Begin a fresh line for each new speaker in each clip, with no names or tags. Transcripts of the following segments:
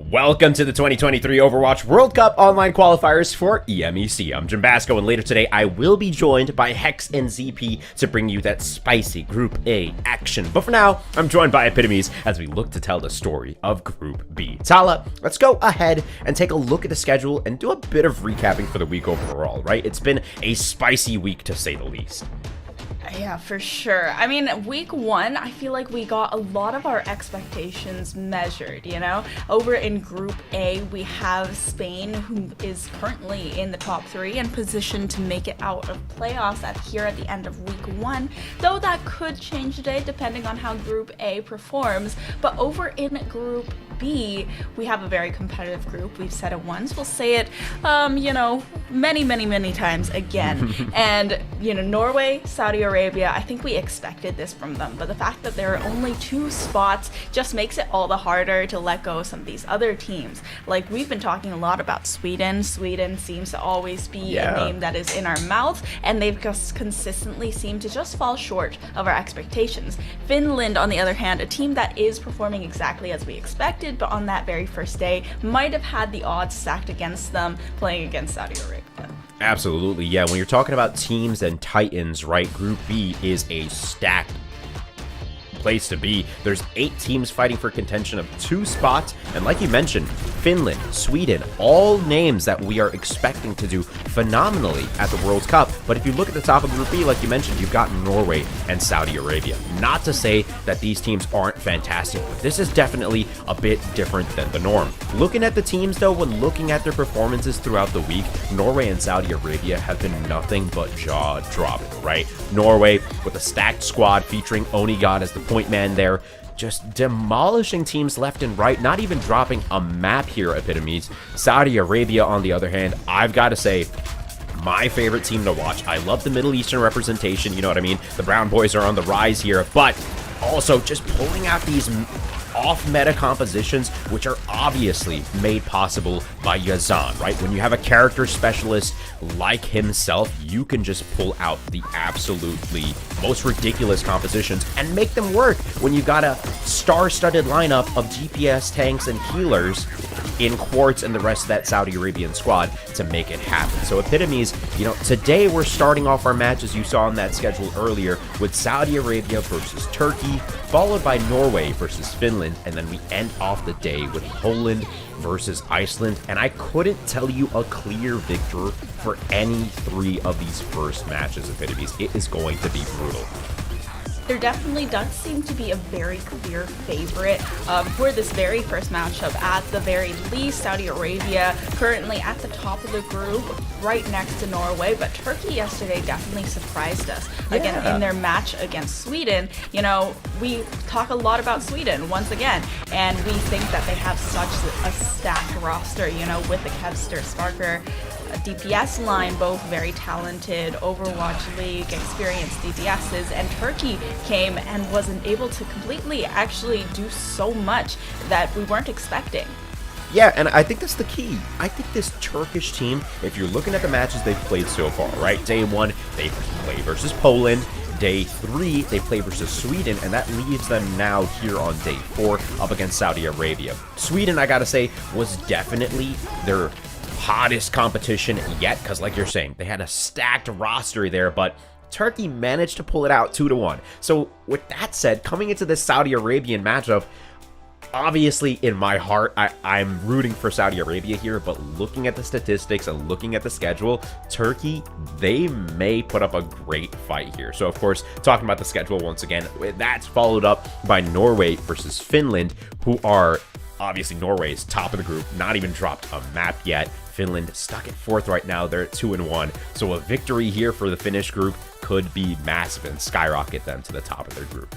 Welcome to the 2023 Overwatch World Cup online qualifiers for EMEC. I'm Jim Basco, and later today I will be joined by Hex and ZP to bring you that spicy Group A action. But for now, I'm joined by Epitomes as we look to tell the story of Group B. Tala, let's go ahead and take a look at the schedule and do a bit of recapping for the week overall, right? It's been a spicy week to say the least.
Yeah, for sure. I mean, week one, I feel like we got a lot of our expectations measured, you know? Over in Group A, we have Spain, who is currently in the top three and positioned to make it out of playoffs here at the end of week one, though that could change today depending on how Group A performs. But over in Group B, we have a very competitive group. We've said it once, we'll say it, many times again. And, Norway, Saudi Arabia, I think we expected this from them, but the fact that there are only 2 spots just makes it all the harder to let go of some of these other teams. Like, we've been talking a lot about Sweden. Sweden seems to always be a name that is in our mouth, and they've just consistently seemed to just fall short of our expectations. Finland, on the other hand, a team that is performing exactly as we expected, but on that very first day might have had the odds stacked against them playing against Saudi Arabia.
Absolutely, yeah. When you're talking about teams and titans, right, Group B is a stacked place to be. There's 8 teams fighting for contention of 2 spots, and like you mentioned, Finland, Sweden, all names that we are expecting to do phenomenally at the World Cup. But if you look at the top of Group B, like you mentioned, you've got Norway and Saudi Arabia. Not to say that these teams aren't fantastic, but this is definitely a bit different than the norm. Looking at the teams, though, when looking at their performances throughout the week, Norway and Saudi Arabia have been nothing but jaw-dropping, right? Norway with a stacked squad featuring Onigod as the point man there, just demolishing teams left and right, not even dropping a map here, Epitomes. Saudi Arabia, on the other hand, I've got to say, my favorite team to watch. I love the Middle Eastern representation, you know what I mean? The Brown Boys are on the rise here, but also just pulling out these off-meta compositions, which are obviously made possible by Yazan, right? When you have a character specialist like himself, you can just pull out the absolutely most ridiculous compositions and make them work when you've got a star-studded lineup of DPS, tanks, and healers in Quartz and the rest of that Saudi Arabian squad to make it happen. So Epitomes, today we're starting off our matches you saw on that schedule earlier with Saudi Arabia versus Turkey, followed by Norway versus Finland, and then we end off the day with Poland versus Iceland. And I couldn't tell you a clear victor for any 3 of these first matches, Epitomes. It is going to be brutal.
There definitely does seem to be a very clear favorite for this very first matchup. At the very least, Saudi Arabia currently at the top of the group, right next to Norway, but Turkey yesterday definitely surprised us. Again, in their match against Sweden, we talk a lot about Sweden once again, and we think that they have such a stacked roster, with the Kevster, Sparker, DPS line, both very talented Overwatch League experienced DPSs, and Turkey came and wasn't able to completely actually do so much that we weren't expecting.
Yeah, and I think that's the key. I think this Turkish team, if you're looking at the matches they've played so far, right? Day 1, they play versus Poland. Day 3, they play versus Sweden, and that leaves them now here on day 4 up against Saudi Arabia. Sweden, I gotta say, was definitely their hottest competition yet, because like you're saying, they had a stacked roster there, but Turkey managed to pull it out 2-1. So with that said, coming into this Saudi Arabian matchup, obviously, in my heart, I'm rooting for Saudi Arabia here, but looking at the statistics and looking at the schedule, Turkey, they may put up a great fight here. So, of course, talking about the schedule once again, that's followed up by Norway versus Finland, who are obviously Norway's top of the group, not even dropped a map yet. Finland stuck at 4th right now. They're at 2-1. So a victory here for the Finnish group could be massive and skyrocket them to the top of their group.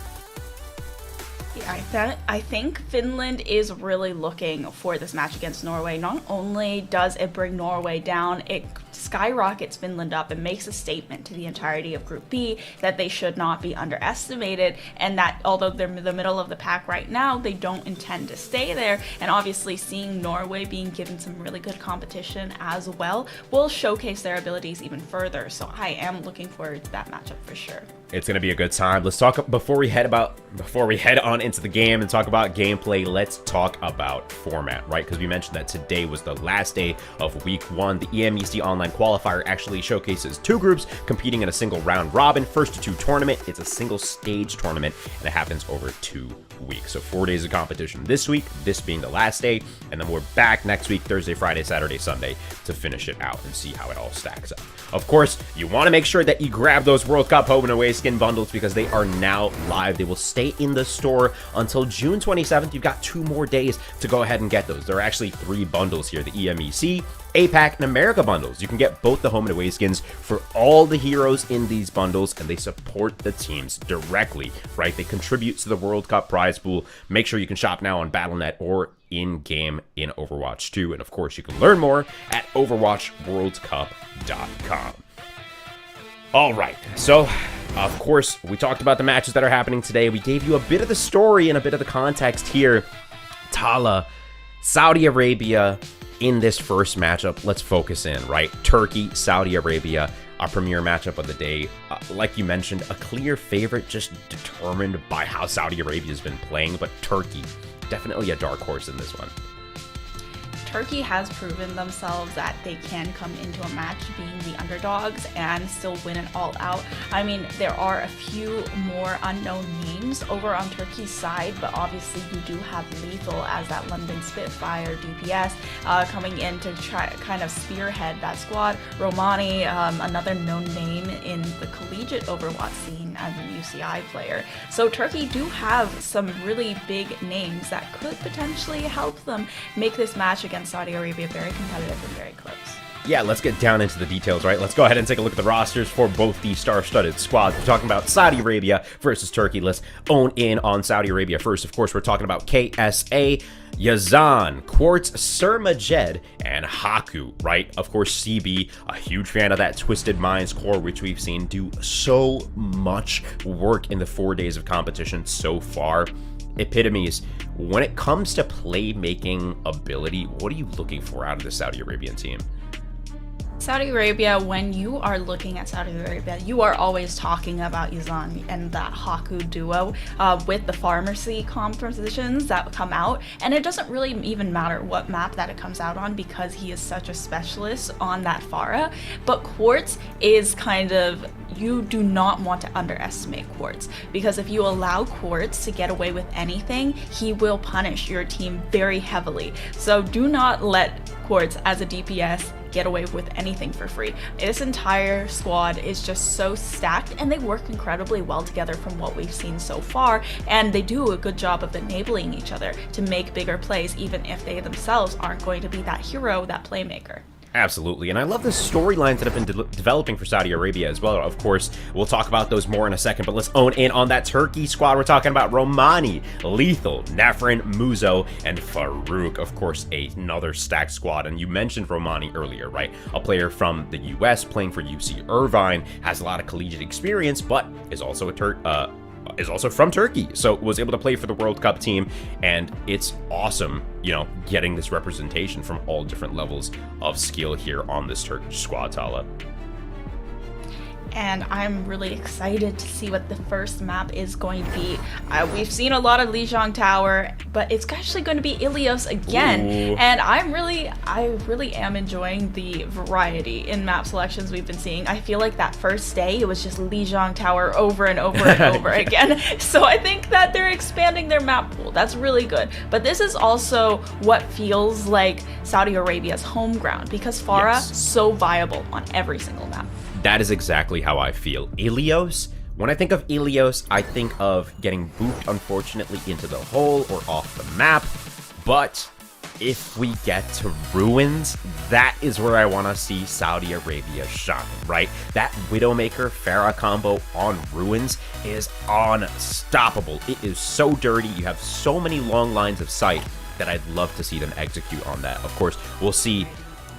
Yeah, I think Finland is really looking for this match against Norway. Not only does it bring Norway down, it skyrockets Finland up and makes a statement to the entirety of Group B that they should not be underestimated, and that although they're in the middle of the pack right now, they don't intend to stay there. And obviously seeing Norway being given some really good competition as well will showcase their abilities even further. So I am looking forward to that matchup for sure.
It's going to be a good time. Let's talk before we head on into the game and talk about gameplay. Let's talk about format, right? Because we mentioned that today was the last day of week 1. The EMEC online qualifier actually showcases 2 groups competing in a single round robin, first to 2 tournament. It's a single stage tournament, and it happens over 2 weeks. So 4 days of competition this week, this being the last day, and then we're back next week, Thursday, Friday, Saturday, Sunday, to finish it out and see how it all stacks up. Of course, you want to make sure that you grab those World Cup home and away skin bundles because they are now live. They will stay in the store until June 27th. You've got 2 more days to go ahead and get those. There are actually 3 bundles here, the EMEC, APAC, and America bundles. You can get both the home and away skins for all the heroes in these bundles, and they support the teams directly, right? They contribute to the World Cup prize pool. Make sure you can shop now on Battle.net or in-game in Overwatch 2. And of course, you can learn more at overwatchworldcup.com. All right, so of course, we talked about the matches that are happening today. We gave you a bit of the story and a bit of the context here. Tala, Saudi Arabia in this first matchup. Let's focus in, right? Turkey, Saudi Arabia, our premier matchup of the day. Like you mentioned, a clear favorite just determined by how Saudi Arabia has been playing, but Turkey, definitely a dark horse in this one.
Turkey has proven themselves that they can come into a match being the underdogs and still win it all out. I mean, there are a few more unknown names over on Turkey's side, but obviously you do have Lethal as that London Spitfire DPS coming in to try kind of spearhead that squad. Romani, another known name in the collegiate Overwatch scene as an UCI player. So Turkey do have some really big names that could potentially help them make this match against Saudi Arabia very competitive and very close.
Yeah, let's get down into the details, right? Let's go ahead and take a look at the rosters for both the star-studded squads. We're talking about Saudi Arabia versus Turkey. Let's own in on Saudi Arabia first. Of course, we're talking about KSA, Yazan, Quartz, Surmajed, and Haku, right? Of course, CB, a huge fan of that Twisted Minds core, which we've seen do so much work in the 4 days of competition so far. Epitomes, when it comes to playmaking ability, what are you looking for out of the Saudi Arabian team?
Saudi Arabia, when you are looking at Saudi Arabia, you are always talking about Yazan and that Haku duo with the pharmacy compositions that come out. And it doesn't really even matter what map that it comes out on because he is such a specialist on that Pharah. But Quartz is kind of, you do not want to underestimate Quartz because if you allow Quartz to get away with anything, he will punish your team very heavily. So do not let Quartz as a DPS get away with anything for free. This entire squad is just so stacked and they work incredibly well together from what we've seen so far, and they do a good job of enabling each other to make bigger plays even if they themselves aren't going to be that hero, that playmaker.
Absolutely, and I love the storylines that have been developing for Saudi Arabia as well. Of course, we'll talk about those more in a second, but let's own in on that Turkey squad. We're talking about Romani, Lethal, Nefren, Muzo, and Farouk. Of course, another stacked squad, and you mentioned Romani earlier, right? A player from the US playing for UC Irvine, has a lot of collegiate experience, but is also from Turkey, so was able to play for the World Cup team, and it's awesome, you know, getting this representation from all different levels of skill here on this Turkish squad, Tala.
And I'm really excited to see what the first map is going to be. We've seen a lot of Lijiang Tower, but it's actually going to be Ilios again.
Ooh.
And I really am enjoying the variety in map selections we've been seeing. I feel like that first day, it was just Lijiang Tower over and over and over again. So I think that they're expanding their map pool. That's really good. But this is also what feels like Saudi Arabia's home ground, because Farah
Yes.
so viable on every single map.
That is exactly how I feel. Ilios, when I think of Ilios, I think of getting booped, unfortunately, into the hole or off the map. But if we get to Ruins, that is where I want to see Saudi Arabia shine, right? That Widowmaker Farah combo on Ruins is unstoppable. It is so dirty. You have so many long lines of sight that I'd love to see them execute on that. Of course, we'll see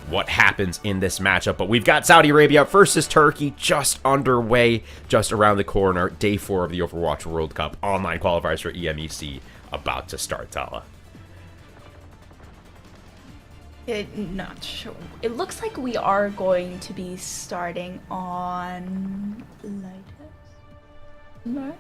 what happens in this matchup, but we've got Saudi Arabia versus Turkey just underway, just around the corner. Day 4 of the Overwatch World Cup online qualifiers for EMEC about to start, Tala.
Not sure. It looks like we are going to be starting on Mark?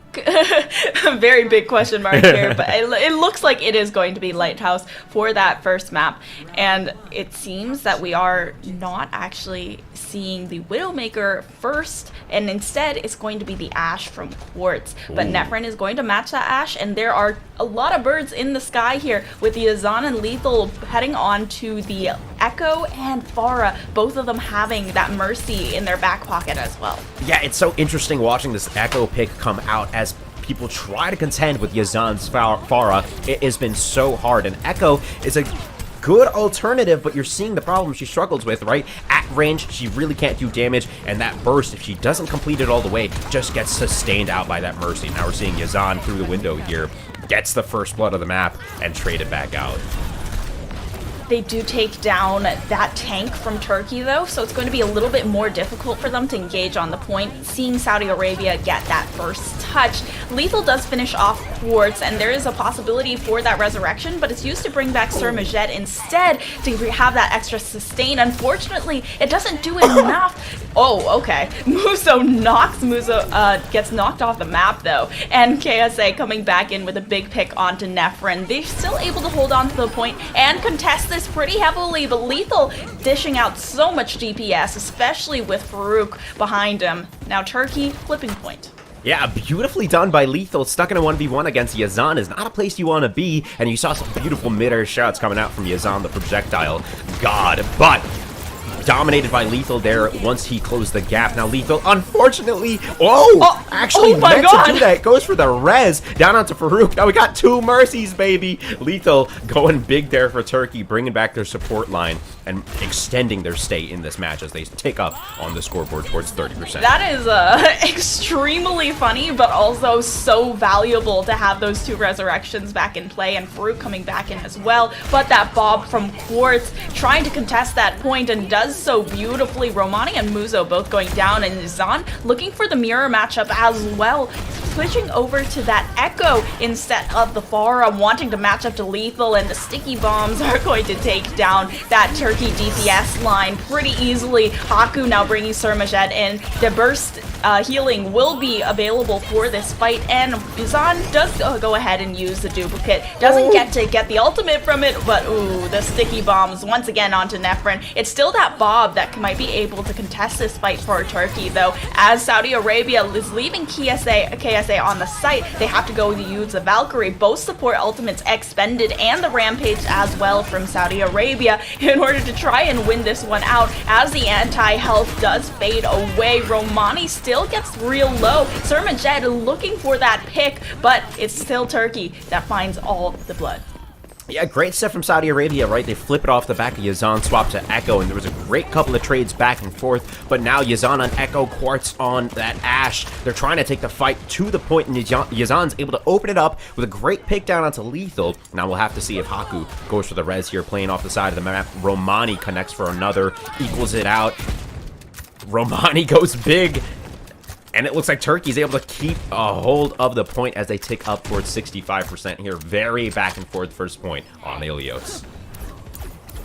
Very big question mark here, but it looks like it is going to be Lighthouse for that first map, and it seems that we are not actually seeing the Widowmaker first, and instead it's going to be the Ashe from Quartz. But Nefren is going to match that Ashe, and there are a lot of birds in the sky here with the Yazan and Lethal heading on to the Echo and Farah, both of them having that Mercy in their back pocket as well.
Yeah, it's so interesting watching this Echo pick come out as people try to contend with Yazan's Farah. It has been so hard, and Echo is a good alternative, but you're seeing the problem she struggles with, right? At range, she really can't do damage, and that burst, if she doesn't complete it all the way, just gets sustained out by that Mercy. Now we're seeing Yazan through the window here, gets the first blood of the map, and trade it back out.
They do take down that tank from Turkey, though, so it's going to be a little bit more difficult for them to engage on the point. Seeing Saudi Arabia get that first touch, Lethal does finish off Quartz, and there is a possibility for that resurrection, but it's used to bring back Sir Majed instead to have that extra sustain. Unfortunately, it doesn't do enough. Oh, okay. Muzo gets knocked off the map, though, and KSA coming back in with a big pick onto Nefren. They're still able to hold on to the point and contest this pretty heavily, but Lethal dishing out so much DPS, especially with Farouk behind him. Now Turkey flipping point.
Yeah, beautifully done by Lethal. Stuck in a 1v1 against Yazan is not a place you want to be, and you saw some beautiful mid-air shots coming out from Yazan, the projectile god, but dominated by Lethal there once he closed the gap. Now Lethal, unfortunately, actually meant to do that. Goes for the res down onto Farouk. Now we got 2 mercies, baby. Lethal going big there for Turkey, bringing back their support line and extending their stay in this match as they tick up on the scoreboard towards 30%.
That is extremely funny, but also so valuable to have those 2 resurrections back in play, and Farouk coming back in as well. But that Bob from Quartz trying to contest that point, and does so beautifully. Romani and Muzo both going down, and Zan looking for the mirror matchup as well, switching over to that Echo instead of the Farah, wanting to match up to Lethal, and the sticky bombs are going to take down that Turkey DPS line pretty easily. Haku now bringing Sir Majed in. The burst healing will be available for this fight, and Zan does go ahead and use the duplicate. Doesn't get to get the ultimate from it, but ooh, the sticky bombs once again onto Nefren. It's still that Bob that might be able to contest this fight for Turkey, though, as Saudi Arabia is leaving KSA on the site. They have to go to use the Valkyrie. Both support ultimates expended, and the Rampage as well from Saudi Arabia in order to try and win this one out, as the anti-health does fade away. Romani still gets real low. Sir Majed looking for that pick, but it's still Turkey that finds all the blood.
Yeah, great stuff from Saudi Arabia, right? They flip it off the back of Yazan, swap to Echo, and there was a great couple of trades back and forth. But now Yazan on Echo, Quartz on that Ashe. They're trying to take the fight to the point, and Yazan's able to open it up with a great pick down onto Lethal. Now we'll have to see if Haku goes for the res here, playing off the side of the map. Romani connects for another, equals it out. Romani goes big. And it looks like Turkey's able to keep a hold of the point as they tick up towards 65% here. Very back and forth first point on Ilios.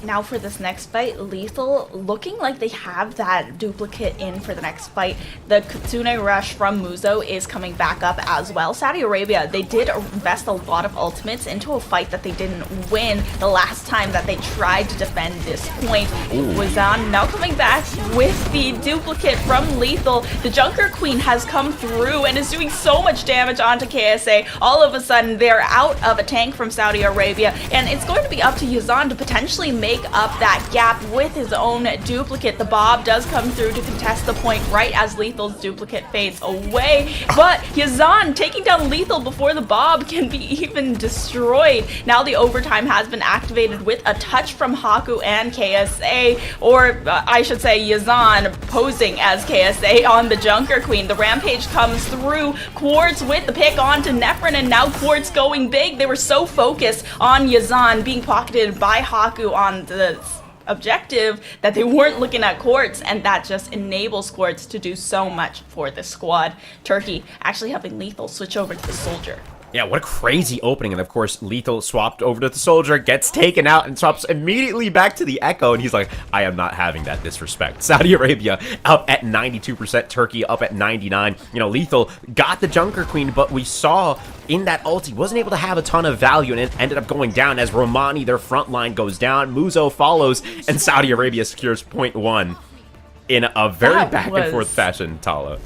Now for this next fight, Lethal looking like they have that duplicate in for the next fight. The Kitsune Rush from Muzo is coming back up as well. Saudi Arabia, they did invest a lot of ultimates into a fight that they didn't win the last time that they tried to defend this point. Wazan now coming back with the duplicate from Lethal. The Junker Queen has come through and is doing so much damage onto KSA. All of a sudden, they're out of a tank from Saudi Arabia, and it's going to be up to Yazan to potentially make up that gap with his own duplicate. The Bob does come through to contest the point right as Lethal's duplicate fades away, but Yazan taking down Lethal before the Bob can be even destroyed. Now the overtime has been activated with a touch from Haku and KSA, or I should say Yazan posing as KSA on the Junker Queen. The Rampage comes through, Quartz with the pick onto Nefren, and now Quartz going big. They were so focused on Yazan being pocketed by Haku on the objective that they weren't looking at Quartz, and that just enables Quartz to do so much for the squad. Turkey actually having Lethal switch over to the Soldier.
Yeah, what a crazy opening. And of course, Lethal swapped over to the Soldier, gets taken out, and swaps immediately back to the Echo. And he's like, I am not having that disrespect. Saudi Arabia up at 92%, Turkey up at 99. You know, Lethal got the Junker Queen, but we saw in that ult, he wasn't able to have a ton of value, and it ended up going down as Romani, their front line, goes down. Muzo follows, and Saudi Arabia secures point one in a very back and forth fashion, Tala.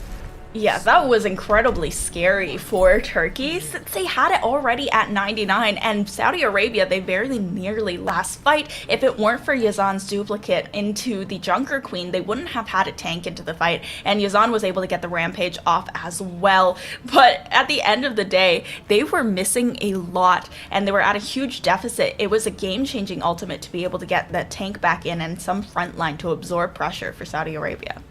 Yeah, that was incredibly scary for Turkey since they had it already at 99, and Saudi Arabia, they barely nearly last fight. If it weren't for Yazan's duplicate into the Junker Queen, they wouldn't have had a tank into the fight, and Yazan was able to get the Rampage off as well. But at the end of the day, they were missing a lot, and they were at a huge deficit. It was a game-changing ultimate to be able to get that tank back in and some front line to absorb pressure for Saudi Arabia.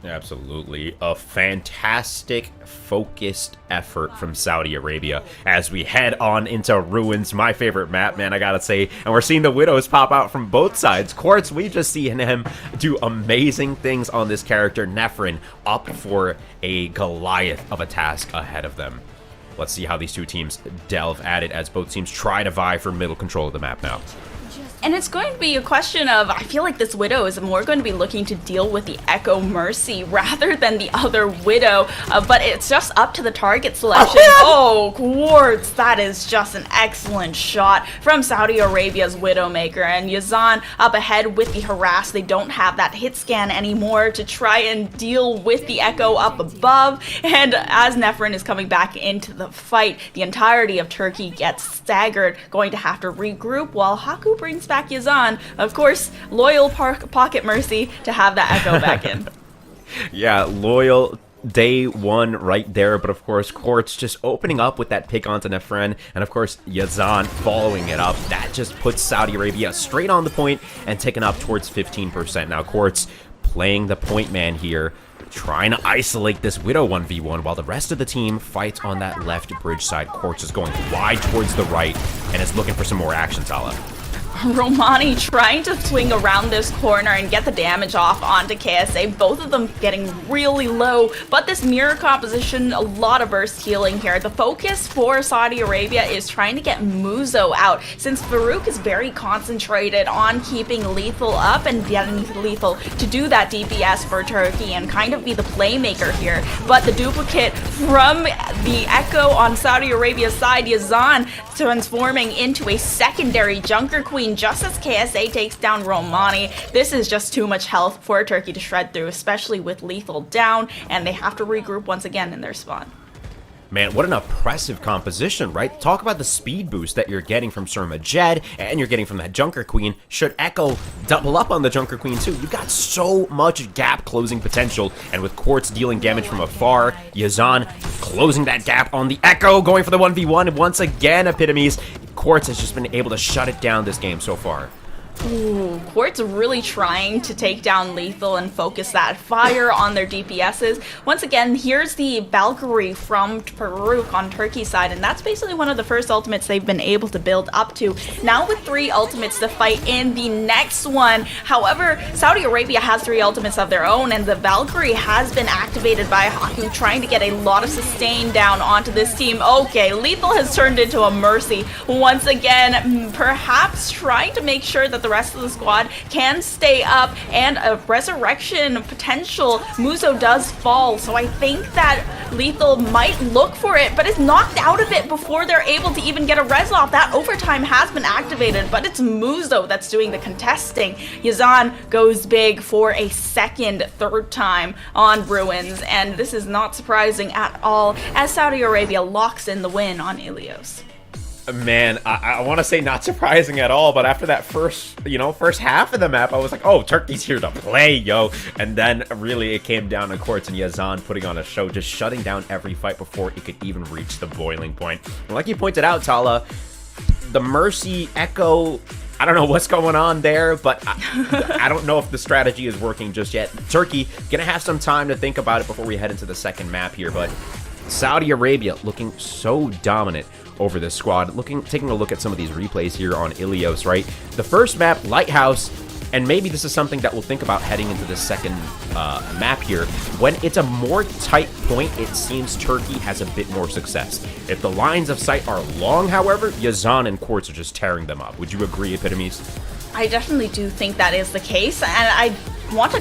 Absolutely. A fantastic, focused effort from Saudi Arabia as we head on into Ruins, my favorite map, man, I gotta say. And we're seeing the Widows pop out from both sides. Quartz, we just seen him do amazing things on this character. Nefren up for a Goliath of a task ahead of them. Let's see how these two teams delve at it as both teams try to vie for middle control of the map now.
And it's going to be a question of, I feel like this Widow is more going to be looking to deal with the Echo Mercy rather than the other Widow, but it's just up to the target selection. Oh, Quartz, that is just an excellent shot from Saudi Arabia's Widowmaker, and Yazan up ahead with the harass. They don't have that hit scan anymore to try and deal with the Echo up above, and as Nefren is coming back into the fight, the entirety of Turkey gets staggered, going to have to regroup while Haku brings back Yazan, of course, loyal pocket Mercy to have that Echo back in.
Yeah, loyal day one right there, but of course, Quartz just opening up with that pick onto Nefren, and of course, Yazan following it up. That just puts Saudi Arabia straight on the point and taking up towards 15%. Now, Quartz playing the point man here, trying to isolate this Widow 1v1 while the rest of the team fights on that left bridge side. Quartz is going wide towards the right and is looking for some more action, Tala.
Romani trying to swing around this corner and get the damage off onto KSA, both of them getting really low, but this mirror composition, a lot of burst healing here. The focus for Saudi Arabia is trying to get Muzo out, since Farouk is very concentrated on keeping Lethal up and getting Lethal to do that DPS for Turkey and kind of be the playmaker here. But the duplicate from the Echo on Saudi Arabia's side, Yazan, transforming into a secondary Junker Queen just as KSA takes down Romani. This is just too much health for Turkey to shred through, especially with Lethal down, and they have to regroup once again in their spawn.
Man, what an impressive composition, right? Talk about the speed boost that you're getting from Surma Jed, and you're getting from that Junker Queen. Should Echo double up on the Junker Queen too? You've got so much gap closing potential, and with Quartz dealing damage from afar, Yazan closing that gap on the Echo, going for the 1v1, and once again epitomes Quartz has just been able to shut it down this game so far.
Ooh, Quartz really trying to take down Lethal and focus that fire on their DPSs. Once again, here's the Valkyrie from Farouk on Turkey's side, and that's basically one of the first ultimates they've been able to build up to. Now with 3 ultimates to fight in the next one. However, Saudi Arabia has 3 ultimates of their own, and the Valkyrie has been activated by Haku, trying to get a lot of sustain down onto this team. Okay, Lethal has turned into a Mercy once again, perhaps trying to make sure that the rest of the squad can stay up, and a resurrection potential. Muzo does fall, so I think that Lethal might look for it, but is knocked out of it before they're able to even get a res off. That overtime has been activated, but it's Muzo that's doing the contesting. Yazan goes big for a third time on Ruins, and this is not surprising at all as Saudi Arabia locks in the win on Ilios.
Man, I want to say not surprising at all, but after that first half of the map, I was like, oh, Turkey's here to play, yo. And then really it came down to Quartz and Yazan putting on a show, just shutting down every fight before it could even reach the boiling point. And like you pointed out, Tala, the Mercy Echo, I don't know what's going on there, but I don't know if the strategy is working just yet. Turkey gonna have some time to think about it before we head into the second map here, but Saudi Arabia looking so dominant over this squad. Taking a look at some of these replays here on Ilios, right? The first map, Lighthouse, and maybe this is something that we'll think about heading into the second map here. When it's a more tight point, it seems Turkey has a bit more success. If the lines of sight are long, however, Yazan and Quartz are just tearing them up. Would you agree, Epitomes?
I definitely do think that is the case, and I want to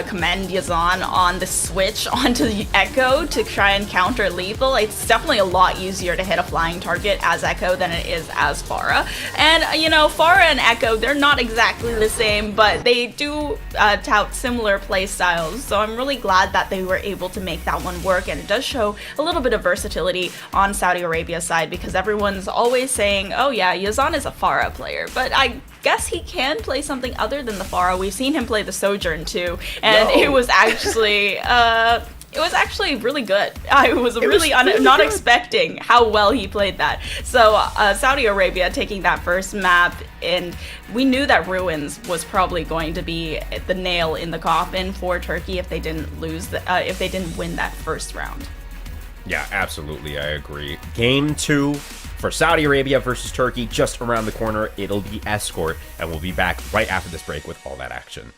commend Yazan on the switch onto the Echo to try and counter Lethal. It's definitely a lot easier to hit a flying target as Echo than it is as Pharah. And, you know, Pharah and Echo, they're not exactly the same, but they do tout similar play styles, so I'm really glad that they were able to make that one work, and it does show a little bit of versatility on Saudi Arabia's side, because everyone's always saying, oh yeah, Yazan is a Pharah player, but I guess he can play something other than the Pharah. We've seen him play the Sojourn too, and it was actually really good. I was really not expecting how well he played that. So Saudi Arabia taking that first map, and we knew that Ruins was probably going to be the nail in the coffin for Turkey if they didn't win that first round.
Yeah, absolutely, I agree. Game 2 for Saudi Arabia versus Turkey, just around the corner. It'll be Escort, and we'll be back right after this break with all that action.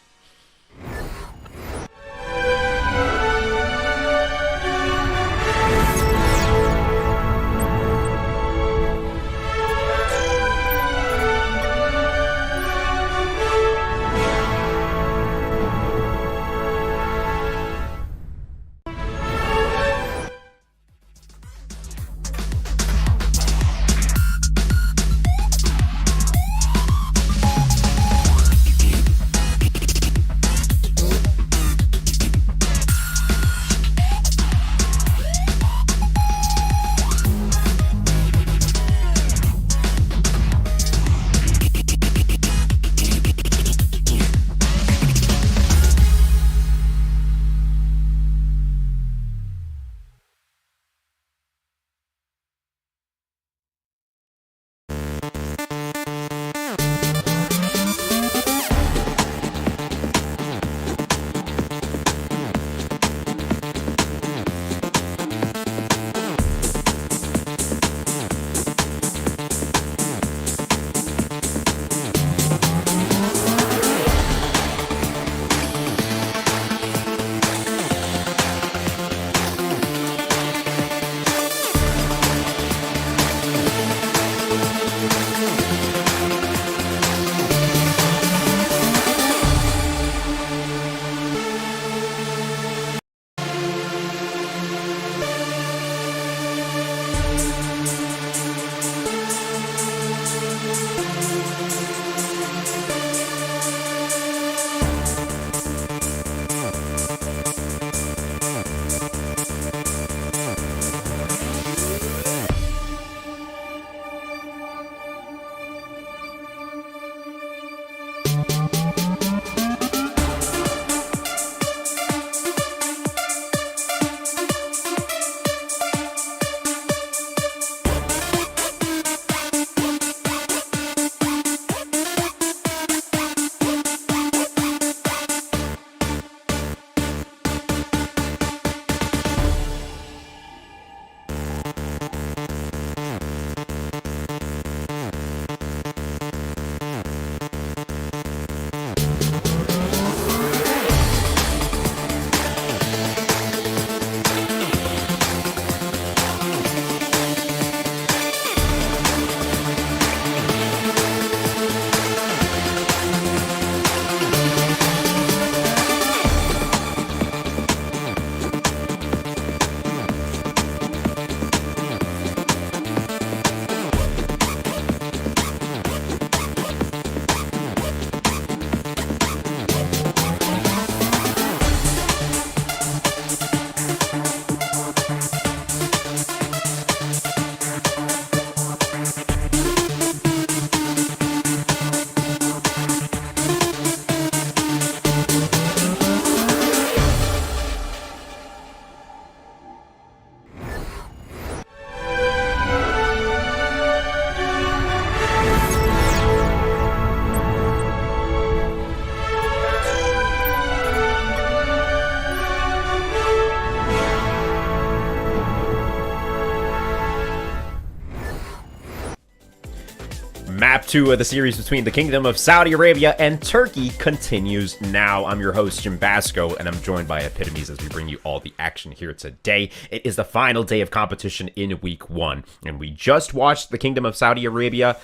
Map 2 of the series between the Kingdom of Saudi Arabia and Turkey continues now. I'm your host, Jim Basco, and I'm joined by Epitomes as we bring you all the action here today. It is the final day of competition in Week 1, and we just watched the Kingdom of Saudi Arabia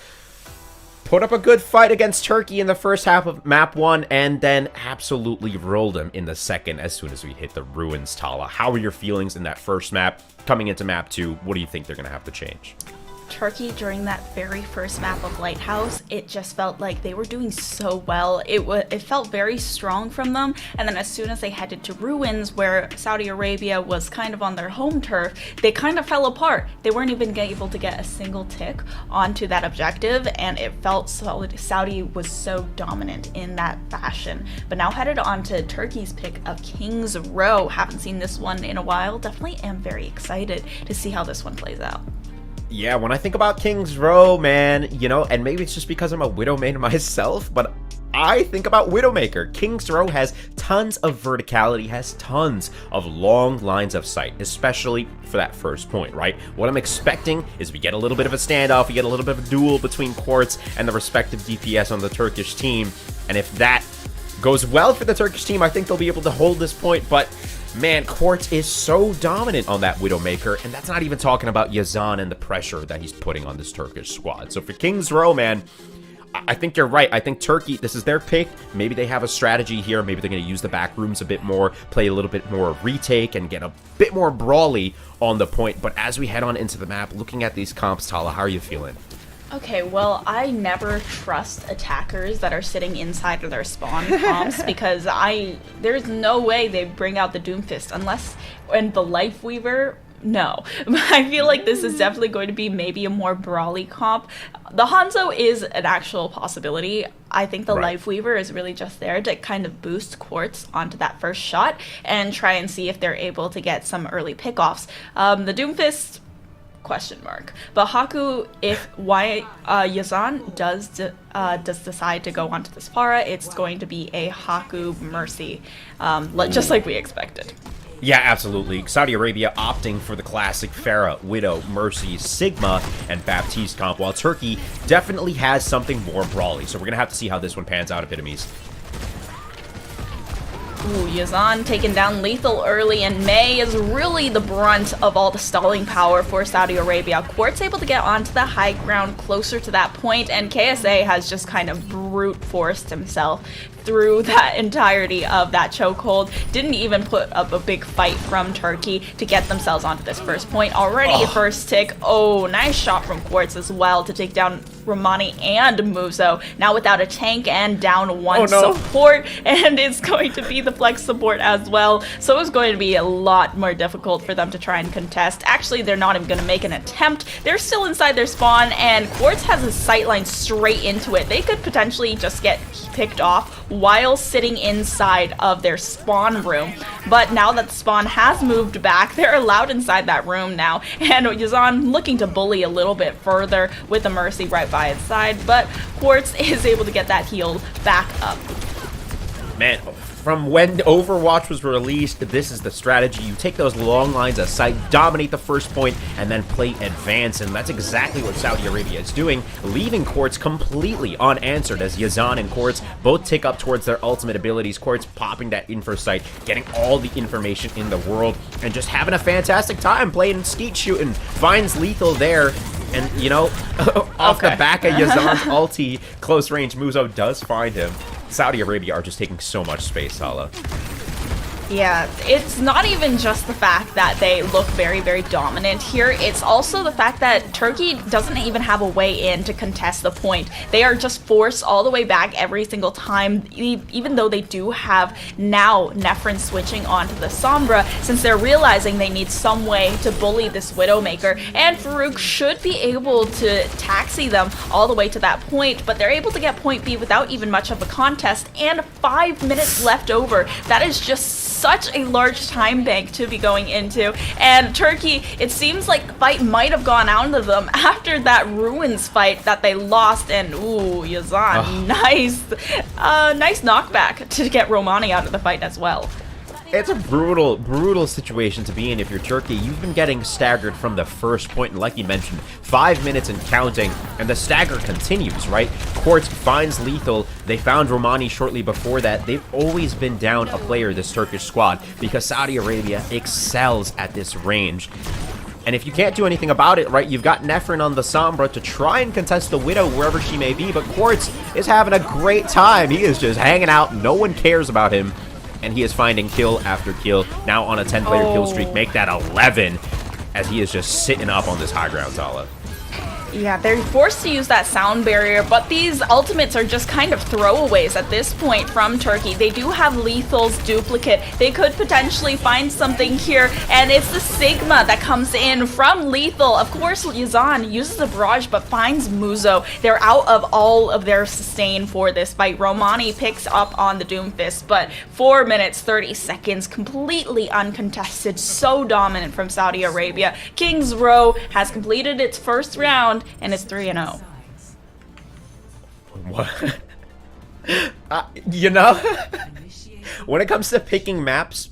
put up a good fight against Turkey in the first half of Map 1, and then absolutely rolled them in the second as soon as we hit the ruins, Tala. How are your feelings in that first map? Coming into Map 2, what do you think they're going to have to change?
Turkey during that very first map of Lighthouse, it just felt like they were doing so well. It felt very strong from them, and then as soon as they headed to Ruins, where Saudi Arabia was kind of on their home turf, they kind of fell apart. They weren't even able to get a single tick onto that objective, and it felt solid. Saudi was so dominant in that fashion. But now headed on to Turkey's pick of King's Row. Haven't seen this one in a while. Definitely am very excited to see how this one plays out.
Yeah, when I think about King's Row, man, you know, and maybe it's just because I'm a Widow main myself, but I think about Widowmaker. King's Row has tons of verticality, has tons of long lines of sight, especially for that first point, right? What I'm expecting is we get a little bit of a standoff, we get a little bit of a duel between Quartz and the respective DPS on the Turkish team, and if that goes well for the Turkish team, I think they'll be able to hold this point, but man, Quartz is so dominant on that Widowmaker, and that's not even talking about Yazan and the pressure that he's putting on this Turkish squad. So for King's Row, man, I think you're right. I think Turkey, this is their pick. Maybe they have a strategy here. Maybe they're going to use the back rooms a bit more, play a little bit more retake, and get a bit more brawly on the point. But as we head on into the map, looking at these comps, Tala, how are you feeling?
Okay, well, I never trust attackers that are sitting inside of their spawn comps because there's no way they bring out the Doomfist unless, and the Lifeweaver, no. I feel like this is definitely going to be maybe a more brawly comp. The Hanzo is an actual possibility. I think the Lifeweaver is really just there to kind of boost Quartz onto that first shot and try and see if they're able to get some early pickoffs. The Doomfist, question mark. But Haku, if Yazan does decide to go onto this Pharah, it's going to be a Haku Mercy, just like we expected.
Yeah, absolutely. Saudi Arabia opting for the classic Pharah, Widow, Mercy, Sigma, and Baptiste comp, while Turkey definitely has something more brawly. So we're going to have to see how this one pans out, Epitomes.
Ooh, Yazan taken down lethal early, and May is really the brunt of all the stalling power for Saudi Arabia. Quartz able to get onto the high ground closer to that point, and KSA has just kind of brute forced himself through that entirety of that chokehold. Didn't even put up a big fight from Turkey to get themselves onto this first point. Already a first tick. Oh, nice shot from Quartz as well to take down Romani and Muzo. Now without a tank and down one support, and it's going to be the flex support as well. So it's going to be a lot more difficult for them to try and contest. Actually, they're not even going to make an attempt. They're still inside their spawn, and Quartz has a sightline straight into it. They could potentially just get picked off while sitting inside of their spawn room. But now that the spawn has moved back, they're allowed inside that room now. And Yazan looking to bully a little bit further with the Mercy right by its side, but Quartz is able to get that healed back up.
Man, from when Overwatch was released, this is the strategy. You take those long lines of sight, dominate the first point, and then play advance, and that's exactly what Saudi Arabia is doing, leaving Quartz completely unanswered as Yazan and Quartz both tick up towards their ultimate abilities. Quartz popping that info sight, getting all the information in the world, and just having a fantastic time playing skeet shooting. Finds lethal there, and, you know, off the back of Yazan's ulti, close range, Muzo does find him. Saudi Arabia are just taking so much space, Hala.
Yeah, it's not even just the fact that they look very, very dominant here. It's also the fact that Turkey doesn't even have a way in to contest the point. They are just forced all the way back every single time, even though they do have now Nephrin switching onto the Sombra, since they're realizing they need some way to bully this Widowmaker. And Farouk should be able to taxi them all the way to that point, but they're able to get point B without even much of a contest, and 5 minutes left over. That is just such a large time bank to be going into, and Turkey, it seems like the fight might have gone out of them after that Ruins fight that they lost, and ooh, Yazan, nice knockback to get Romani out of the fight as well.
It's a brutal, brutal situation to be in if you're Turkey. You've been getting staggered from the first point, and like you mentioned, 5 minutes and counting, and the stagger continues, right? Quartz finds Lethal. They found Romani shortly before that. They've always been down a player, this Turkish squad, because Saudi Arabia excels at this range. And if you can't do anything about it, right, you've got Nefrin on the Sombra to try and contest the Widow wherever she may be, but Quartz is having a great time. He is just hanging out. No one cares about him. And he is finding kill after kill. Now on a 10-player kill streak. Make that 11 as he is just sitting up on this high ground, Tala.
Yeah, they're forced to use that sound barrier, but these ultimates are just kind of throwaways at this point from Turkey. They do have Lethal's duplicate. They could potentially find something here, and it's the Sigma that comes in from Lethal. Of course, Yazan uses the barrage, but finds Muzo. They're out of all of their sustain for this fight. Romani picks up on the Doomfist, but 4 minutes, 30 seconds, completely uncontested, so dominant from Saudi Arabia. King's Row has completed its first round, and it's 3-0.
What? You know, when it comes to picking maps,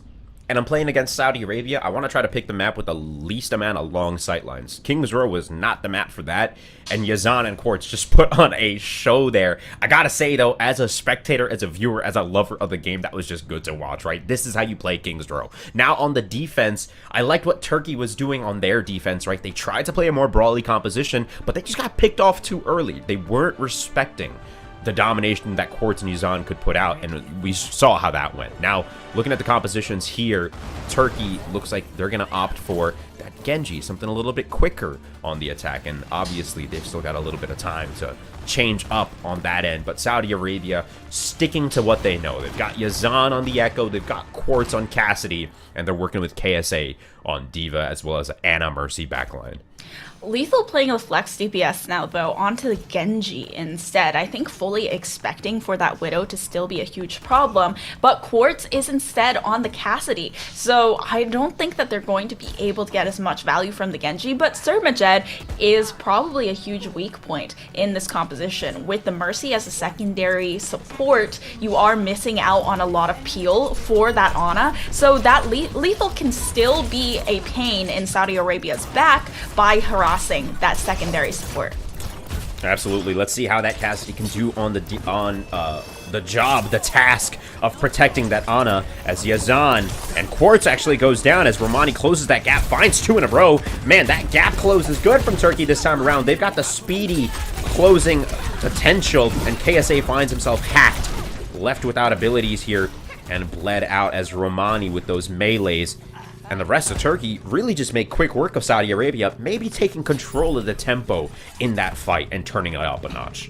and I'm playing against Saudi Arabia, I want to try to pick the map with the least amount of long sightlines. King's Row was not the map for that, and Yazan and Quartz just put on a show there. I gotta say, though, as a spectator, as a viewer, as a lover of the game, that was just good to watch, right? This is how you play King's Row. Now, on the defense, I liked what Turkey was doing on their defense, right? They tried to play a more brawly composition, but they just got picked off too early. They weren't respecting the domination that Quartz and Yazan could put out, and we saw how that went. Now, looking at the compositions here, Turkey looks like they're going to opt for that Genji, something a little bit quicker on the attack, and obviously they've still got a little bit of time to change up on that end, but Saudi Arabia sticking to what they know. They've got Yazan on the Echo, they've got Quartz on Cassidy, and they're working with KSA on Diva, as well as Ana Mercy backline.
Lethal playing a flex DPS now, though, onto the Genji instead. I think fully expecting for that Widow to still be a huge problem, but Quartz is instead on the Cassidy. So I don't think that they're going to be able to get as much value from the Genji, but Sir Majed is probably a huge weak point in this composition. With the Mercy as a secondary support, you are missing out on a lot of peel for that Ana, so that Lethal can still be a pain in Saudi Arabia's back by harassing that secondary support.
Absolutely. Let's see how that Cassidy can do on the job, the task of protecting that Ana, as Yazan and Quartz actually goes down as Romani closes that gap, finds 2 in a row. Man, that gap close is good from Turkey this time around. They've got the speedy closing potential, and KSA finds himself hacked, left without abilities here, and bled out as Romani with those melees. And the rest of Turkey really just make quick work of Saudi Arabia, maybe taking control of the tempo in that fight and turning it up a notch.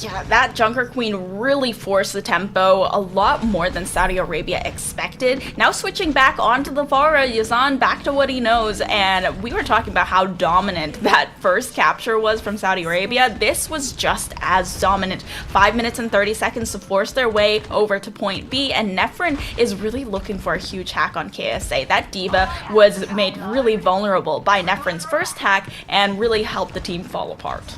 Yeah, that Junker Queen really forced the tempo a lot more than Saudi Arabia expected. Now switching back onto the Pharah, Yazan back to what he knows, and we were talking about how dominant that first capture was from Saudi Arabia. This was just as dominant. 5 minutes and 30 seconds to force their way over to point B, and Nefrin is really looking for a huge hack on KSA. That Diva was made really vulnerable by Nefrin's first hack and really helped the team fall apart.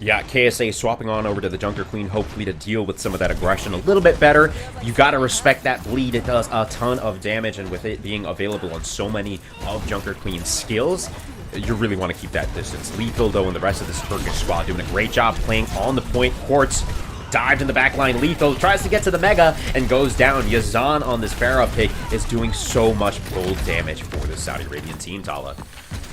Yeah, KSA swapping on over to the Junker Queen, hopefully to deal with some of that aggression a little bit better. You got to respect that bleed. It does a ton of damage, and with it being available on so many of Junker Queen's skills, you really want to keep that distance. Lethal, though, and the rest of this Turkish squad doing a great job playing on the point. Quartz dived in the backline. Lethal tries to get to the Mega and goes down. Yazan on this Pharah pick is doing so much gold damage for the Saudi Arabian team, Tala.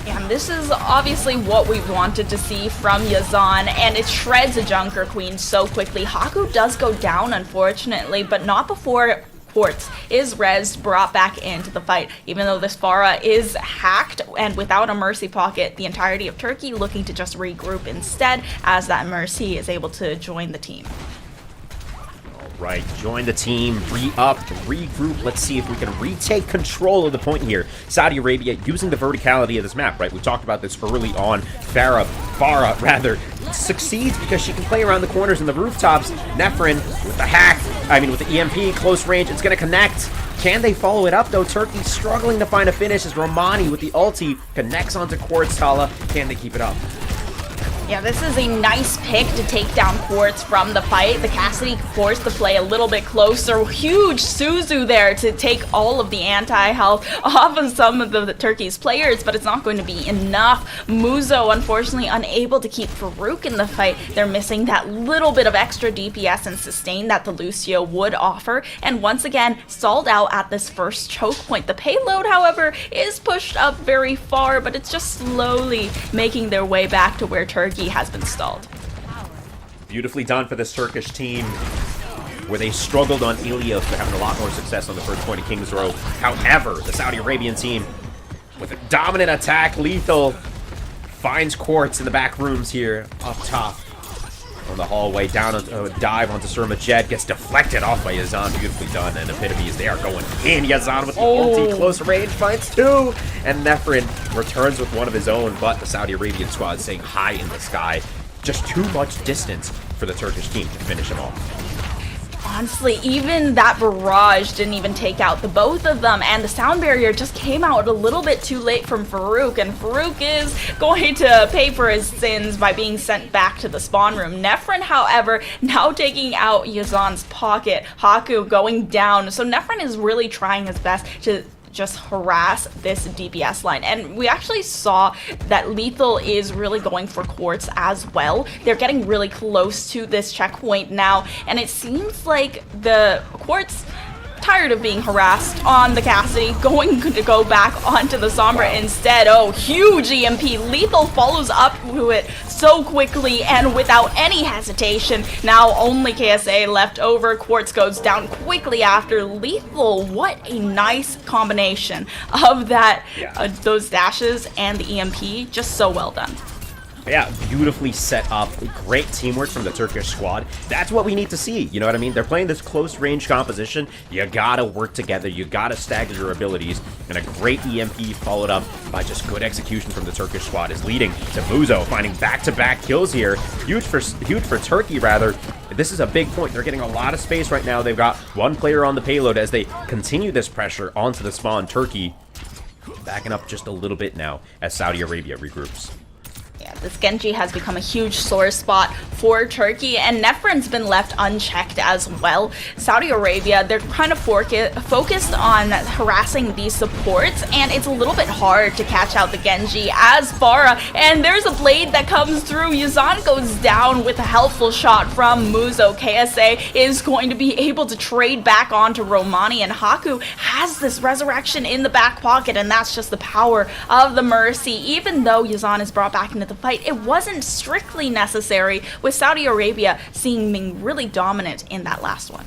And this is obviously what we wanted to see from Yazan, and it shreds a Junker Queen so quickly. Haku does go down, unfortunately, but not before Quartz is rezzed, brought back into the fight. Even though this Pharah is hacked and without a Mercy pocket, the entirety of Turkey looking to just regroup instead, as that Mercy is able to join the team.
Right, join the team, re-up, regroup. Let's see if we can retake control of the point here. Saudi Arabia using the verticality of this map, right? We talked about this early on. Pharah succeeds because she can play around the corners and the rooftops. Nefrin with the hack, with the EMP, close range, it's going to connect. Can they follow it up, though? Turkey struggling to find a finish as Romani with the ulti connects onto Quartz. Tala. Can they keep it up?
Yeah, this is a nice pick to take down Quartz from the fight. The Cassidy forced the play a little bit closer. Huge Suzu there to take all of the anti-health off of some of the Turkey's players, but it's not going to be enough. Muzo, unfortunately, unable to keep Farouk in the fight. They're missing that little bit of extra DPS and sustain that the Lucio would offer, and once again, stalled out at this first choke point. The payload, however, is pushed up very far, but it's just slowly making their way back to where Turkey has been stalled.
Beautifully done for this Turkish team, where they struggled on Ilios, but having a lot more success on the first point of King's Row. However, the Saudi Arabian team, with a dominant attack, Lethal finds Quartz in the back rooms here, up top. On the hallway, down a dive onto Surma Jet, gets deflected off by Yazan. Beautifully done, and Epitomes, they are going in. Yazan with the ulti, close range, finds two, and Nefrin returns with one of his own, but the Saudi Arabian squad is staying high in the sky. Just too much distance for the Turkish team to finish him off.
Honestly, even that barrage didn't even take out the both of them, and the sound barrier just came out a little bit too late from Farouk, and Farouk is going to pay for his sins by being sent back to the spawn room. Nefrin, however, now taking out Yazan's pocket. Haku going down, so Nefrin is really trying his best to just harass this DPS line. And we actually saw that Lethal is really going for Quartz as well. They're getting really close to this checkpoint now, and it seems like the Quartz, tired of being harassed on the Cassidy, going to go back onto the Sombra instead. Oh, huge EMP. Lethal follows up to it so quickly and without any hesitation. Now only KSA left over. Quartz goes down quickly after. Lethal, what a nice combination of that, those dashes and the EMP. Just so well done.
Yeah, beautifully set up. Great teamwork from the Turkish squad. That's what we need to see. You know what I mean? They're playing this close range composition. You gotta work together. You gotta stagger your abilities. And a great EMP followed up by just good execution from the Turkish squad is leading to Muzo finding back-to-back kills here. Huge for Turkey, rather. This is a big point. They're getting a lot of space right now. They've got one player on the payload as they continue this pressure onto the spawn. Turkey backing up just a little bit now as Saudi Arabia regroups.
Yeah, this Genji has become a huge sore spot for Turkey, and Nefrin's been left unchecked as well. Saudi Arabia, they're kind of focused on harassing these supports, and it's a little bit hard to catch out the Genji as Farah, and there's a blade that comes through. Yazan goes down with a helpful shot from Muzo. KSA is going to be able to trade back onto Romani, and Haku has this resurrection in the back pocket, and that's just the power of the Mercy. Even though Yazan is brought back into the fight, it wasn't strictly necessary, with Saudi Arabia seeming really dominant in that last one.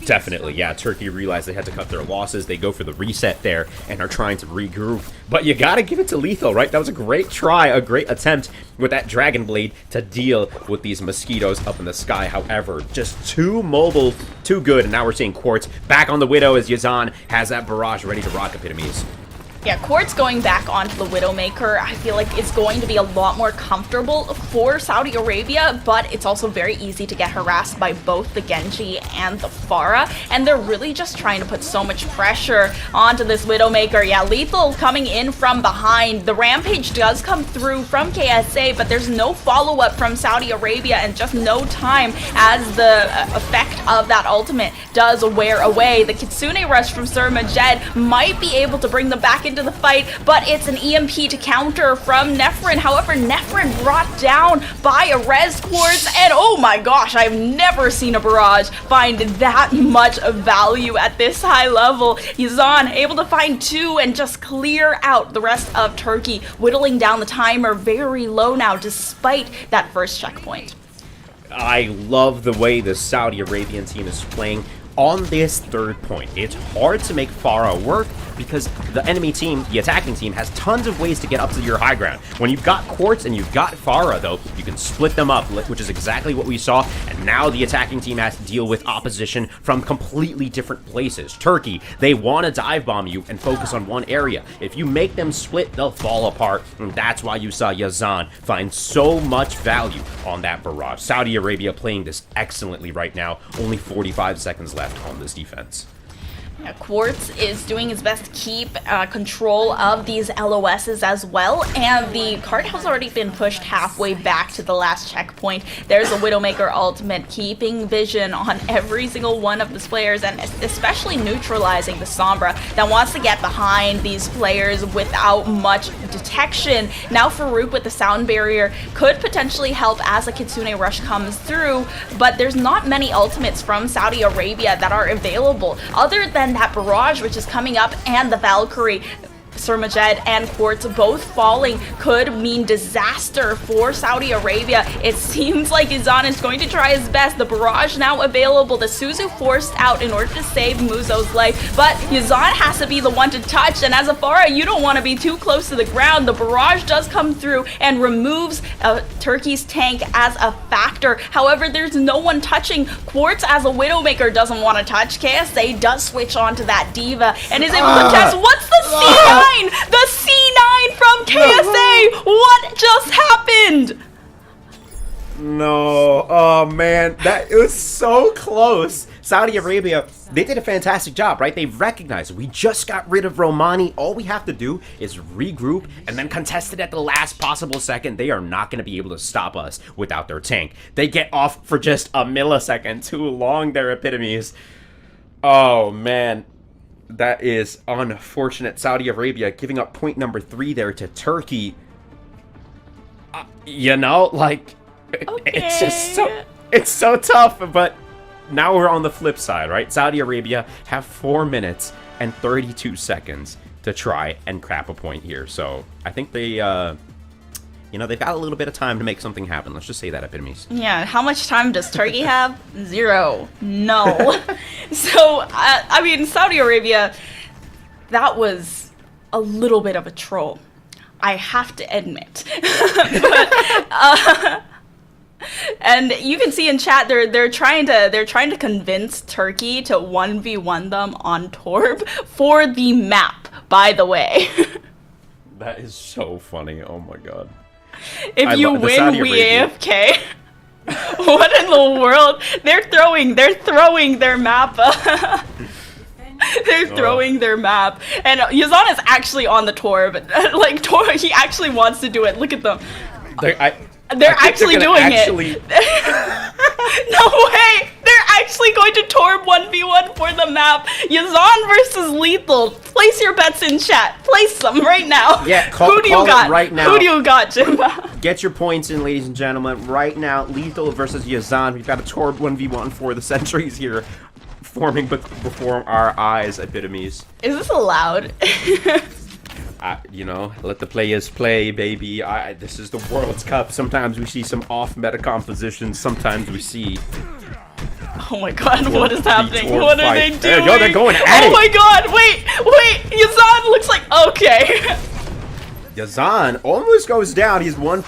Definitely, yeah. Turkey realized they had to cut their losses. They go for the reset there and are trying to regroup. But you gotta give it to Lethal, right? That was a great try, a great attempt with that Dragon Blade to deal with these mosquitoes up in the sky. However, just too mobile, too good. And now we're seeing Quartz back on the Widow as Yazan has that barrage ready to rock Epitomes.
Yeah, Quartz going back onto the Widowmaker, I feel like it's going to be a lot more comfortable for Saudi Arabia, but it's also very easy to get harassed by both the Genji and the Farah, and they're really just trying to put so much pressure onto this Widowmaker. Yeah, Lethal coming in from behind. The Rampage does come through from KSA, but there's no follow-up from Saudi Arabia, and just no time as the effect of that ultimate does wear away. The Kitsune Rush from Surma Jet might be able to bring them back into the fight, but it's an EMP to counter from Nefrin. However, Nefrin brought down by a Res Quartz, and oh my gosh, I've never seen a barrage find that much of value at this high level. Yazan able to find two and just clear out the rest of Turkey, whittling down the timer very low now despite that first checkpoint.
I love the way the Saudi Arabian team is playing on this third point. It's hard to make Farah work because the enemy team, the attacking team, has tons of ways to get up to your high ground. When you've got Quartz and you've got Farah, though, you can split them up, which is exactly what we saw, and now the attacking team has to deal with opposition from completely different places. Turkey, they want to dive bomb you and focus on one area. If you make them split, they'll fall apart, and that's why you saw Yazan find so much value on that barrage. Saudi Arabia playing this excellently right now, only 45 seconds left on this defense.
Quartz is doing his best to keep control of these LOSs as well, and the cart has already been pushed halfway back to the last checkpoint. There's a Widowmaker ultimate, keeping vision on every single one of these players, and especially neutralizing the Sombra that wants to get behind these players without much detection. Now Farouk with the sound barrier could potentially help as a Kitsune Rush comes through, but there's not many ultimates from Saudi Arabia that are available, other than that barrage which is coming up, and the Valkyrie. Sir Majed and Quartz both falling could mean disaster for Saudi Arabia. It seems like Yazan is going to try his best. The barrage now available. The Suzu forced out in order to save Muzo's life, but Yazan has to be the one to touch, and as a Pharah, you don't want to be too close to the ground. The barrage does come through and removes Turkey's tank as a factor. However, there's no one touching. Quartz as a Widowmaker doesn't want to touch. KSA does switch on to that Diva and is able to test. What's the C9? The C9 from KSA! What just happened?
No, oh man, it was so close. Saudi Arabia, they did a fantastic job, right? They recognized we just got rid of Romani. All we have to do is regroup and then contest it at the last possible second. They are not going to be able to stop us without their tank. They get off for just a millisecond too long, their epitomes. Oh man. That is unfortunate. Saudi Arabia giving up point number 3 there to Turkey. You know, like, it's just so tough. But now we're on the flip side, right? Saudi Arabia have 4 minutes and 32 seconds to try and crap a point here. So I think they, they've got a little bit of time to make something happen. Let's just say that, epitomes.
Yeah, how much time does Turkey have? 0. No. So, I mean, Saudi Arabia, that was a little bit of a troll, I have to admit. But, and you can see in chat they're trying to convince Turkey to 1v1 them on Torb for the map, by the way.
That is so funny. Oh my god.
If you win, we AFK. What in the world? They're throwing their map. They're throwing their map. And Yazan is actually on the Torb. Like, Torb, he actually wants to do it. Look at them. They're actually doing it. No way! They're actually going to Torb 1v1 for the map. Yazan versus Lethal. Place your bets in chat. Place them right now.
Yeah, call it right now.
Who do you got, Jimba?
Get your points in, ladies and gentlemen. Right now, Lethal versus Yazan. We've got a Torb 1v1 for the centuries here, forming before our eyes, epitomes.
Is this allowed?
Let the players play, baby. This is the World's Cup. Sometimes we see some off-meta compositions. Sometimes we see...
Oh my god, what is happening? What are they doing?
Yo, they're going at it!
Oh my god, wait! Yazan looks like... Okay.
Yazan almost goes down. He's one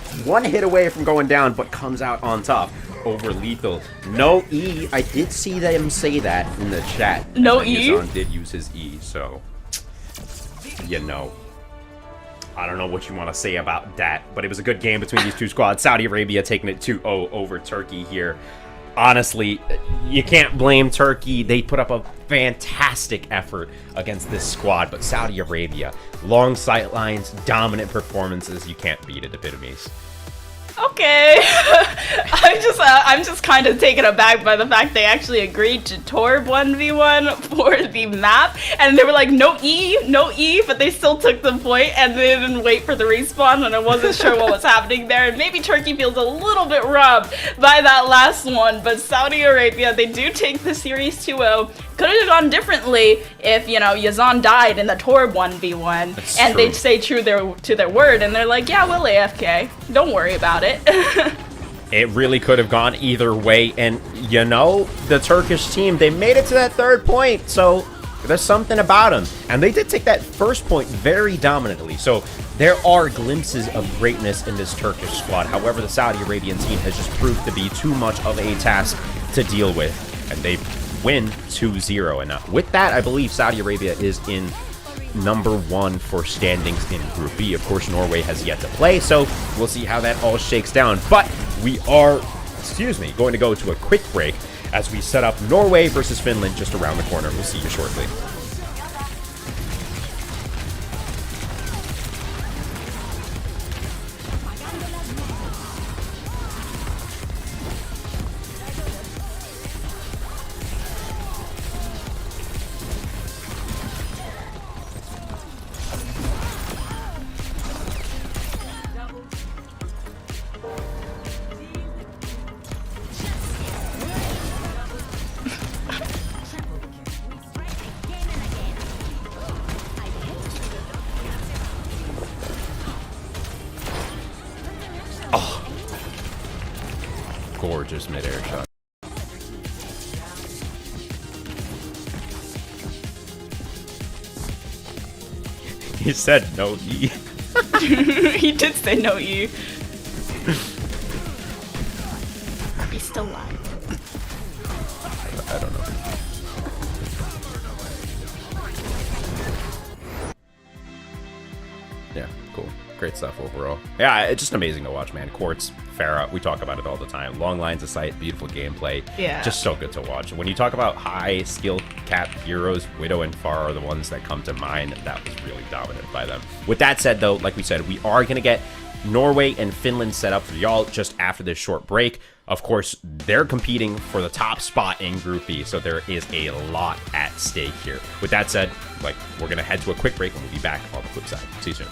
hit away from going down, but comes out on top over Lethal. No E. I did see them say that in the chat.
No E?
Yazan did use his E, so... I don't know what you want to say about that, but it was a good game between these two squads. Saudi Arabia taking it 2-0 over Turkey here. Honestly, you can't blame Turkey. They put up a fantastic effort against this squad, but Saudi Arabia, long sight lines, dominant performances. You can't beat it, epitomes.
Okay. I'm just kind of taken aback by the fact they actually agreed to Torb 1v1 for the map, and they were like, no E, but they still took the point, and they didn't wait for the respawn, and I wasn't sure what was happening there, and maybe Turkey feels a little bit rubbed by that last one, but Saudi Arabia, they do take the series 2-0. Could have gone differently if, Yazan died in the Torb 1v1,
That's
and
true.
they'd stay true to their word, and they're like, yeah, we'll AFK. Don't worry about it.
It really could have gone either way, and the Turkish team, they made it to that 3rd point, so there's something about them. And they did take that 1st point very dominantly, so there are glimpses of greatness in this Turkish squad. However, the Saudi Arabian team has just proved to be too much of a task to deal with, and they win 2-0. And with that, I believe Saudi Arabia is in number 1 for standings in Group B. Of course, Norway has yet to play, so we'll see how that all shakes down. But we are, going to go to a quick break as we set up Norway versus Finland just around the corner. We'll see you shortly. gorgeous mid-air shot. He said no E.
He did say no E. He's still alive.
I don't know. Yeah, cool. Great stuff overall. Yeah, it's just amazing to watch, man. Quartz, Pharah, we talk about it all the time. Long lines of sight, beautiful gameplay.
Yeah.
Just so good to watch. When you talk about high skill cap heroes, Widow and Pharah are the ones that come to mind. That was really dominant by them. With that said, though, like we said, we are going to get Norway and Finland set up for y'all just after this short break. Of course, they're competing for the top spot in Group B, so there is a lot at stake here. With that said, we're going to head to a quick break and we'll be back on the flip side. See you soon.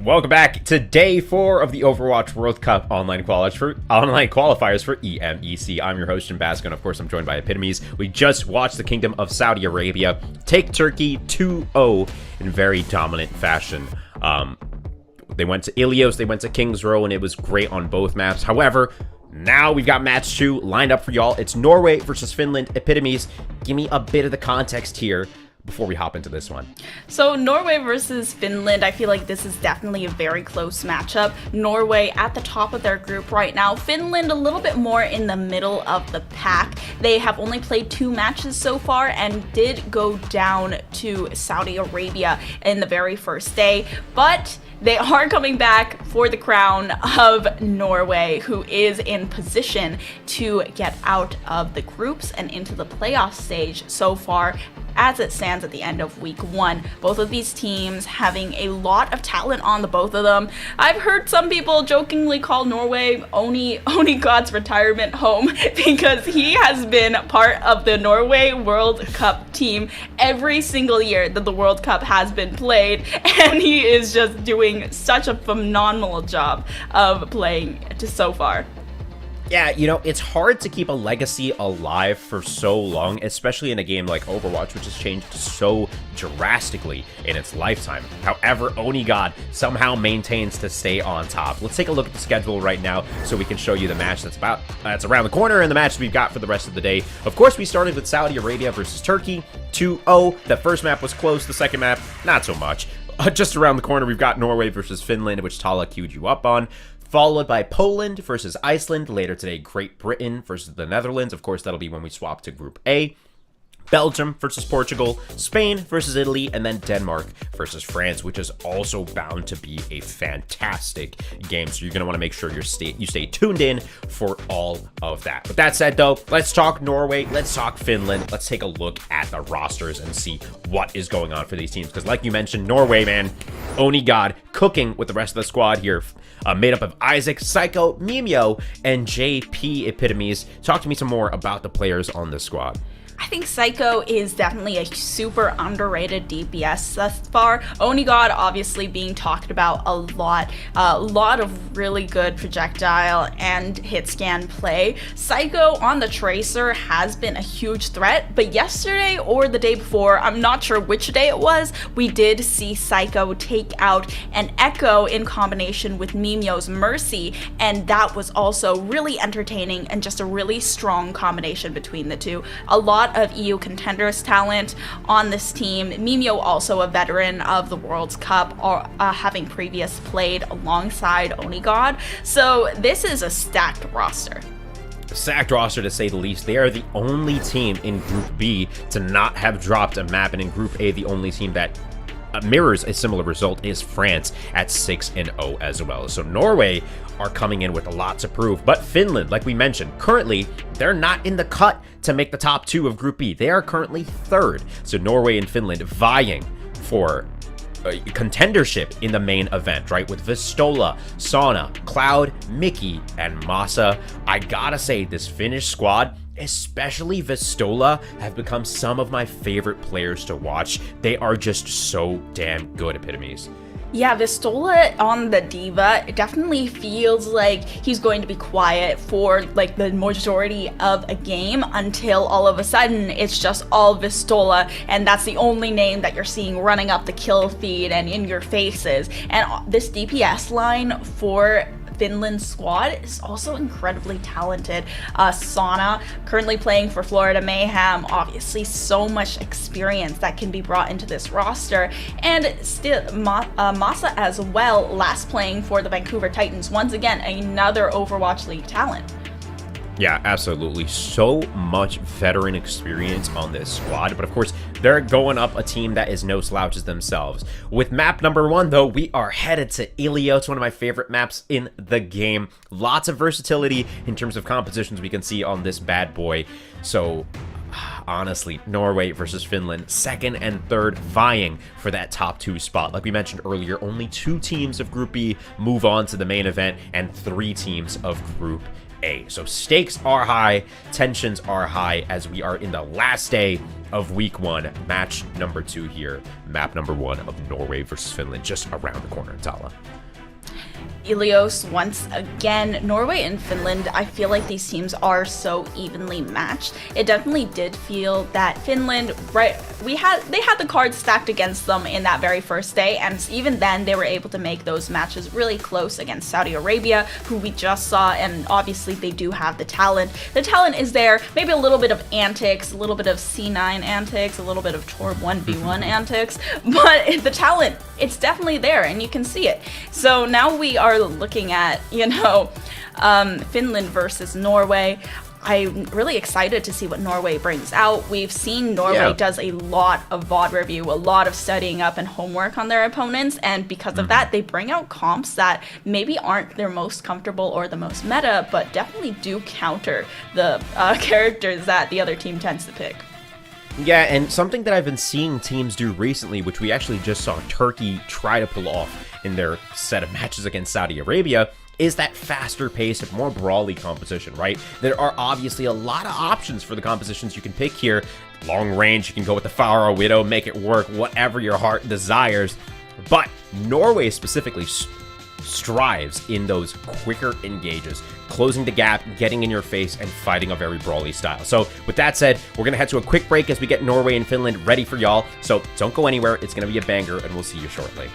Welcome back to day 4 of the Overwatch World Cup online qualifiers for EMEC. I'm your host, Jim Basco, and of course I'm joined by Epitomes. We just watched the Kingdom of Saudi Arabia take Turkey 2-0 in very dominant fashion. They went to Ilios, they went to King's Row, and it was great on both maps. However, now we've got match 2 lined up for y'all. It's Norway versus Finland. Epitomes, give me a bit of the context here before we hop into this one?
So Norway versus Finland, I feel like this is definitely a very close matchup. Norway at the top of their group right now. Finland a little bit more in the middle of the pack. They have only played 2 matches so far and did go down to Saudi Arabia in the very first day, but they are coming back for the crown of Norway, who is in position to get out of the groups and into the playoff stage so far as it stands at the end of week 1. Both of these teams having a lot of talent on the both of them. I've heard some people jokingly call Norway Oni God's retirement home because he has been part of the Norway World Cup team every single year that the World Cup has been played, and he is just doing such a phenomenal job of playing so far.
Yeah, you know, it's hard to keep a legacy alive for so long, especially in a game like Overwatch, which has changed so drastically in its lifetime. However, Onigod somehow maintains to stay on top. Let's take a look at the schedule right now so we can show you the match that's around the corner and the match we've got for the rest of the day. Of course, we started with Saudi Arabia versus Turkey, 2-0. The first map was close, the second map, not so much. Just around the corner, we've got Norway versus Finland, which Tala queued you up on. Followed by Poland versus Iceland. Later today, Great Britain versus the Netherlands. Of course, that'll be when we swap to Group A. Belgium versus Portugal, Spain versus Italy, and then Denmark versus France, which is also bound to be a fantastic game. So you're going to want to make sure you stay tuned in for all of that. With that said, though, let's talk Norway. Let's talk Finland. Let's take a look at the rosters and see what is going on for these teams. Because like you mentioned, Norway, man, Onigod cooking with the rest of the squad here. Made up of Isaac, Psycho, Mimio, and JP Epitomes. Talk to me some more about the players on this squad.
I think Psycho is definitely a super underrated DPS thus far. Onigod obviously being talked about a lot of really good projectile and hit scan play. Psycho on the Tracer has been a huge threat, but yesterday or the day before, I'm not sure which day it was, we did see Psycho take out an Echo in combination with Mimio's Mercy, and that was also really entertaining and just a really strong combination between the two. A lot of EU contenders talent on this team. Mimio also a veteran of the World Cup, or having previous played alongside Onigod. So this is a stacked roster.
Stacked roster to say the least. They are the only team in Group B to not have dropped a map, and in Group A, the only team that mirrors a similar result is France at 6-0 as well. So Norway are coming in with a lot to prove, but Finland, like we mentioned, currently they're not in the cut to make the top 2 of Group B. They are currently 3rd. So Norway and Finland vying for contendership in the main event, right? With Vistola, Sauna, Cloud, Mickey, and Masa. I gotta say, this Finnish squad, especially Vistola, have become some of my favorite players to watch. They are just so damn good, Epitomes.
Yeah, Vistola on the Diva, it definitely feels like he's going to be quiet for like the majority of a game until all of a sudden it's just all Vistola, and that's the only name that you're seeing running up the kill feed and in your faces. And this DPS line for Finland's squad is also incredibly talented. Sauna, currently playing for Florida Mayhem, obviously so much experience that can be brought into this roster. And still, Masa as well, last playing for the Vancouver Titans. Once again, another Overwatch League talent.
Yeah, absolutely. So much veteran experience on this squad. But of course, they're going up a team that is no slouches themselves. With map number 1, though, we are headed to Ilio. It's one of my favorite maps in the game. Lots of versatility in terms of compositions we can see on this bad boy. So honestly, Norway versus Finland, 2nd and 3rd, vying for that top 2 spot. Like we mentioned earlier, only 2 teams of Group B move on to the main event, and 3 teams of Group A. So stakes are high, tensions are high, as we are in the last day of week 1, match number 2 here, map number 1 of Norway versus Finland, just around the corner, Tala.
Ilios once again. Norway and Finland, I feel like these teams are so evenly matched. It definitely did feel that Finland, right, they had the cards stacked against them in that very first day, and even then they were able to make those matches really close against Saudi Arabia, who we just saw, and obviously they do have the talent. The talent is there, maybe a little bit of antics, a little bit of C9 antics, a little bit of Torb 1v1 antics, but the talent, it's definitely there, and you can see it. So now we are looking at, Finland versus Norway. I'm really excited to see what Norway brings out. We've seen Norway does a lot of VOD review, a lot of studying up and homework on their opponents, and because of that, they bring out comps that maybe aren't their most comfortable or the most meta, but definitely do counter the characters that the other team tends to pick.
Yeah, and something that I've been seeing teams do recently, which we actually just saw Turkey try to pull off in their set of matches against Saudi Arabia, is that faster pace, more brawly composition, right? There are obviously a lot of options for the compositions you can pick here. Long range, you can go with the Pharah Widow, make it work, whatever your heart desires. But Norway specifically strives in those quicker engages, closing the gap, getting in your face, and fighting a very brawly style. So with that said, we're going to head to a quick break as we get Norway and Finland ready for y'all. So don't go anywhere. It's going to be a banger, and we'll see you shortly.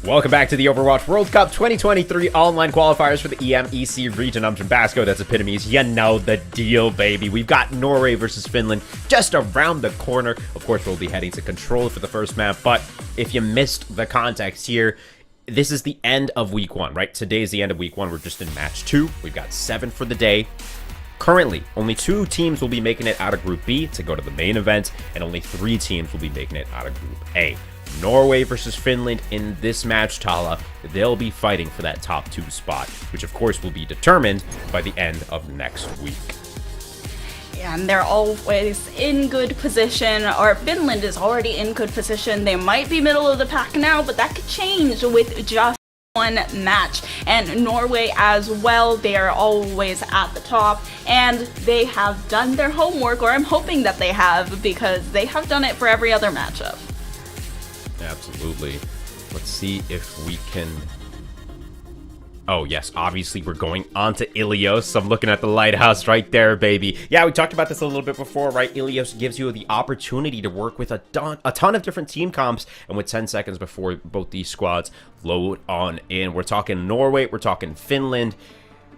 Welcome back to the Overwatch World Cup 2023 online qualifiers for the EMEC region. I'm Jambasco, that's Epitomes. You know the deal, baby. We've got Norway versus Finland just around the corner. Of course, we'll be heading to Control for the first map, but if you missed the context here, this is the end of week 1, right? Today's the end of week 1. We're just in match 2. We've got 7 for the day. Currently, only 2 teams will be making it out of Group B to go to the main event, and only 3 teams will be making it out of Group A. Norway versus Finland in this match, Tala, they'll be fighting for that top 2 spot, which of course will be determined by the end of next week.
Yeah, and they're always in good position, or Finland is already in good position. They might be middle of the pack now, but that could change with just one match. And Norway as well, they are always at the top, and they have done their homework, or I'm hoping that they have, because they have done it for every other matchup.
Absolutely. Let's see if we can... Oh, yes, obviously we're going on to Ilios. I'm looking at the lighthouse right there, baby. Yeah, we talked about this a little bit before, right? Ilios gives you the opportunity to work with a ton of different team comps, and with 10 seconds before both these squads load on in. We're talking Norway, we're talking Finland.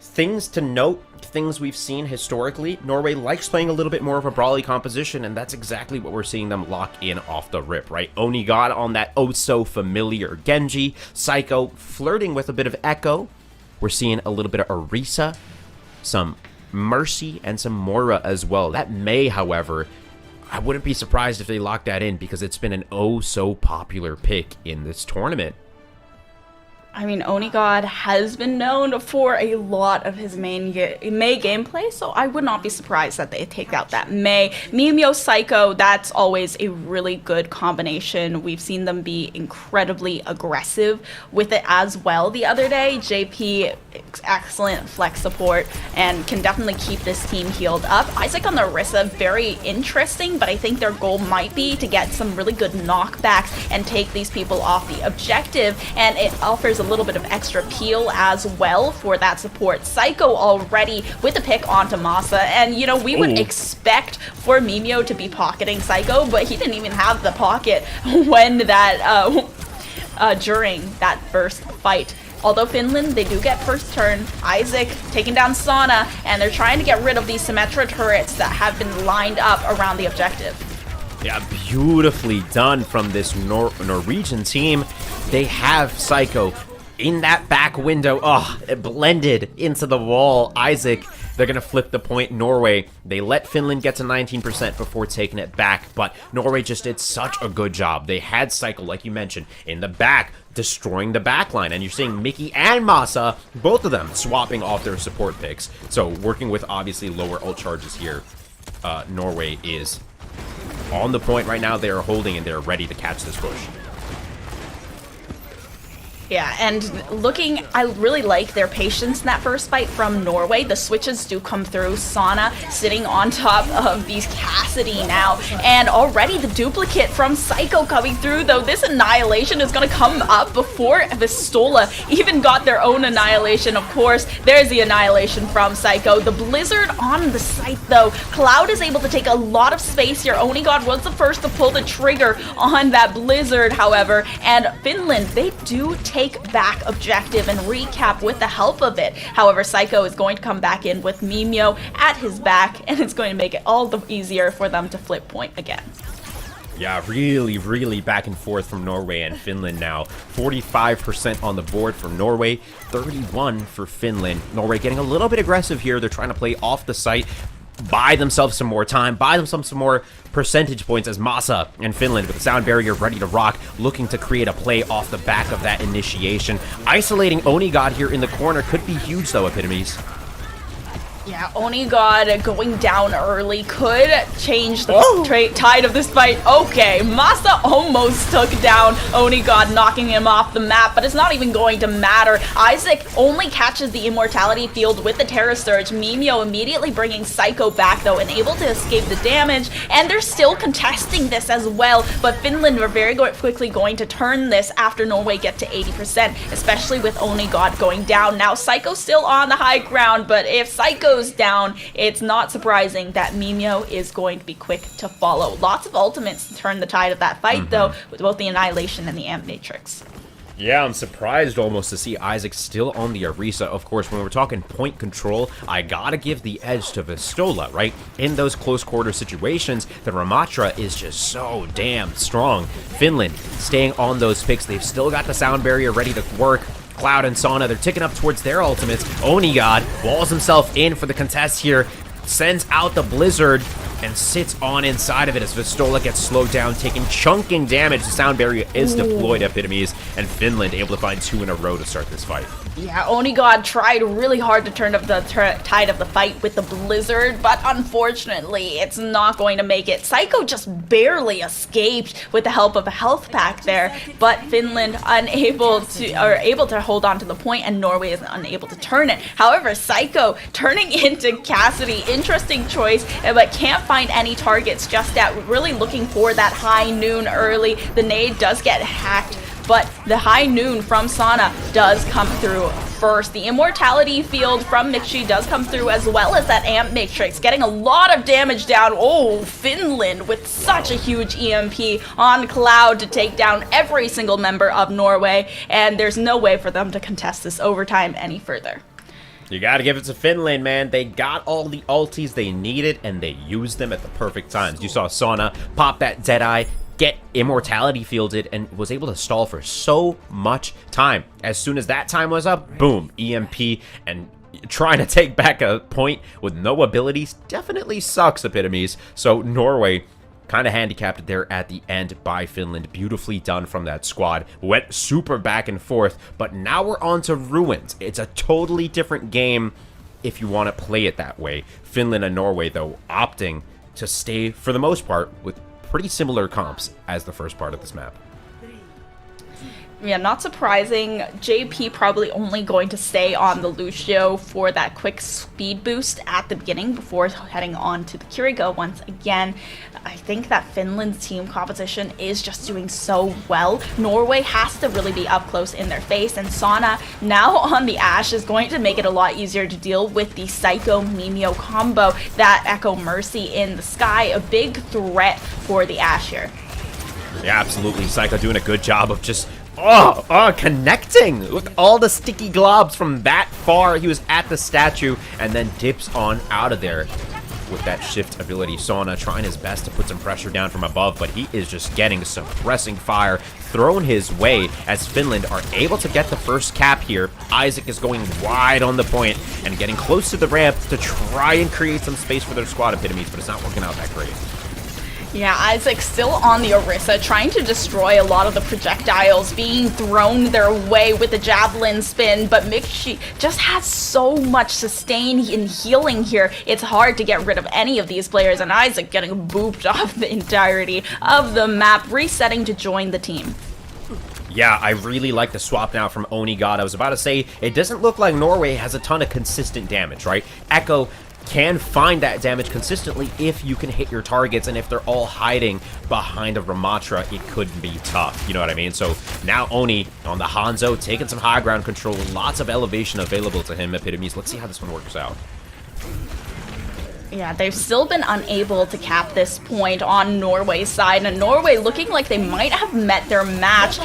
Things to note, things we've seen historically, Norway likes playing a little bit more of a brawly composition, and that's exactly what we're seeing them lock in off the rip, right? Onigod on that oh-so-familiar Genji, Psycho flirting with a bit of Echo. We're seeing a little bit of Orisa, some Mercy, and some Moira as well. That May, however, I wouldn't be surprised if they lock that in, because it's been an oh-so-popular pick in this tournament.
I mean, Onigod has been known for a lot of his May gameplay, so I would not be surprised that they take out that May. Mimio Psycho, that's always a really good combination. We've seen them be incredibly aggressive with it as well the other day. JP, excellent flex support, and can definitely keep this team healed up. Isaac on the Orisa, very interesting, but I think their goal might be to get some really good knockbacks and take these people off the objective, and it offers a little bit of extra peel as well for that support. Psycho already with the pick onto Masa, and you know, we would expect for Mimio to be pocketing Psycho, but he didn't even have the pocket when that during that first fight. Although Finland, they do get first turn. Isaac taking down Sana, and they're trying to get rid of these Symmetra turrets that have been lined up around the objective.
Yeah, beautifully done from this Norwegian team. They have Psycho in that back window. Oh, it blended into the wall. Isaac, they're going to flip the point. Norway, they let Finland get to 19% before taking it back, but Norway just did such a good job. They had Psycho, like you mentioned, in the back, destroying the backline, and you're seeing Mickey and Masa, both of them swapping off their support picks. So working with obviously lower ult charges here, Norway is on the point right now. They are holding, and they're ready to catch this push.
Yeah, and I really like their patience in that first fight from Norway. The switches do come through. Sana sitting on top of these Cassidy now, and already the duplicate from Psycho coming through, though this Annihilation is going to come up before Vistola even got their own Annihilation. Of course, there's the Annihilation from Psycho. The Blizzard on the site, though. Cloud is able to take a lot of space here. Onigod was the first to pull the trigger on that Blizzard, however, and Finland, they do take back objective and recap with the help of it. However, Psycho is going to come back in with Mimio at his back, and it's going to make it all the easier for them to flip point again.
Yeah, really back and forth from Norway and Finland now. 45% on the board for Norway, 31 for Finland. Norway getting a little bit aggressive here. They're trying to play off the site, buy themselves some more time, buy themselves some more percentage points, as Masa and Finland with the sound barrier ready to rock, looking to create a play off the back of that initiation. Isolating Onigod here in the corner could be huge though, Epitomes.
Yeah, Onigod going down early could change the tide of this fight. Okay, Masa almost took down Onigod, knocking him off the map, but it's not even going to matter. Isaac only catches the Immortality field with the Terra Surge. Mimio immediately bringing Psycho back, though, and able to escape the damage, and they're still contesting this as well, but Finland are very quickly going to turn this after Norway get to 80%, especially with Onigod going down. Now, Psycho's still on the high ground, but if Psycho goes down, it's not surprising that Mimio is going to be quick to follow. Lots of ultimates to turn the tide of that fight, though, with both the Annihilation and the Amp Matrix.
Yeah, I'm surprised almost to see Isaac still on the Orisa. Of course, when we're talking point control, I gotta give the edge to Vistola, right? In those close quarter situations, the Ramatra is just so damn strong. Finland staying on those picks. They've still got the sound barrier ready to work. Cloud and Sauna, they're ticking up towards their ultimates. Onigod walls himself in for the contest here, sends out the Blizzard, and sits on inside of it as Vistola gets slowed down, taking chunking damage. The sound barrier is deployed, Epitomes, and Finland able to find 2 in a row to start this fight.
Yeah, Onigod tried really hard to turn up the tide of the fight with the Blizzard, but unfortunately, it's not going to make it. Psycho just barely escaped with the help of a health pack there, but Finland able to hold on to the point, and Norway is unable to turn it. However, Psycho turning into Cassidy, interesting choice, but can't find any targets just yet. Really looking for that high noon early. The nade does get hacked, but the high noon from Sana does come through first. The immortality field from Mixi does come through, as well as that amp matrix, getting a lot of damage down. Oh, Finland with such a huge EMP on Cloud to take down every single member of Norway, and there's no way for them to contest this overtime any further.
You gotta give it to Finland, man. They got all the ultis they needed, and they used them at the perfect times. You saw Sauna pop that Deadeye, get immortality fielded, and was able to stall for so much time. As soon as that time was up, boom, EMP, and trying to take back a point with no abilities definitely sucks, Epitomes. So Norway kind of handicapped there at the end by Finland. Beautifully done from that squad. Went super back and forth, but now we're on to Ruins. It's a totally different game if you want to play it that way. Finland and Norway, though, opting to stay, for the most part, with pretty similar comps as the first part of this map.
Yeah, not surprising. JP probably only going to stay on the Lucio for that quick speed boost at the beginning before heading on to the Kiriko once again. I think that Finland's team composition is just doing so well. Norway has to really be up close in their face, and Sauna now on the Ashe is going to make it a lot easier to deal with the Psycho Mimeo combo. That Echo Mercy in the sky, a big threat for the Ashe here.
Yeah, absolutely. Psycho doing a good job of just connecting with all the sticky globs from that far. He was at the statue and then dips on out of there with that shift ability. Sauna trying his best to put some pressure down from above, but he is just getting suppressing fire thrown his way as Finland are able to get the first cap here. Isaac is going wide on the point and getting close to the ramp to try and create some space for their squad, Epitomes, but it's not working out that great.
Yeah, Isaac still on the Orisa, trying to destroy a lot of the projectiles being thrown their way with the javelin spin, but Mixi just has so much sustain and healing here. It's hard to get rid of any of these players, and Isaac getting booped off the entirety of the map, resetting to join the team.
Yeah, I really like the swap now from Onigod. I was about to say, it doesn't look like Norway has a ton of consistent damage, right? Echo can find that damage consistently if you can hit your targets, and if they're all hiding behind a Ramatra, it could be tough, you know what I mean? So now Oni on the Hanzo, taking some high ground control, lots of elevation available to him, Epitomes. Let's see how this one works out.
Yeah, they've still been unable to cap this point on Norway's side, and Norway looking like they might have met their match.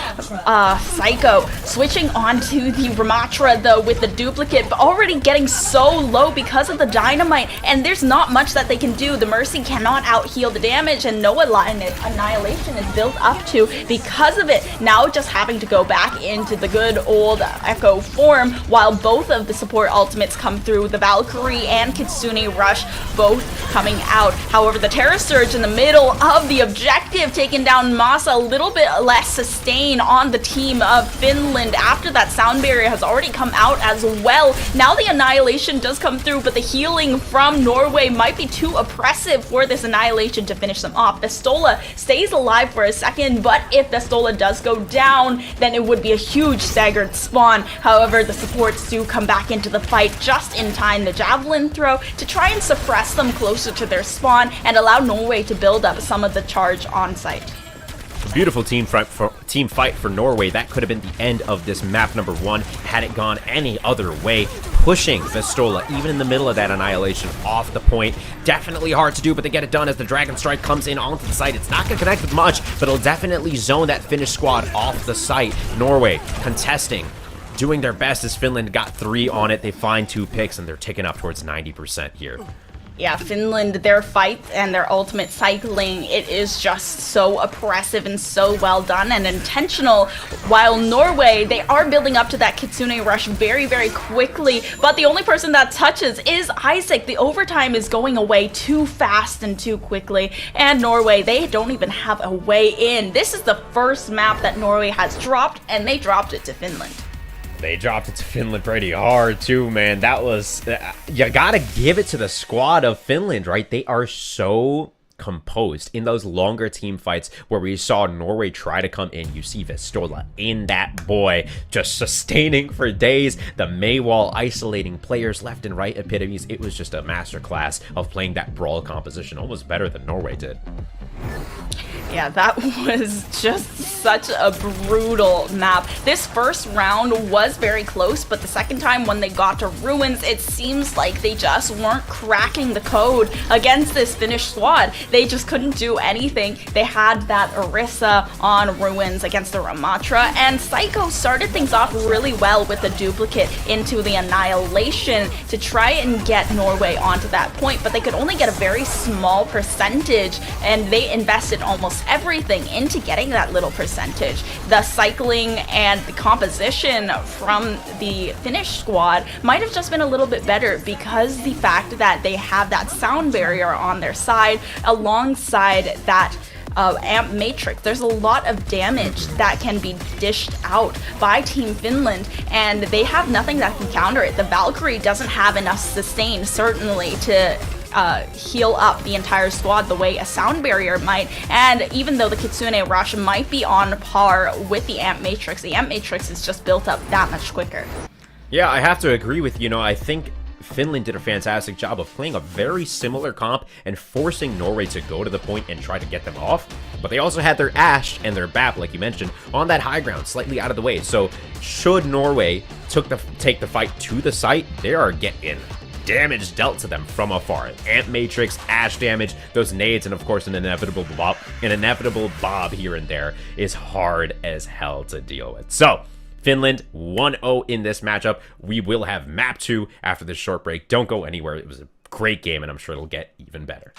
Psycho switching onto the Ramatra, though, with the duplicate, but already getting so low because of the dynamite, and there's not much that they can do. The Mercy cannot out-heal the damage, and no annihilation is built up to because of it. Now just having to go back into the good old Echo form, while both of the support ultimates come through. The Valkyrie and Kitsune Rush both coming out. However, the Terra Surge in the middle of the objective, taking down Masa, a little bit less sustain on the team of Finland after that sound barrier has already come out as well. Now the Annihilation does come through, but the healing from Norway might be too oppressive for this Annihilation to finish them off. Vistola stays alive for a second, but if Vistola does go down, then it would be a huge staggered spawn. However, the supports do come back into the fight just in time. The Javelin throw to try and suppress them closer to their spawn and allow Norway to build up some of the charge on site.
Beautiful team fight for Norway. That could have been the end of this map number 1 had it gone any other way. pushing Vestola, even in the middle of that annihilation, off the point. Definitely hard to do, but they get it done as the Dragon Strike comes in onto the site. It's not going to connect with much, but it'll definitely zone that Finnish squad off the site. Norway contesting, doing their best as Finland got 3 on it. They find 2 picks, and they're ticking up towards 90% here.
Yeah, Finland, their fight and their ultimate cycling, it is just so oppressive and so well done and intentional, while Norway, they are building up to that Kitsune rush very, very quickly, but the only person that touches is Isaac. The overtime is going away too fast and too quickly, and Norway, they don't even have a way in. This is the first map that Norway has dropped, and they dropped it to Finland.
They dropped it to Finland pretty hard, too, man. That was... you gotta give it to the squad of Finland, right? They are so composed in those longer team fights where we saw Norway try to come in. You see Vestola in that boy, just sustaining for days. The Maywall isolating players left and right epitomes. It was just a masterclass of playing that brawl composition, almost better than Norway did.
Yeah, that was just such a brutal map. This first round was very close, but the second time when they got to Ruins, it seems like they just weren't cracking the code against this Finnish squad. They just couldn't do anything. They had that Orisa on Ruins against the Ramatra, and Psycho started things off really well with the duplicate into the Annihilation to try and get Norway onto that point, but they could only get a very small percentage, and they invested almost everything into getting that little percentage. The cycling and the composition from the Finnish squad might have just been a little bit better because the fact that they have that sound barrier on their side alongside that amp matrix. There's a lot of damage that can be dished out by Team Finland, and they have nothing that can counter it. The Valkyrie doesn't have enough sustain, certainly, to heal up the entire squad the way a sound barrier might, and even though the Kitsune Rush might be on par with the Amp Matrix, the Amp Matrix is just built up that much quicker.
Yeah, I have to agree with you. I think Finland did a fantastic job of playing a very similar comp and forcing Norway to go to the point and try to get them off, but they also had their Ashe and their BAP, like you mentioned, on that high ground, slightly out of the way. So should Norway take the fight to the site, they are getting damage dealt to them from afar. Amp Matrix, Ashe damage, those nades, and of course an inevitable bob here and there is hard as hell to deal with. So Finland 1-0 in this matchup. We will have map 2 after this short break. Don't go anywhere. It was a great game, and I'm sure it'll get even better.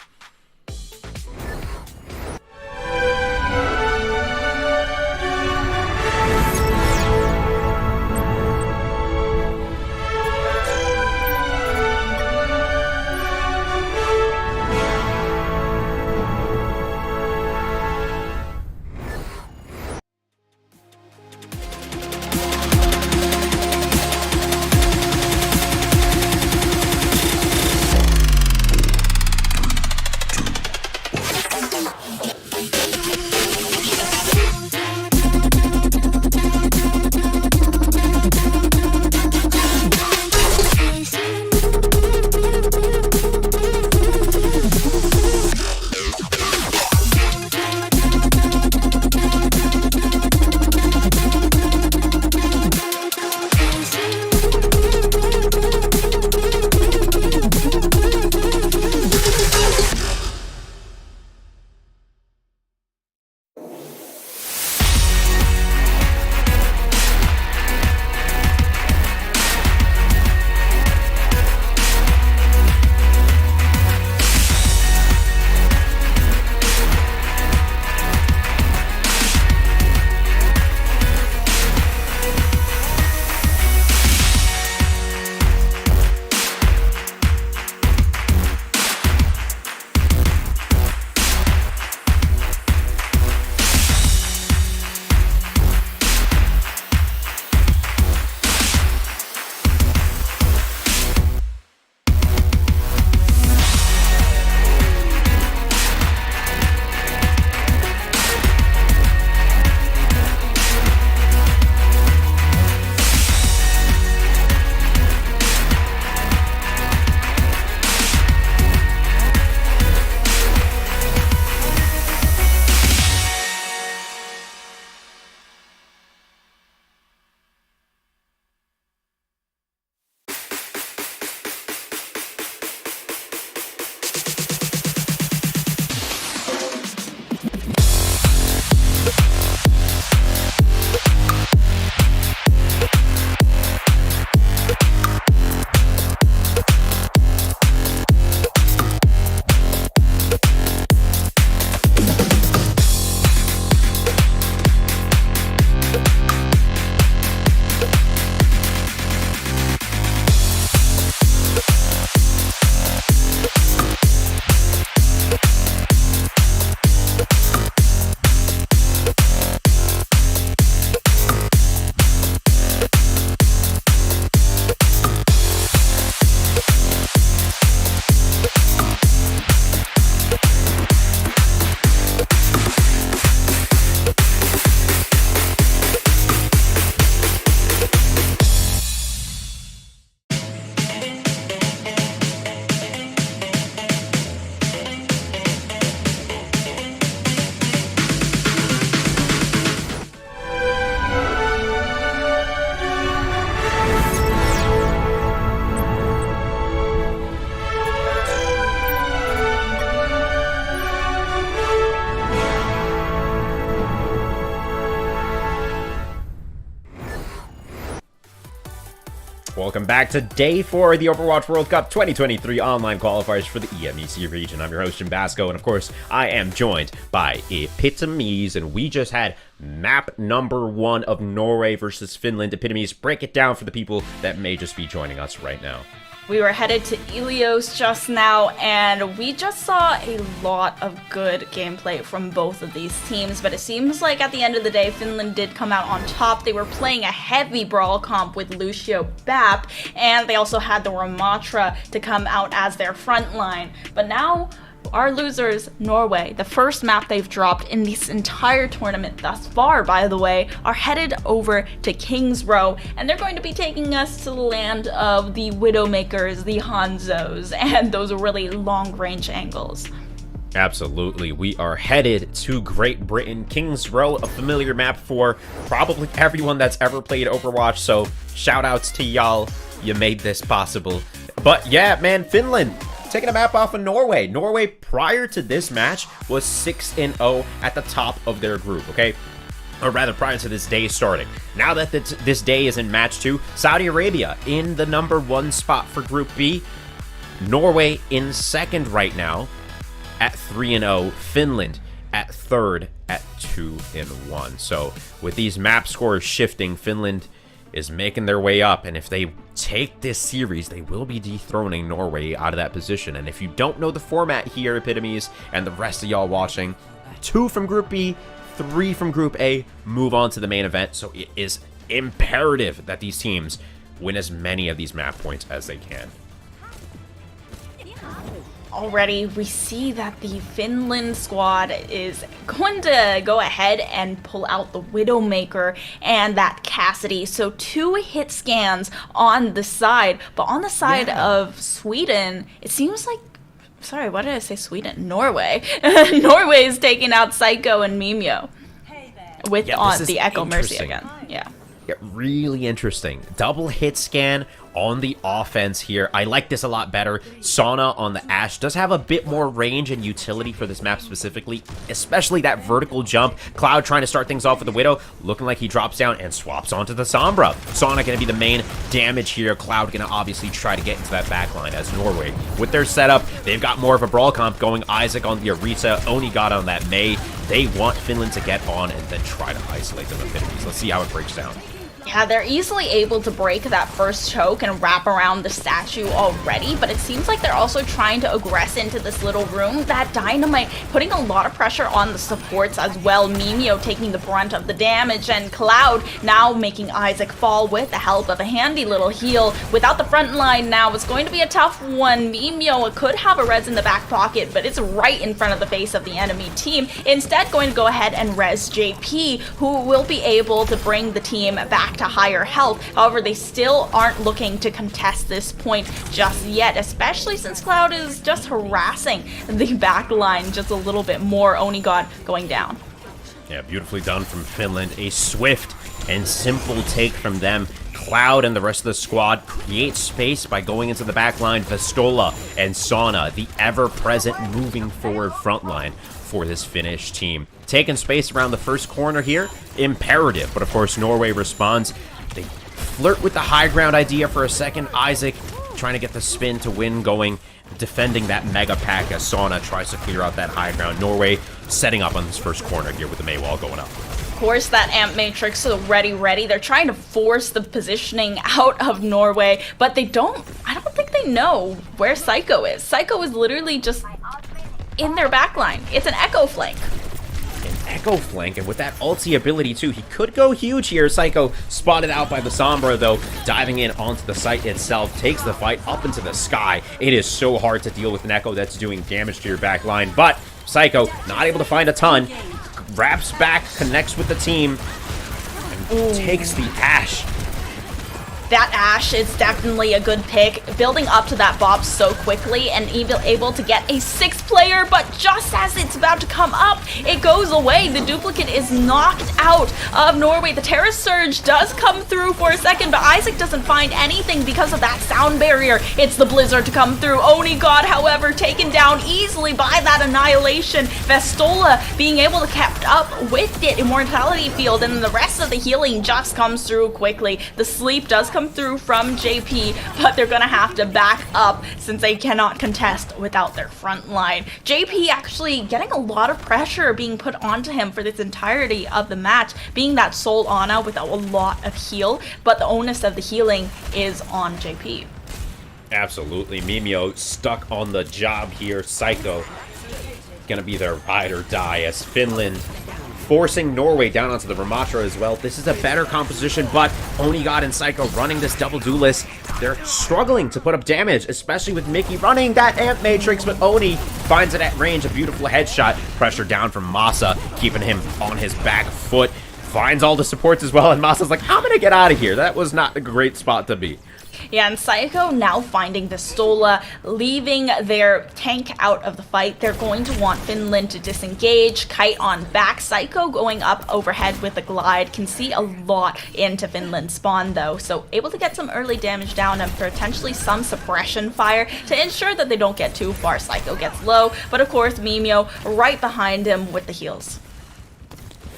Welcome back to Day 4 of the Overwatch World Cup 2023 online qualifiers for the EMEC region. I'm your host, Jim Basco, and of course, I am joined by Epitomes, and we just had map number 1 of Norway versus Finland. Epitomes, break it down for the people that may just be joining us right now.
We were headed to Ilios just now, and we just saw a lot of good gameplay from both of these teams, but it seems like at the end of the day, Finland did come out on top. They were playing a heavy brawl comp with Lucio Bap, and they also had the Ramatra to come out as their front line. But now, our losers, Norway, the first map they've dropped in this entire tournament thus far, by the way, are headed over to King's Row, and they're going to be taking us to the land of the Widowmakers, the Hanzos, and those really long-range angles.
Absolutely. We are headed to Great Britain. King's Row, a familiar map for probably everyone that's ever played Overwatch, so shout outs to y'all. You made this possible. But yeah, man, Finland taking a map off of Norway. Norway, prior to this match, was 6-0 at the top of their group, okay? Or rather, prior to this day starting. Now that this day is in match 2, Saudi Arabia in the number 1 spot for Group B. Norway in second right now at 3-0. Finland at third at 2-1. So with these map scores shifting, Finland is making their way up, and if they take this series, they will be dethroning Norway out of that position. And if you don't know the format here, Epitomes, and the rest of y'all watching, 2 from Group B, 3 from Group A, move on to the main event. So it is imperative that these teams win as many of these map points as they can.
Already, we see that the Finland squad is going to go ahead and pull out the Widowmaker and that Cassidy. So 2 hit scans on the side, but on the side of Sweden, it seems like, sorry, why did I say Sweden? Norway. Norway is taking out Psycho and Mimio with on the Echo Mercy again. Yeah,
really interesting. Double hit scan on the offense here. I like this a lot better. Sauna on the Ashe does have a bit more range and utility for this map specifically, especially that vertical jump. Cloud trying to start things off with the Widow, looking like he drops down and swaps onto the Sombra. Sauna going to be the main damage here. Cloud going to obviously try to get into that backline as Norway. With their setup, they've got more of a brawl comp going. Isaac on the Arita, Oni got on that Mei. They want Finland to get on and then try to isolate them Epitomes. Let's see how it breaks down.
Yeah, they're easily able to break that first choke and wrap around the statue already, but it seems like they're also trying to aggress into this little room. That Dynamite putting a lot of pressure on the supports as well. Mimio taking the brunt of the damage, and Cloud now making Isaac fall with the help of a handy little heal. Without the front line now, it's going to be a tough one. Mimio could have a res in the back pocket, but it's right in front of the face of the enemy team. Instead, going to go ahead and res JP, who will be able to bring the team back to higher health. However, they still aren't looking to contest this point just yet, especially since Cloud is just harassing the back line just a little bit more. Onigod going down.
Yeah, beautifully done from Finland. A swift and simple take from them. Cloud and the rest of the squad create space by going into the back line. Vestola and Sauna, the ever-present moving forward front line for this Finnish team. Taking space around the first corner here, imperative, but of course Norway responds. They flirt with the high ground idea for a second. Isaac trying to get the spin to win going, defending that mega pack as Sauna tries to clear out that high ground. Norway setting up on this first corner here with the Mei wall going up.
Of course, that Amp Matrix is ready. They're trying to force the positioning out of Norway, but I don't think they know where Psycho is. Psycho is literally just in their backline. It's an Echo flank.
Echo flank, and with that ulti ability too, he could go huge here. Psycho spotted out by the Sombra though, diving in onto the site itself, takes the fight up into the sky. It is so hard to deal with an Echo that's doing damage to your back line, but Psycho not able to find a ton, wraps back, connects with the team, and takes the Ashe.
That Ashe is definitely a good pick, building up to that Bob so quickly and even able to get a 6th player, but just as it's about to come up, it goes away. The duplicate is knocked out of Norway. The Terra Surge does come through for a second, but Isaac doesn't find anything because of that sound barrier. It's the Blizzard to come through. Onigod, however, taken down easily by that Annihilation. Vestola being able to kept up with it, Immortality Field, and the rest of the healing just comes through quickly. The sleep does come come through from JP, but they're gonna have to back up since they cannot contest without their front line. JP actually getting a lot of pressure being put onto him for this entirety of the match, being that sole Ana with a lot of heal, but the onus of the healing is on JP.
Absolutely. Mimio stuck on the job here. Psycho gonna be their ride or die as Finland forcing Norway down onto the Ramatra as well. This is a better composition, but Onigod and Psycho running this double duelist. They're struggling to put up damage, especially with Mickey running that Amp Matrix, but Oni finds it at range. A beautiful headshot. Pressure down from Masa, keeping him on his back foot. Finds all the supports as well, and Masa's like, I'm gonna get out of here. That was not a great spot to be.
Yeah, and Psycho now finding the Stola, leaving their tank out of the fight. They're going to want Finland to disengage. Kite on back. Psycho going up overhead with the glide. Can see a lot into Finland's spawn though, so able to get some early damage down and potentially some suppression fire to ensure that they don't get too far. Psycho gets low, but of course Mimio right behind him with the heals.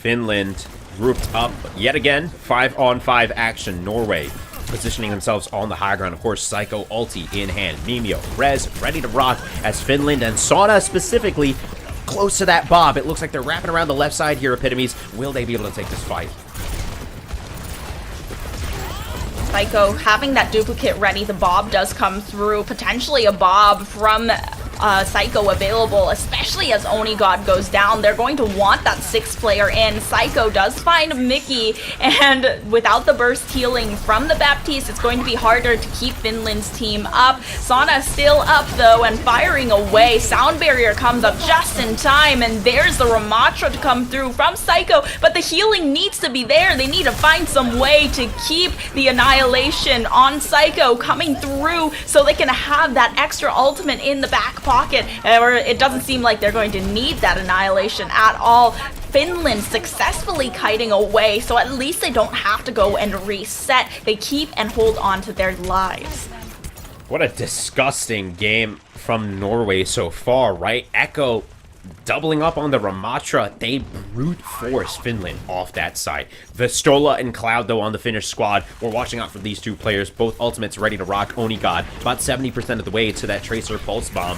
Finland grouped up yet again. 5-on-5 action. Norway positioning themselves on the high ground. Of course, Psycho ulti in hand. Mimio, Rez, ready to rock as Finland and Sauna specifically close to that Bob. It looks like they're wrapping around the left side here, Epitomes. Will they be able to take this fight?
Psycho having that duplicate ready. The Bob does come through. Potentially a Bob from Psycho available, especially as Onigod goes down. They're going to want that 6th player in. Psycho does find Mickey, and without the burst healing from the Baptiste, it's going to be harder to keep Finland's team up. Sauna still up though and firing away. Sound barrier comes up just in time, and there's the Ramatra to come through from Psycho, but the healing needs to be there. They need to find some way to keep the annihilation on Psycho coming through so they can have that extra ultimate in the back pocket. Or it doesn't seem like they're going to need that annihilation at all. Finland successfully kiting away, so at least they don't have to go and reset. They keep and hold on to their lives.
What a disgusting game from Norway so far, right? Echo doubling up on the Ramatra. They brute force Finland off that side. Vistola and Cloud, though, on the Finnish squad. We're watching out for these two players. Both ultimates ready to rock. Onigod about 70% of the way to that Tracer Pulse Bomb.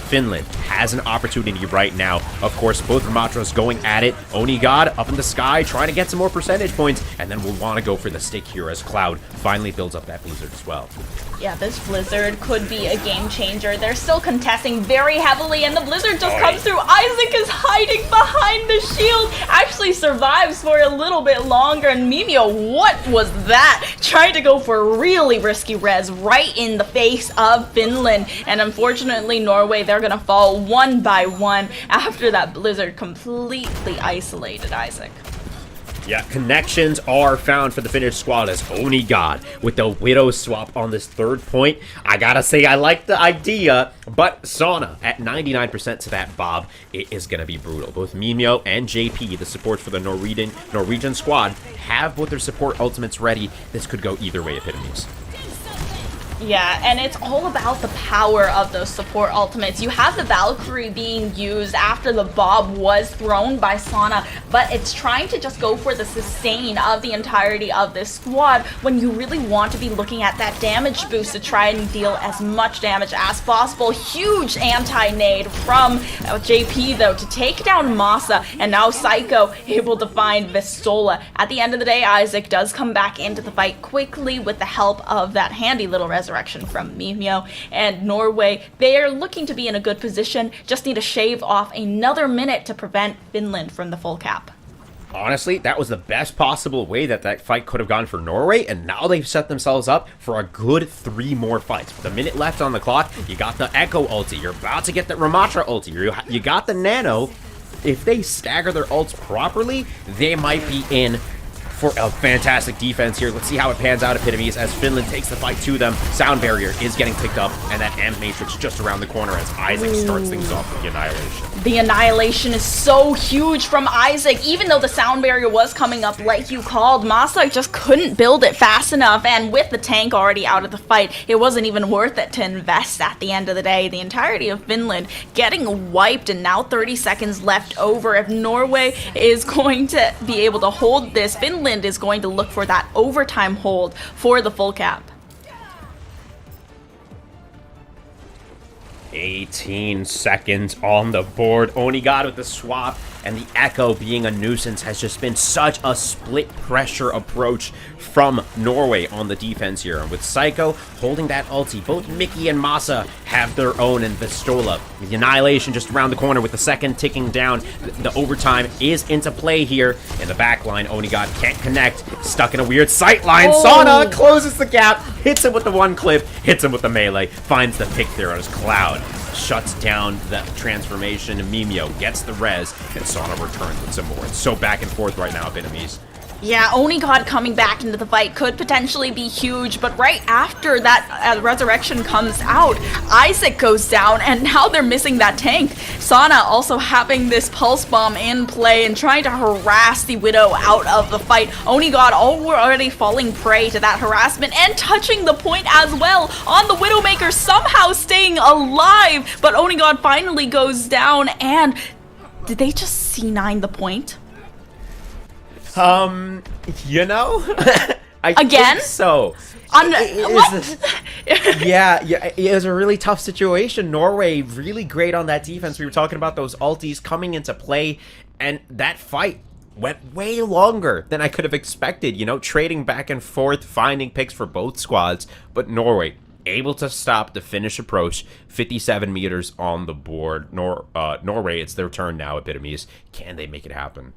Finland has an opportunity right now. Of course, both Ramatras going at it. Onigod up in the sky, trying to get some more percentage points, and then we'll want to go for the stick here as Cloud finally builds up that Blizzard as well.
Yeah, this Blizzard could be a game changer. They're still contesting very heavily, and the Blizzard just comes through. Isaac is hiding behind the shield, actually survives for a little bit longer, and Mimio, what was that? Trying to go for a really risky res right in the face of Finland, and unfortunately Norway, they're gonna fall one by one after that Blizzard completely isolated Isaac.
Yeah, connections are found for the Finnish squad as Onigod with the Widow swap on this 3rd point. I gotta say, I like the idea, but Sauna at 99% to that Bob, it is gonna be brutal. Both Mimio and JP, the supports for the Norwegian squad, have both their support ultimates ready. This could go either way, Epitomes.
Yeah, and it's all about the power of those support ultimates. You have the Valkyrie being used after the Bob was thrown by Sauna, but it's trying to just go for the sustain of the entirety of this squad when you really want to be looking at that damage boost to try and deal as much damage as possible. Huge anti-nade from JP though to take down Masa, and now Psycho able to find Vistola. At the end of the day, Isaac does come back into the fight quickly with the help of that handy little resurrection from Mimio, and Norway, they are looking to be in a good position, just need to shave off another minute to prevent Finland from the full cap.
Honestly, that was the best possible way that fight could have gone for Norway, and now they've set themselves up for a good 3 more fights. With a minute left on the clock, you got the Echo ulti, you're about to get the Ramatra ulti, you got the Nano. If they stagger their ults properly, they might be in for a fantastic defense here. Let's see how it pans out, Epitomes, as Finland takes the fight to them. Sound barrier is getting picked up, and that Amp Matrix just around the corner as Isaac starts things off with the Annihilation.
The Annihilation is so huge from Isaac. Even though the sound barrier was coming up like you called, Masa just couldn't build it fast enough, and with the tank already out of the fight, it wasn't even worth it to invest at the end of the day. The entirety of Finland getting wiped, and now 30 seconds left over. If Norway is going to be able to hold this, Finland Finland is going to look for that overtime hold for the full cap.
18 seconds on the board. Onigod with the swap, and the Echo being a nuisance has just been such a split pressure approach from Norway on the defense here. And with Psycho holding that ulti, both Mickey and Masa have their own, and Vistola, the Annihilation just around the corner with the second ticking down. The overtime is into play here. In the back line, Onigod can't connect, stuck in a weird sight line. Sana closes the gap, hits him with the one clip, hits him with the melee, finds the pick there on his Cloud. Shuts down the transformation, and Mimio gets the res, and Sana returns with some more. It's so back and forth right now, Vietnamese.
Yeah, Onigod coming back into the fight could potentially be huge, but right after that resurrection comes out, Isaac goes down, and now they're missing that tank. Sana also having this pulse bomb in play and trying to harass the Widow out of the fight. Onigod already falling prey to that harassment and touching the point as well on the Widowmaker, somehow staying alive, but Onigod finally goes down, and did they just C9 the point?
You know, I
Again?
think so.
What?
Yeah, it was a really tough situation. Norway really great on that defense. We were talking about those ultis coming into play, and that fight went way longer than I could have expected. You know, trading back and forth, finding picks for both squads, but Norway able to stop the Finnish approach. 57 meters on the board. Norway, it's their turn now. Epitomes, can they make it happen?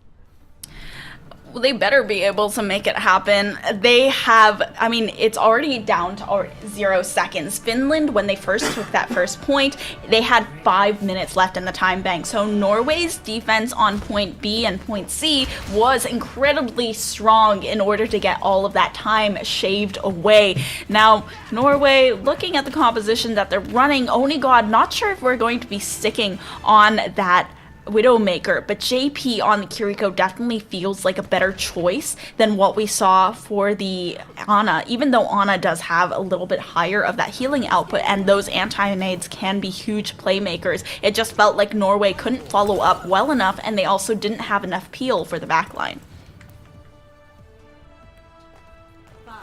Well, they better be able to make it happen. They have, I mean, it's already down to 0 seconds. Finland, when they first took that first point, they had 5 minutes left in the time bank. So Norway's defense on point B and point C was incredibly strong in order to get all of that time shaved away. Now, Norway, looking at the composition that they're running, Onigod, not sure if we're going to be sticking on that Widowmaker, but JP on the Kiriko definitely feels like a better choice than what we saw for the Ana, even though Ana does have a little bit higher of that healing output, and those anti-nades can be huge playmakers. It just felt like Norway couldn't follow up well enough, and they also didn't have enough peel for the backline.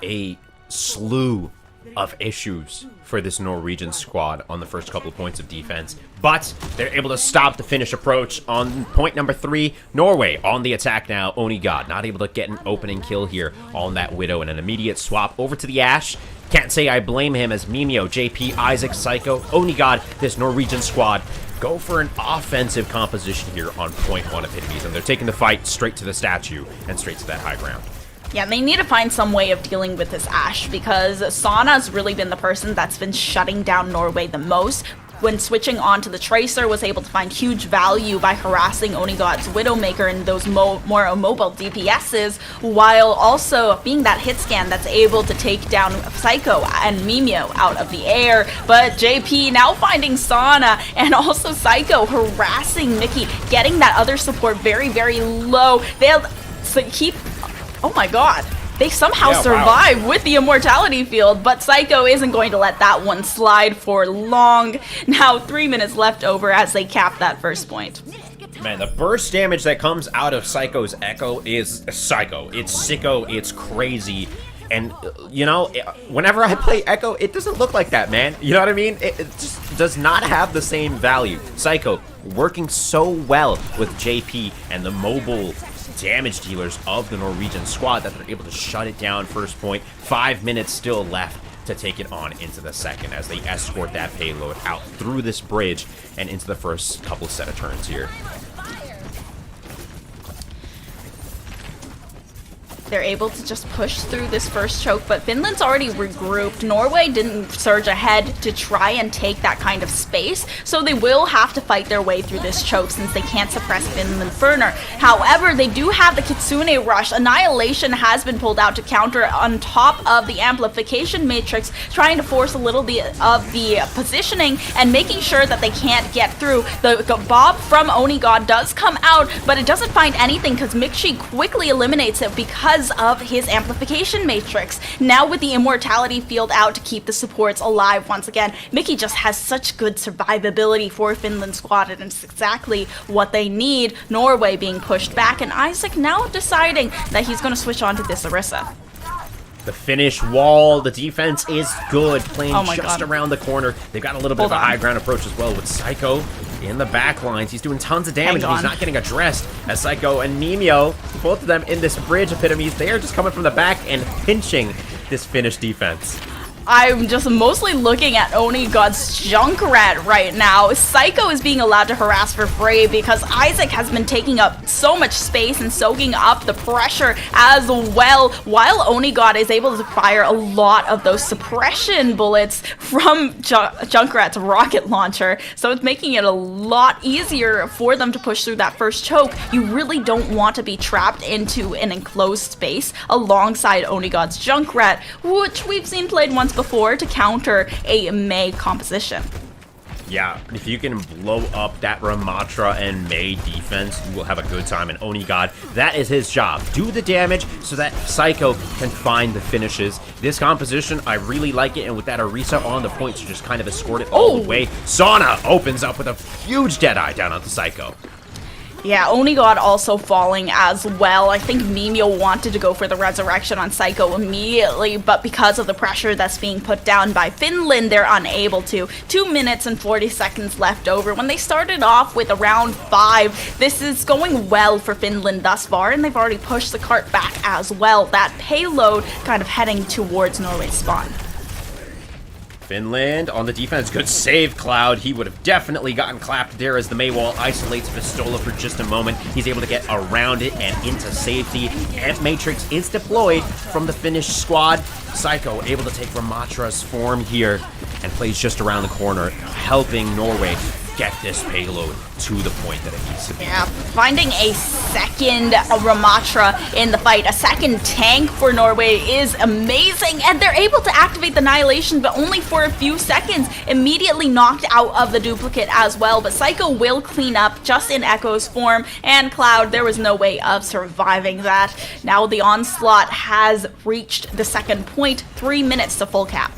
A slew of issues for this Norwegian squad on the first couple of points of defense, but they're able to stop the Finnish approach on point number 3. Norway on the attack now. Onigod not able to get an opening kill here on that Widow, and an immediate swap over to the Ashe. Can't say I blame him, as Mimio, JP, Isaac, Psycho, Onigod, this Norwegian squad go for an offensive composition here on point 1 Epitomes, and they're taking the fight straight to the statue and straight to that high ground.
Yeah, they need to find some way of dealing with this Ashe, because Sana's really been the person that's been shutting down Norway the most. When switching on to the Tracer, was able to find huge value by harassing Onigod's Widowmaker and those more immobile DPSs, while also being that hit scan that's able to take down Psycho and Mimio out of the air. But JP now finding Sana, and also Psycho harassing Mickey, getting that other support very, very low. They'll keep... Oh my god. They somehow survive with the immortality field, but Psycho isn't going to let that one slide for long. Now 3 minutes left over as they cap that first point.
Man, the burst damage that comes out of Psycho's Echo is Psycho. It's sicko, it's crazy. And, you know, whenever I play Echo, it doesn't look like that, man. You know what I mean? It just does not have the same value. Psycho working so well with JP and the mobile damage dealers of the Norwegian squad that they're able to shut it down first point. 5 minutes still left to take it on into the second as they escort that payload out through this bridge and into the first couple set of turns here.
They're able to just push through this first choke, but Finland's already regrouped. Norway didn't surge ahead to try and take that kind of space, so they will have to fight their way through this choke since they can't suppress Finland further. However, they do have the Kitsune Rush. Annihilation has been pulled out to counter on top of the amplification matrix, trying to force a little bit of the positioning and making sure that they can't get through. The Bob from Onigod does come out, but it doesn't find anything because Mikshi quickly eliminates it because because of his amplification matrix. Now with the immortality field out to keep the supports alive once again, Mickey just has such good survivability for Finland's squad, and it's exactly what they need. Norway being pushed back, and Isaac now deciding that he's going to switch on to this Orisa.
The Finnish wall, the defense is good, playing just
God.
around the corner. They've got a little bit of a high ground approach as well with Psycho in the back lines. He's doing tons of damage, and he's not getting addressed as Psycho and Mimio, both of them in this bridge epitomes, they are just coming from the back and pinching this Finnish defense.
I'm just mostly looking at Oni God's Junkrat right now. Psycho is being allowed to harass for free because Isaac has been taking up so much space and soaking up the pressure as well, while Oni God is able to fire a lot of those suppression bullets from Junkrat's rocket launcher. So it's making it a lot easier for them to push through that first choke. You really don't want to be trapped into an enclosed space alongside Oni God's Junkrat, which we've seen played once before to counter a Mei composition.
Yeah, if you can blow up that Ramatra and Mei defense, you will have a good time. And Oni God, that is his job. Do the damage so that Psycho can find the finishes. This composition, I really like it. And with that Orisa on the point to just kind of escort it all the way, Sauna opens up with a huge Deadeye down onto Psycho.
Yeah, Oni God also falling as well. I think Mimio wanted to go for the resurrection on Psycho immediately, but because of the pressure that's being put down by Finland, they're unable to. 2 minutes and 40 seconds left over. When they started off with around 5, this is going well for Finland thus far, and they've already pushed the cart back as well. That payload kind of heading towards Norway's spawn.
Finland on the defense. Good save, Cloud. He would have definitely gotten clapped there as the Mei wall isolates Pistola for just a moment. He's able to get around it and into safety. Amp Matrix is deployed from the Finnish squad. Psycho able to take Ramatra's form here and plays just around the corner, helping Norway get this payload to the point that it needs to be.
Yeah, finding a second Ramatra in the fight, a second tank for Norway is amazing, and they're able to activate the Annihilation, but only for a few seconds, immediately knocked out of the duplicate as well, but Psycho will clean up just in Echo's form, and Cloud, there was no way of surviving that. Now the onslaught has reached the second point, 3 minutes to full cap.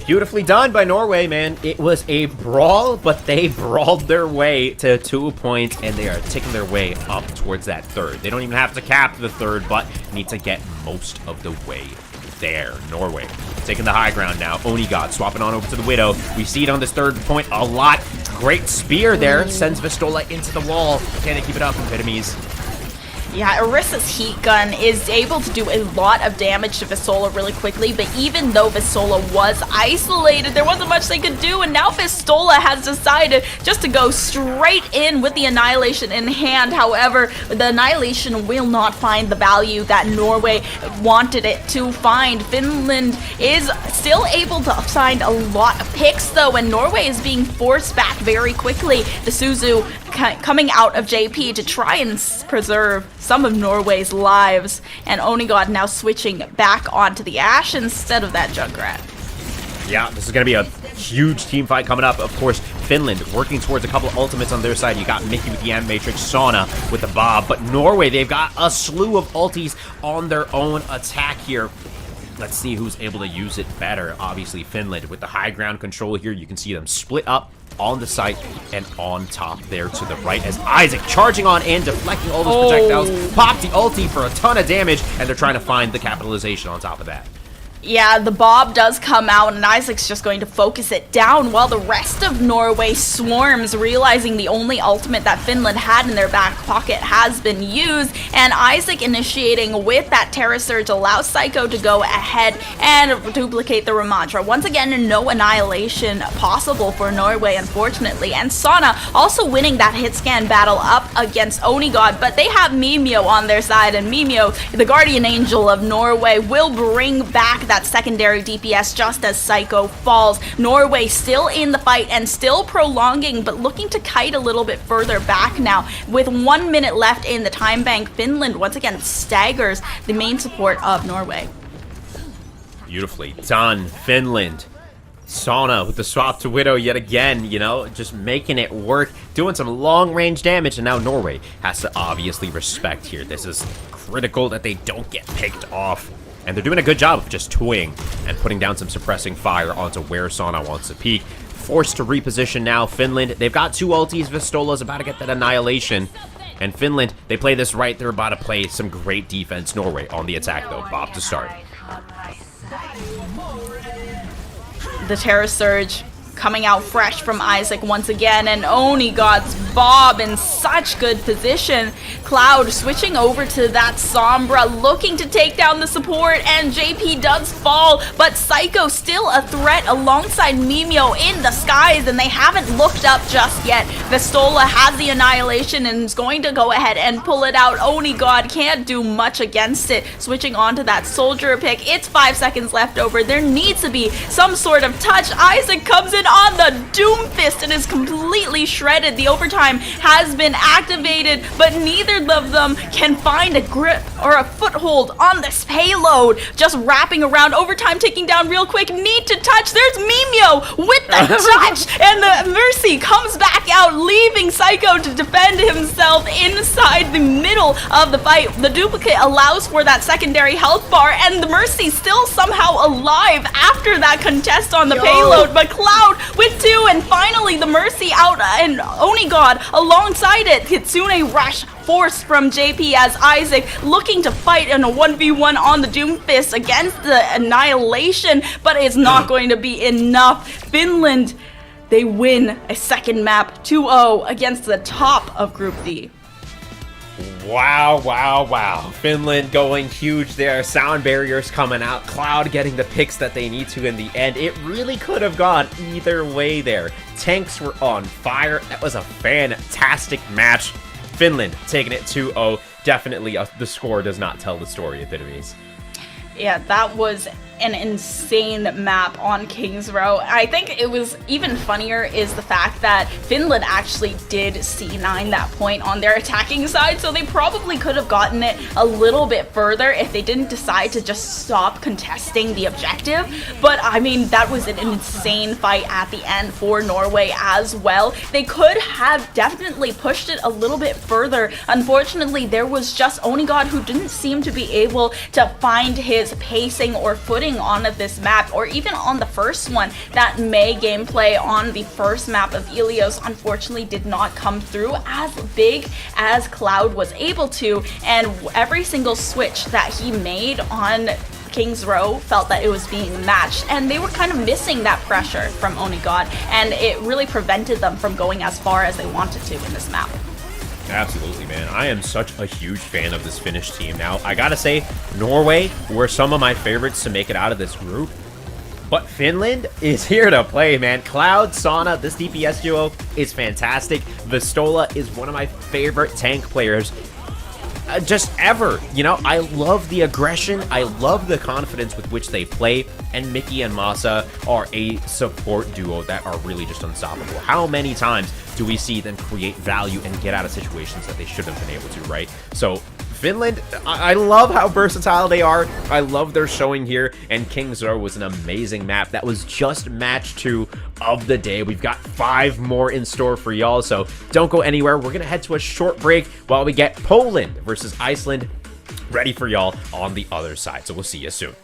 Beautifully done by Norway, man. It was a brawl, but they brawled their way to 2 points, and they are taking their way up towards that third. They don't even have to cap the third, but need to get most of the way there. Norway taking the high ground now. Oni God swapping on over to the Widow. We see it on this third point a lot. Great spear there. Sends Vistola into the wall. Can they keep it up, Epitomes?
Yeah, Orisa's heat gun is able to do a lot of damage to Vistola really quickly, but even though Vistola was isolated, there wasn't much they could do, and now Vistola has decided just to go straight in with the Annihilation in hand. However, the Annihilation will not find the value that Norway wanted it to find. Finland is still able to find a lot of picks, though, and Norway is being forced back very quickly. The Suzu coming out of JP to try and preserve some of Norway's lives, and Oni God now switching back onto the Ash instead of that Junkrat.
Yeah, this is going to be a huge team fight coming up. Of course, Finland working towards a couple of ultimates on their side. You got Mickey with the Amp Matrix, Sauna with the Bob, but Norway, they've got a slew of ultis on their own attack here. Let's see who's able to use it better. Obviously, Finland with the high ground control here. You can see them split up on the site and on top there to the right as Isaac charging on in, deflecting all those projectiles, popped the ulti for a ton of damage, and they're trying to find the capitalization on top of that.
Yeah, the Bob does come out, and Isaac's just going to focus it down while the rest of Norway swarms, realizing the only ultimate that Finland had in their back pocket has been used, and Isaac initiating with that Terra Surge allows Psycho to go ahead and duplicate the Ramatra. Once again, no Annihilation possible for Norway, unfortunately, and Sauna also winning that hit scan battle up against Oni God, but they have Mimio on their side, and Mimio, the Guardian Angel of Norway, will bring back that secondary DPS just as Psycho falls. Norway still in the fight and still prolonging, but looking to kite a little bit further back now. With 1 minute left in the time bank, Finland once again staggers the main support of Norway.
Beautifully done, Finland. Sauna with the swap to Widow yet again, you know, just making it work, doing some long-range damage, and now Norway has to obviously respect here. This is critical that they don't get picked off, and they're doing a good job of just toying and putting down some suppressing fire onto where Sauna wants to peek. Forced to reposition now, Finland. They've got 2 ultis. Vistola's about to get that annihilation. And Finland, they play this right. They're about to play some great defense. Norway on the attack, though. Bob to start.
The Terror Surge coming out fresh from Isaac once again, and Oni got Bob in such good position. Cloud switching over to that Sombra, looking to take down the support, and JP does fall, but Psycho still a threat alongside Mimio in the skies, and they haven't looked up just yet. Vistola has the annihilation and is going to go ahead and pull it out. Oni God can't do much against it. Switching on to that soldier pick. It's 5 seconds left over. There needs to be some sort of touch. Isaac comes in on the Doomfist and is completely shredded. The overtime has been activated, but neither of them can find a grip or a foothold on this payload. Just wrapping around. Overtime ticking down real quick. Need to touch. There's Mimio with the touch, and the Mercy comes back out, leaving Psycho to defend himself inside the middle of the fight. The duplicate allows for that secondary health bar, and the Mercy still somehow alive after that contest on the payload, but Cloud with 2, and finally the Mercy out, and Oni God alongside it. Kitsune rush forced from JP as Isaac looking to fight in a 1v1 on the Doomfist against the Annihilation, but it's not going to be enough. Finland, they win a second map 2-0 against the top of Group D.
Wow, wow, wow. Finland going huge there. Sound barriers coming out. Cloud getting the picks that they need to in the end. It really could have gone either way there. Tanks were on fire. That was a fantastic match. Finland taking it 2-0. Definitely the score does not tell the story, Epitomes.
Yeah, that was an insane map on Kings Row. I think it was even funnier is the fact that Finland actually did C9 that point on their attacking side, so they probably could have gotten it a little bit further if they didn't decide to just stop contesting the objective. But I mean, that was an insane fight at the end for Norway as well. They could have definitely pushed it a little bit further. Unfortunately, there was just Onigod who didn't seem to be able to find his pacing or footing on this map, or even on the first one. That May gameplay on the first map of Ilios unfortunately did not come through as big as Cloud was able to, and every single switch that he made on Kings Row felt that it was being matched, and they were kind of missing that pressure from Onigod, and it really prevented them from going as far as they wanted to in this map.
Absolutely, man. I am such a huge fan of this Finnish team. Now, I gotta say, Norway were some of my favorites to make it out of this group, but Finland is here to play, man. Cloud, Sauna, this DPS duo is fantastic. Vistola is one of my favorite tank players just ever. You know, I love the aggression. I love the confidence with which they play. And Mickey and Masa are a support duo that are really just unstoppable. How many times do we see them create value and get out of situations that they shouldn't have been able to, right? So Finland, I love how versatile they are. I love their showing here, and Kings Row was an amazing map. That was just match 2 of the day. We've got 5 more in store for y'all, so don't go anywhere. We're gonna head to a short break while we get Poland versus Iceland ready for y'all on the other side. So we'll see you soon.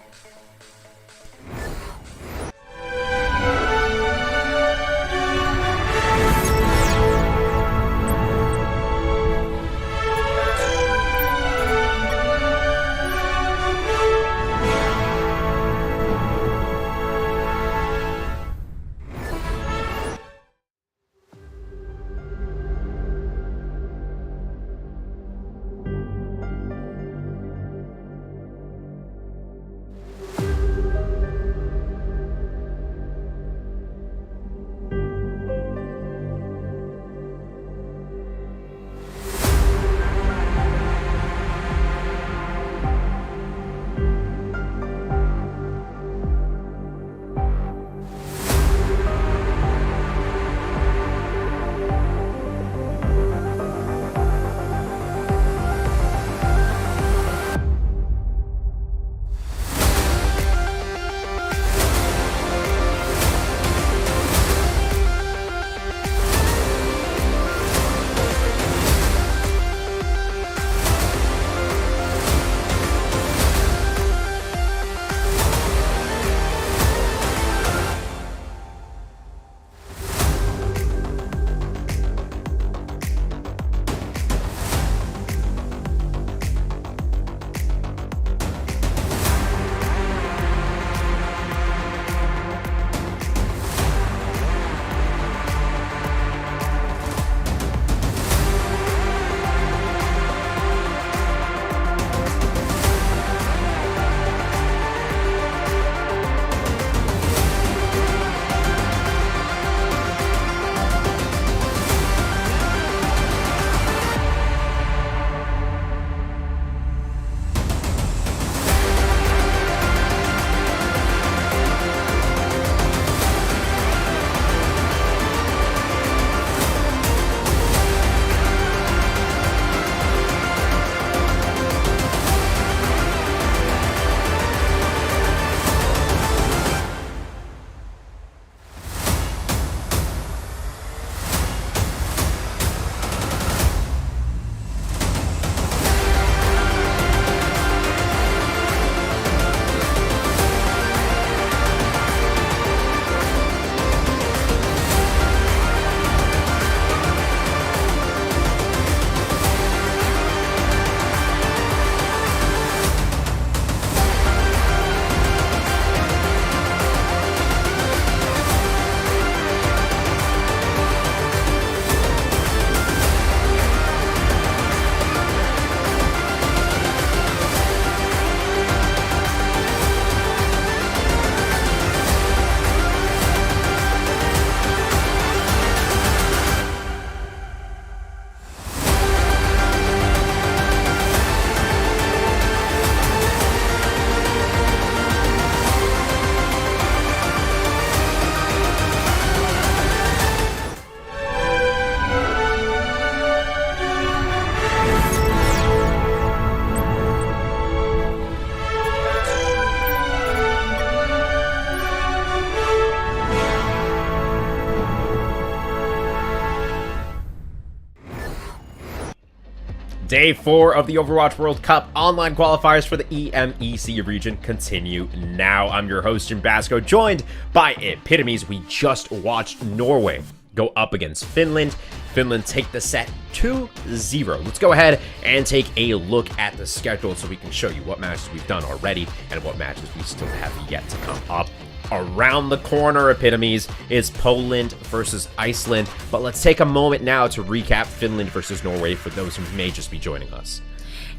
Day 4 of the Overwatch World Cup online qualifiers for the EMEC region continue now. I'm your host, Jim Basco, joined by Epitomes. We just watched Norway go up against Finland. Finland take the set 2-0. Let's go ahead and take a look at the schedule so we can show you what matches we've done already and what matches we still have yet to come up. Around the corner, Epitomes, is Poland versus Iceland. But let's take a moment now to recap Finland versus Norway for those who may just be joining us.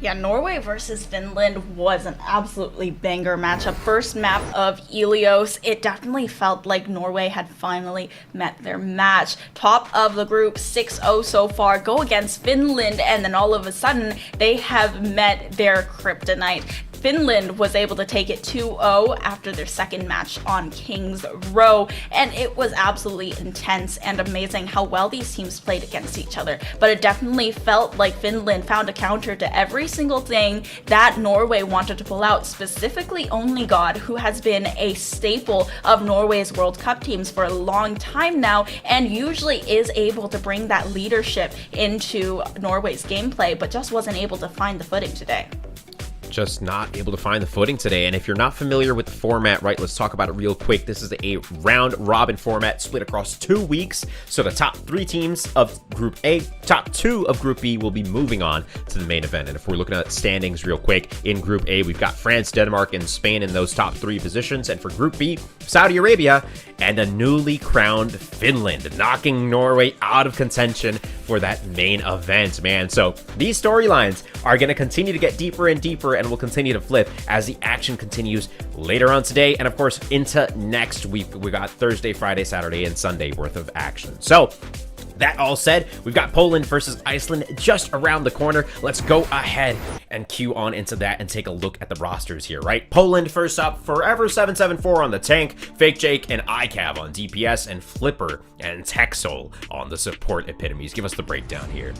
Yeah, Norway versus Finland was an absolutely banger matchup. First map of Ilios, it definitely felt like Norway had finally met their match. Top of the group, 6-0 so far, go against Finland, and then all of a sudden, they have met their kryptonite. Finland was able to take it 2-0 after their second match on King's Row, and it was absolutely intense and amazing how well these teams played against each other. But it definitely felt like Finland found a counter to every single thing that Norway wanted to pull out, specifically Only God, who has been a staple of Norway's World Cup teams for a long time now, and usually is able to bring that leadership into Norway's gameplay, but just wasn't able to find the footing today.
Just not able to find the footing today. And if you're not familiar with the format, right, let's talk about it real quick. This is a round robin format split across 2 weeks. So the top 3 teams of Group A, top 2 of Group B will be moving on to the main event. And if we're looking at standings real quick, in Group A, we've got France, Denmark, and Spain in those top 3 positions. And for Group B, Saudi Arabia and a newly crowned Finland, knocking Norway out of contention for that main event, man. So these storylines are going to continue to get deeper and deeper, and will continue to flip as the action continues later on today, and of course into next week. We got Thursday, Friday, Saturday, and Sunday worth of action. So that all said, we've got Poland versus Iceland just around the corner. Let's go ahead and cue on into that and take a look at the rosters here, right? Poland first up, Forever 774 on the tank, Fake Jake and iCav on DPS, and Flipper and Texol on the support. Epitomes, give us the breakdown here.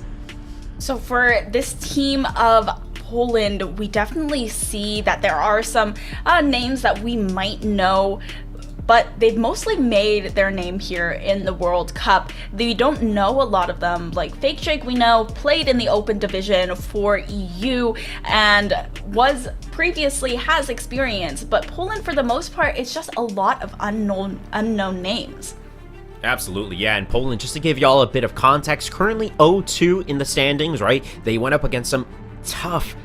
So for this team of Poland, we definitely see that there are some names that we might know, but they've mostly made their name here in the World Cup. We don't know a lot of them. Like Fake Jake, we know, played in the open division for EU and was previously has experience, but Poland, for the most part, it's just a lot of unknown names.
Absolutely, yeah, and Poland, just to give y'all a bit of context, currently 0-2 in the standings, right? They went up against some tough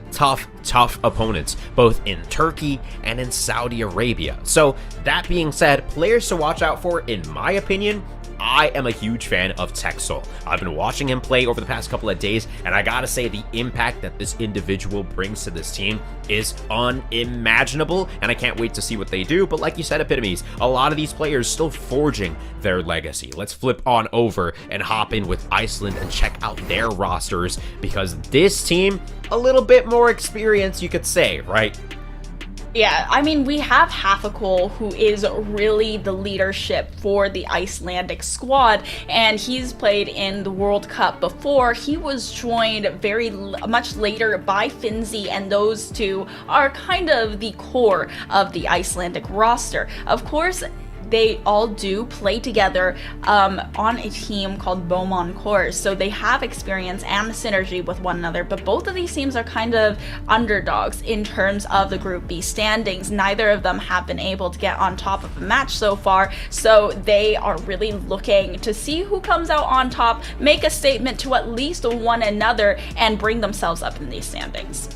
opponents, both in Turkey and in Saudi Arabia. So that being said, players to watch out for, in my opinion, I am a huge fan of Texol. I've been watching him play over the past couple of days, and I gotta say the impact that this individual brings to this team is unimaginable, and I can't wait to see what they do. But like you said, Epitomes, a lot of these players still forging their legacy. Let's flip on over and hop in with Iceland and check out their rosters, because this team, a little bit more experience, you could say, right?
Yeah, I mean, we have Hafakol, who is really the leadership for the Icelandic squad, and he's played in the World Cup before. He was joined very much later by Finzi, and those two are kind of the core of the Icelandic roster. Of course, they all do play together on a team called Beaumont Corps, so they have experience and synergy with one another, but both of these teams are kind of underdogs in terms of the Group B standings. Neither of them have been able to get on top of a match so far, so they are really looking to see who comes out on top, make a statement to at least one another, and bring themselves up in these standings.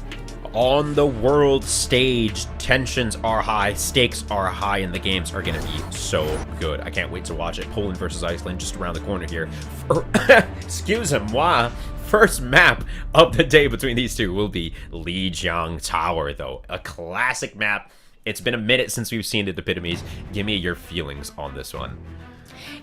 On the world stage, tensions are high, stakes are high, and the games are going to be so good. I can't wait to watch it. Poland versus Iceland just around the corner here. Excuse-moi. First map of the day between these two will be Lijiang Tower, though. A classic map. It's been a minute since we've seen it, Epitomes. Give me your feelings on this one.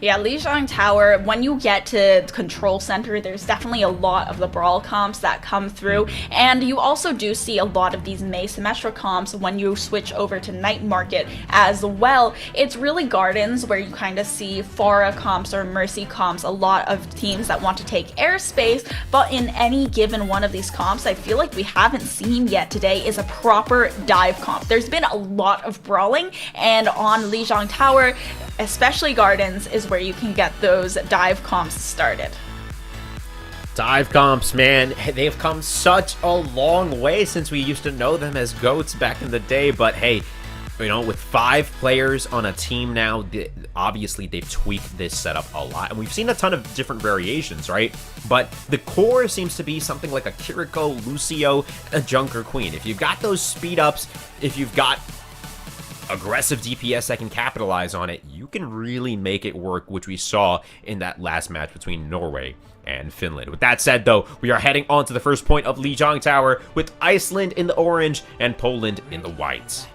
Yeah, Lijiang Tower, when you get to Control Center, there's definitely a lot of the Brawl comps that come through, and you also do see a lot of these May Semester comps when you switch over to Night Market as well. It's really Gardens where you kind of see Pharah comps or Mercy comps, a lot of teams that want to take airspace, but in any given one of these comps, I feel like we haven't seen yet today is a proper dive comp. There's been a lot of brawling, and on Lijiang Tower, especially Gardens, is where you can get those dive comps started.
Dive comps, man, they've come such a long way since we used to know them as GOATs back in the day, but hey, you know, with 5 players on a team now, obviously they've tweaked this setup a lot, and we've seen a ton of different variations, right? But the core seems to be something like a Kiriko, Lucio, a Junker Queen. If you've got those speed ups, if you've got aggressive DPS that can capitalize on it, you can really make it work, which we saw in that last match between Norway and Finland. With that said, though, we are heading on to the first point of Lijiang Tower with Iceland in the orange and Poland in the white.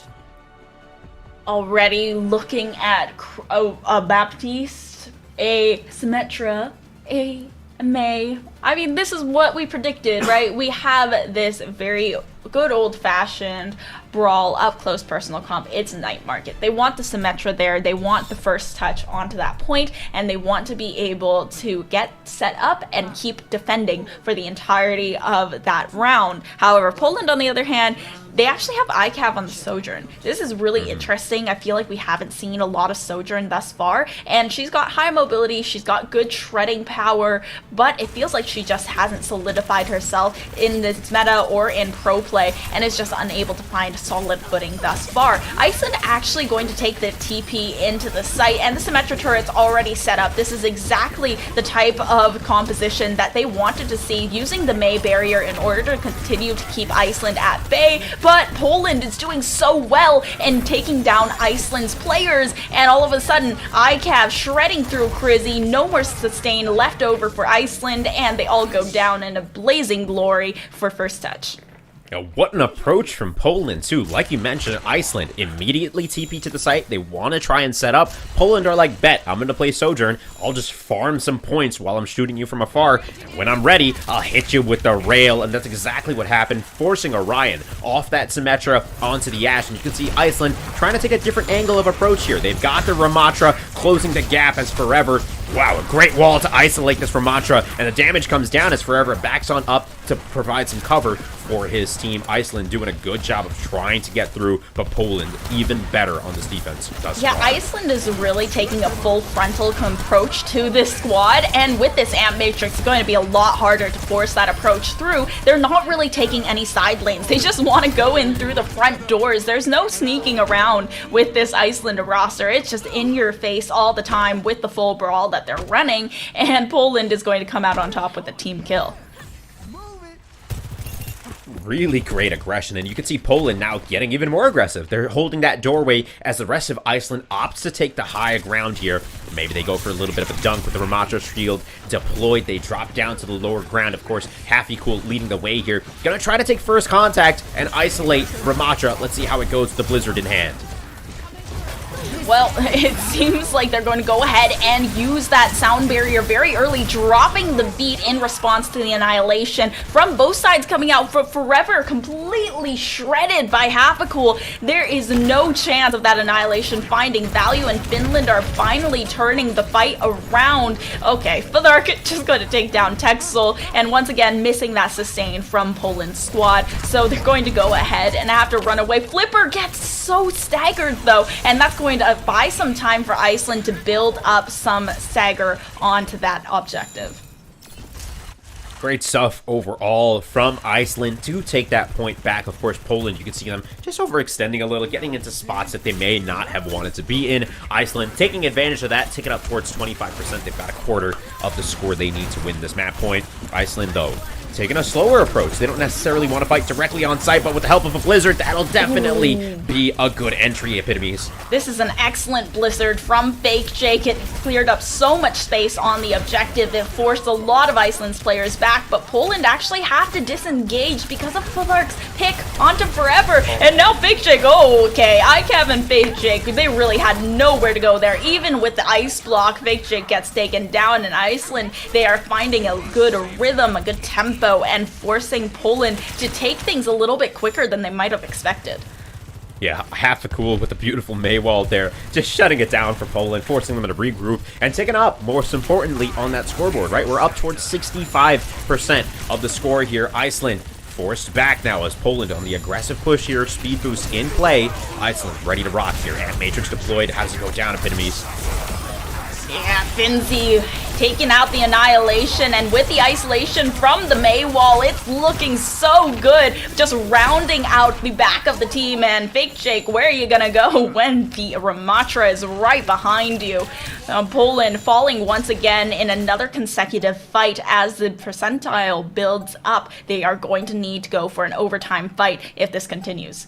Already looking at a Baptiste, a Symmetra, a EMEC. I mean, this is what we predicted, right? We have this very good old-fashioned brawl, up-close personal comp. It's Night Market. They want the Symmetra there. They want the first touch onto that point, and they want to be able to get set up and keep defending for the entirety of that round. However, Poland, on the other hand, they actually have ICAV on the Sojourn. This is really interesting. I feel like we haven't seen a lot of Sojourn thus far, and she's got high mobility, she's got good shredding power, but it feels like she just hasn't solidified herself in this meta or in pro play, and is just unable to find solid footing thus far. Iceland actually going to take the TP into the site, and the Symmetra turret's already set up. This is exactly the type of composition that they wanted to see, using the Mei barrier in order to continue to keep Iceland at bay. But Poland is doing so well in taking down Iceland's players, and all of a sudden, ICAV shredding through Crizzy, no more sustain left over for Iceland, and they all go down in a blazing glory for first touch.
Now, what an approach from Poland, too. Like you mentioned, Iceland immediately TP to the site. They want to try and set up. Poland are like, bet, I'm going to play Sojourn. I'll just farm some points while I'm shooting you from afar. And when I'm ready, I'll hit you with the rail. And that's exactly what happened, forcing Orion off that Symmetra onto the Ashe. And you can see Iceland trying to take a different angle of approach here. They've got the Ramatra closing the gap as Forever. Wow, a great wall to isolate this Ramatra, and the damage comes down as Forever backs on up to provide some cover for his team. Iceland doing a good job of trying to get through, but Poland even better on this defense thus far.
Iceland is really taking a full frontal approach to this squad, and with this Amp Matrix, it's going to be a lot harder to force that approach through. They're not really taking any side lanes. They just want to go in through the front doors. There's no sneaking around with this Iceland roster. It's just in your face all the time with the full brawl that they're running, and Poland is going to come out on top with a team kill.
Really great aggression, and you can see Poland now getting even more aggressive. They're holding that doorway as the rest of Iceland opts to take the higher ground here. Maybe they go for a little bit of a dunk with the Ramatra shield deployed. They drop down to the lower ground. Of course, Half Equal leading the way here. Gonna try to take first contact and isolate Ramatra. Let's see how it goes with the Blizzard in hand.
Well, it seems like they're going to go ahead and use that sound barrier very early, dropping the beat in response to the annihilation from both sides coming out. For Forever completely shredded by Half-a-Cool. There is no chance of that annihilation finding value, and Finland are finally turning the fight around. Okay, Fithark just going to take down Texel, and once again missing that sustain from Poland's squad. So they're going to go ahead and have to run away. Flipper gets so staggered though, and that's going to buy some time for Iceland to build up some stagger onto that objective.
Great stuff overall from Iceland to take that point back. Of course, Poland, you can see them just overextending a little, getting into spots that they may not have wanted to be in. Iceland taking advantage of that, taking up towards 25%. They've got a quarter of the score they need to win this map point. Iceland, though, taking a slower approach. They don't necessarily want to fight directly on site, but with the help of a Blizzard, that'll definitely be a good entry, Epitomes.
This is an excellent Blizzard from Fake Jake. It cleared up so much space on the objective. It forced a lot of Iceland's players back, but Poland actually have to disengage because of Fithark's pick onto Forever. And now Fake Jake, okay, ICAV and Fake Jake, they really had nowhere to go there. Even with the ice block, Fake Jake gets taken down, and Iceland, they are finding a good rhythm, a good tempo, and forcing Poland to take things a little bit quicker than they might have expected.
Yeah, Half-a-Cool with a beautiful Maywall there, just shutting it down for Poland, forcing them to regroup, and taking up, most importantly, on that scoreboard, right? We're up towards 65% of the score here. Iceland forced back now as Poland on the aggressive push here, speed boost in play. Iceland ready to rock here, and Matrix deployed. How does it go down, Epitomes?
Yeah, Finzi taking out the Annihilation, and with the isolation from the May wall, it's looking so good. Just rounding out the back of the team, and Fake Jake, where are you gonna go when the Ramatra is right behind you? Poland falling once again in another consecutive fight as the percentile builds up. They are going to need to go for an overtime fight if this continues.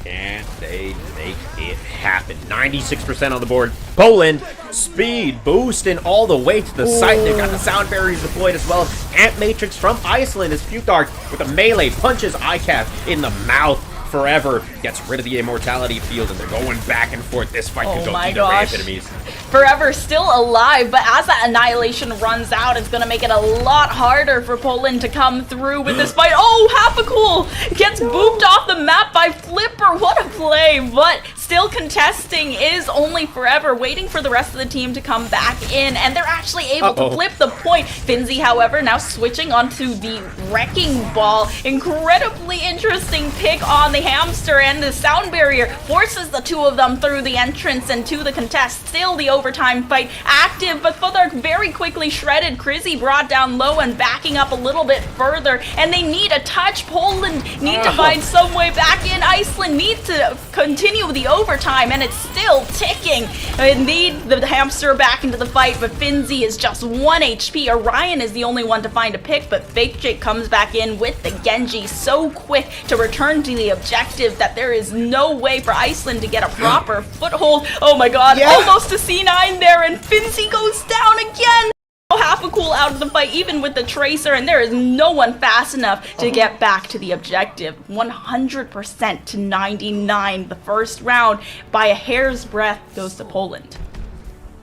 And they make it happen. 96% on the board. Poland, speed boosting all the way to the site. They've got the sound barriers deployed as well. Ant Matrix from Iceland is Futark with a melee, punches ICAF in the mouth. Forever gets rid of the immortality field, and they're going back and forth. This fight could go either way, Epitomes.
Forever still alive, but as that Annihilation runs out, it's going to make it a lot harder for Poland to come through with this fight. Oh, Hapacool gets booped off the map by Flipper. What a play, but still contesting is only Forever, waiting for the rest of the team to come back in, and they're actually able to flip the point. Finzi, however, now switching onto the Wrecking Ball. Incredibly interesting pick on the Hamster, and the sound barrier forces the two of them through the entrance and to the contest. Still the overtime fight active, but Futhark very quickly shredded. Crizzy brought down low and backing up a little bit further, and they need a touch. Poland need to find some way back in. Iceland needs to continue the overtime, and it's still ticking. They need the Hamster back into the fight, but Finzi is just 1 HP. Orion is the only one to find a pick, but Fake Jake comes back in with the Genji so quick to return to the objective that there is no way for Iceland to get a proper foothold. Oh my god, almost a C9 there, and Finzi goes down again. Hapacool out of the fight, even with the Tracer, and there is no one fast enough to get back to the objective. 100% to 99. The first round, by a hair's breadth, goes to Poland.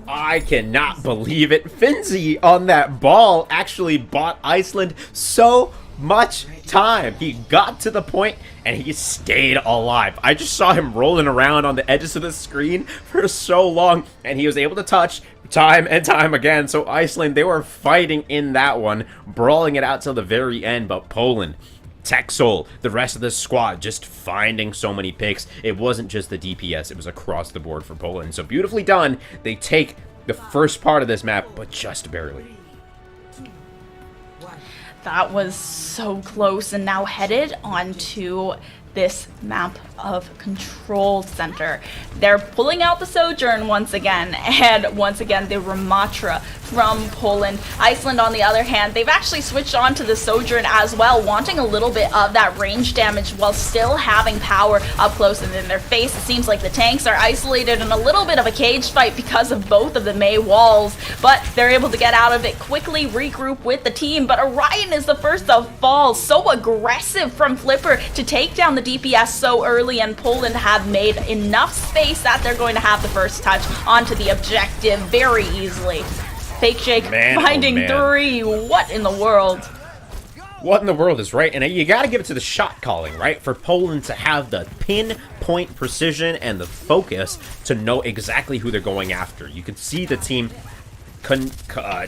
I cannot believe it. Finzi on that ball actually bought Iceland so much time. He got to the point and he stayed alive. I just saw him rolling around on the edges of the screen for so long, and he was able to touch time and time again. So Iceland, they were fighting in that one, brawling it out till the very end, but Poland, Texol, the rest of the squad just finding so many picks. It wasn't just the DPS, it was across the board for Poland. So beautifully done. They take the first part of this map, but just barely.
That was so close, and now headed onto this map of Control Center. They're pulling out the Sojourn once again, and once again the Ramatra from Poland. Iceland, on the other hand, they've actually switched on to the Sojourn as well, wanting a little bit of that range damage while still having power up close and in their face. It seems like the tanks are isolated in a little bit of a cage fight because of both of the May walls, but they're able to get out of it quickly, regroup with the team. But Orion is the first to fall. So aggressive from Flipper to take down the DPS so early, and Poland have made enough space that they're going to have the first touch onto the objective very easily. Fake Jake finding 3. What in the world?
What in the world is right? And you got to give it to the shot calling, right? For Poland to have the pinpoint precision and the focus to know exactly who they're going after. You can see the team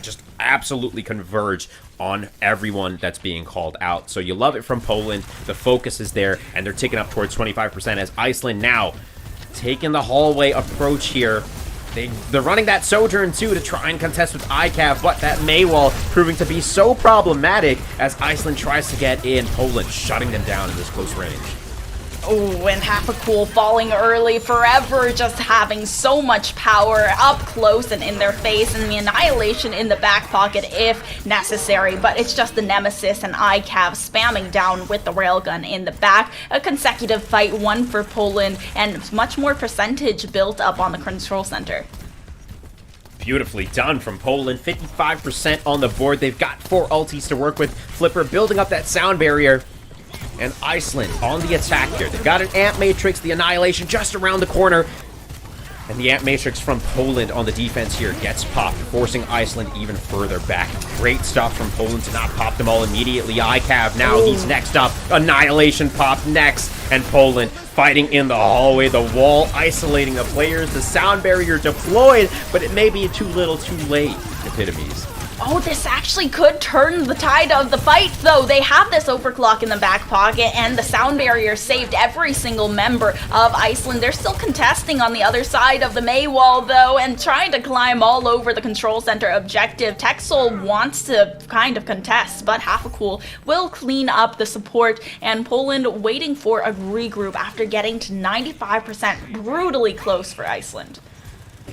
just absolutely converge on everyone that's being called out. So you love it from Poland. The focus is there, and they're ticking up towards 25% as Iceland now taking the hallway approach here. They're running that Sojourn too to try and contest with ICAV, but that May wall proving to be so problematic as Iceland tries to get in. Poland shutting them down in this close range.
Oh, and Hapacool falling early. Forever just having so much power up close and in their face, and the Annihilation in the back pocket if necessary. But it's just the Nemesis and ICAV spamming down with the railgun in the back. A consecutive fight, one for Poland, and much more percentage built up on the Control Center.
Beautifully done from Poland. 55% on the board. They've got 4 ultis to work with. Flipper building up that sound barrier. And Iceland on the attack here. They've got an Ant Matrix, the Annihilation just around the corner. And the Ant Matrix from Poland on the defense here gets popped, forcing Iceland even further back. Great stuff from Poland to not pop them all immediately. ICAV now, he's next up. Annihilation popped next. And Poland fighting in the hallway. The wall isolating the players. The sound barrier deployed, but it may be too little too late. Epitomes.
Oh, this actually could turn the tide of the fight, though. They have this overclock in the back pocket, and the sound barrier saved every single member of Iceland. They're still contesting on the other side of the May wall, though, and trying to climb all over the control center objective. Texel wants to kind of contest, but Half a Cool will clean up the support, and Poland waiting for a regroup after getting to 95%. Brutally close for Iceland.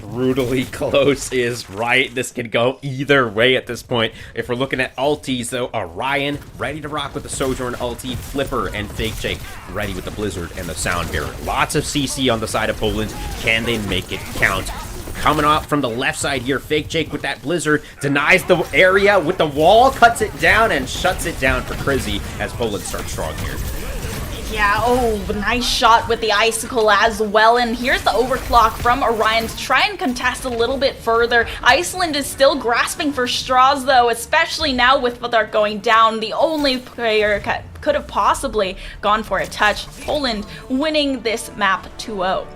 Brutally close is right. This can go either way at this point. If we're looking at ultis, though, Orion ready to rock with the Sojourn ulti, Flipper and Fake Jake ready with the Blizzard and the Sound Barrier. Lots of CC on the side of Poland. Can they make it count? Coming off from the left side here, Fake Jake with that Blizzard denies the area with the wall, cuts it down, and shuts it down for Crizzy as Poland starts strong here.
Yeah, oh, nice shot with the Icicle as well. And here's the overclock from Orion to try and contest a little bit further. Iceland is still grasping for straws, though, especially now with Fathark going down. The only player could have possibly gone for a touch. Poland winning this map 2-0.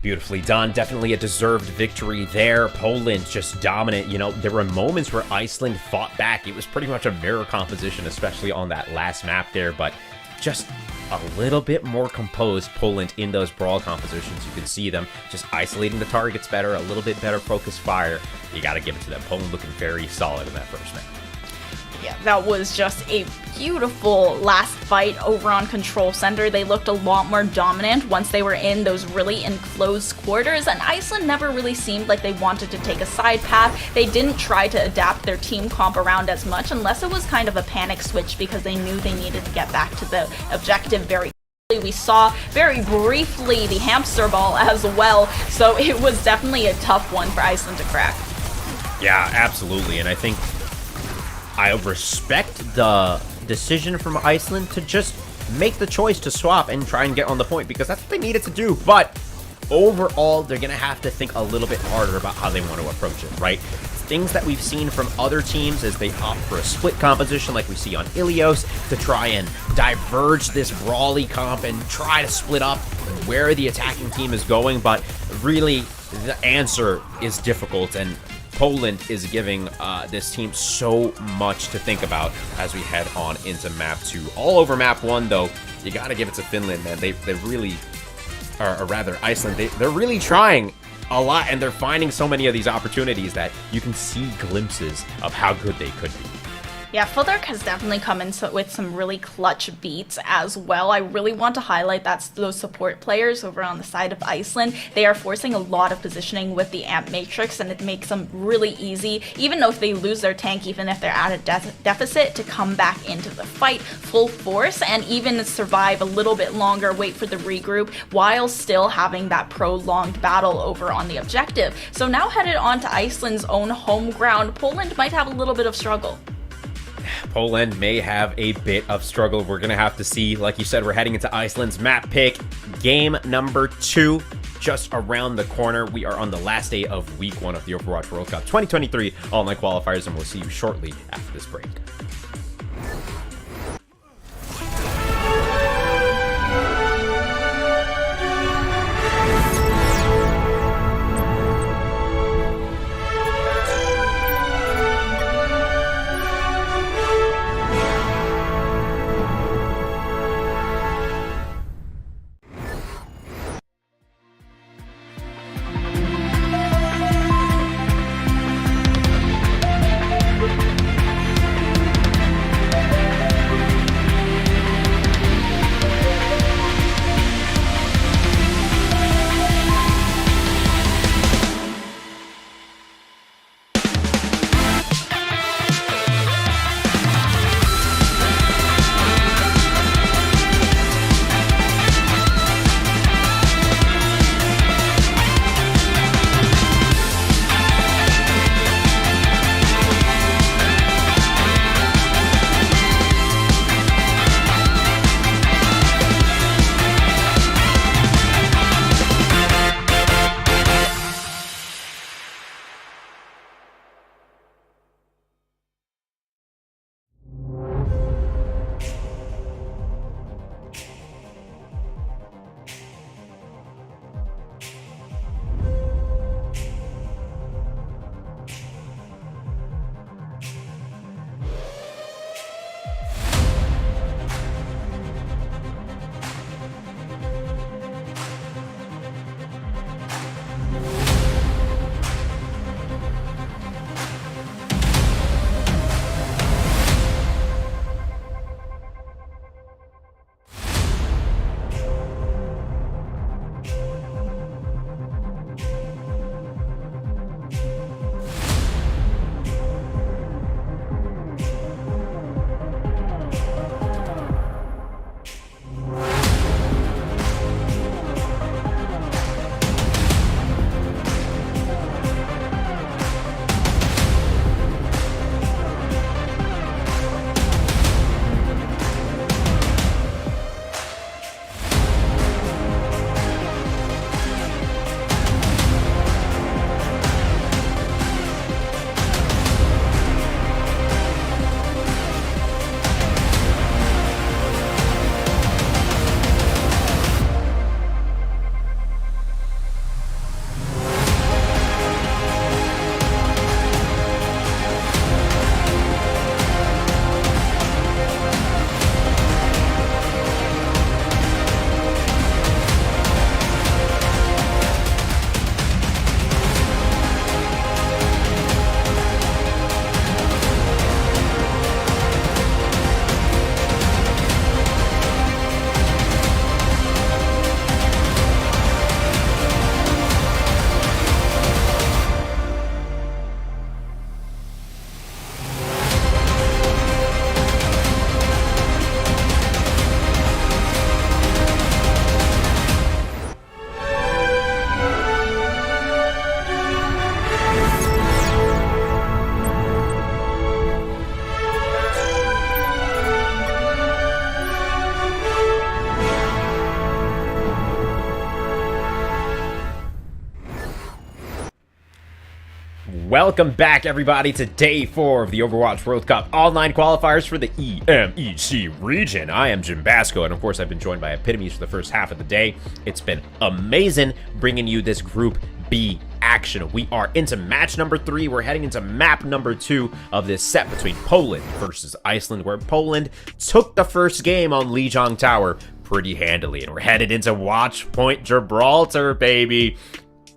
Beautifully done. Definitely a deserved victory there. Poland just dominant. You know, there were moments where Iceland fought back. It was pretty much a mirror composition, especially on that last map there, but just a little bit more composed Poland in those brawl compositions. You can see them just isolating the targets better, a little bit better focused fire. You got to give it to them. Poland looking very solid in that first map.
Yeah, that was just a beautiful last fight over on Control Center. They looked a lot more dominant once they were in those really enclosed quarters, and Iceland never really seemed like they wanted to take a side path. They didn't try to adapt their team comp around as much unless it was kind of a panic switch because they knew they needed to get back to the objective very quickly. We saw very briefly the hamster ball as well, so it was definitely a tough one for Iceland to crack.
Yeah, absolutely, and I think I respect the decision from Iceland to just make the choice to swap and try and get on the point because that's what they needed to do. But overall, they're going to have to think a little bit harder about how they want to approach it, right? Things that we've seen from other teams is they opt for a split composition like we see on Ilios to try and diverge this brawly comp and try to split up where the attacking team is going. But really, the answer is difficult, and Poland is giving this team so much to think about as we head on into map 2. All over map 1, though, you got to give it to Finland, man. They really, or rather Iceland, they're really trying a lot, and they're finding so many of these opportunities that you can see glimpses of how good they could be.
Yeah, Fathark has definitely come in with some really clutch beats as well. I really want to highlight those support players over on the side of Iceland. They are forcing a lot of positioning with the amp matrix, and it makes them really easy, even though if they lose their tank, even if they're at a deficit, to come back into the fight full force and even survive a little bit longer, wait for the regroup, while still having that prolonged battle over on the objective. So now headed on to Iceland's own home ground, Poland might have a little bit of struggle.
Poland may have a bit of struggle. We're going to have to see. Like you said, we're heading into Iceland's map pick. Game number 2 just around the corner. We are on the last day of week 1 of the Overwatch World Cup 2023 online qualifiers, and we'll see you shortly after this break. Welcome back, everybody, to Day 4 of the Overwatch World Cup online qualifiers for the EMEC region. I am Jim Basco, and of course, I've been joined by Epitomes for the first half of the day. It's been amazing bringing you this Group B action. We are into match number 3. We're heading into map number 2 of this set between Poland versus Iceland, where Poland took the first game on Lijiang Tower pretty handily, and we're headed into Watch Point Gibraltar, baby.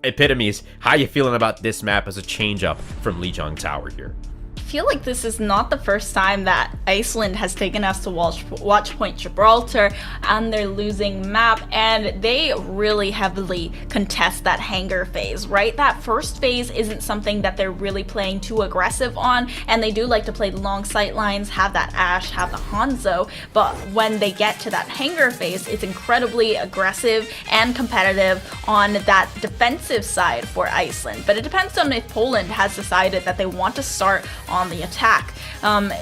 Epitomes, how you feeling about this map as a change up from Lijiang Tower here?
I feel like this is not the first time that Iceland has taken us to Watch Point Gibraltar and their losing map, and they really heavily contest that hangar phase, right? That first phase isn't something that they're really playing too aggressive on, and they do like to play long sight lines, have that Ashe, have the Hanzo, but when they get to that hangar phase, it's incredibly aggressive and competitive on that defensive side for Iceland. But it depends on if Poland has decided that they want to start on the attack.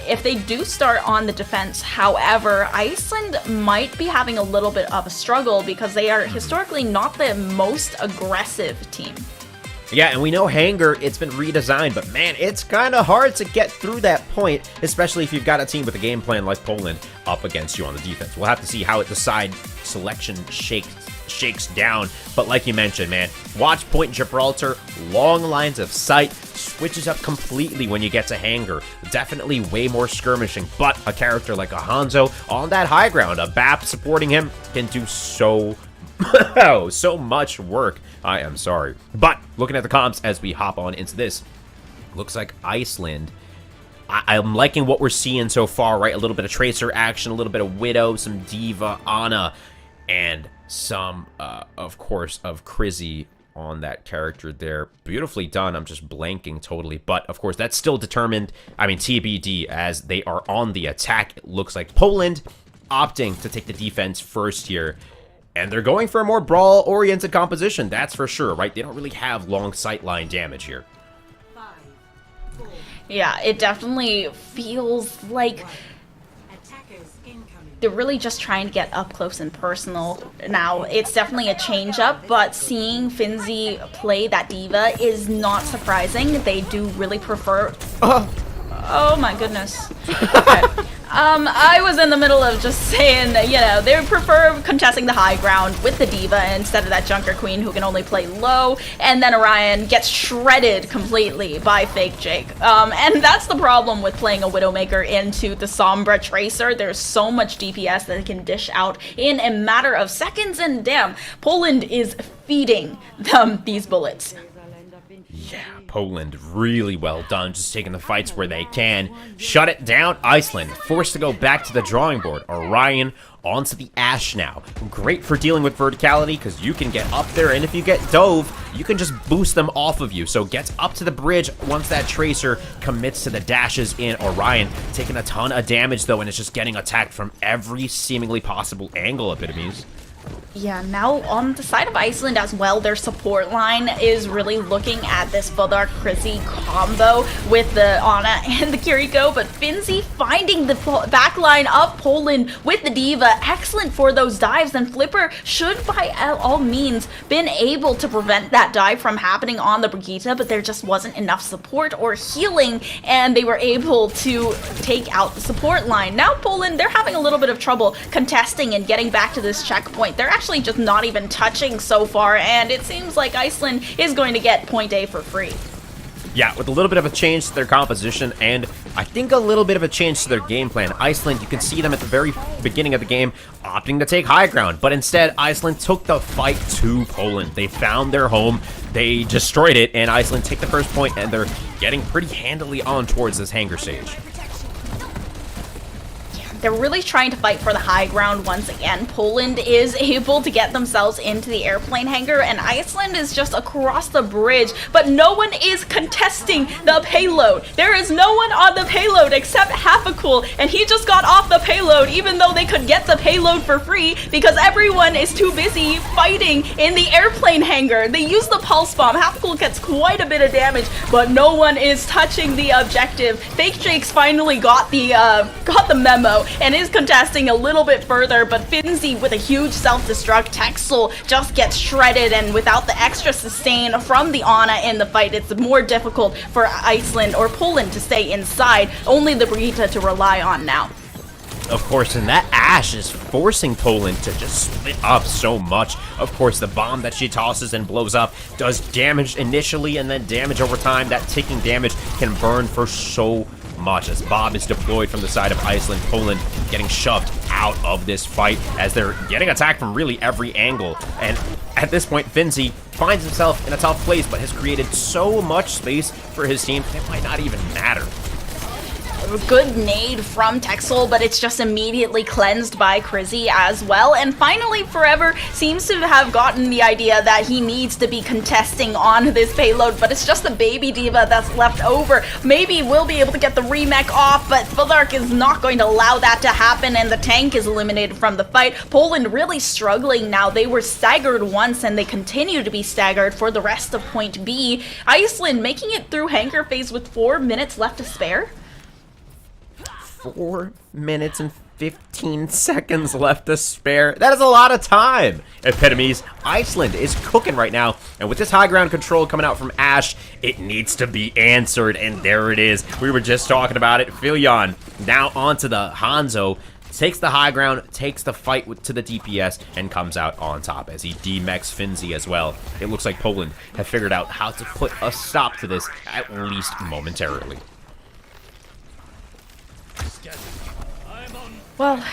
If they do start on the defense, however, Iceland might be having a little bit of a struggle because they are historically not the most aggressive team.
Yeah, and we know hangar, it's been redesigned, but man, it's kind of hard to get through that point, especially if you've got a team with a game plan like Poland up against you on the defense. We'll have to see how the side selection shakes down, but like you mentioned, man, Watch Point Gibraltar, long lines of sight, switches up completely when you get to hangar. Definitely way more skirmishing, but a character like a Hanzo on that high ground, a BAP supporting him, can do so much work. I am sorry. But looking at the comps as we hop on into this, looks like Iceland, I'm liking what we're seeing so far, right? A little bit of Tracer action, a little bit of Widow, some Diva, Ana, and some, of course, of Crizzy on that character there. Beautifully done. I'm just blanking totally. But, of course, that's still determined. I mean, TBD, as they are on the attack. It looks like Poland opting to take the defense first here. And they're going for a more brawl-oriented composition, that's for sure, right? They don't really have long sightline damage here.
Yeah, it definitely feels like they're really just trying to get up close and personal now. It's definitely a change up, but seeing Finzi play that Diva is not surprising. They do really prefer... Oh my goodness. Okay. I was in the middle of just saying that, you know, they prefer contesting the high ground with the Diva instead of that Junker Queen who can only play low, and then Orion gets shredded completely by Fake Jake. And that's the problem with playing a Widowmaker into the Sombra Tracer. There's so much DPS that it can dish out in a matter of seconds, and damn, Poland is feeding them these bullets.
Yeah, Poland, really well done, just taking the fights where they can. Shut it down. Iceland, forced to go back to the drawing board. Orion onto the Ashe now. Great for dealing with verticality, because you can get up there, and if you get dove, you can just boost them off of you. So gets up to the bridge once that Tracer commits to the dashes in. Orion taking a ton of damage, though, and it's just getting attacked from every seemingly possible angle, Epitomes.
Yeah, now on the side of Iceland as well, their support line is really looking at this Valdar Crizzy combo with the Ana and the Kiriko, but Finzi finding the back line of Poland with the Diva. Excellent for those dives, and Flipper should by all means been able to prevent that dive from happening on the Brigitte, but there just wasn't enough support or healing, and they were able to take out the support line. Now Poland, they're having a little bit of trouble contesting and getting back to this checkpoint. They're actually just not even touching so far, and it seems like Iceland is going to get point A for free.
Yeah, with a little bit of a change to their composition, and I think a little bit of a change to their game plan. Iceland, you can see them at the very beginning of the game opting to take high ground, but instead Iceland took the fight to Poland. They found their home, they destroyed it, and Iceland take the first point, and they're getting pretty handily on towards this hangar stage.
They're really trying to fight for the high ground once again. Poland is able to get themselves into the airplane hangar, and Iceland is just across the bridge, but no one is contesting the payload. There is no one on the payload except Hafacool, and he just got off the payload even though they could get the payload for free because everyone is too busy fighting in the airplane hangar. They use the pulse bomb. Hafacool gets quite a bit of damage, but no one is touching the objective. Fake Jake's finally got the memo, and is contesting a little bit further, but Finzi with a huge self-destruct. Texel just gets shredded, and without the extra sustain from the Ana in the fight, it's more difficult for Iceland or Poland to stay inside. Only the Brigitte to rely on now.
Of course, and that Ashe is forcing Poland to just split up so much. Of course, the bomb that she tosses and blows up does damage initially and then damage over time. That ticking damage can burn for so much as bomb is deployed from the side of Iceland. Poland getting shoved out of this fight as they're getting attacked from really every angle. And at this point, Finzi finds himself in a tough place, but has created so much space for his team, it might not even matter.
Good nade from Texel, but it's just immediately cleansed by Crizzy as well. And finally, Forever seems to have gotten the idea that he needs to be contesting on this payload, but it's just the baby diva that's left over. Maybe we'll be able to get the remech off, but Vildark is not going to allow that to happen, and the tank is eliminated from the fight. Poland really struggling now. They were staggered once, and they continue to be staggered for the rest of point B. Iceland making it through hangar phase with 4 minutes left to spare.
4 minutes and 15 seconds left to spare. That is a lot of time. Epitomes, Iceland is cooking right now, and with this high ground control coming out from Ashe, it needs to be answered, and there it is. We were just talking about it. Fillion now onto the Hanzo, takes the high ground, takes the fight to the DPS, and comes out on top as he demechs Finzi as well. It looks like Poland have figured out how to put a stop to this, at least momentarily.
Well,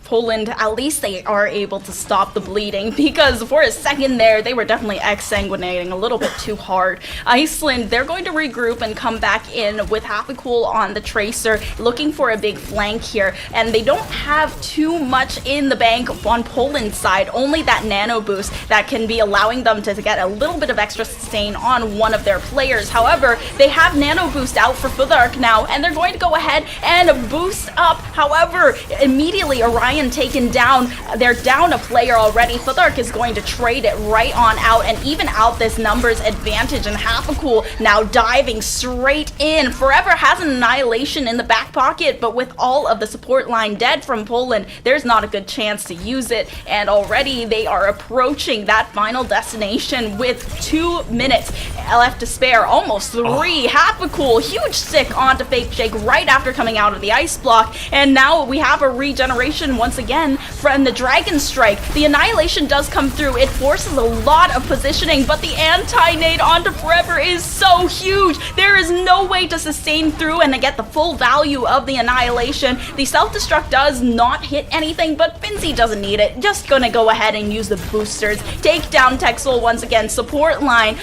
Poland, at least they are able to stop the bleeding, because for a second there, they were definitely exsanguinating a little bit too hard. Iceland, they're going to regroup and come back in with Happy-Cool on the Tracer, looking for a big flank here, and they don't have too much in the bank on Poland's side, only that nano boost that can be allowing them to get a little bit of extra sustain on one of their players. However, they have nano boost out for Vildark now, and they're going to go ahead and boost up. However, immediately Orion taken down. They're down a player already. Vildark is going to trade it right on out and even out this numbers advantage, and Happy-Cool now diving straight in. Forever has an annihilation in the back pocket, but with all of the support line dead from Poland, there's not a good chance to use it, and already they are approaching that final destination with 2 minutes left to spare, almost 3. Happy-Cool, huge stick onto Fake Shake right after coming out of the ice block, and now we have a regeneration once again from the Dragon Strike. The annihilation does come through. It forces a lot of positioning, but the anti-nade onto Forever is so huge. There is no way to sustain through and to get the full value of the annihilation. The self-destruct does not hit anything, but Finzi doesn't need it. Just gonna go ahead and use the boosters. Take down Texel once again. Support line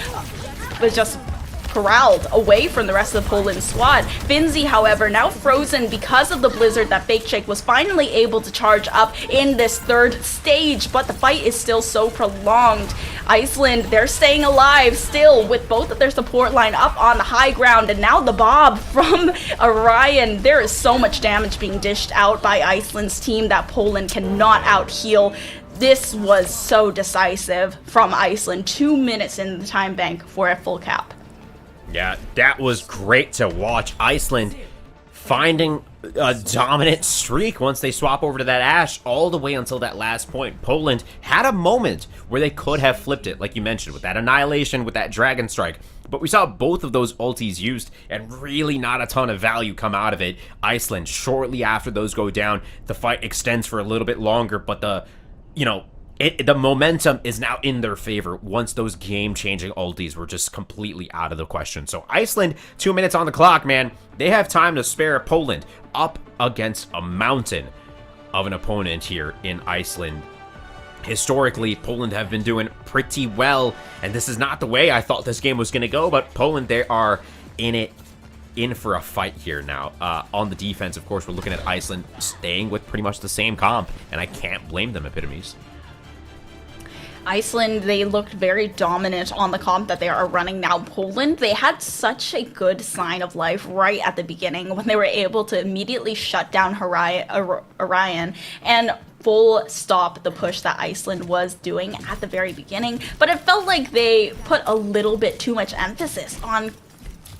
was just corralled away from the rest of the Poland squad. Finzi, however, now frozen because of the blizzard that Fake Shake was finally able to charge up in this third stage, but the fight is still so prolonged. Iceland, they're staying alive still with both of their support line up on the high ground, and now the Bob from Orion. There is so much damage being dished out by Iceland's team that Poland cannot out-heal. This was so decisive from Iceland. 2 minutes in the time bank for a full cap.
Yeah, that was great to watch. Iceland finding a dominant streak once they swap over to that Ashe all the way until that last point. Poland had a moment where they could have flipped it, like you mentioned, with that annihilation, with that Dragon Strike. But we saw both of those ultis used and really not a ton of value come out of it. Iceland, shortly after those go down, the fight extends for a little bit longer, but the momentum is now in their favor once those game-changing ultis were just completely out of the question. So Iceland, 2 minutes on the clock, man. They have time to spare. Poland up against a mountain of an opponent here in Iceland. Historically, Poland have been doing pretty well, and this is not the way I thought this game was going to go, but Poland, they are in for a fight here now. On the defense, of course, we're looking at Iceland staying with pretty much the same comp, and I can't blame them, Epitomes.
Iceland, they looked very dominant on the comp that they are running now. Poland, they had such a good sign of life right at the beginning when they were able to immediately shut down Orion and full stop the push that Iceland was doing at the very beginning. But it felt like they put a little bit too much emphasis on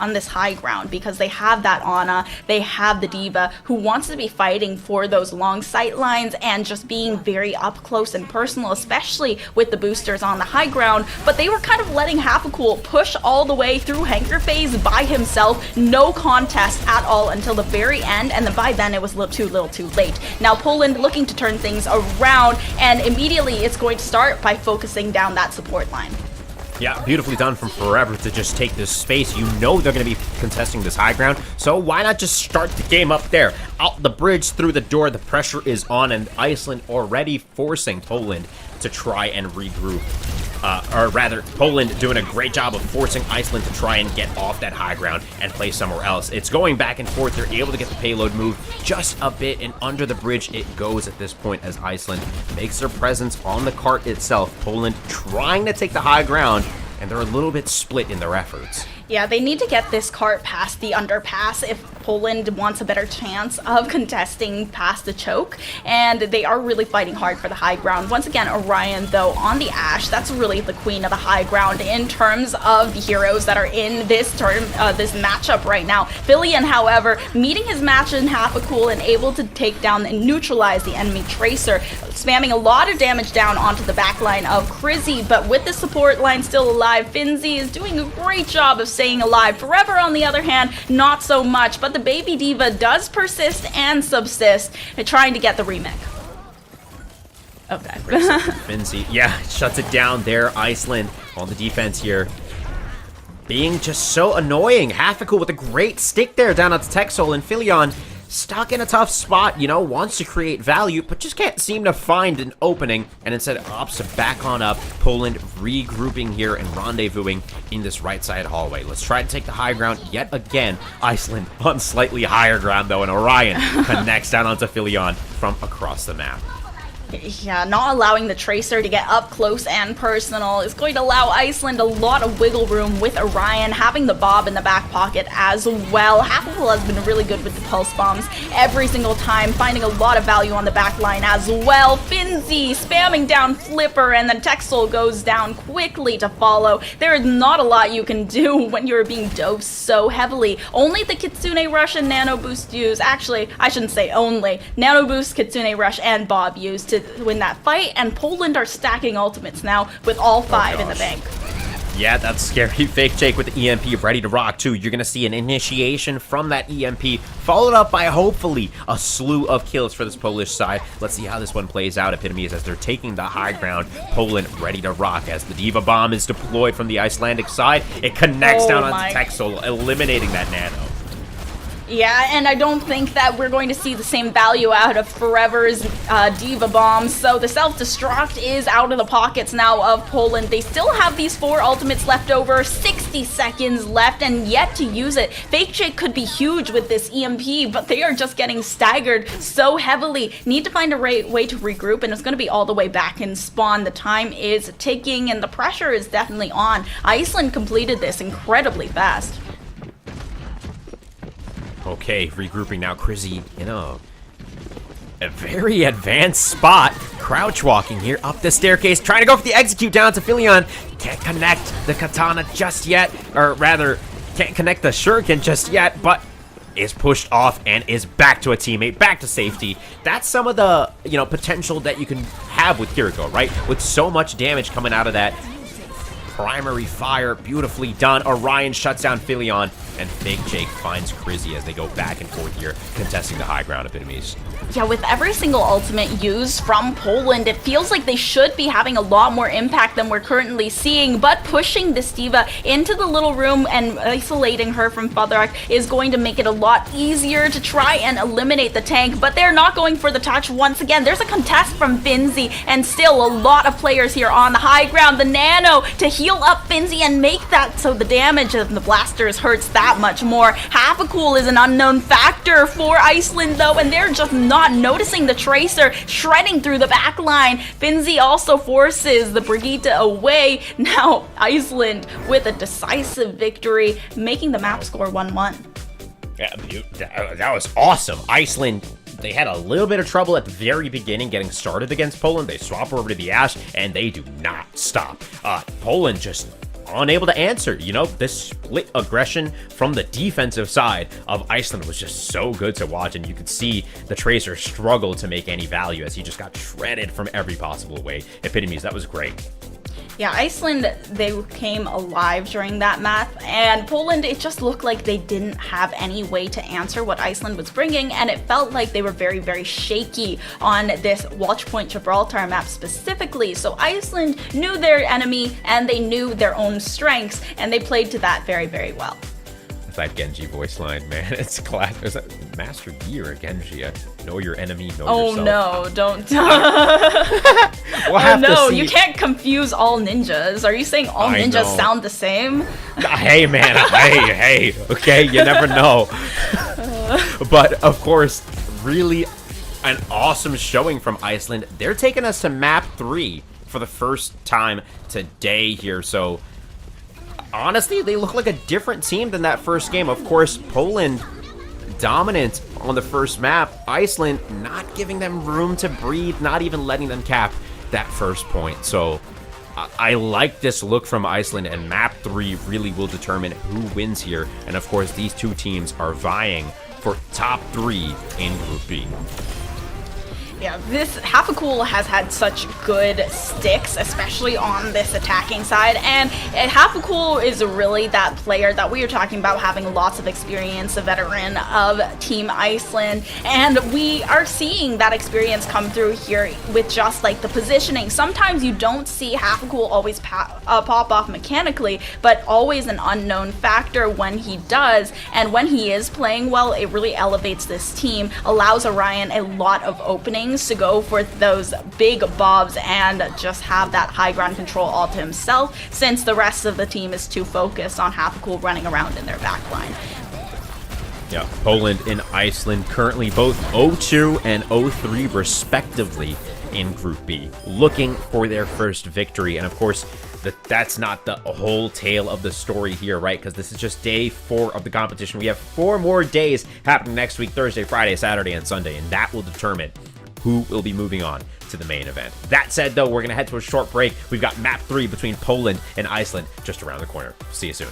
on this high ground because they have that Ana, they have the D.Va who wants to be fighting for those long sight lines and just being very up close and personal, especially with the boosters on the high ground. But they were kind of letting Hafacool push all the way through Hanker phase by himself, no contest at all until the very end, and then by then it was a little too late. Now Poland looking to turn things around, and immediately it's going to start by focusing down that support line.
Yeah, beautifully done from Forever to just take this space. You know they're going to be contesting this high ground, so why not just start the game up there? Out the bridge, through the door, the pressure is on, and Iceland already forcing Poland to try and regroup. Or rather, Poland doing a great job of forcing Iceland to try and get off that high ground and play somewhere else. It's going back and forth. They're able to get the payload moved just a bit, and under the bridge it goes at this point as Iceland makes their presence on the cart itself. Poland trying to take the high ground, and they're a little bit split in their efforts.
Yeah, they need to get this cart past the underpass if Poland wants a better chance of contesting past the choke, and they are really fighting hard for the high ground. Once again, Orion, though, on the Ashe, that's really the queen of the high ground in terms of the heroes that are in this this matchup right now. Filion, however, meeting his match in Hafacool and able to take down and neutralize the enemy Tracer, spamming a lot of damage down onto the backline of Crizzy, but with the support line still alive, Finzi is doing a great job of staying alive. Forever, on the other hand, not so much, but the baby D.Va does persist and subsist, trying to get the remake. Okay.
Finzi, yeah, shuts it down there. Iceland on the defense here, being just so annoying. Hafacool with a great stick there down at the Texel, and Filion stuck in a tough spot, you know, wants to create value, but just can't seem to find an opening, and instead opts to back on up. Poland regrouping here and rendezvousing in this right side hallway. Let's try to take the high ground yet again. Iceland on slightly higher ground, though, and Orion connects down onto Filion from across the map.
Yeah, not allowing the Tracer to get up close and personal is going to allow Iceland a lot of wiggle room with Orion having the Bob in the back pocket as well. Hafacool has been really good with the pulse bombs every single time, finding a lot of value on the back line as well. Finzi spamming down Flipper, and then Texel goes down quickly to follow. There is not a lot you can do when you're being dosed so heavily. Only the Kitsune Rush and Nano Boost use. Actually, I shouldn't say only. Nano Boost, Kitsune Rush, and Bob used to win that fight, and Poland are stacking ultimates now with all 5 in the bank.
Yeah, that's scary. Fake Jake with the EMP ready to rock, too. You're going to see an initiation from that EMP, followed up by, hopefully, a slew of kills for this Polish side. Let's see how this one plays out. Epitomes as they're taking the high ground. Poland ready to rock as the D.Va bomb is deployed from the Icelandic side. It connects down onto Texel, eliminating that Nano.
Yeah, and I don't think that we're going to see the same value out of Forever's D.Va bombs, so the self-destruct is out of the pockets now of Poland. They still have these 4 ultimates left over, 60 seconds left, and yet to use it. Fake Jake could be huge with this EMP, but they are just getting staggered so heavily. Need to find a way to regroup, and it's going to be all the way back in spawn. The time is ticking, and the pressure is definitely on. Iceland completed this incredibly fast.
Okay, regrouping now. Crizzy in a very advanced spot. Crouch walking here up the staircase, trying to go for the execute down to Filion. Can't connect the katana just yet, or rather, can't connect the shuriken just yet, but is pushed off and is back to a teammate, back to safety. That's some of the, you know, potential that you can have with Kiriko, right? With so much damage coming out of that primary fire, beautifully done. Orion shuts down Filion, and Fake Jake finds Crizzy as they go back and forth here, contesting the high ground Epitomes.
Yeah, with every single ultimate used from Poland, it feels like they should be having a lot more impact than we're currently seeing, but pushing this D.Va into the little room and isolating her from Featherak is going to make it a lot easier to try and eliminate the tank, but they're not going for the touch once again. There's a contest from Finzi, and still a lot of players here on the high ground. The Nano to heal up Finzi and make that so the damage of the blasters hurts that much more. Hafacool is an unknown factor for Iceland, though, and they're just not noticing the Tracer shredding through the back line. Finzi also forces the Brigitte away. Now Iceland with a decisive victory, making the map score 1-1.
Yeah, that was awesome. Iceland, they had a little bit of trouble at the very beginning getting started against Poland. They swap over to the Ashe, and they do not stop. Poland just unable to answer. You know, this split aggression from the defensive side of Iceland was just so good to watch, and you could see the Tracer struggle to make any value as he just got shredded from every possible way. Epitomes, that was great.
Yeah, Iceland, they came alive during that map, and Poland, it just looked like they didn't have any way to answer what Iceland was bringing, and it felt like they were very, very shaky on this Watchpoint Gibraltar map specifically. So Iceland knew their enemy, and they knew their own strengths, and they played to that very, very well.
That Genji voice line, man, it's class. Is that Master Yi or Genji? Know your enemy, know
yourself.
Oh
no, don't.
We'll have
no,
to see.
You can't confuse all ninjas. Are you saying all ninjas sound the same?
Hey, man, hey, okay, you never know. But, of course, really an awesome showing from Iceland. They're taking us to map 3 for the first time today here, so honestly, they look like a different team than that first game. Of course, Poland dominant on the first map. Iceland not giving them room to breathe, not even letting them cap that first point. So I like this look from Iceland, and map 3 really will determine who wins here. And of course, these two teams are vying for top 3 in Group B.
Yeah, this Hafacool has had such good sticks, especially on this attacking side, and Hafacool is really that player that we were talking about, having lots of experience, a veteran of Team Iceland, and we are seeing that experience come through here with just like the positioning. Sometimes you don't see Hafacool always pop off mechanically, but always an unknown factor when he does, and when he is playing well, it really elevates this team, allows Orion a lot of openings to go for those big bobs and just have that high ground control all to himself, since the rest of the team is too focused on Hafacool running around in their backline.
Yeah, Poland and Iceland currently both 0-2 and 0-3 respectively in Group B, looking for their first victory. And of course, that's not the whole tale of the story here, right? Because this is just day 4 of the competition. We have 4 more days happening next week, Thursday, Friday, Saturday, and Sunday, and that will determine who will be moving on to the main event. That said, though, we're going to head to a short break. We've got map 3 between Poland and Iceland just around the corner. See you soon.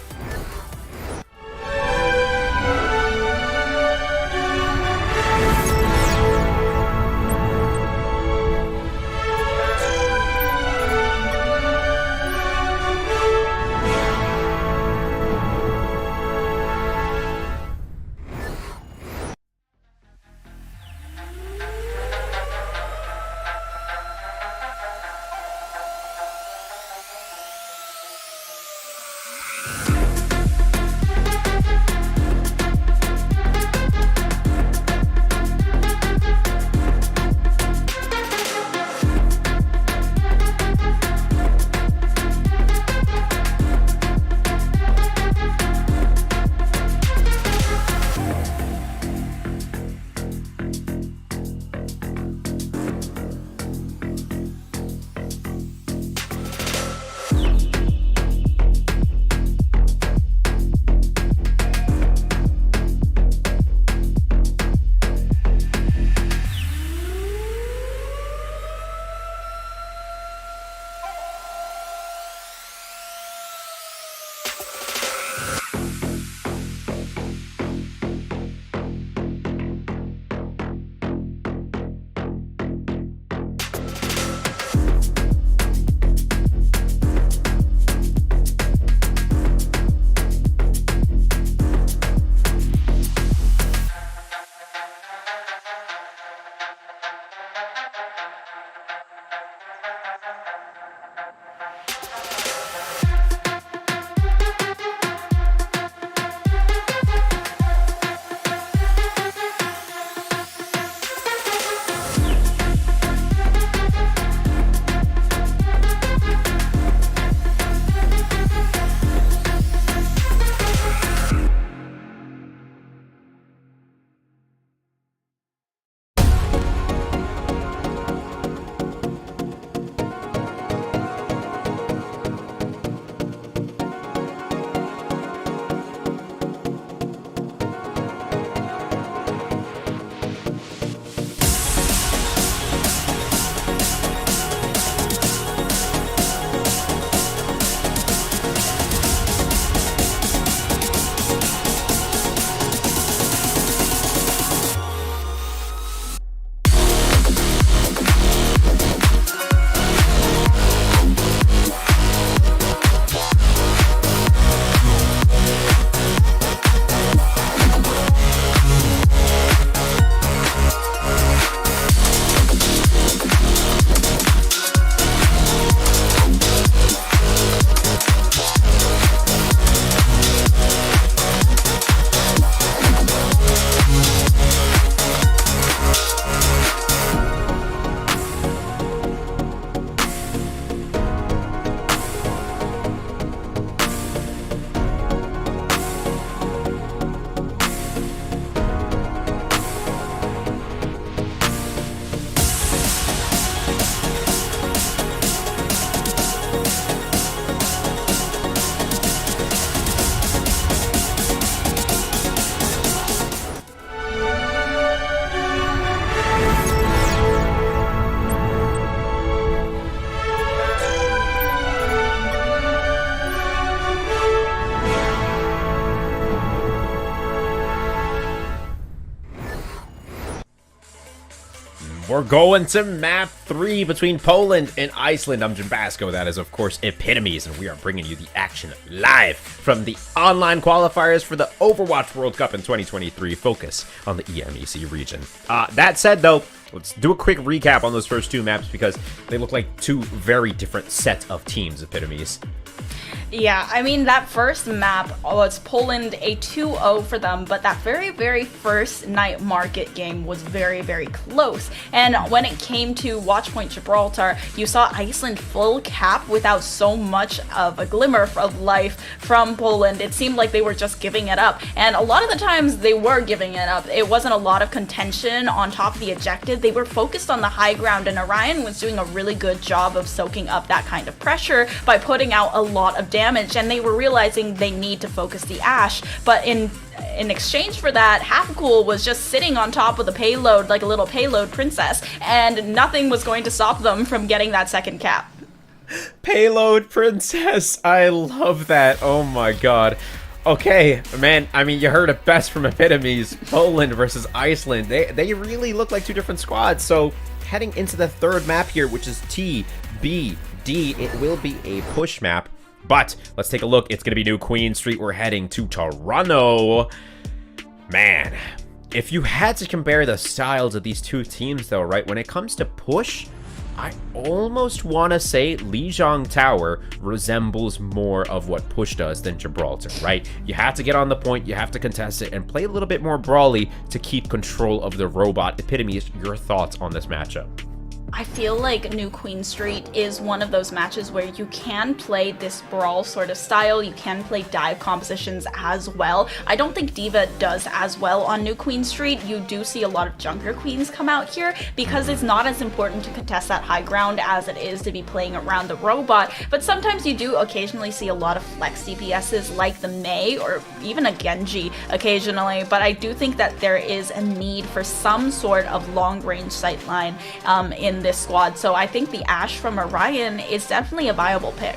We're going to map 3 between Poland and Iceland. I'm Jim Basco. That is, of course, Epitomes, and we are bringing you the action live from the online qualifiers for the Overwatch World Cup in 2023. Focus on the EMEC region. That said, though, let's do a quick recap on those first 2 maps because they look like 2 very different sets of teams, Epitomes.
Yeah, I mean, that first map was Poland a 2-0 for them, but that very, very first night market game was very, very close. And when it came to Watchpoint Gibraltar, you saw Iceland full cap without so much of a glimmer of life from Poland. It seemed like they were just giving it up. And a lot of the times they were giving it up. It wasn't a lot of contention on top of the objective. They were focused on the high ground, and Orion was doing a really good job of soaking up that kind of pressure by putting out a lot of damage, and they were realizing they need to focus the Ashe. But in exchange for that, Half-Cool was just sitting on top of the payload like a little payload princess, and nothing was going to stop them from getting that second cap.
Payload princess, I love that. Oh my god. Okay, man, I mean, you heard it best from Epitomes. Poland versus Iceland. They really look like 2 different squads. So heading into the third map here, which is TBD, it will be a push map. But let's take a look. It's going to be New Queen Street. We're heading to Toronto. Man, if you had to compare the styles of these 2 teams, though, right, when it comes to push, I almost want to say Lijiang Tower resembles more of what push does than Gibraltar, right? You have to get on the point, you have to contest it, and play a little bit more brawly to keep control of the robot. Epitomes, your thoughts on this matchup?
I feel like New Queen Street is one of those matches where you can play this brawl sort of style, you can play dive compositions as well. I don't think D.Va does as well on New Queen Street. You do see a lot of Junker Queens come out here because it's not as important to contest that high ground as it is to be playing around the robot, but sometimes you do occasionally see a lot of flex DPSs like the Mei or even a Genji occasionally, but I do think that there is a need for some sort of long-range sightline in this squad, so I think the Ashe from Orion is definitely a viable pick.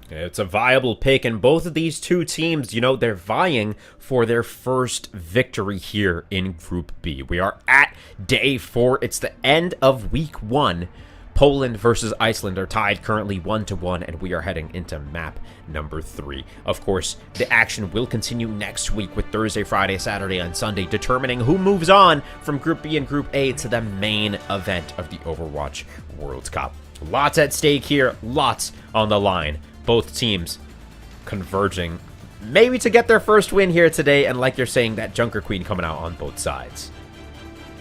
It's a viable pick, and both of these 2 teams, you know, they're vying for their first victory here in Group B. We are at day 4. It's the end of week 1. Poland versus Iceland are tied currently 1-1, and we are heading into map number 3. Of course, the action will continue next week with Thursday, Friday, Saturday, and Sunday, determining who moves on from Group B and Group A to the main event of the Overwatch World Cup. Lots at stake here, lots on the line. Both teams converging maybe to get their first win here today, and like you're saying, that Junker Queen coming out on both sides.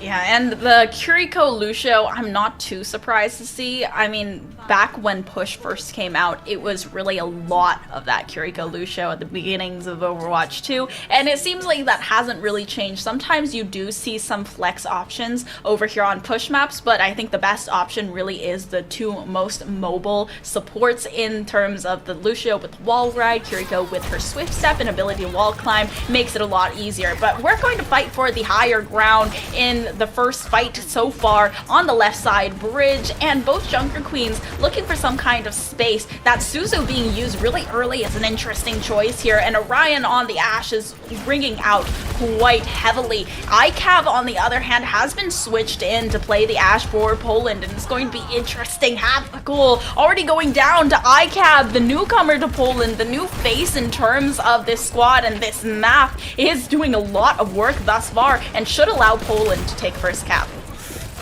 Yeah, and the Kiriko Lucio, I'm not too surprised to see. I mean, back when Push first came out, it was really a lot of that Kiriko Lucio at the beginnings of Overwatch 2, and it seems like that hasn't really changed. Sometimes you do see some flex options over here on Push maps, but I think the best option really is the 2 most mobile supports in terms of the Lucio with wall ride, Kiriko with her swift step and ability to wall climb makes it a lot easier. But we're going to fight for the higher ground in the first fight so far on the left side bridge, and both Junker Queens looking for some kind of space. That Suzu being used really early is an interesting choice here, and Orion on the Ashe is ringing out quite heavily. ICAV, on the other hand, has been switched in to play the Ashe for Poland, and it's going to be interesting. Half-Cool already going down to ICAV, the newcomer to Poland, the new face in terms of this squad, and this map is doing a lot of work thus far and should allow Poland to take first cap.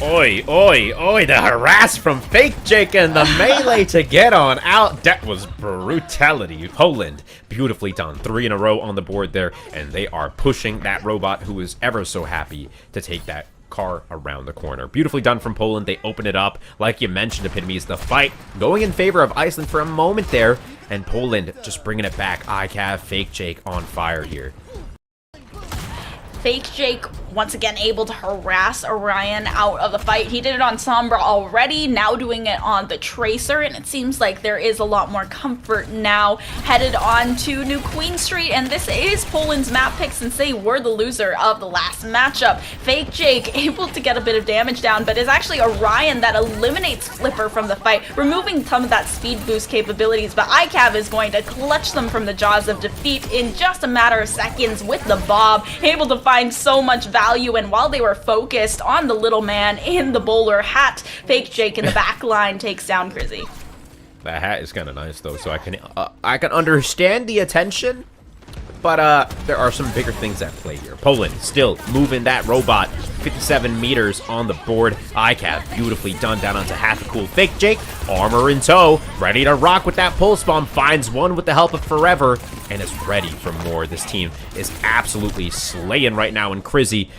Oi, oi, oi, the harass from Fake Jake and the melee to get on out. That was brutality. Poland, beautifully done. 3 in a row on the board there, and they are pushing that robot who is ever so happy to take that car around the corner. Beautifully done from Poland. They open it up. Like you mentioned, Epitomes, the fight going in favor of Iceland for a moment there, and Poland just bringing it back. ICAV, Fake Jake on fire here.
Fake Jake once again able to harass Orion out of the fight. He did it on Sombra already, now doing it on the Tracer, and it seems like there is a lot more comfort now headed on to New Queen Street, and this is Poland's map pick since they were the loser of the last matchup. Fake Jake able to get a bit of damage down, but it's actually Orion that eliminates Flipper from the fight, removing some of that speed boost capabilities, but ICAV is going to clutch them from the jaws of defeat in just a matter of seconds with the Bob, able to find so much value, and while they were focused on the little man in the bowler hat, Fake Jake in the back line takes down Crizzy.
That hat is kind of nice though, so I can understand the attention. But there are some bigger things at play here. Poland still moving that robot 57 meters on the board. ICAV beautifully done down onto half a cool Fake Jake. Armor in tow, ready to rock with that pulse bomb. Finds one with the help of Forever and is ready for more. This team is absolutely slaying right now in Crizzy.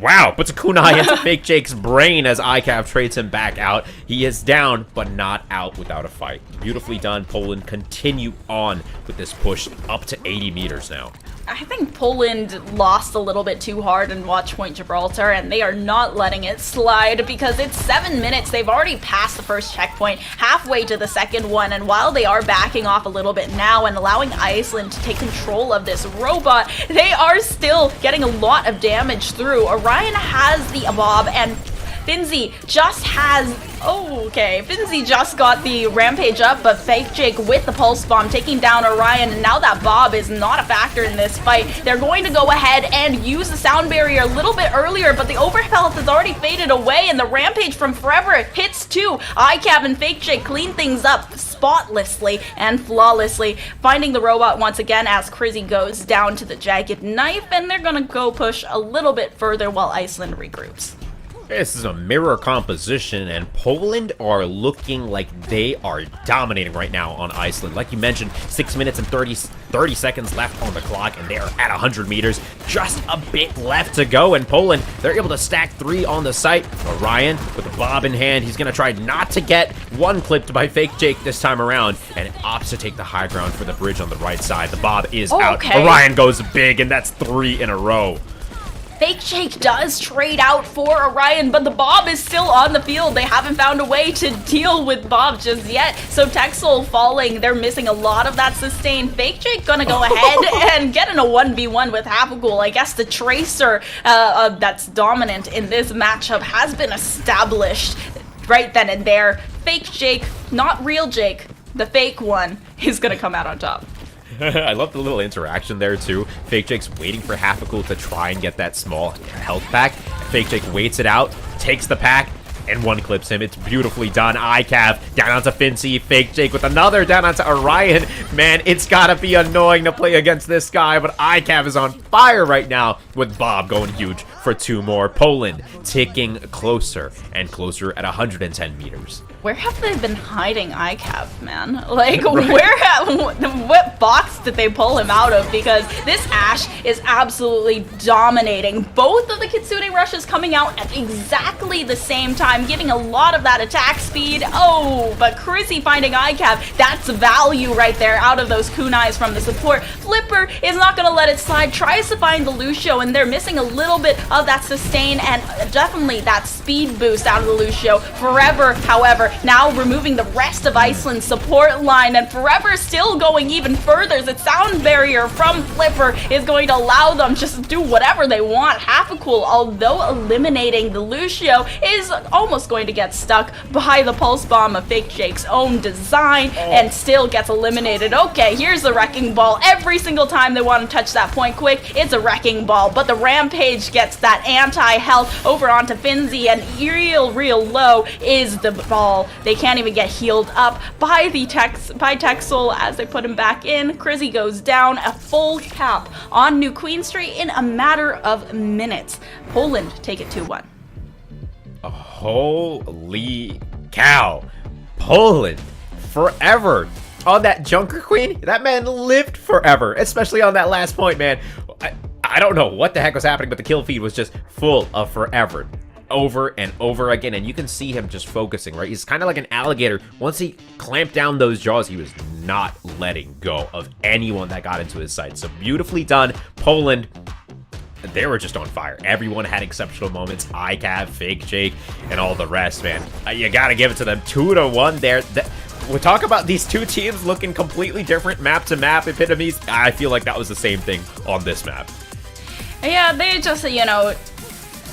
Wow, puts a kunai into Fake Jake's brain as ICAV trades him back out. He is down, but not out without a fight. Beautifully done. Poland continue on with this push up to 80 meters now.
I think Poland lost a little bit too hard in Watch Point Gibraltar, and they are not letting it slide because it's 7 minutes. They've already passed the first checkpoint, halfway to the second one, and while they are backing off a little bit now and allowing Iceland to take control of this robot, they are still getting a lot of damage through. Orion has the Bob, and Finzi just has... Finzi just got the Rampage up, but Fake Jake with the Pulse Bomb taking down Orion, and now that Bob is not a factor in this fight. They're going to go ahead and use the sound barrier a little bit earlier, but the overhealth has already faded away, and the Rampage from Forever hits too. ICAV and Fake Jake clean things up spotlessly and flawlessly, finding the robot once again as Crizzy goes down to the Jagged Knife, and they're gonna go push a little bit further while Iceland regroups.
This is a mirror composition, and Poland are looking like they are dominating right now on Iceland. Like you mentioned, 6 minutes and 30 seconds left on the clock, and they are at 100 meters. Just a bit left to go, and Poland, they're able to stack 3 on the site. Orion with the Bob in hand. He's going to try not to get one clipped by Fake Jake this time around, and opts to take the high ground for the bridge on the right side. The Bob is out. Orion goes big, and that's 3 in a row.
Fake Jake does trade out for Orion, but the Bob is still on the field. They haven't found a way to deal with Bob just yet. So Texel falling, they're missing a lot of that sustain. Fake Jake gonna go ahead and get in a 1v1 with Hafagul. I guess the Tracer that's dominant in this matchup has been established right then and there. Fake Jake, not real Jake, the fake one, is gonna come out on top.
I love the little interaction there, too. Fake Jake's waiting for Hafagul to try and get that small health pack. Fake Jake waits it out, takes the pack, and one clips him. It's beautifully done. ICAV down onto Finzi. Fake Jake with another down onto Orion. Man, it's gotta be annoying to play against this guy, but ICAV is on fire right now with Bob going huge for 2 more. Poland ticking closer and closer at 110 meters.
Where have they been hiding ICAV, man? Like, what box did they pull him out of? Because this Ashe is absolutely dominating. Both of the Kitsune rushes coming out at exactly the same time, getting a lot of that attack speed. Oh, but Crizzy finding ICAV, that's value right there out of those kunais from the support. Flipper is not going to let it slide, tries to find the Lucio, and they're missing a little bit of that sustain and definitely that speed boost out of the Lucio. Forever, however, now removing the rest of Iceland's support line, and Forever still going even further. The sound barrier from Flipper is going to allow them just to do whatever they want. Hafagul, although eliminating the Lucio, is almost going to get stuck by the pulse bomb of Fake Jake's own design and still gets eliminated. Okay, here's the wrecking ball. Every single time they want to touch that point quick, it's a wrecking ball, but the Rampage gets that anti-health over onto Finzi, and real low is the ball. They can't even get healed up by Texel as they put him back in. Crizzy goes down, a full cap on New Queen Street in a matter of minutes. Poland take it 2-1.
Holy cow. Poland forever on that Junker Queen. That man lived forever, especially on that last point, man. I don't know what the heck was happening, but the kill feed was just full of forever. Over and over again, and you can see him just focusing, right? He's kind of like an alligator. Once he clamped down those jaws, he was not letting go of anyone that got into his sight. So beautifully done. Poland, they were just on fire. Everyone had exceptional moments. ICAV, Fake Jake, and all the rest, man. You gotta give it to them. 2-1 there. We talk about these two teams looking completely different map to map epitomes. I feel like that was the same thing on this map.
Yeah, they just,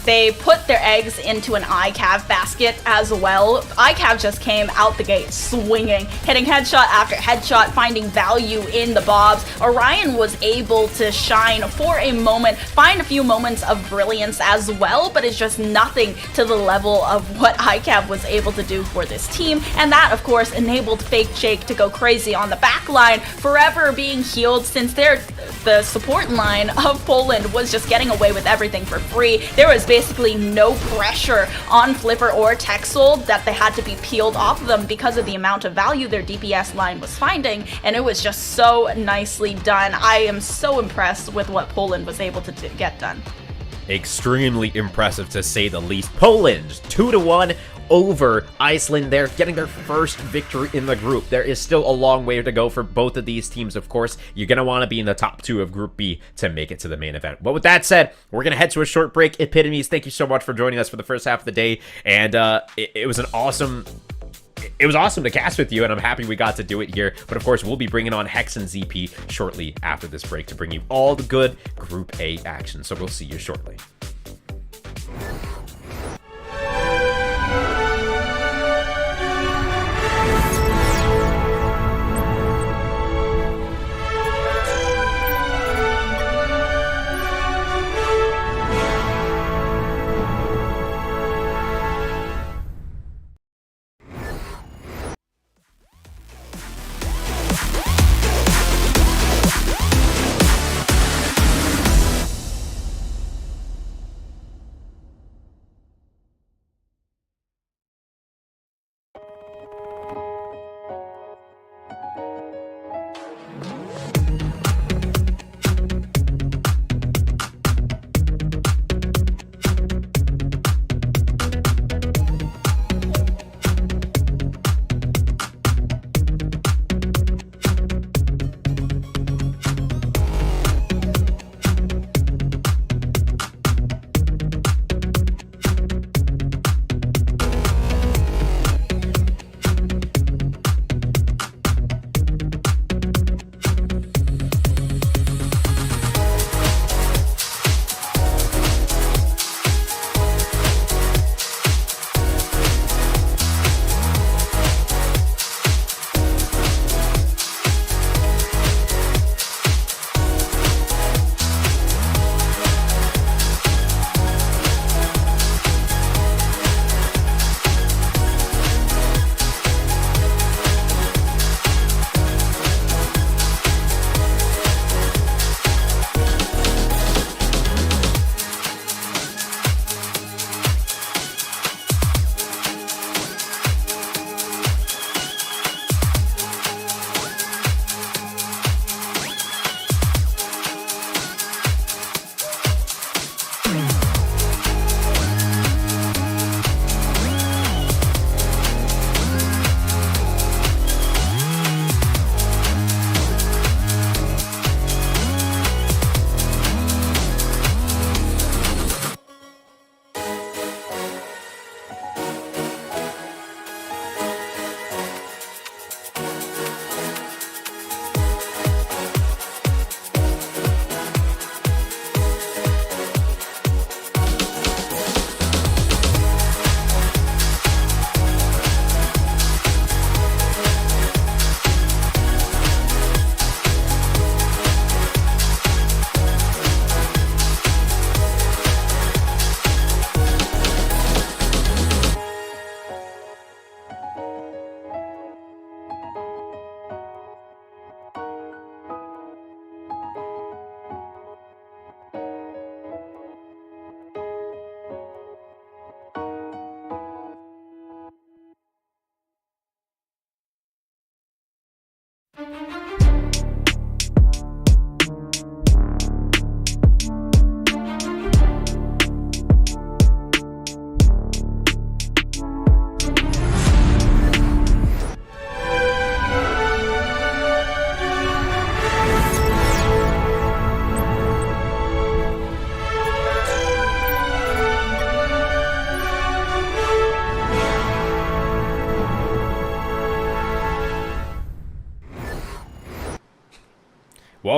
they put their eggs into an ICAV basket as well. ICAV just came out the gate swinging, hitting headshot after headshot, finding value in the bobs. Orion was able to shine for a moment, find a few moments of brilliance as well, but it's just nothing to the level of what ICAV was able to do for this team. And that, of course, enabled Fake Shake to go crazy on the back line, forever being healed since the support line of Poland was just getting away with everything for free. There was basically no pressure on Flipper or Texel that they had to be peeled off of them because of the amount of value their DPS line was finding, and it was just so nicely done. I am so impressed with what Poland was able to get done.
Extremely impressive, to say the least. Poland 2-1 over Iceland. They're getting their first victory in the group. There is still a long way to go for both of these teams, of course. You're going to want to be in the top 2 of Group B to make it to the main event. But with that said, we're going to head to a short break. Epitomes, thank you so much for joining us for the first half of the day. And it was awesome to cast with you, and I'm happy we got to do it here. But of course, we'll be bringing on Hex and ZP shortly after this break to bring you all the good Group A action. So we'll see you shortly.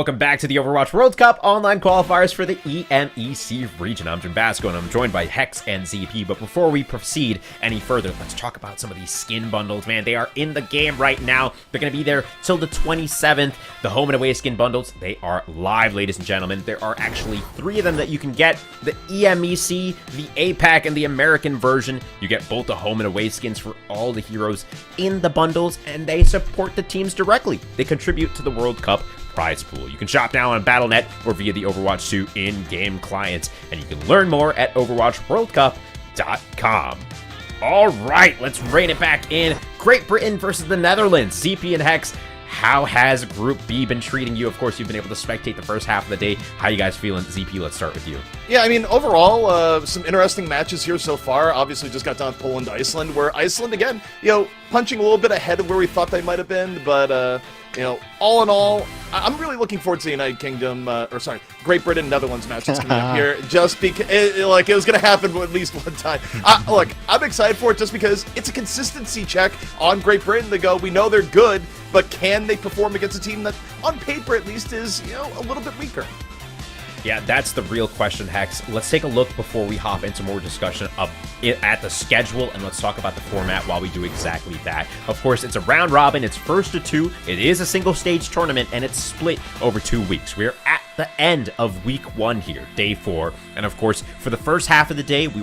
welcome back to the Overwatch World Cup online qualifiers for the EMEC region. I'm Jim Basco, and I'm joined by Hex and ZP. But before we proceed any further, let's talk about some of these skin bundles, man. They are in the game right now. They're going to be there till the 27th. The home and away skin bundles, they are live, ladies and gentlemen. There are actually 3 of them that you can get. The EMEC, the APAC, and the American version. You get both the home and away skins for all the heroes in the bundles, and they support the teams directly. They contribute to the World Cup prize pool. You can shop now on Battle.net or via the Overwatch 2 in-game client, and you can learn more at overwatchworldcup.com. All right, let's rein it back in. Great Britain versus the Netherlands. ZP and Hex, how has Group B been treating you? Of course, you've been able to spectate the first half of the day. How you guys feeling? ZP, let's start with you.
Yeah, I mean, overall, some interesting matches here so far. Obviously, just got done with Poland, Iceland, where Iceland, again, punching a little bit ahead of where we thought they might have been, but, all in all, I'm really looking forward to the United Kingdom, Great Britain, Netherlands match that's coming up here, just because, it was going to happen at least one time. Look, I'm excited for it just because it's a consistency check on Great Britain to go, we know they're good, but can they perform against a team that, on paper at least, is, a little bit weaker?
Yeah, that's the real question, Hex. Let's take a look before we hop into more discussion of it at the schedule, and let's talk about the format while we do exactly that. Of course, it's a round robin. It's first to 2. It is a single stage tournament, and it's split over 2 weeks. We're at the end of week 1 here, day 4. And of course, for the first half of the day, we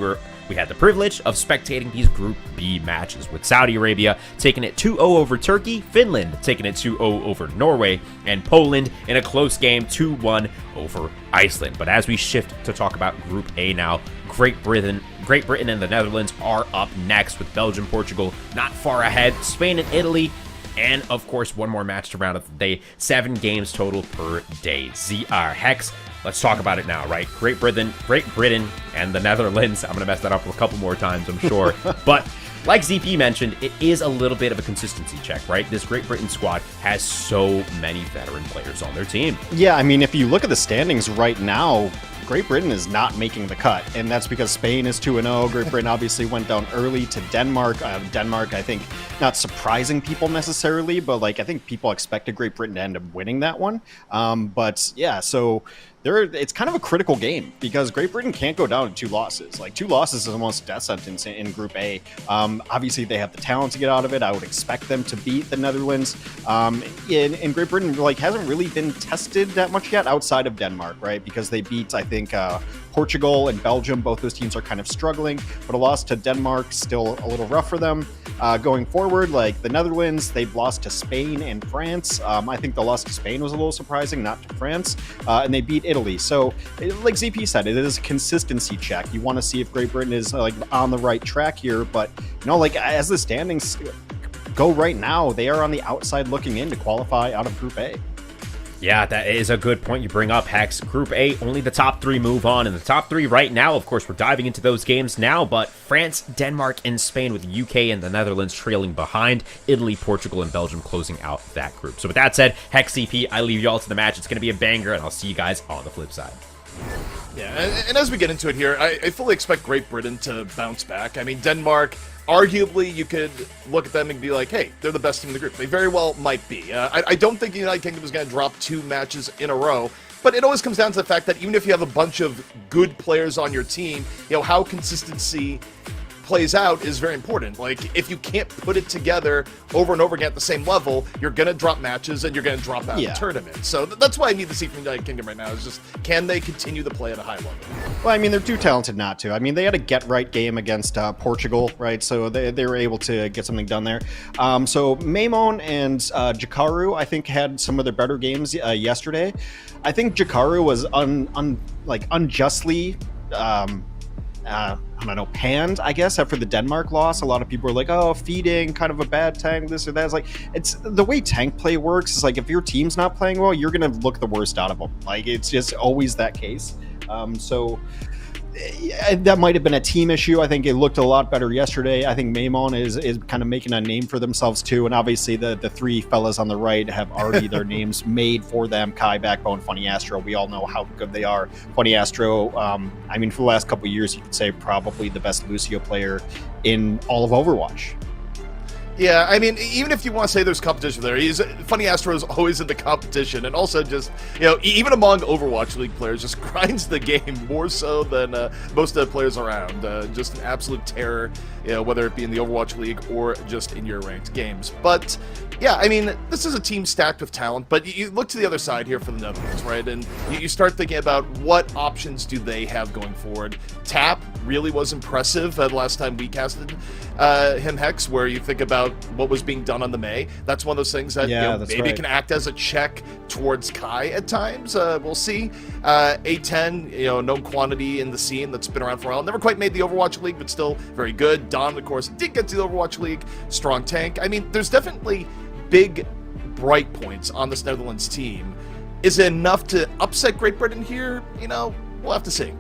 had the privilege of spectating these Group B matches, with Saudi Arabia taking it 2-0 over Turkey, Finland taking it 2-0 over Norway, and Poland in a close game 2-1 over Iceland. But as we shift to talk about Group A now, Great Britain and the Netherlands are up next, with Belgium, Portugal not far ahead, Spain and Italy, and of course one more match to round up the day. 7 games total per day. ZR Hex, let's talk about it now, right? Great Britain and the Netherlands. I'm going to mess that up a couple more times, I'm sure. But like ZP mentioned, it is a little bit of a consistency check, right? This Great Britain squad has so many veteran players on their team.
Yeah, I mean, if you look at the standings right now, Great Britain is not making the cut, and that's because Spain is 2-0. Great Britain obviously went down early to Denmark. Denmark, I think, not surprising people necessarily, but I think people expected Great Britain to end up winning that one. But yeah, so it's kind of a critical game because Great Britain can't go down to 2 losses. 2 losses is almost a death sentence in Group A. Obviously, they have the talent to get out of it. I would expect them to beat the Netherlands. And Great Britain hasn't really been tested that much yet outside of Denmark, right? Because they beat, I think, Portugal and Belgium. Both those teams are kind of struggling, but a loss to Denmark still a little rough for them. Going forward, the Netherlands, they've lost to Spain and France. I think the loss to Spain was a little surprising, not to France. And they beat Italy. So, like ZP said, it is a consistency check. You want to see if Great Britain is on the right track here. But as the standings go right now, they are on the outside looking in to qualify out of Group A.
Yeah, that is a good point you bring up, Hex. Group A, only the top 3 move on, and the top 3 right now, of course, we're diving into those games now, but France, Denmark, and Spain, with the UK and the Netherlands trailing behind, Italy, Portugal, and Belgium closing out that group. So with that said, Hex CP, I leave you all to the match. It's going to be a banger, and I'll see you guys on the flip side.
Yeah, and as we get into it here, I fully expect Great Britain to bounce back. I mean, Denmark, arguably, you could look at them and be like, hey, they're the best team in the group. They very well might be. I don't think the United Kingdom is going to drop 2 matches in a row, but it always comes down to the fact that even if you have a bunch of good players on your team, how consistency plays out is very important. If you can't put it together over and over again at the same level, you're going to drop matches and you're going to drop out of the tournament. So that's why I need to see from the United Kingdom right now is just, can they continue to play at a high level?
Well, I mean, they're too talented not to. I mean, they had a get-right game against Portugal, right? So they were able to get something done there. So Maimon and Jakaru, I think, had some of their better games yesterday. I think Jakaru was unjustly panned, I guess, after the Denmark loss. A lot of people were like, oh, feeding, kind of a bad tank, this or that. It's the way tank play works is if your team's not playing well, you're going to look the worst out of them. It's just always that case. So that might have been a team issue. I think it looked a lot better yesterday. I think Maimon is kind of making a name for themselves too. And obviously the 3 fellas on the right have already their names made for them. Kai, Backbone, Funny Astro. We all know how good they are. Funny Astro, I mean, for the last couple of years, you could say probably the best Lucio player in all of Overwatch.
Yeah, I mean, even if you want to say there's competition there, Funny Astro is always in the competition, and also just, even among Overwatch League players, just grinds the game more so than most of the players around. Just an absolute terror, whether it be in the Overwatch League or just in your ranked games. But yeah, I mean, this is a team stacked with talent, but you look to the other side here for the Netherlands, right? And you start thinking about what options do they have going forward. Tap really was impressive the last time we casted him, Hex, where you think about what was being done on the May. That's one of those things that maybe can act as a check towards Kai at times. We'll see. A10, known quantity in the scene that's been around for a while. Never quite made the Overwatch League, but still very good. Don, of course, did get to the Overwatch League. Strong tank. I mean, there's definitely big bright points on this Netherlands team. Is it enough to upset Great Britain here? We'll have to see.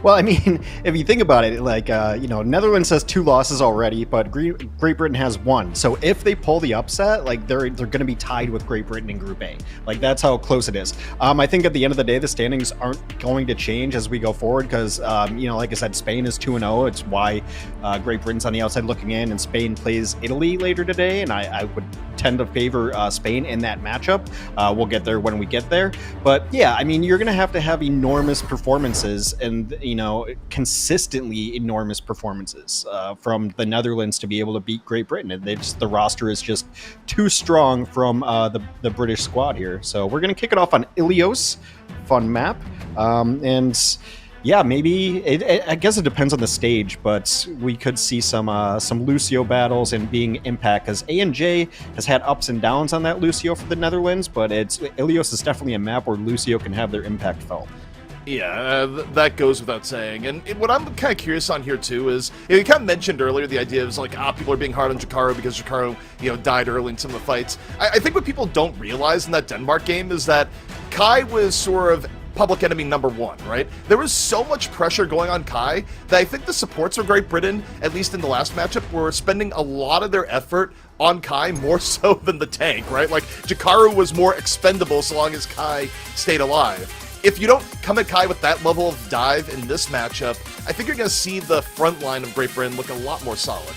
Well, I mean, if you think about it, like, Netherlands has 2 losses already, but Great Britain has 1. So if they pull the upset, like, they're going to be tied with Great Britain in Group A. Like, that's how close it is. I think at the end of the day, the standings aren't going to change as we go forward because, like I said, Spain is 2-0. It's why Great Britain's on the outside looking in, and Spain plays Italy later today, and I would tend to favor Spain in that matchup. We'll get there when we get there. But, yeah, I mean, you're going to have enormous performances and, consistently enormous performances from the Netherlands to be able to beat Great Britain. And the roster is just too strong from the British squad here. So we're going to kick it off on Ilios. Fun map. And yeah, maybe I guess it depends on the stage, but we could see some Lucio battles and being impact because A&J has had ups and downs on that Lucio for the Netherlands, but Ilios is definitely a map where Lucio can have their impact felt.
Yeah, that goes without saying. And what I'm kind of curious on here, too, is you kind of mentioned earlier the idea is like, people are being hard on Jakaru because Jakaru, died early in some of the fights. I think what people don't realize in that Denmark game is that Kai was sort of public enemy number 1, right? There was so much pressure going on Kai that I think the supports of Great Britain, at least in the last matchup, were spending a lot of their effort on Kai more so than the tank, right? Like, Jakaru was more expendable so long as Kai stayed alive. If you don't come at Kai with that level of dive in this matchup, I think you're going to see the front line of Great Britain look a lot more solid.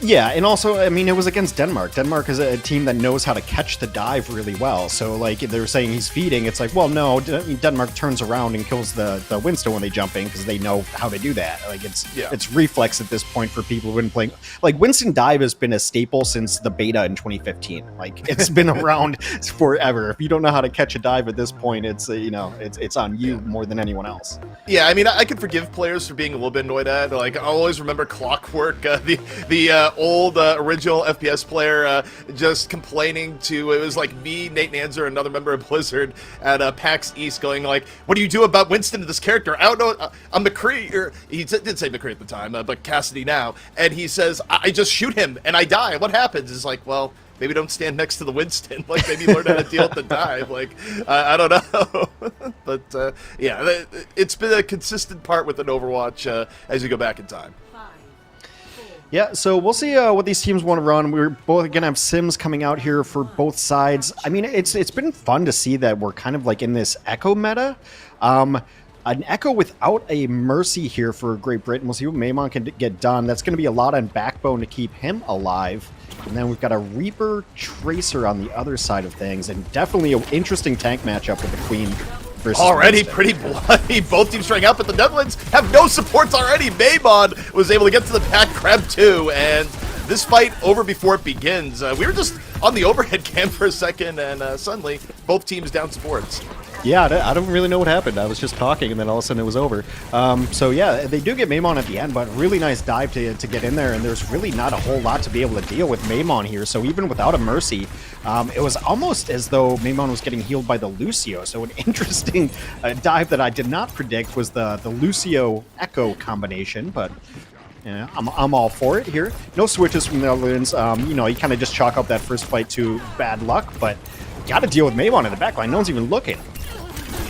Yeah, and also, I mean, it was against Denmark. Denmark is a team that knows how to catch the dive really well. So, like, if they're saying he's feeding, it's like, well, no, Denmark turns around and kills the Winston when they jump in because they know how to do that. Like, it's reflex at this point for people who've been playing. Like, Winston dive has been a staple since the beta in 2015. Like, it's been around forever. If you don't know how to catch a dive at this point, it's on you more than anyone else.
Yeah, I mean, I could forgive players for being a little bit annoyed at it. Like, I always remember Clockwork, the old original FPS player just complaining to, it was like me, Nate Nanzer, another member of Blizzard at PAX East going like, what do you do about Winston, this character? I don't know, I'm McCree, or he did say McCree at the time, but Cassidy now, and he says, I just shoot him and I die. What happens? It's like, well, maybe don't stand next to the Winston. Like, maybe learn how to deal with the dive. Like, I don't know. But, yeah, it's been a consistent part with an Overwatch as you go back in time.
Yeah, so we'll see what these teams want to run. We're both going to have sims coming out here for both sides. I mean, it's been fun to see that we're kind of like in this Echo meta. An Echo without a Mercy here for Great Britain. We'll see what Maimon can get done. That's going to be a lot on Backbone to keep him alive. And then we've got a Reaper Tracer on the other side of things. And definitely an interesting tank matchup with the Queen.
Already pretty bloody. Both teams trying out, but the Netherlands have no supports already. Maimon was able to get to the pack, grab 2, and this fight over before it begins. We were just on the overhead cam for a second, and suddenly both teams down supports.
Yeah, I don't really know what happened. I was just talking, and then all of a sudden it was over. So yeah, they do get Maimon at the end, but really nice dive to get in there, and there's really not a whole lot to be able to deal with Maimon here. So even without a Mercy, it was almost as though Maimon was getting healed by the Lucio. So an interesting dive that I did not predict was the Lucio Echo combination, but yeah, I'm all for it here. No switches from the Netherlands. You kind of just chalk up that first fight to bad luck, but got to deal with Maimon in the backline. No one's even looking.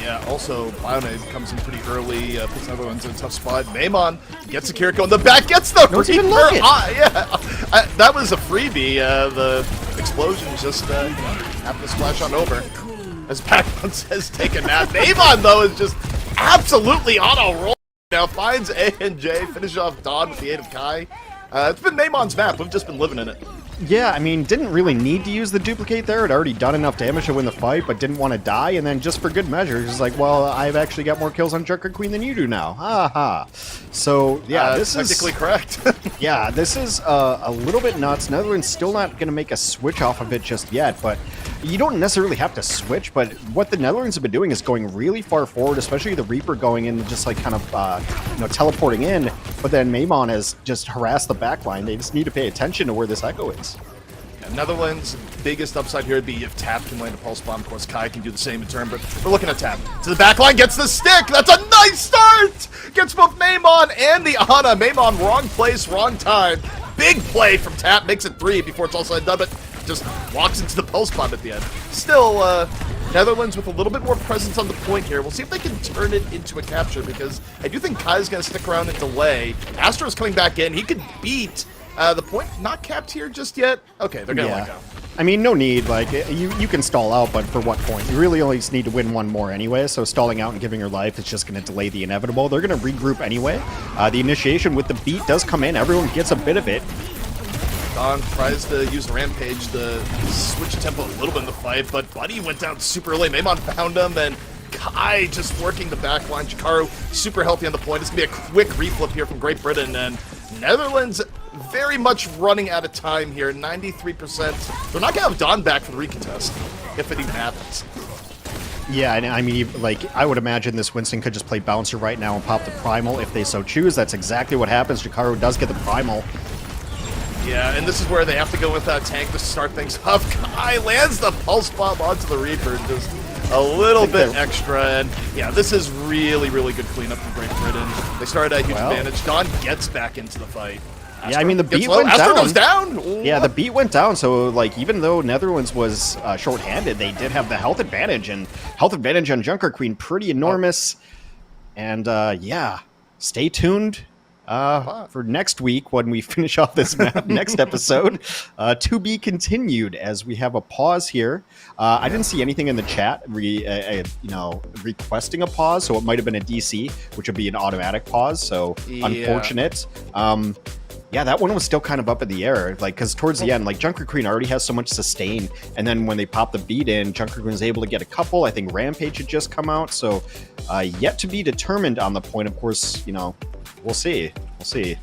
Yeah, also, Bionade comes in pretty early, puts Netherlands in a tough spot. Maimon gets a Kiriko in the back, gets the Reaper! Yeah, that was a freebie. The explosion just happened to splash on over. As Backbone says, take a nap. Maimon, though, is just absolutely on a roll. Now finds A&J, finish off Dawn with the aid of Kai. It's been Maymon's map. We've just been living in it.
Yeah, I mean, didn't really need to use the duplicate there. It already done enough damage to win the fight, but didn't want to die. And then just for good measure, it's like, well, I've actually got more kills on Junker Queen than you do now. Ha. So, yeah, this is...
technically correct.
Yeah, this is a little bit nuts. Netherlands still not going to make a switch off of it just yet, but you don't necessarily have to switch. But what the Netherlands have been doing is going really far forward, especially the Reaper going in and just like kind of teleporting in. But then Maimon has just harassed the backline. They just need to pay attention to where this Echo is.
Netherlands' biggest upside here would be if Tap can land a pulse bomb. Of course, Kai can do the same in turn, but we're looking at Tap. To the backline, gets the stick. That's a nice start. Gets both Maimon and the Ana. Maimon, wrong place, wrong time. Big play from Tap. Makes it 3 before it's all said and done, but just walks into the pulse bomb at the end. Still, Netherlands with a little bit more presence on the point here. We'll see if they can turn it into a capture, because I do think Kai's going to stick around and delay. Astro's coming back in. He could beat... the point not capped here just yet. Okay, they're gonna let go.
I mean, no need. Like, you can stall out, but for what point? You really only just need to win one more anyway, so stalling out and giving her life is just going to delay the inevitable. They're going to regroup anyway. The initiation with the beat does come in. Everyone gets a bit of it.
Don tries to use Rampage to switch tempo a little bit in the fight, but Buddy went down super early. Maimon found him, and Kai just working the back line. Chikaru super healthy on the point. It's going to be a quick reflip here from Great Britain, and Netherlands very much running out of time here. 93%. They're not going to have Don back for the recontest, if it even happens.
Yeah, and I mean, like, I would imagine this Winston could just play Bouncer right now and pop the Primal if they so choose. That's exactly what happens. Chikaru does get the Primal.
Yeah, and this is where they have to go with that tank to start things up. Kai lands the Pulse Bomb onto the Reaper, just a little bit extra. And yeah, this is really, really good cleanup from Great Britain. They started at a huge advantage. Don gets back into the fight.
Yeah, I mean, the beat went
Astro
down.
goes down.
Yeah, the beat went down. So, like, even though Netherlands was short-handed, they did have the health advantage, and health advantage on Junker Queen pretty enormous. And yeah, stay tuned for next week when we finish off this map. Next episode, to be continued, as we have a pause here. I didn't see anything in the chat, requesting a pause, so it might have been a DC, which would be an automatic pause. So unfortunate. Yeah, that one was still kind of up in the air, like, because towards the end, like, Junker Queen already has so much sustain, and then when they pop the beat in, Junker Queen was able to get a couple. I think Rampage had just come out, so yet to be determined on the point. Of course, we'll see. We'll see.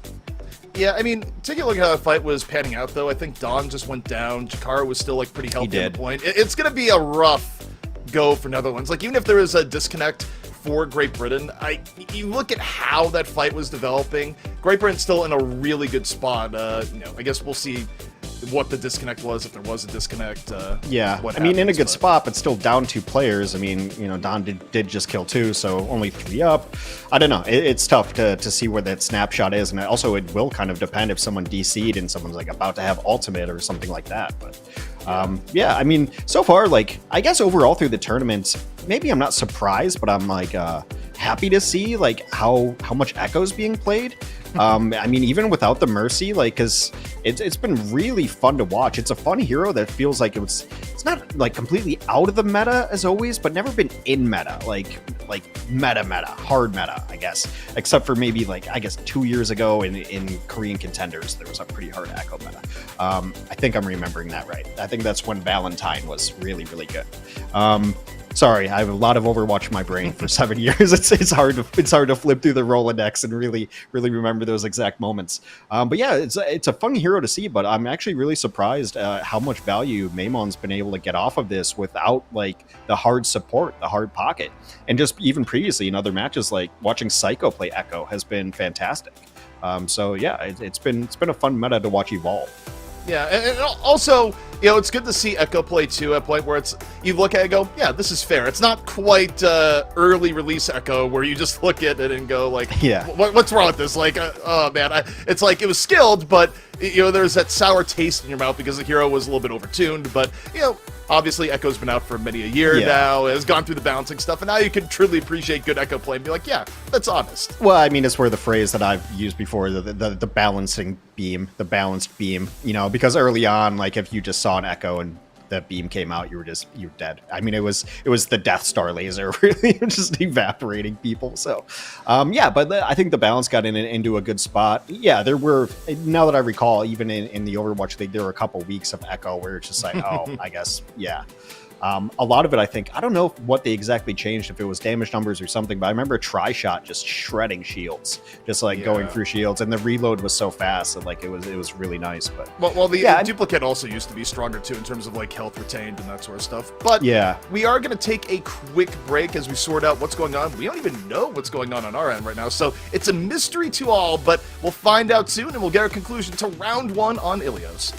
Yeah, I mean, taking a look at how the fight was panning out, though, I think Don just went down. Chikara was still, like, pretty healthy at the point. It's going to be a rough go for Netherlands. Like, even if there is a disconnect for Great Britain, you look at how that fight was developing, Great Britain's still in a really good spot. I guess we'll see what the disconnect was, if there was a disconnect.
Yeah, I mean, in a good spot, but still down 2 players. I mean, Don did just kill 2, so only 3 up. I don't know. It's tough to see where that snapshot is, and also it will kind of depend if someone DC'd and someone's like about to have ultimate or something like that. But yeah, I mean, so far, like, I guess overall through the tournament, maybe I'm not surprised, but I'm like happy to see like how much Echo's being played. I mean, even without the Mercy, like, because it's been really fun to watch. It's a fun hero that feels like it's not like completely out of the meta as always, but never been in meta, like meta, hard meta, I guess, except for maybe like, I guess 2 years ago in Korean Contenders, there was a pretty hard Echo meta. I think I'm remembering that right. I think that's when Valentine was really, really good. Sorry, I have a lot of Overwatch in my brain for 7 years. It's hard to flip through the Rolodex and really remember those exact moments. But yeah, it's a fun hero to see. But I'm actually really surprised how much value Maimon's been able to get off of this without like the hard support, the hard pocket, and just even previously in other matches, like watching Psycho play Echo has been fantastic. So yeah, it's been a fun meta to watch evolve.
Yeah, and also, it's good to see Echo play too at a point where you look at it and go, yeah, this is fair. It's not quite early release Echo where you just look at it and go like,
yeah,
what's wrong with this? Like, oh man, it's like it was skilled, but there's that sour taste in your mouth because the hero was a little bit overtuned. But obviously Echo's been out for many a year now, has gone through the balancing stuff, and now you can truly appreciate good Echo play and be like, yeah, that's honest.
Well, I mean, it's where the phrase that I've used before, the balancing beam, the balanced beam, because early on, like if you just saw an Echo and that beam came out, you're dead. I mean, it was the Death Star laser, really, just evaporating people. So, but I think the balance got into a good spot. Yeah, there were, now that I recall, even in the Overwatch League, there were a couple weeks of Echo where it's just like, oh, I guess, yeah. A lot of it, I think, I don't know what they exactly changed, if it was damage numbers or something, but I remember Tri-Shot just shredding shields, just like going through shields, and the reload was so fast that like it was really nice. But
well, the duplicate also used to be stronger too in terms of like health retained and that sort of stuff. But yeah, we are going to take a quick break as we sort out what's going on. We don't even know what's going on our end right now, so it's a mystery to all. But we'll find out soon, and we'll get our conclusion to round 1 on Ilios.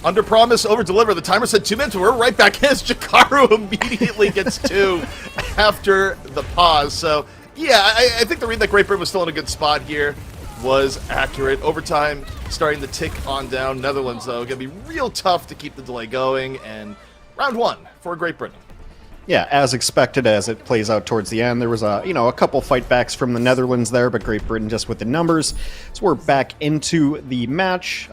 Under promise, over deliver. The timer said 2 minutes, but we're right back in as Jakaru immediately gets 2 after the pause. So, yeah, I think the read that Great Britain was still in a good spot here was accurate. Overtime starting to tick on down. Netherlands, though, going to be real tough to keep the delay going. And round 1 for Great Britain.
Yeah, as expected, as it plays out towards the end, there was a couple fight backs from the Netherlands there, but Great Britain just with the numbers. So we're back into the match.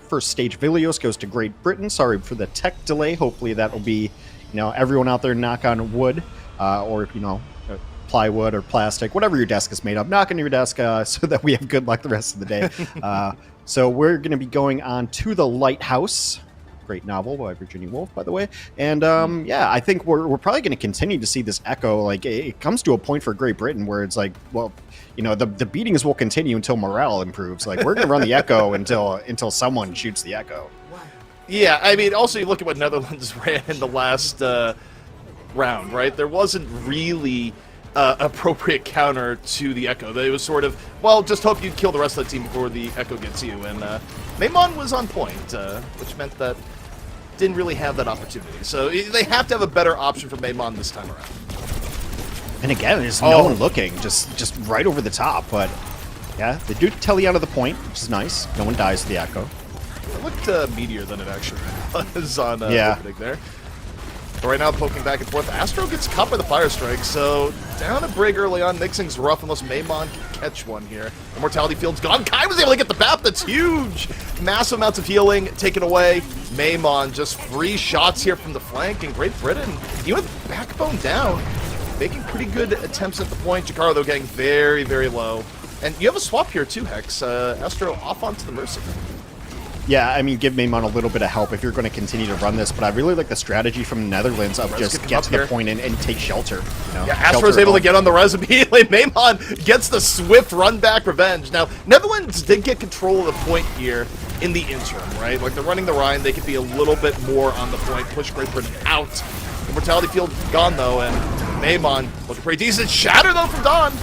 First stage Vilios goes to Great Britain. Sorry for the tech delay. Hopefully that will be, everyone out there knock on wood, or plywood or plastic, whatever your desk is made of. Knock on your desk so that we have good luck the rest of the day. So we're going to be going on to the lighthouse. great novel by Virginia Woolf, by the way. And yeah, I think we're probably going to continue to see this echo. Like, it comes to a point for Great Britain where it's like, well, you know, the beatings will continue until morale improves. Like, we're going to run the echo until someone shoots the echo.
Yeah, I mean, also you look at what Netherlands ran in the last round, right? There wasn't really appropriate counter to the Echo. It was sort of, well, just hope you kill the rest of the team before the Echo gets you. And Maimon was on point, which meant that didn't really have that opportunity. So they have to have a better option for Maimon this time around.
And again, there's no one looking, just right over the top. But yeah, they do telly out of the point, which is nice. No one dies to the Echo.
It looked meatier than it actually was on opening there. But right now, poking back and forth. Astro gets caught by the Fire Strike, so down a Brig early on makes things rough unless Maimon can catch one here. Immortality Field's gone. Kai was able to get the BAP. That's huge. Massive amounts of healing taken away. Maimon just free shots here from the flank, and Great Britain, even with Backbone down, making pretty good attempts at the point. Jakaro, though, getting very, very low. And you have a swap here, too, Hex. Astro off onto the Mercy.
Yeah, I mean, give Maimon a little bit of help if you're going to continue to run this, but I really like the strategy from the Netherlands of just get to the point and take shelter. You know?
Yeah, Astro's able to get on the res immediately. Maimon gets the swift run-back revenge. Now, Netherlands did get control of the point here in the interim, right? Like, they're running the Rhine. They could be a little bit more on the point, push Great Britain out. Immortality Field gone, though, and Maimon looking pretty decent. Shatter, though, from Dawn.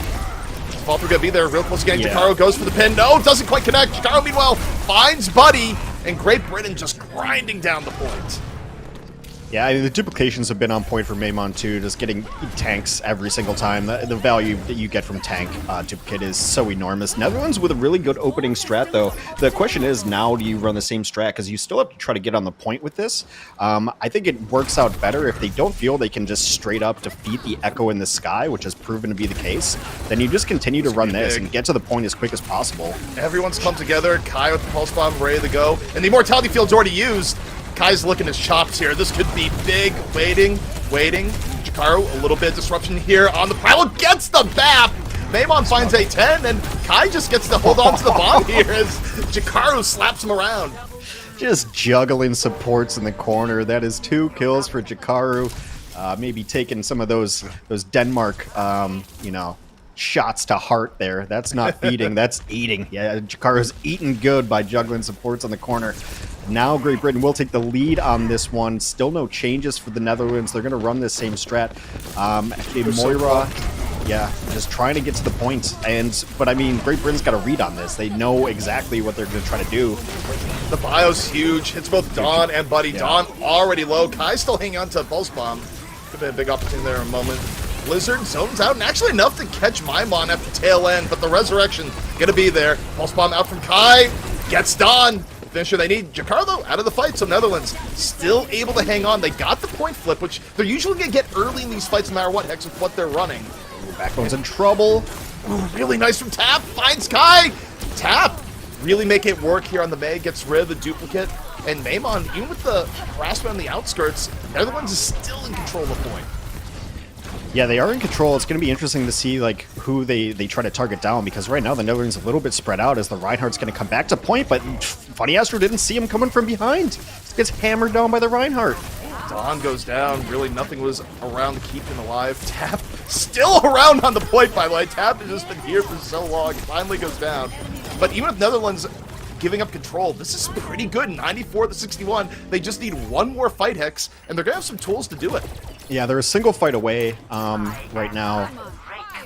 Falter gonna be there, real close again.
Yeah.
Jakaro goes for the pin. No, doesn't quite connect. Jakaro, meanwhile, finds Buddy, and Great Britain just grinding down the point.
Yeah, I mean, the duplications have been on point for Maimon too, just getting tanks every single time. The value that you get from tank duplicate is so enormous. Netherlands with a really good opening strat, though. The question is, now do you run the same strat? Because you still have to try to get on the point with this. I think it works out better if they don't feel they can just straight up defeat the Echo in the sky, which has proven to be the case. Then you just continue to run this and get to the point as quick as possible.
Everyone's come together. Kai with the pulse bomb ready to go. And the Immortality Field's already used. Kai's looking his chops here. This could be big. Waiting. Jakaro, a little bit of disruption here on the pile. Gets the BAP. Maimon finds a 10, and Kai just gets to hold on to the bomb here as Jakaro slaps him around.
Just juggling supports in the corner. That is 2 kills for Jakaro. Maybe taking some of those Denmark, you know, shots to heart there. That's not feeding, that's eating. Yeah, Jakaro's eating good by juggling supports on the corner. Now Great Britain will take the lead on this one. Still no changes for the Netherlands. They're going to run this same strat. Moira, yeah, just trying to get to the point. But I mean, Great Britain's got a read on this. They know exactly what they're going to try to do.
The bio's huge. Hits both Dawn and Buddy.
Yeah.
Dawn already low. Kai's still hanging on to a pulse bomb. Could be a big opportunity there in a moment. Blizzard zones out, and actually enough to catch Maimon at the tail end, but the resurrection gonna be there. Pulse bomb out from Kai. Gets Dawn. Finisher they need. Jakaro, though, out of the fight, so Netherlands still able to hang on. They got the point flip, which they're usually going to get early in these fights no matter what, Hex, with what they're running.
Backbone's in trouble.
Ooh, really nice from Tap. Finds Kai. Tap really make it work here on the May. Gets rid of the duplicate. And Maimon, even with the harassment on the outskirts, Netherlands is still in control of the point.
Yeah, they are in control. It's going to be interesting to see like who they try to target down, because right now the Netherlands are a little bit spread out as the Reinhardt's going to come back to point, but Funny Astro didn't see him coming from behind. He gets hammered down by the Reinhardt.
Dawn goes down. Really nothing was around to keep him alive. Tap still around on the point, by the way. Tap has just been here for so long. Finally goes down. But even if Netherlands giving up control, this is pretty good. 94-61. They just need one more fight, Hex, and they're going to have some tools to do it.
Yeah, they're a single fight away right now.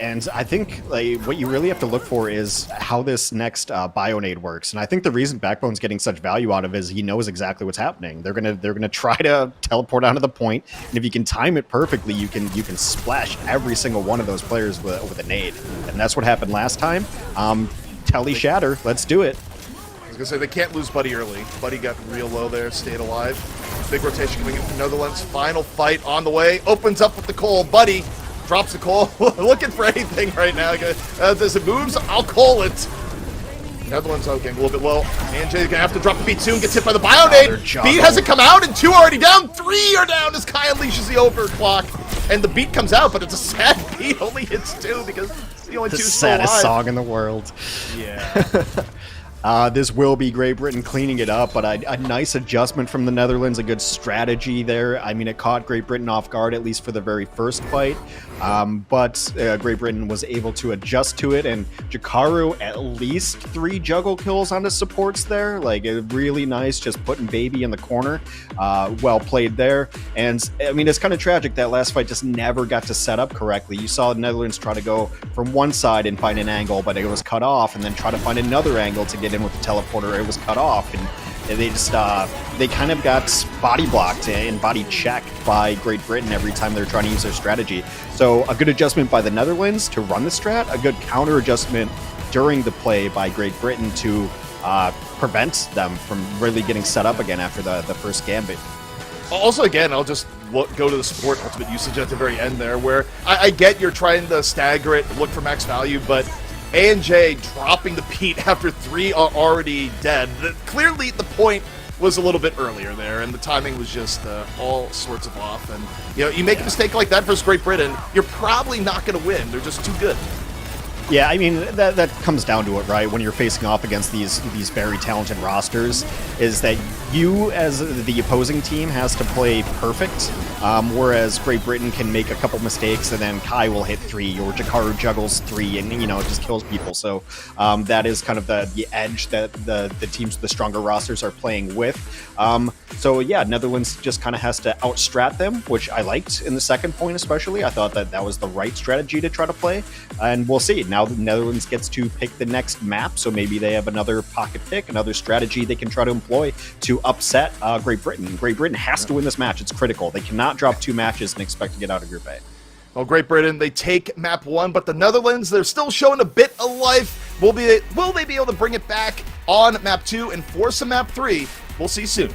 And I think like what you really have to look for is how this next Bionade works. And I think the reason Backbone's getting such value out of it is he knows exactly what's happening. They're gonna try to teleport onto the point, and if you can time it perfectly, you can splash every single one of those players with a nade. And that's what happened last time. Telly Shatter, let's do it.
I was gonna say they can't lose Buddy early. Buddy got real low there, stayed alive. Big rotation coming in from Netherlands. Final fight on the way. Opens up with the Cole. Buddy drops the Cole. Looking for anything right now. As it moves, I'll call it. Netherlands getting a little bit low. ANJ's gonna have to drop the beat soon. Gets hit by the Bionade. Beat hasn't come out, and 2 already down. 3 are down as Kai unleashes the overclock. And the beat comes out, but it's a sad beat. Only hits 2 because the only 2 still alive.
Saddest song in the world.
Yeah.
This will be Great Britain cleaning it up, but a nice adjustment from the Netherlands, a good strategy there. I mean, it caught Great Britain off guard, at least for the very first fight, but Great Britain was able to adjust to it, and Jakaru at least 3 juggle kills on his supports there. Like, really nice, just putting Baby in the corner. Well played there. And, I mean, it's kind of tragic that last fight just never got to set up correctly. You saw the Netherlands try to go from one side and find an angle, but it was cut off, and then try to find another angle to get in with the teleporter. It was cut off, and they just they kind of got body blocked and body checked by Great Britain every time they're trying to use their strategy. So a good adjustment by the Netherlands to run the strat, a good counter adjustment during the play by Great Britain to prevent them from really getting set up again after the first gambit.
Also, again, I'll just go to the support ultimate usage at the very end there, where I get you're trying to stagger it, look for max value, but A&J dropping the Pete after 3 are already dead. Clearly, the point was a little bit earlier there, and the timing was just all sorts of off. And you make a mistake like that versus Great Britain, you're probably not going to win. They're just too good.
Yeah, I mean, that comes down to it, right? When you're facing off against these very talented rosters, is that you, as the opposing team, has to play perfect, whereas Great Britain can make a couple mistakes, and then Kai will hit 3, or Jakaru juggles 3, and, it just kills people. So that is kind of the edge that the teams with the stronger rosters are playing with. So, yeah, Netherlands just kind of has to outstrat them, which I liked in the second point especially. I thought that was the right strategy to try to play, and we'll see. Now the Netherlands gets to pick the next map, so maybe they have another pocket pick, another strategy they can try to employ to upset Great Britain. Great Britain has to win this match. It's critical. They cannot drop 2 matches and expect to get out of Group A.
Well, Great Britain, they take map 1, but the Netherlands, they're still showing a bit of life. Will they be able to bring it back on map 2 and force a map 3? We'll see soon.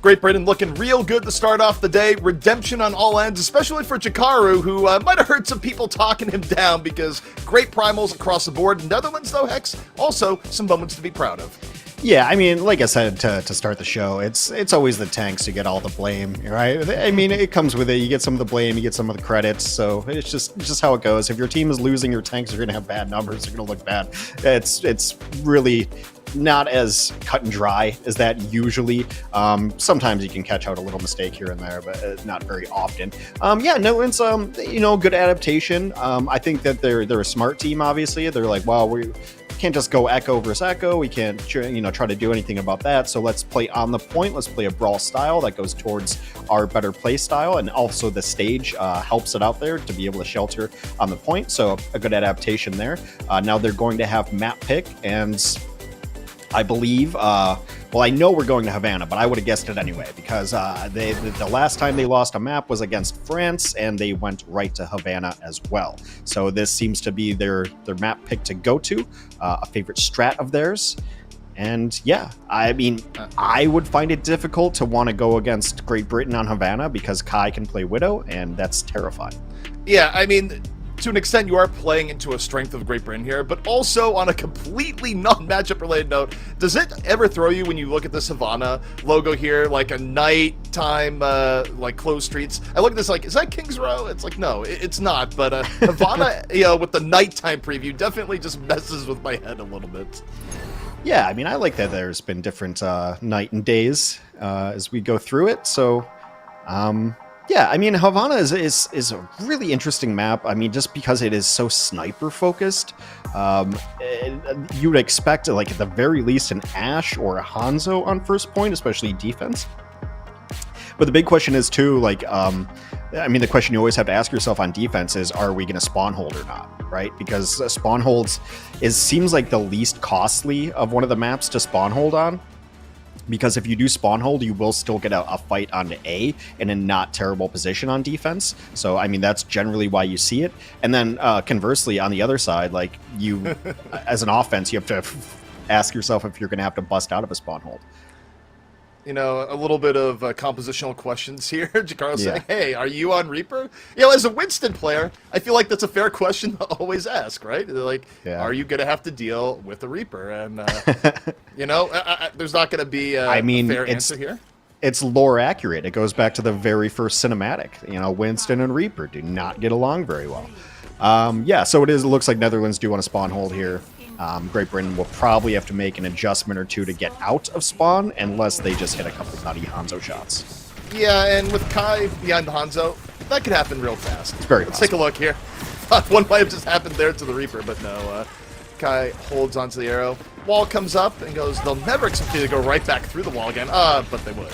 Great Britain looking real good to start off the day. Redemption on all ends, especially for Jakaru, who might have heard some people talking him down because great primals across the board. Netherlands, though, Hex, also some moments to be proud of.
Yeah, I mean, like I said to start the show, it's always the tanks who get all the blame, right? I mean, it comes with it. You get some of the blame, you get some of the credits, so it's just how it goes. If your team is losing, your tanks are going to have bad numbers. They're going to look bad. It's really not as cut and dry as that usually. Sometimes you can catch out a little mistake here and there, but not very often. Yeah, no, it's good adaptation. I think that they're a smart team. Obviously, they're like, well, we can't just go Echo versus Echo. We can't, try to do anything about that. So let's play on the point. Let's play a brawl style that goes towards our better play style, and also the stage helps it out there to be able to shelter on the point. So a good adaptation there. Now they're going to have map pick, and I believe, I know we're going to Havana, but I would have guessed it anyway, because the last time they lost a map was against France, and they went right to Havana as well. So this seems to be their map pick to go to, a favorite strat of theirs. And yeah, I mean, I would find it difficult to want to go against Great Britain on Havana, because Kai can play Widow, and that's terrifying.
Yeah, I mean, to an extent, you are playing into a strength of Great Britain here, but also on a completely non-matchup related note, does it ever throw you when you look at this Havana logo here, like a nighttime, like closed streets? I look at this like, is that King's Row? It's like, no, it's not, but Havana, with the nighttime preview definitely just messes with my head a little bit.
Yeah, I mean, I like that there's been different night and days as we go through it, so yeah, I mean, Havana is a really interesting map. I mean, just because it is so sniper focused, you would expect, like, at the very least, an Ashe or a Hanzo on first point, especially defense. But the big question is, too, like, I mean, the question you always have to ask yourself on defense is, are we going to spawn hold or not, right? Because spawn holds seems like the least costly of one of the maps to spawn hold on. Because if you do spawn hold, you will still get a fight on A in a not terrible position on defense. So, I mean, that's generally why you see it. And then conversely, on the other side, like, you, as an offense, you have to ask yourself if you're going to have to bust out of a spawn hold.
A little bit of compositional questions here. Jakaru saying, hey, are you on Reaper? As a Winston player, I feel like that's a fair question to always ask, right? Like, are you going to have to deal with a Reaper? And, there's not going to be a fair answer here. It's
lore accurate. It goes back to the very first cinematic. Winston and Reaper do not get along very well. So it looks like Netherlands do want to spawn hold here. Great Britain will probably have to make an adjustment or two to get out of spawn, unless they just hit a couple nutty Hanzo shots.
Yeah, and with Kai behind the Hanzo, that could happen real fast.
It's very
Let's
possible.
take a look here. One might have just happened there to the Reaper, but no. Kai holds onto the arrow. Wall comes up and goes, they'll never expect you to go right back through the wall again. But they would.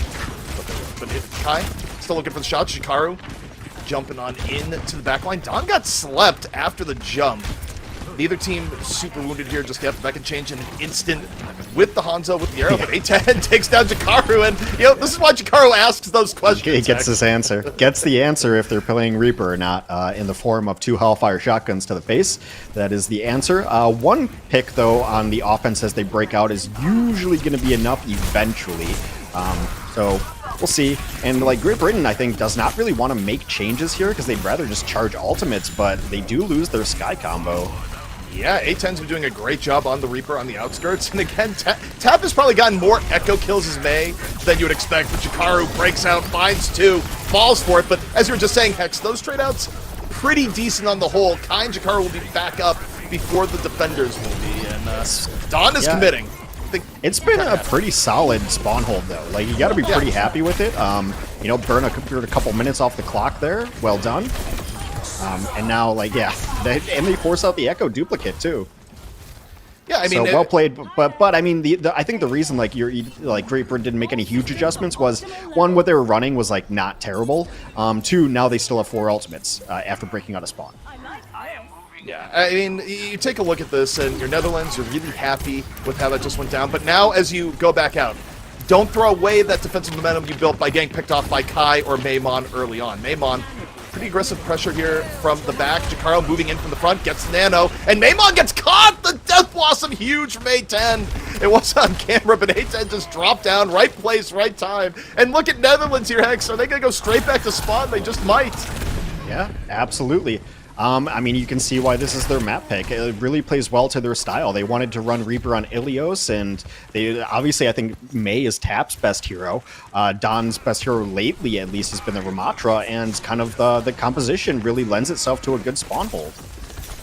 But Kai, still looking for the shot. Jakaru jumping on in to the back line. Don got slept after the jump. Neither team super wounded here, just yet. That can change in an instant with the Hanzo, with the arrow, but A10 takes down Jakaru, and, this is why Jakaru asks those questions.
He gets this answer. Gets the answer if they're playing Reaper or not, in the form of 2 Hellfire shotguns to the face. That is the answer. One pick, though, on the offense as they break out is usually going to be enough eventually. So we'll see. And, like, Great Britain, I think, does not really want to make changes here because they'd rather just charge ultimates, but they do lose their Sky combo.
Yeah, A10's been doing a great job on the Reaper on the outskirts. And again, Tap has probably gotten more Echo kills as May than you would expect. But Jakaru breaks out, finds 2, falls for it. But as you were just saying, Hex, those trade-outs, pretty decent on the whole. Kai and Jakaru will be back up before the defenders will be. And Don is committing.
It's been a pretty solid spawn hold, though. Like, you got to be pretty happy with it. Burn a couple minutes off the clock there. Well done. And now, like, and they force out the Echo duplicate too.
Yeah, I mean,
so well played. But I mean, I think the reason like Great Britain didn't make any huge adjustments was, one, what they were running was like not terrible. 2, now they still have 4 ultimates after breaking out a spawn.
Yeah, I mean, you take a look at this, and your Netherlands, you're really happy with how that just went down. But now, as you go back out, don't throw away that defensive momentum you built by getting picked off by Kai or Maymon early on. Maymon, pretty aggressive pressure here from the back. Jakaru moving in from the front, gets Nano, and Maymon gets caught! The Death Blossom, huge from A10. It was on camera, but A10 just dropped down, right place, right time. And look at Netherlands here, Hex. Are they going to go straight back to spawn? They just might.
Yeah, absolutely. I mean, you can see why this is their map pick. It really plays well to their style. They wanted to run Reaper on Ilios, and they obviously, I think May is Tap's best hero. Don's best hero lately, at least, has been the Ramatra, and kind of the composition really lends itself to a good spawn hold.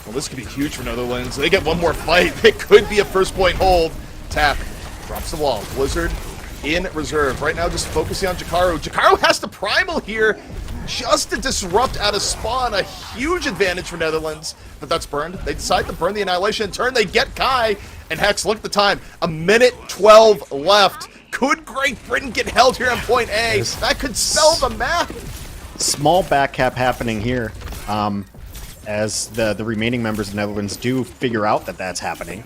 Well, this could be huge for Netherlands. They get one more fight. It could be a first point hold. Tap drops the wall. Blizzard in reserve. Right now, just focusing on Jakaru. Jakaru has the primal here just to disrupt out of spawn. A huge advantage for Netherlands, but that's burned. They decide to burn the Annihilation. In turn, they get Kai. And Hex, look at the time. 1:12 left. Could Great Britain get held here on point A? That could sell the map.
Small back cap happening here. As the remaining members of the Netherlands do figure out that that's happening.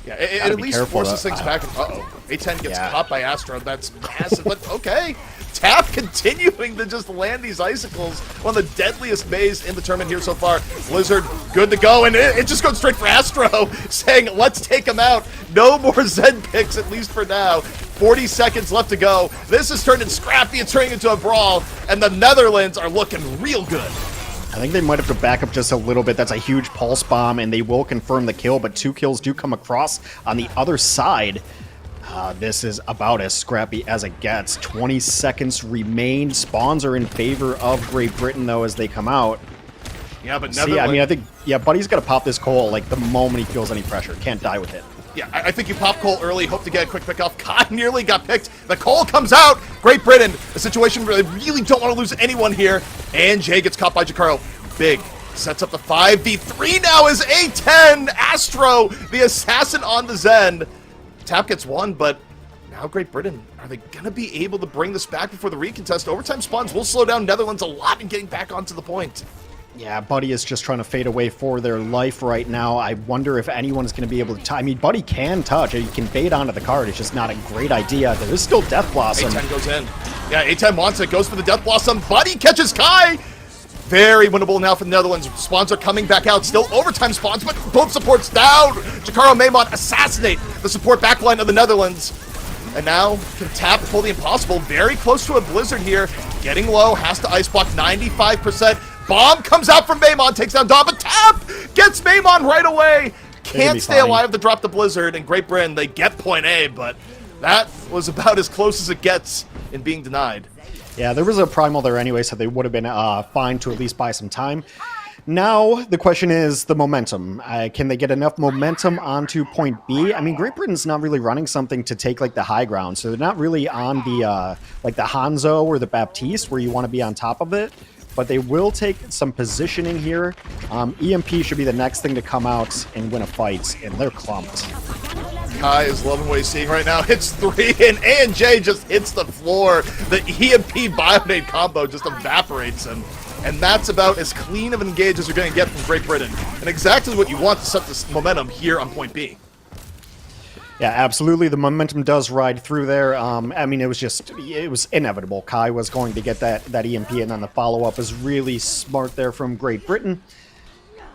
Yeah, it at least forces things back. Uh-oh. A10 gets caught by Astro. That's massive, but okay. Tap continuing to just land these icicles. One of the deadliest Mays in the tournament here so far. Blizzard, good to go, and it just goes straight for Astro, saying, let's take him out. No more Zen picks, at least for now. 40 seconds left to go. This is turning scrappy. It's turning into a brawl, and the Netherlands are looking real good.
I think they might have to back up just a little bit. That's a huge pulse bomb, and they will confirm the kill, but 2 kills do come across on the other side. This is about as scrappy as it gets. 20 seconds remain. Spawns are in favor of Great Britain, though, as they come out.
Yeah, but
See, I mean, I think, yeah, Buddy's got to pop this coal, like, the moment he feels any pressure. Can't die with it.
Yeah, I think you pop Cole early, hope to get a quick pick off. Kai nearly got picked. The Cole comes out. Great Britain, a situation where they really don't want to lose anyone here. And Jay gets caught by Jakaru. Big. Sets up the 5v3 now is A10. Astro, the assassin on the Zen. Tap gets one, but now Great Britain, are they going to be able to bring this back before the recontest? Overtime spawns will slow down Netherlands a lot in getting back onto the point.
Yeah, Buddy is just trying to fade away for their life right now. I wonder if anyone's going to be able to touch. I mean, Buddy can touch. He can bait onto the card. It's just not a great idea. There is still Death Blossom.
A10 goes in. Yeah, A10 wants it. Goes for the Death Blossom. Buddy catches Kai. Very winnable now for the Netherlands. Spawns are coming back out. Still overtime spawns, but both supports down. Jakaru and Maymon assassinate the support backline of the Netherlands. And now can Tap pull the impossible. Very close to a Blizzard here. Getting low. Has to ice block 95%. Bomb comes out from Maymon, takes down Dom, but Tap gets Maymon right away. Can't stay alive to drop the Blizzard. And Great Britain, they get point A, but that was about as close as it gets in being denied.
Yeah, there was a primal there anyway, so they would have been fine to at least buy some time. Now, the question is the momentum. Can they get enough momentum onto point B? I mean, Great Britain's not really running something to take, like, the high ground, so they're not really on the, like, the Hanzo or the Baptiste, where you want to be on top of it. But they will take some positioning here. EMP should be the next thing to come out and win a fight, and they're clumped.
Kai is loving what he's seeing right now. Hits 3, and A&J just hits the floor. The EMP Bionade combo just evaporates him. And that's about as clean of an engage as you're going to get from Great Britain. And exactly what you want to set this momentum here on point B.
Yeah, absolutely. The momentum does ride through there. I mean, it was inevitable. Kai was going to get that EMP, and then the follow-up was really smart there from Great Britain.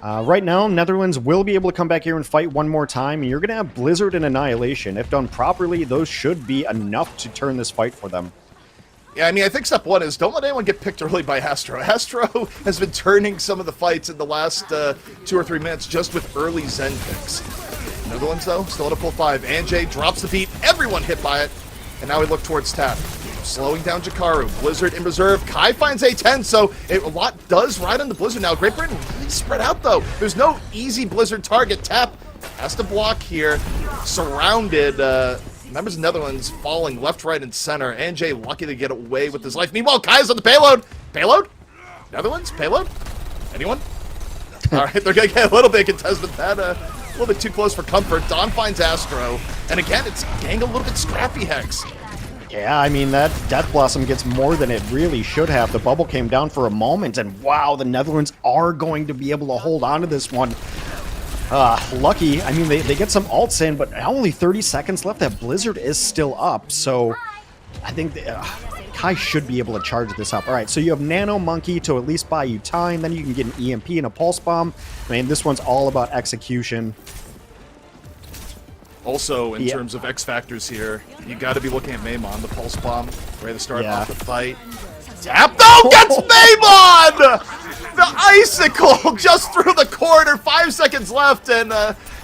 Right now, Netherlands will be able to come back here and fight one more time, and you're going to have Blizzard and Annihilation. If done properly, those should be enough to turn this fight for them.
Yeah, I mean, I think step one is don't let anyone get picked early by Astro. Astro has been turning some of the fights in the last 2 or 3 minutes just with early Zen picks. Netherlands, though, still at a full 5. Anjay drops the beat. Everyone hit by it. And now we look towards Tap. Slowing down Jakaru. Blizzard in reserve. Kai finds A10, so a lot does ride on the Blizzard now. Great Britain really spread out, though. There's no easy Blizzard target. Tap has to block here. Surrounded. Members of Netherlands falling left, right, and center. Anjay lucky to get away with his life. Meanwhile, Kai's on the payload. Payload? Netherlands? Payload? Anyone? All right, they're going to get a little bit contested. That a little bit too close for comfort. Don finds Astro. And again, it's getting a little bit scrappy, Hex.
Yeah, I mean, that Death Blossom gets more than it really should have. The bubble came down for a moment, and wow, the Netherlands are going to be able to hold on to this one. Lucky. I mean, they get some ults in, but only 30 seconds left. That Blizzard is still up, so I think Kai should be able to charge this up. All right, so you have Nano Monkey to at least buy you time. Then you can get an EMP and a Pulse Bomb. I mean, this one's all about execution.
Also, in
Yeah.
terms of X factors here, you got to be looking at Maimon, the pulse bomb, ready to start
Yeah.
off the fight. Tap though gets Maimon! The icicle just through the corner. 5 seconds left, and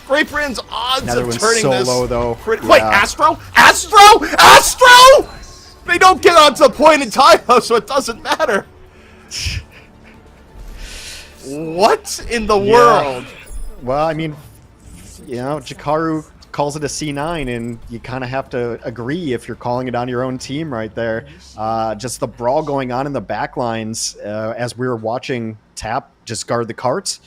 Great Britain's odds
Netherlands
of turning
so
this.
low, though.
Wait,
Yeah.
Astro? Astro? Astro? They don't get onto the point in time, though, so it doesn't matter. What in the world?
Well, I mean, you know, Jakaru calls it a C9, and you kind of have to agree if you're calling it on your own team right there. Just the brawl going on in the back lines as we were watching Tap just guard the carts.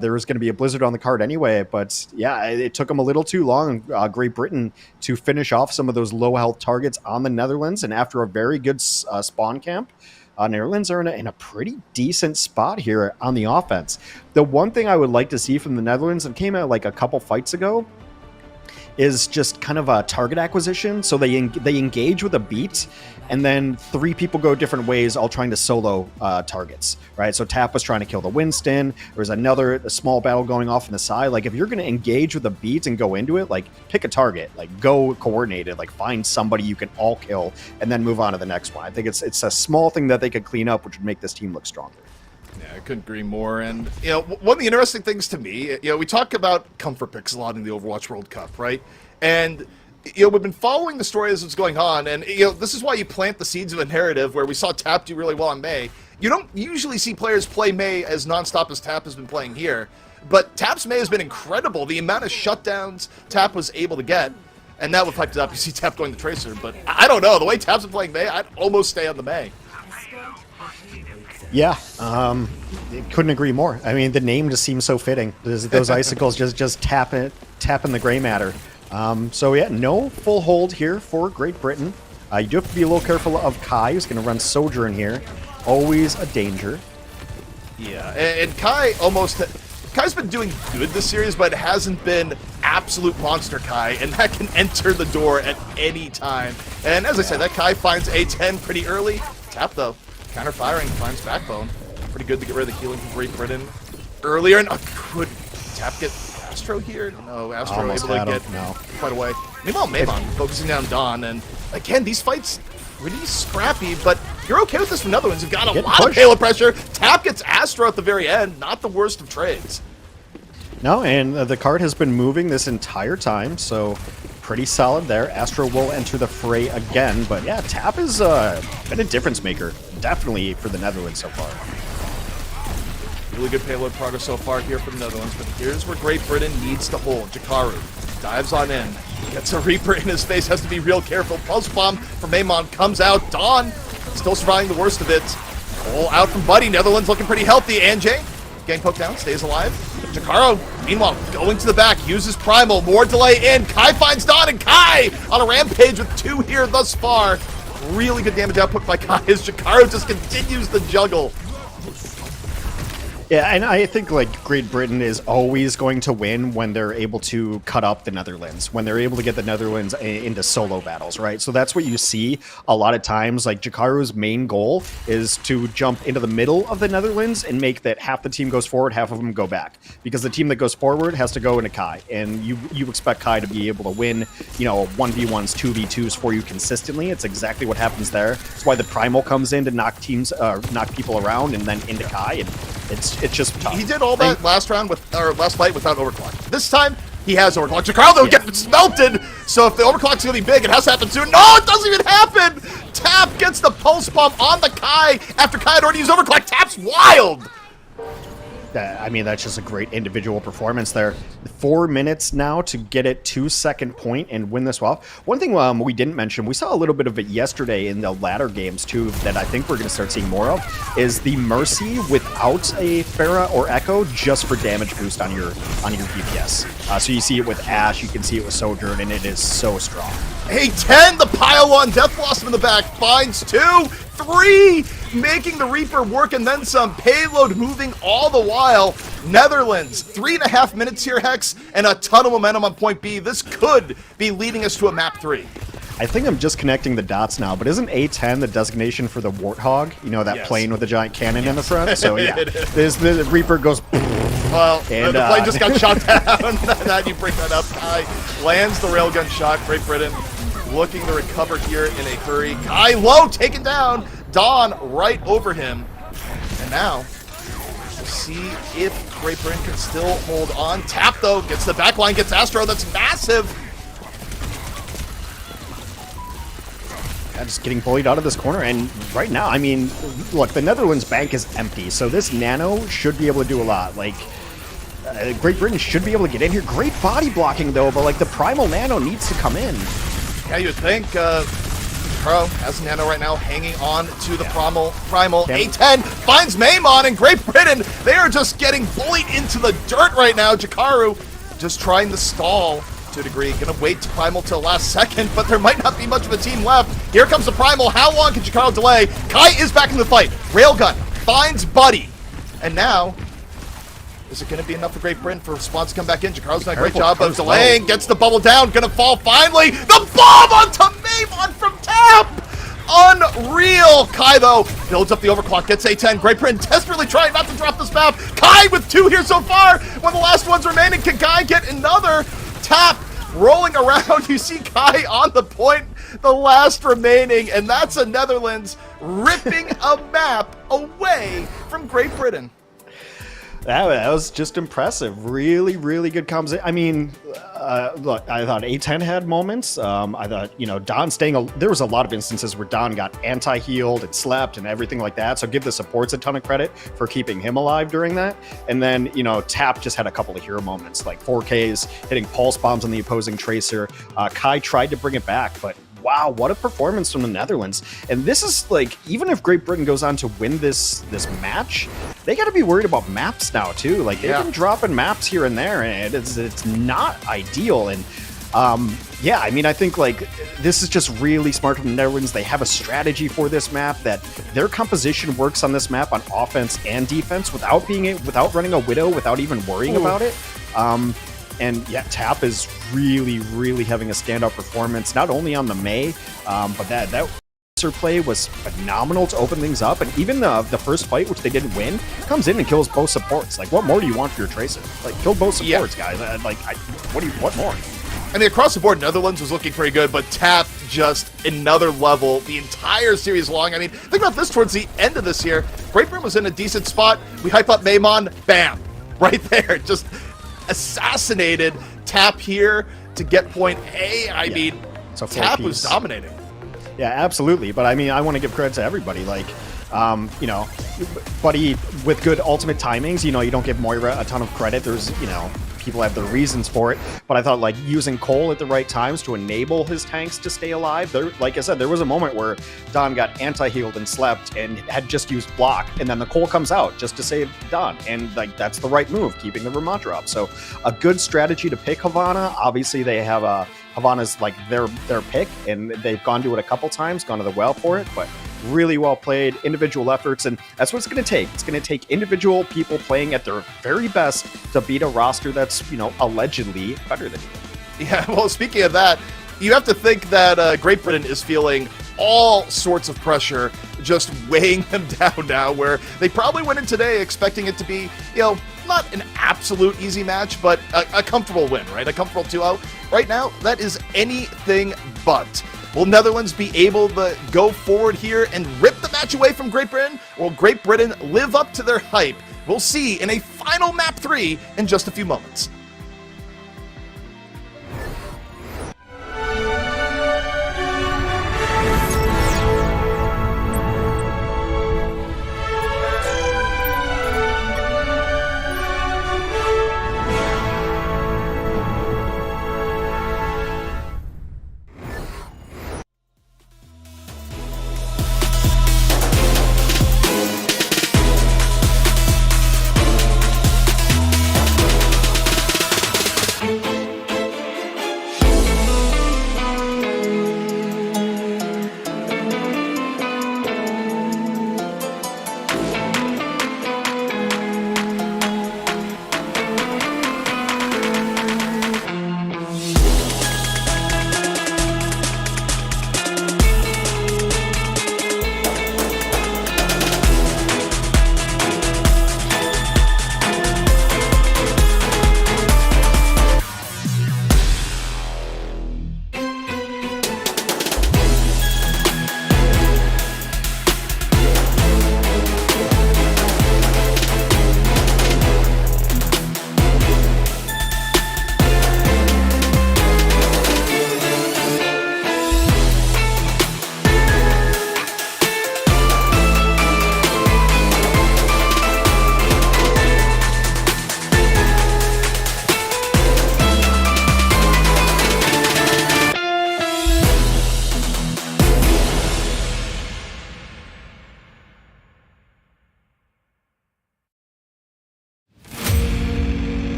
There was going to be a blizzard on the cart anyway, but yeah, it took them a little too long, Great Britain, to finish off some of those low health targets on the Netherlands, and after a very good spawn camp, Netherlands are in a pretty decent spot here on the offense. The one thing I would like to see from the Netherlands, and came out like a couple fights ago, is just kind of a target acquisition. So they engage with a beat, and then 3 people go different ways, all trying to solo targets, right? So Tap was trying to kill the Winston. There's a small battle going off on the side. Like, if you're going to engage with a beat and go into it, like, pick a target, like, go coordinated, like, find somebody you can all kill, and then move on to the next one. I think it's a small thing that they could clean up, which would make this team look stronger.
Yeah, I couldn't agree more. And, you know, one of the interesting things to me, you know, we talk about comfort picks a lot in the Overwatch World Cup, right? And, you know, we've been following the story as it's going on, and, you know, this is why you plant the seeds of a narrative where we saw Tap do really well on May. You don't usually see players play May as nonstop as Tap has been playing here, but Tap's May has been incredible. The amount of shutdowns Tap was able to get, and that would hype it up. You see Tap going to Tracer, but I don't know. The way Tap's been playing May, I'd almost stay on the May.
Yeah, couldn't agree more. I mean, the name just seems so fitting. Those icicles just tapping the gray matter. So yeah, no full hold here for Great Britain. You do have to be a little careful of Kai, who's going to run Sojourn here. Always a danger.
Yeah, and Kai's been doing good this series, but it hasn't been absolute monster Kai, and that can enter the door at any time. And as I said, that Kai finds A10 pretty early. Tap, though. Counter-firing, finds Backbone. Pretty good to get rid of the healing from Great Britain earlier. And could Tap get Astro here? No, Astro
Almost
able to
had
get
him, no.
quite away. Meanwhile, Maimon focusing down Dawn. And again, these fights pretty scrappy, but you're okay with this from Netherlands. You've got a lot of payload pressure. Tap gets Astro at the very end. Not the worst of trades.
No, and the card has been moving this entire time, so pretty solid there. Astro will enter the fray again, but yeah, Tap has been a difference maker, definitely for the Netherlands so far.
Really good payload progress so far here for the Netherlands, but here's where Great Britain needs to hold. Jakaru dives on in, gets a Reaper in his face, has to be real careful. Pulse bomb from Maimon comes out. Dawn still surviving the worst of it. All out from Buddy. Netherlands looking pretty healthy. Anjay getting poked down, stays alive. Jakaru, meanwhile, going to the back, uses Primal. More delay in. Kai finds Dawn, and Kai on a rampage with 2 here thus far. Really good damage output by Kai as Jakaru just continues to juggle.
Yeah, and I think like Great Britain is always going to win when they're able to cut up the Netherlands, when they're able to get the Netherlands into solo battles, right? So that's what you see a lot of times. Like Jakaru's main goal is to jump into the middle of the Netherlands and make that half the team goes forward, half of them go back, because the team that goes forward has to go into Kai, and you expect Kai to be able to win, you know, 1v1s, 2v2s for you consistently. It's exactly what happens there. That's why the Primal comes in to knock people around and then into Kai, and it's just tough.
He did all that last fight without overclock. This time, he has overclock. Jakaru, though, gets melted, so if the overclock's gonna be big, it has to happen soon. No, it doesn't even happen! Tap gets the pulse bomb on the Kai after Kai had already used overclock. Tap's wild!
I mean, that's just a great individual performance there. 4 minutes now to get it 2-second point and win this off. One thing we didn't mention, we saw a little bit of it yesterday in the latter games too, that I think we're going to start seeing more of, is the Mercy without a Pharah or Echo just for damage boost on your DPS. So you see it with Ashe, you can see it with Sojourn, and it is so strong.
Hey, 10, the pile on. Death Blossom in the back finds 2, 3, making the Reaper work and then some. Payload moving all the while. Netherlands, 3.5 minutes here, Hex, and a ton of momentum on point B. This could be leading us to a map 3.
I think I'm just connecting the dots now, but isn't A10 the designation for the Warthog? You know, that
Yes.
plane with the giant cannon in the front? So yeah, the Reaper goes
Well,
And,
the plane just got shot down. Now you bring that up. Kai lands the railgun shot. Great Britain looking to recover here in a hurry. Kai low, taken down. Dawn right over him. And now, we'll see if Great Britain can still hold on. Tap, though, gets the back line, gets Astro. That's massive.
Yeah, just getting bullied out of this corner. And right now, I mean, look, the Netherlands bank is empty, so this Nano should be able to do a lot. Like, Great Britain should be able to get in here. Great body blocking, though, but, like, the Primal Nano needs to come in.
Yeah, you'd think Pro has Nano right now hanging on to the Primal. A10 finds Maimon, and Great Britain, they are just getting bullied into the dirt right now. Jakaru just trying to stall to a degree. Gonna wait to Primal till last second, but there might not be much of a team left. Here comes the Primal. How long can Jakaru delay? Kai is back in the fight. Railgun finds Buddy. And now, is it going to be enough for Great Britain for Response to come back in? Jakaru's done a great job of delaying. Gets the bubble down. Going to fall finally. The bomb onto Maimon from Tap. Unreal. Kai, though, builds up the overclock. Gets A10. Great Britain desperately trying not to drop this map. Kai with 2 here so far. One of the last ones remaining. Can Kai get another? Tap rolling around. You see Kai on the point. The last remaining. And that's a Netherlands ripping a map away from Great Britain.
That was just impressive. Really, really good comms. I mean, look, I thought A10 had moments. I thought, you know, Don staying... there was a lot of instances where Don got anti-healed and slept and everything like that. So give the supports a ton of credit for keeping him alive during that. And then, you know, Tap just had a couple of hero moments, like 4Ks, hitting pulse bombs on the opposing Tracer. Kai tried to bring it back, but wow, what a performance from the Netherlands. And this is like, even if Great Britain goes on to win this match, they got to be worried about maps now too. Like they've been dropping maps here and there, and it's not ideal. And yeah, I mean, I think like this is just really smart from the Netherlands. They have a strategy for this map that their composition works on this map on offense and defense without running a Widow, without even worrying about it. And yeah, Tap is really, really having a standout performance, not only on the Mei, but that play was phenomenal to open things up. And even the first fight, which they didn't win, comes in and kills both supports. Like, what more do you want for your Tracer? Like, kill both supports, guys. What more?
I mean, across the board, Netherlands was looking pretty good, but Tap just another level the entire series long. I mean, think about this towards the end of this year. Great Britain was in a decent spot. We hype up Maimon, bam, right there. Just assassinated. Tap here to get point A. I mean, Tap was dominating.
Yeah, absolutely. But I mean, I want to give credit to everybody. Like, you know, Buddy with good ultimate timings. You know, you don't give Moira a ton of credit. There's, you know, people have their reasons for it. But I thought, like, using Cole at the right times to enable his tanks to stay alive. There, like I said, there was a moment where Don got anti-healed and slept and had just used block. And then the Cole comes out just to save Don. And, like, that's the right move, keeping the Ramattra up. So a good strategy to pick Havana. Obviously, they have a... Havana's like their pick, and they've gone to it a couple times, gone to the well for it, but really well played, individual efforts, and that's what it's going to take. It's going to take individual people playing at their very best to beat a roster that's, you know, allegedly better than you.
Yeah, well, speaking of that, you have to think that Great Britain is feeling all sorts of pressure just weighing them down now, where they probably went in today expecting it to be, you know, not an absolute easy match, but a comfortable win, right? A comfortable 2-0. Right now, that is anything but. Will Netherlands be able to go forward here and rip the match away from Great Britain? Or will Great Britain live up to their hype? We'll see in a final map 3 in just a few moments.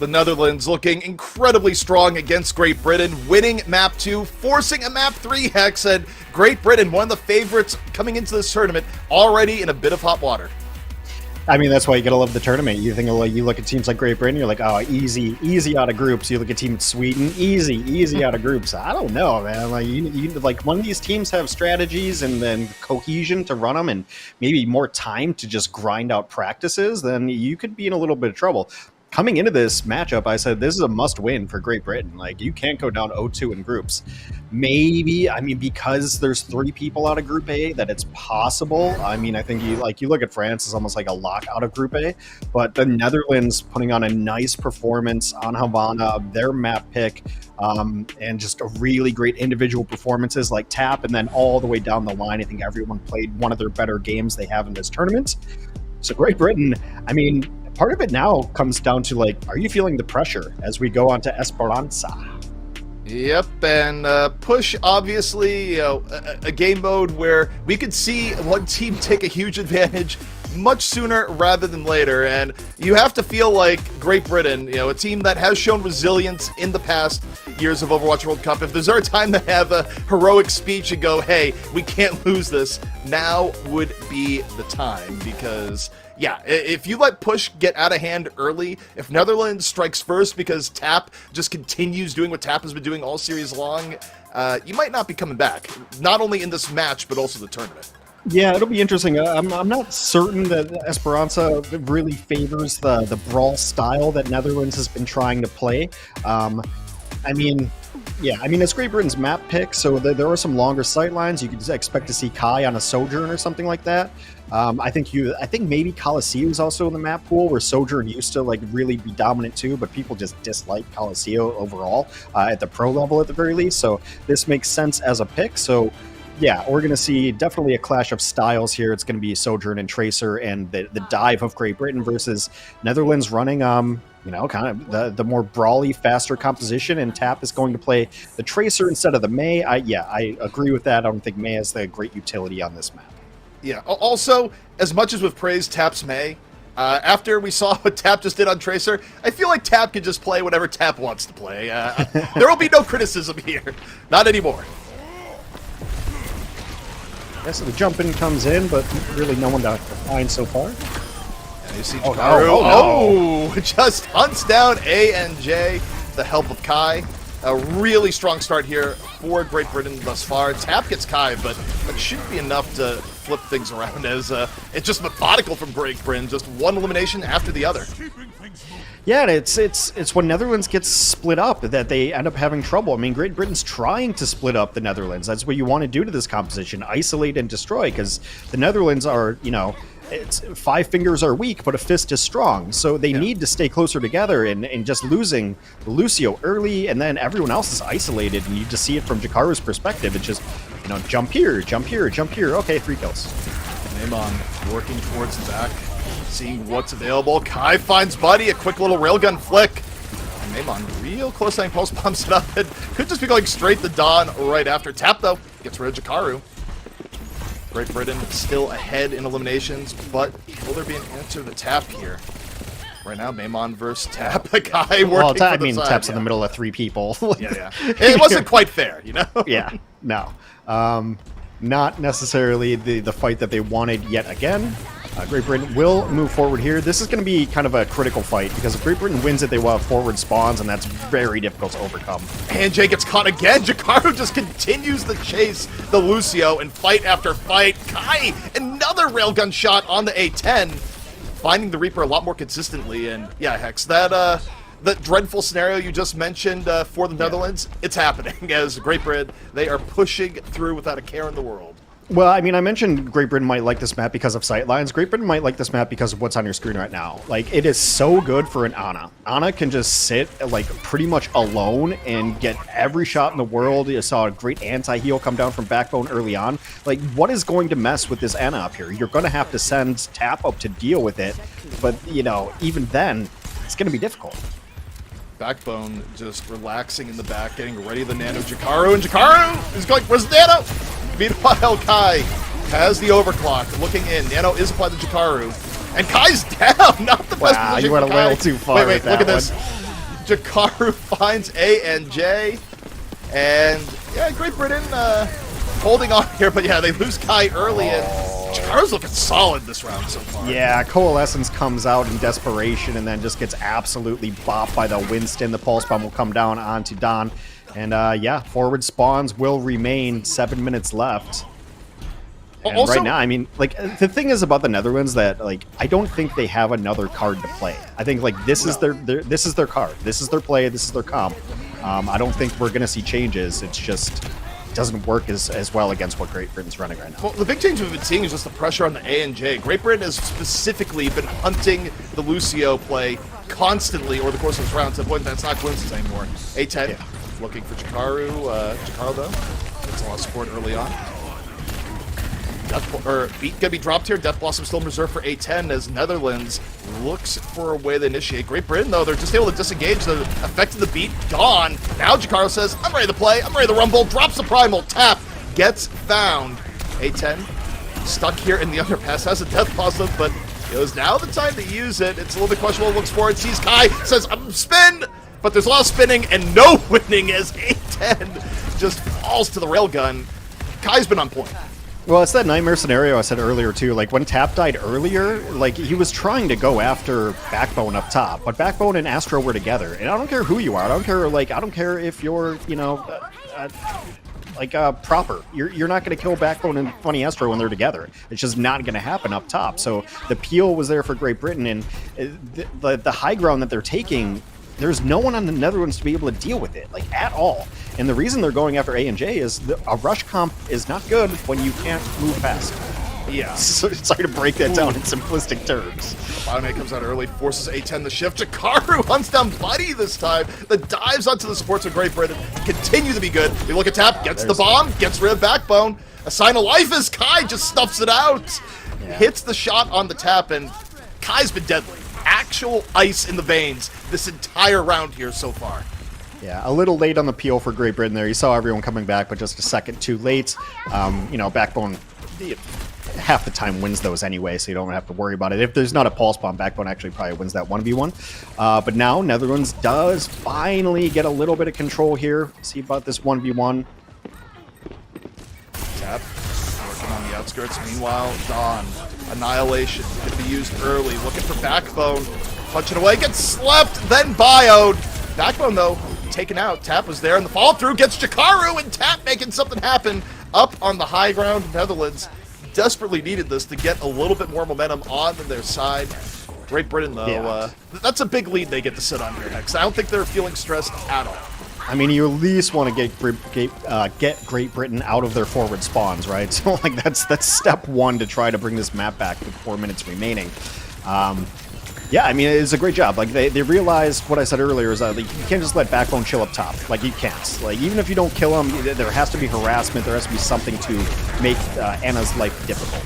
The Netherlands looking incredibly strong against Great Britain, winning Map 2, forcing a Map 3 hex, and Great Britain, one of the favorites coming into this tournament, already in a bit of hot water.
I mean, that's why you gotta love the tournament. You think, like, you look at teams like Great Britain, you're like, oh, easy out of groups. You look at Team Sweden, easy out of groups. I don't know, man. Like, you like, when these teams have strategies and then cohesion to run them, and maybe more time to just grind out practices, then you could be in a little bit of trouble. Coming into this matchup, I said this is a must-win for Great Britain. Like, you can't go down 0-2 in groups. Maybe, I mean, because there's 3 people out of Group A, that it's possible. I mean, I think you look at France, it's almost like a lock out of Group A. But the Netherlands putting on a nice performance on Havana, their map pick, and just a really great individual performances like Tap, and then all the way down the line, I think everyone played one of their better games they have in this tournament. So Great Britain, I mean, part of it now comes down to, like, are you feeling the pressure as we go on to Esperanza?
Yep, and Push, obviously, you know, a game mode where we could see one team take a huge advantage much sooner rather than later, and you have to feel like Great Britain, you know, a team that has shown resilience in the past years of Overwatch World Cup. If there's ever a time to have a heroic speech and go, hey, we can't lose this, now would be the time, because yeah, if you let Push get out of hand early, if Netherlands strikes first because Tap just continues doing what Tap has been doing all series long, you might not be coming back, not only in this match, but also the tournament.
Yeah, it'll be interesting. I'm not certain that Esperanza really favors the brawl style that Netherlands has been trying to play. I mean, it's Great Britain's map pick, so there are some longer sight lines. You could expect to see Kai on a Sojourn or something like that. I think maybe Coliseum is also in the map pool, where Sojourn used to, like, really be dominant too, but people just dislike Coliseum overall at the pro level at the very least. So this makes sense as a pick. So yeah, we're going to see definitely a clash of styles here. It's going to be Sojourn and Tracer, and the dive of Great Britain versus Netherlands running, kind of the more brawly, faster composition, and Tap is going to play the Tracer instead of the Mei. I agree with that. I don't think Mei has the great utility on this map.
Yeah, also, as much as we've praised Tap's Mei, after we saw what Tap just did on Tracer, I feel like Tap can just play whatever Tap wants to play. There will be no criticism here. Not anymore.
Yeah, so the jump in comes in, but really no one to find so far.
And you see Jakaru, just hunts down A and J, the help of Kai. A really strong start here for Great Britain thus far. Tap gets Kai, but that shouldn't be enough to flip things around, as it's just methodical from Great Britain, just one elimination after the other.
Yeah, it's when Netherlands gets split up that they end up having trouble. I mean, Great Britain's trying to split up the Netherlands. That's what you want to do to this composition, isolate and destroy, because the Netherlands are, it's 5 fingers are weak, but a fist is strong. So they need to stay closer together, and just losing Lucio early, and then everyone else is isolated, and you just see it from Jakaru's perspective. It's just, jump here, jump here, jump here. Okay, 3 kills.
Neymon working towards the back, seeing what's available. Kai finds Buddy, a quick little railgun flick. And Neymon real close to pulse pumps it up, and could just be going straight to Dawn right after. Tap, though, gets rid of Jakaru. Great Britain still ahead in eliminations, but will there be an answer to Tap here? Right now, Maimon versus Tap. The guy working for the side.
Tap's in the middle of 3 people.
Yeah. It wasn't quite fair,
Yeah, no. Not necessarily the fight that they wanted yet again. Great Britain will move forward here. This is going to be kind of a critical fight, because if Great Britain wins it, they will have forward spawns, and that's very difficult to overcome.
And Jay gets caught again. Jakaru just continues to chase the Lucio, and fight after fight. Kai, another railgun shot on the A10, finding the Reaper a lot more consistently. And yeah, Hex, that dreadful scenario you just mentioned for the Netherlands, it's happening, as Great Britain, they are pushing through without a care in the world.
Well, I mean, I mentioned Great Britain might like this map because of sightlines. Great Britain might like this map because of what's on your screen right now. Like, it is so good for an Ana. Ana can just sit, like, pretty much alone and get every shot in the world. You saw a great anti-heal come down from Backbone early on. Like, what is going to mess with this Ana up here? You're going to have to send Tap up to deal with it. But, even then, it's going to be difficult.
Backbone just relaxing in the back, getting ready the Nano Jakaru, and Jakaru is going, where's the Nano? Meanwhile, Kai has the overclock, looking in. Nano is applied to Jakaru, and Kai's down. Not the best position.
You went a little too far.
Wait, look at this. Jakaru finds A and J. And, yeah, Great Britain holding on here. But, yeah, they lose Kai early. And Jakaru's looking solid this round so far.
Yeah, Coalescence comes out in desperation and then just gets absolutely bopped by the Winston. The Pulse Bomb will come down onto Don. And, yeah, forward spawns will remain. 7 minutes left. And
Also,
right now, I mean, like, the thing is about the Netherlands that, like, I don't think they have another card to play. I think, like, this is their this is their card. This is their play. This is their comp. I don't think we're going to see changes. It's just doesn't work as well against what Great Britain's running right now.
Well, the big change we've been seeing is just the pressure on the A and J. Great Britain has specifically been hunting the Lucio play constantly over the course of this round to the point that's not coincidence anymore. A10 looking for Jakaru. Jakaru, though, gets a lot of support early on. Beat gonna be dropped here. Death Blossom still in reserve for A10 as Netherlands looks for a way to initiate. Great Britain, though, they're just able to disengage the effect of the beat. Gone. Now Jakaru says, I'm ready to play. I'm ready to rumble. Drops the primal. Tap. Gets found. A10 stuck here in the underpass. Has a Death Blossom, but it was now the time to use it. It's a little bit questionable. Looks forward. Sees Kai. Says, I'm spin. But there's a lot of spinning and no winning as A10 just falls to the railgun. Kai's been on point.
Well, it's that nightmare scenario I said earlier, too. Like, when Tap died earlier, like, he was trying to go after Backbone up top, but Backbone and Astro were together. And I don't care who you are. I don't care if you're, you know, proper. You're not going to kill Backbone and Funny Astro when they're together. It's just not going to happen up top. So the peel was there for Great Britain, and the high ground that they're taking, there's no one on the Netherlands to be able to deal with it, like, at all. And the reason they're going after A and J is a rush comp is not good when you can't move fast.
Yeah.
So sorry to break that down in simplistic terms.
Bottom eight comes out early, forces A10 the shift. Jakaru hunts down Buddy this time. The dives onto the supports of Great Britain continue to be good. They look at Tap, gets the bomb, gets rid of Backbone. A sign of life as Kai just stuffs it out. Yeah. Hits the shot on the Tap, and Kai's been deadly. Actual ice in the veins this entire round here so far.
Yeah, a little late on the peel for Great Britain there. You saw everyone coming back, but just a second too late. You know, Backbone half the time wins those anyway, so you don't have to worry about it. If there's not a Pulse Bomb, Backbone actually probably wins that 1v1. But now Netherlands does finally get a little bit of control here. See about this 1v1.
Tap, working on the outskirts. Meanwhile, Dawn, Annihilation, could be used early. Looking for Backbone, punching away, gets slept, then bioed. Backbone, though, taken out. Tap was there, and the follow-through gets Jakaru, and Tap making something happen up on the high ground. Netherlands desperately needed this to get a little bit more momentum on their side. Great Britain, though, that's a big lead they get to sit on here, Hex. I don't think they're feeling stressed at all.
I mean, you at least want to get Great Britain out of their forward spawns, right? So, like, that's step one to try to bring this map back with 4 minutes remaining. Yeah, I mean, it's a great job. Like, they realized what I said earlier is that, like, you can't just let Backbone chill up top. Like, you can't. Like, even if you don't kill him, there has to be harassment. There has to be something to make Anna's life difficult.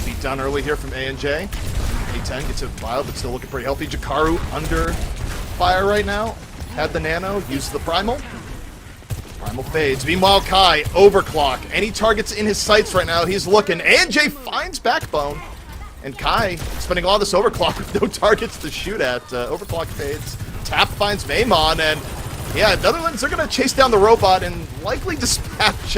Beat down early here from A&J. A10 gets it wild, but still looking pretty healthy. Jakaru under fire right now. Had the nano, used the primal. Primal fades. Meanwhile, Kai, overclock. Any targets in his sights right now, he's looking. A&J finds Backbone. And Kai spending all this overclock with no targets to shoot at. Overclock fades. Tap finds Maimon, and yeah, Netherlands are going to chase down the robot and likely dispatch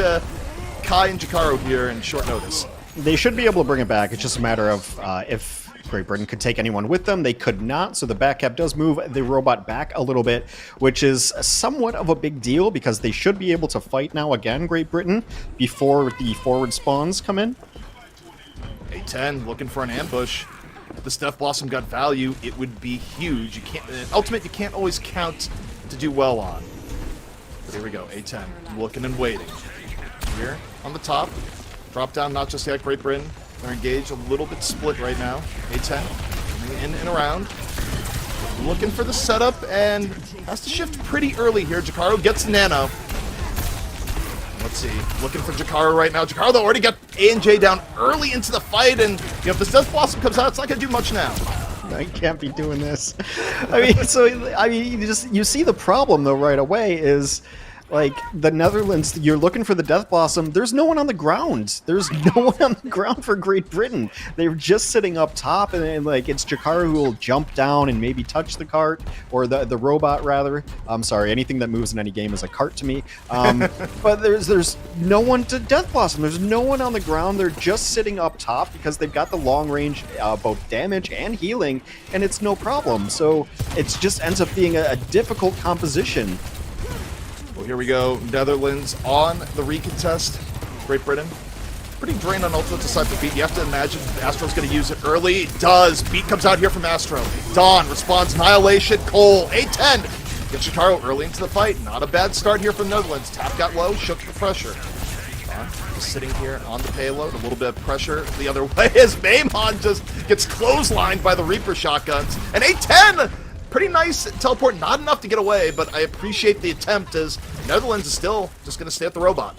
Kai and Jakaru here in short notice.
They should be able to bring it back. It's just a matter of if Great Britain could take anyone with them. They could not, so the back cap does move the robot back a little bit, which is somewhat of a big deal because they should be able to fight now again, Great Britain, before the forward spawns come in.
A10 looking for an ambush. If this Death Blossom got value, it would be huge. You can't, ultimate, you can't always count to do well on. But here we go, A10 looking and waiting. Here on the top, drop down not just yet. Great Britain, they're engaged, a little bit split right now. A10 coming in and around, looking for the setup and has to shift pretty early here. Jakaru gets nano. Let's see, looking for Jakaru right now. Jakaru, though, already got A&J down early into the fight, and you know, if this Death Blossom comes out, it's not going to do much now.
No, you can't be doing this. I mean, you see the problem, though, right away is, Like, the Netherlands, you're looking for the Death Blossom. There's no one on the ground. There's no one on the ground for Great Britain. They're just sitting up top, and like, it's Jakara who will jump down and maybe touch the cart, or the robot, rather. I'm sorry, anything that moves in any game is a cart to me. But there's no one to Death Blossom. There's no one on the ground. They're just sitting up top because they've got the long range, both damage and healing, and it's no problem. So it just ends up being a difficult composition.
Well, here we go. Netherlands on the recontest. Great Britain. Pretty drained on ultimate to side for Beat. You have to imagine Astro's going to use it early. It does. Beat comes out here from Astro. Dawn responds. Annihilation. Cole. A10. Gets Shikaro early into the fight. Not a bad start here for the Netherlands. Tap got low. Shook the pressure. Just sitting here on the payload. A little bit of pressure the other way as Maimon just gets clotheslined by the Reaper shotguns. And A10! Pretty nice teleport, not enough to get away, but I appreciate the attempt as Netherlands is still just going to stay at the robot.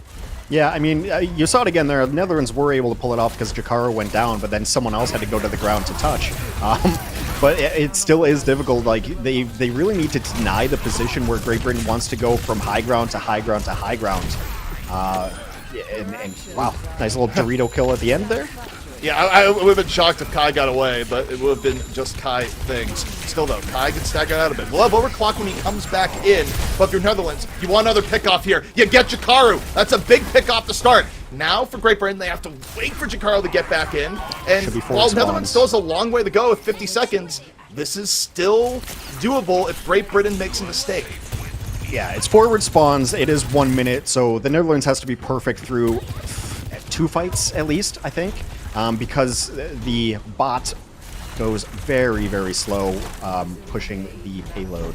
Yeah, I mean, you saw it again there. The Netherlands were able to pull it off because Jakara went down, but then someone else had to go to the ground to touch. But it still is difficult. Like, they really need to deny the position where Great Britain wants to go from high ground to high ground to high ground. And wow, nice little Dorito kill at the end there.
Yeah, I would have been shocked if Kai got away, but it would have been just Kai things. Still, though, Kai can stagger out a bit. We'll have overclock when he comes back in, but if you're Netherlands, you want another pick-off here. You get Jakaru. That's a big pick-off to start. Now, for Great Britain, they have to wait for Jakaru to get back in. And while Netherlands still has a long way to go with 50 seconds, this is still doable if Great Britain makes a mistake.
Yeah, it's forward spawns. It is 1 minute, so the Netherlands has to be perfect through 2 fights at least, I think. Because the bot goes very, very slow, pushing the payload.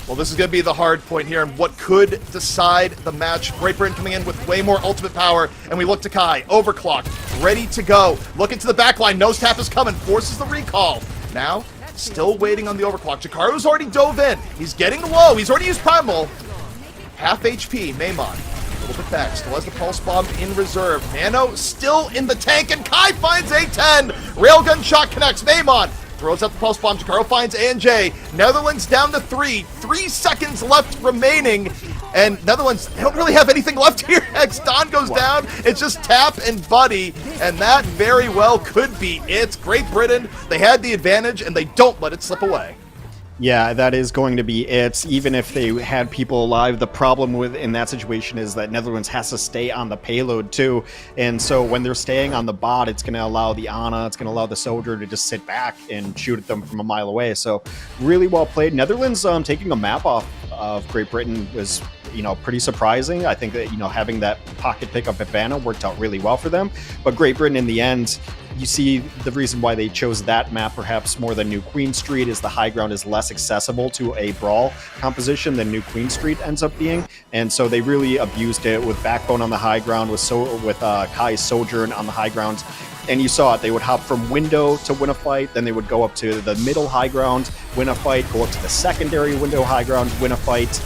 Well, this is going to be the hard point here, and what could decide the match. Great Britain coming in with way more ultimate power, and we look to Kai, overclock, ready to go. Looking to the backline, nose tap is coming, forces the recall. Now, still waiting on the overclock. Jakaru's already dove in. He's getting low. He's already used Primal. Half HP, Maimon. A little bit back, still has the Pulse Bomb in reserve. Nano still in the tank, and Kai finds A10. Railgun shot connects. Maimon throws out the Pulse Bomb. Jakaru finds ANJ. Netherlands down to 3. 3 seconds left remaining. And Netherlands, they don't really have anything left here. Dawn goes down. It's just Tap and Buddy. And that very well could be it. Great Britain, they had the advantage, and they don't let it slip away.
Yeah, that is going to be it. Even if they had people alive, the problem with in that situation is that Netherlands has to stay on the payload too. And so when they're staying on the bot, it's going to allow the Ana, it's going to allow the soldier to just sit back and shoot at them from a mile away. So really well played. Netherlands taking a map off of Great Britain was, pretty surprising. I think that, having that pocket pickup at Vanna worked out really well for them. But Great Britain in the end, you see the reason why they chose that map perhaps more than New Queen Street is the high ground is less accessible to a brawl composition than New Queen Street ends up being. And so they really abused it with Backbone on the high ground, with Kai's Sojourn on the high ground. And you saw it. They would hop from window to win a fight, then they would go up to the middle high ground, win a fight, go up to the secondary window high ground, win a fight.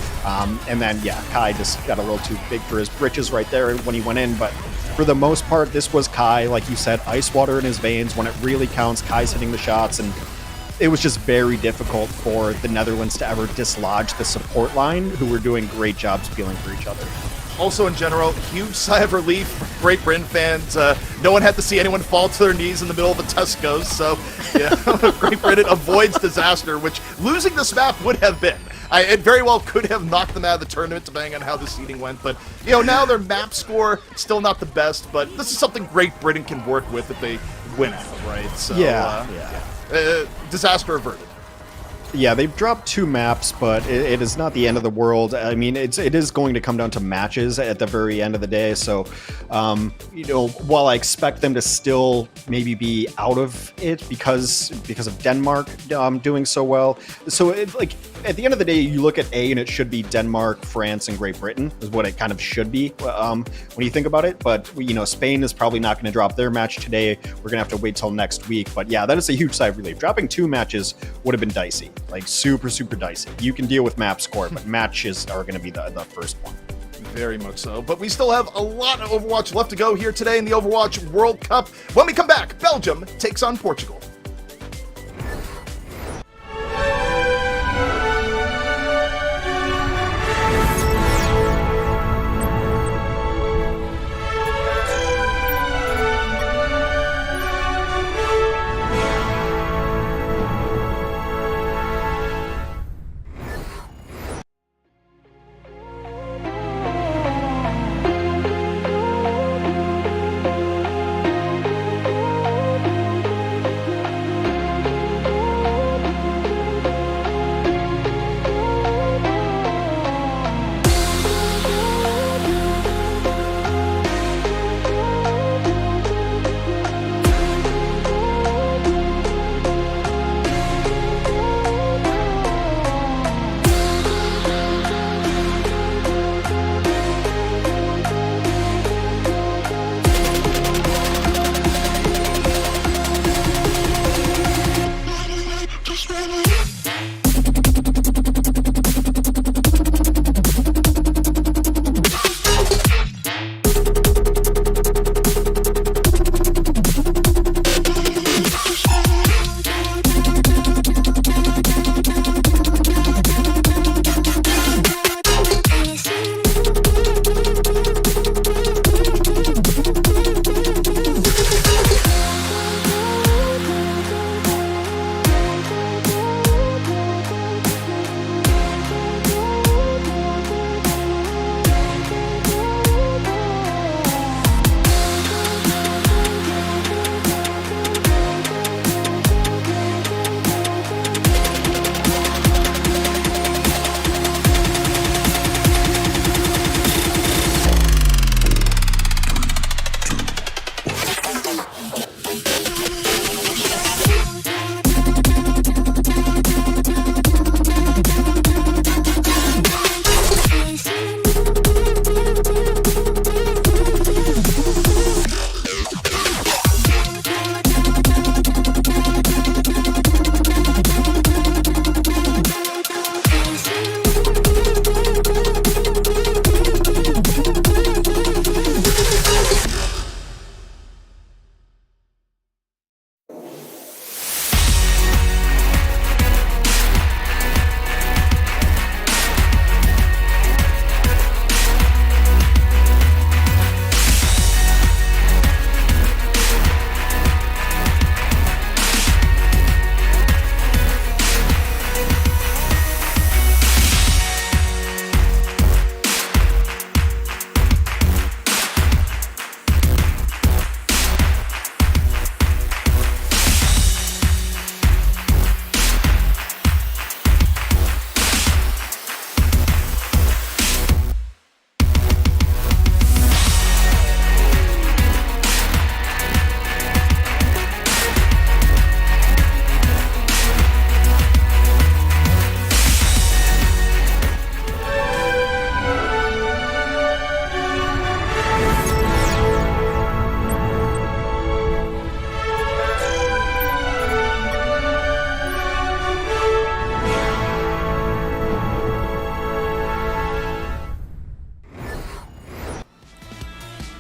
And then, Kai just got a little too big for his britches right there when he went in. But for the most part, this was Kai, like you said, ice water in his veins. When it really counts, Kai's hitting the shots. And it was just very difficult for the Netherlands to ever dislodge the support line, who were doing great jobs peeling for each other.
Also, in general, huge sigh of relief for Great Britain fans. No one had to see anyone fall to their knees in the middle of a Tesco's, so Great Britain avoids disaster, which losing this map would have been. It very well could have knocked them out of the tournament, depending on how the seeding went. But, now their map score, still not the best, but this is something Great Britain can work with if they win out, right? So, disaster averted.
Yeah, they've dropped 2 maps, but it is not the end of the world. I mean, it is going to come down to matches at the very end of the day. So, while I expect them to still maybe be out of it because of Denmark doing so well. So, at the end of the day, you look at A and it should be Denmark, France, and Great Britain is what it kind of should be when you think about it. But, Spain is probably not going to drop their match today. We're going to have to wait till next week. But yeah, that is a huge sigh of relief. Dropping 2 matches would have been dicey. Like super, super dicey. You can deal with map score, but matches are going to be the first one.
Very much so. But we still have a lot of Overwatch left to go here today in the Overwatch World Cup. When we come back, Belgium takes on Portugal.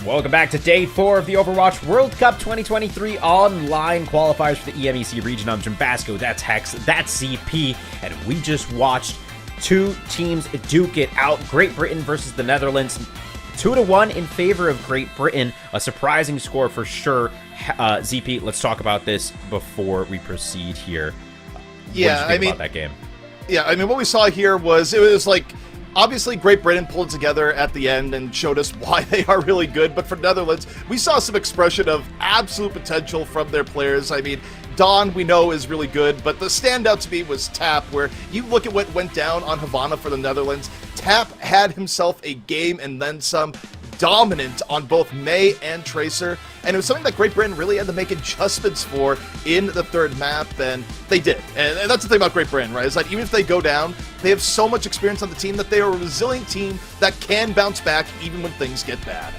Welcome back to day 4 of the Overwatch World Cup 2023 online qualifiers for the EMEC region. I'm Jambasco, that's Hex, that's ZP, and we just watched two teams duke it out. Great Britain versus the Netherlands. 2-1 in favor of Great Britain. A surprising score for sure. ZP, let's talk about this before we proceed here.
Yeah,
what did you think about that game?
Yeah, I mean, what we saw here was, it was like, obviously Great Britain pulled together at the end and showed us why they are really good, but for Netherlands, we saw some expression of absolute potential from their players. I mean, Dawn, we know, is really good, but the standout to me was Tap, where you look at what went down on Havana for the Netherlands. Tap had himself a game and then some, dominant on both May and Tracer, and it was something that Great Britain really had to make adjustments for in the third map, and they did. And that's the thing about Great Britain, right? Is that even if they go down, they have so much experience on the team that they are a resilient team that can bounce back even when things get bad.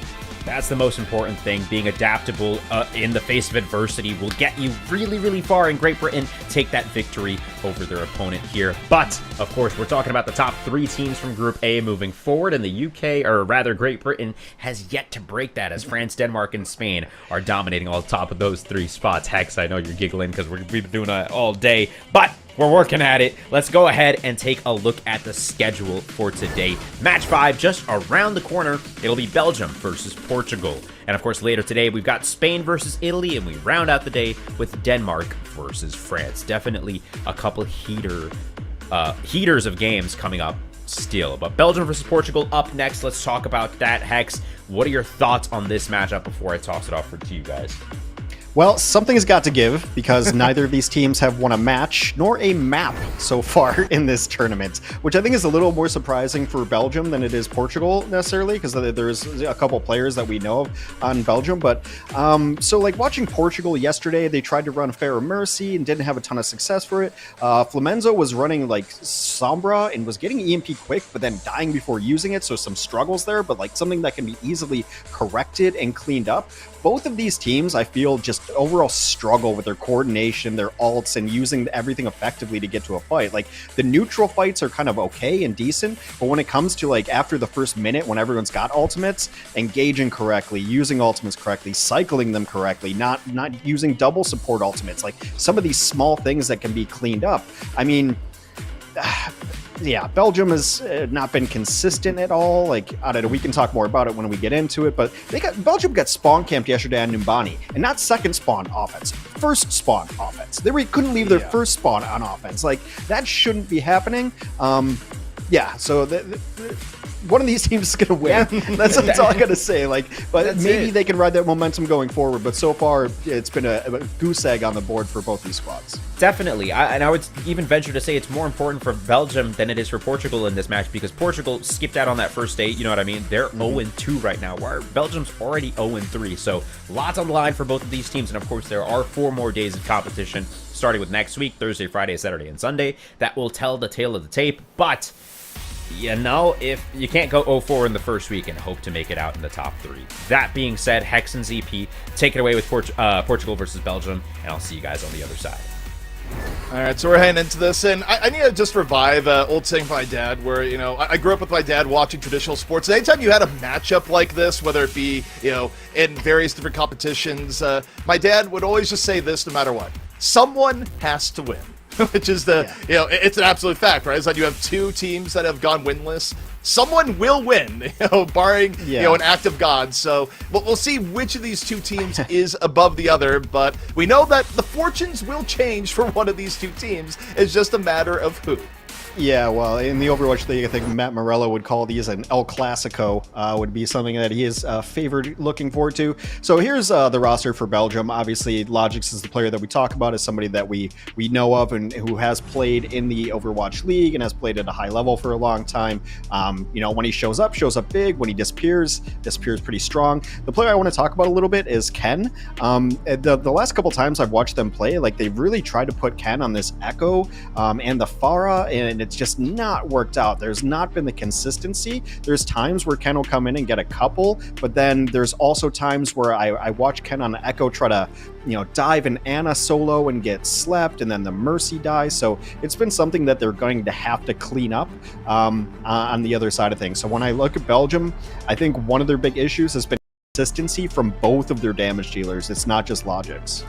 That's the most important thing. Being adaptable in the face of adversity will get you really, really far, and Great Britain take that victory over their opponent here. But, of course, we're talking about the top 3 teams from Group A moving forward, and the UK, or rather Great Britain, has yet to break that as France, Denmark, and Spain are dominating all top of those 3 spots. Hex, I know you're giggling because we've been doing it all day, but we're working at it. Let's go ahead and take a look at the schedule for today. Match 5 just around the corner. It'll be Belgium versus Portugal. And of course, later today, we've got Spain versus Italy, and we round out the day with Denmark versus France. Definitely a couple heaters of games coming up still. But Belgium versus Portugal up next. Let's talk about that. Hex, what are your thoughts on this matchup before I toss it off to you guys?
Well, something's got to give because neither of these teams have won a match nor a map so far in this tournament, which I think is a little more surprising for Belgium than it is Portugal necessarily, because there's a couple players that we know of on Belgium. But so like watching Portugal yesterday, they tried to run Fair Mercy and didn't have a ton of success for it. Flamenzo was running like Sombra and was getting EMP quick, but then dying before using it. So some struggles there, but like something that can be easily corrected and cleaned up. Both of these teams, I feel, just overall struggle with their coordination, their ults, and using everything effectively to get to a fight. Like, the neutral fights are kind of okay and decent, but when it comes to, like, after the first minute, when everyone's got ultimates, engaging correctly, using ultimates correctly, cycling them correctly, not using double support ultimates, like, some of these small things that can be cleaned up. I mean, yeah, Belgium has not been consistent at all. Like, I don't know, we can talk more about it when we get into it, but Belgium got spawn camped yesterday on Numbani, and not second spawn offense, first spawn offense. They couldn't leave their first spawn on offense. Like, that shouldn't be happening. Yeah, so one of these teams is going to win. That's all I got to say. Like, but maybe they can ride that momentum going forward. But so far, it's been a goose egg on the board for both these squads.
Definitely. And I would even venture to say it's more important for Belgium than it is for Portugal in this match, because Portugal skipped out on that first day. You know what I mean? They're 0-2 right now, where Belgium's already 0-3. So lots on the line for both of these teams. And of course, there are 4 more days of competition, starting with next week, Thursday, Friday, Saturday, and Sunday. That will tell the tale of the tape. But you know, if you can't go 0-4 in the first week and hope to make it out in the top 3. That being said, Hex and ZP, take it away with Portugal versus Belgium, and I'll see you guys on the other side.
All right, so we're heading into this, and I need to just revive old saying by my dad, where, you know, I grew up with my dad watching traditional sports, and anytime you had a matchup like this, whether it be, you know, in various different competitions, my dad would always just say this no matter what: someone has to win. Which is you know, it's an absolute fact, right? It's like you have 2 teams that have gone winless. Someone will win, you know, barring, you know, an act of God. So we'll see which of these 2 teams is above the other, but we know that the fortunes will change for one of these 2 teams. It's just a matter of who. Yeah,
well, in the Overwatch League, I think Matt Morello would call these an El Clasico, would be something that he is favored looking forward to. So here's the roster for Belgium. Obviously, Logix is the player that we talk about, as somebody that we know of and who has played in the Overwatch League and has played at a high level for a long time. You know, when he shows up big. When he disappears pretty strong. The player I want to talk about a little bit is Ken. The last couple times I've watched them play, like, they've really tried to put Ken on this Echo and the Pharah, and it's just not worked out. There's not been the consistency. There's times where Ken will come in and get a couple, but then there's also times where I watch Ken on Echo try to, you know, dive in Ana solo and get slept, and then the Mercy dies. So it's been something that they're going to have to clean up on the other side of things. So when I look at Belgium, I think one of their big issues has been consistency from both of their damage dealers. It's not just Logic's.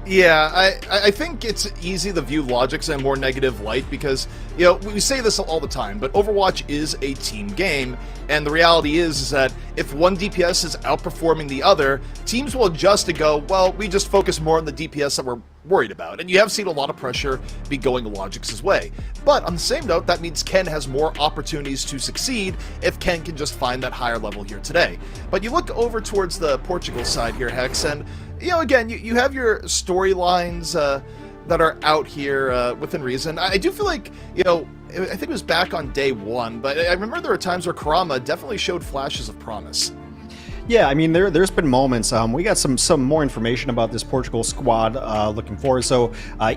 Yeah, I think it's easy to view Logic's in a more negative light because, you know, we say this all the time, but Overwatch is a team game, and the reality is that if one DPS is outperforming the other, teams will adjust to go, well, we just focus more on the DPS that we're worried about, and you have seen a lot of pressure be going Logic's way. But on the same note, that means Ken has more opportunities to succeed if Ken can just find that higher level here today. But you look over towards the Portugal side here, Hex, and you know, again, you have your storylines that are out here within reason. I do feel like, you know, I think it was back on day one, but I remember there were times where Kurama definitely showed flashes of promise.
Yeah, I mean, there's been moments. We got some more information about this Portugal squad looking forward. So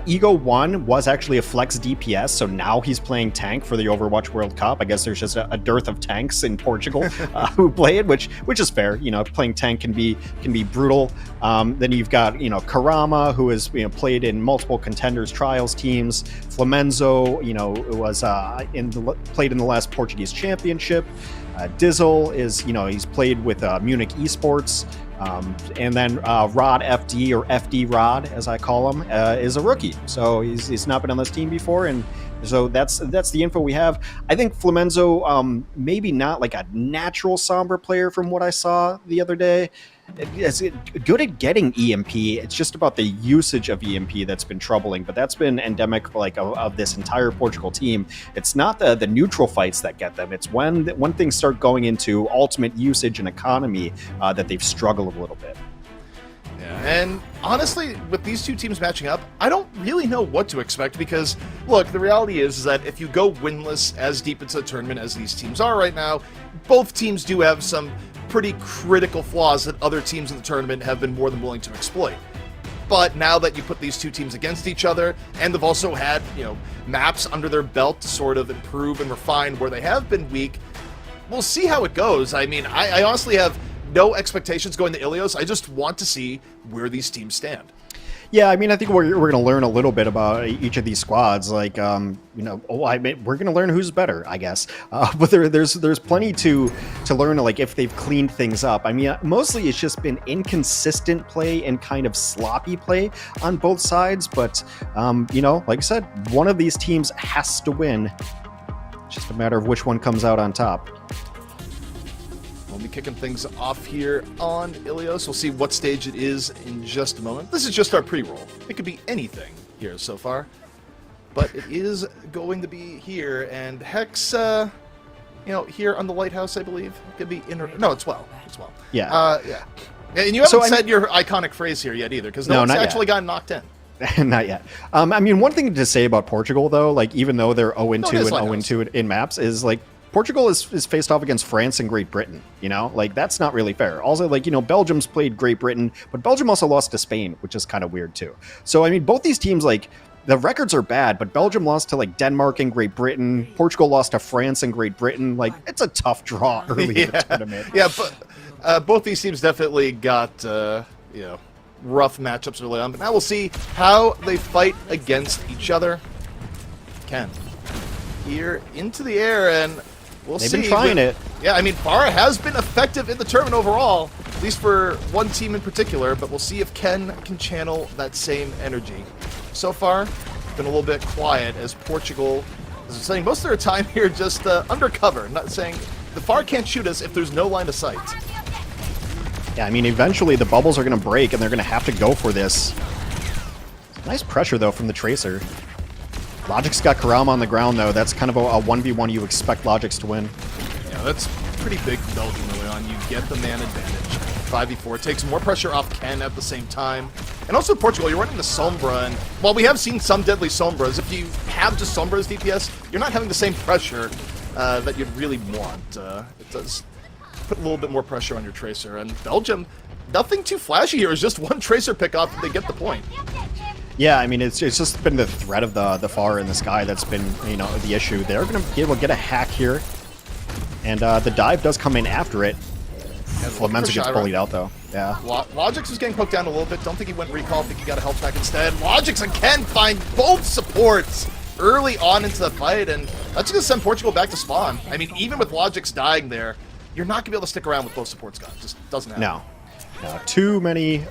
Ego 1 was actually a flex DPS, so now he's playing tank for the Overwatch World Cup. I guess there's just a dearth of tanks in Portugal who play it, which is fair. You know, playing tank can be brutal. Then you've got, you know, Karama, who has, you know, played in multiple contenders trials teams. Flamenzo, you know, was played in the last Portuguese championship. Dizzle is, you know, he's played with Munich Esports, and then Rod FD, or FD Rod as I call him, is a rookie. So he's not been on this team before, and so that's the info we have. I think Flamenzo, maybe not like a natural Sombra player from what I saw the other day. It's good at getting EMP. It's just about the usage of EMP that's been troubling, but that's been endemic like of this entire Portugal team. It's not the neutral fights that get them. It's when things start going into ultimate usage and economy that they've struggled a little bit.
Yeah, and honestly, with these two teams matching up, I don't really know what to expect because, look, the reality is that if you go winless as deep into the tournament as these teams are right now, both teams do have some pretty critical flaws that other teams in the tournament have been more than willing to exploit. But now that you put these two teams against each other, and they've also had, you know, maps under their belt to sort of improve and refine where they have been weak, we'll see how it goes. I mean, I honestly have no expectations going to Ilios. I just want to see where these teams stand.
Yeah, I mean, I think we're going to learn a little bit about each of these squads. Like, you know, we're going to learn who's better, I guess. But there's plenty to learn, like if they've cleaned things up. I mean, mostly it's just been inconsistent play and kind of sloppy play on both sides. But you know, like I said, one of these teams has to win. It's just a matter of which one comes out on top.
We'll be kicking things off here on Ilios. We'll see what stage it is in just a moment. This is just our pre-roll. It could be anything here so far, but it is going to be here. And Hex, you know, here on the Lighthouse, I believe, it could be no, it's well.
Yeah.
Yeah. And you haven't said your iconic phrase here yet either, because no one's actually gotten knocked in.
Not yet. I mean, one thing to say about Portugal, though, like even though they're 0-2 and 0-2 in maps, is like Portugal is faced off against France and Great Britain, you know? Like, that's not really fair. Also, like, you know, Belgium's played Great Britain, but Belgium also lost to Spain, which is kind of weird, too. So, I mean, both these teams, like, the records are bad, but Belgium lost to, like, Denmark and Great Britain. Portugal lost to France and Great Britain. Like, it's a tough draw early in the tournament.
Yeah, but both these teams definitely got, you know, rough matchups early on. But now we'll see how they fight against each other. Ken, here into the air, and we'll see.
They've been trying it.
Yeah, I mean, Farah has been effective in the tournament overall, at least for one team in particular, but we'll see if Ken can channel that same energy. So far, it's been a little bit quiet as Portugal is saying most of their time here just undercover, not saying the Farah can't shoot us if there's no line of sight.
Yeah, I mean, eventually the bubbles are going to break, and they're going to have to go for this. Nice pressure, though, from the Tracer. Logic's got Karama on the ground, though. That's kind of a 1v1 you expect Logic's to win.
Yeah, that's pretty big for Belgium early on. You get the man advantage. 5v4 takes more pressure off Ken at the same time. And also Portugal, you're running the Sombra, and while we have seen some deadly Sombras, if you have just Sombra as DPS, you're not having the same pressure that you'd really want. It does put a little bit more pressure on your Tracer. And Belgium, nothing too flashy here. It's just one Tracer pick off and they get the point.
Yeah, I mean, it's just been the threat of the Far in the sky that's been, you know, the issue. They're going to be able to get a hack here. And the dive does come in after it. Flamenzo gets bullied out, though. Yeah.
Logix is getting poked down a little bit. Don't think he went recall. Think he got a health pack instead. Logix and Ken find both supports early on into the fight, and that's going to send Portugal back to spawn. I mean, even with Logix dying there, you're not going to be able to stick around with both supports gone. Just doesn't happen.
No. Too many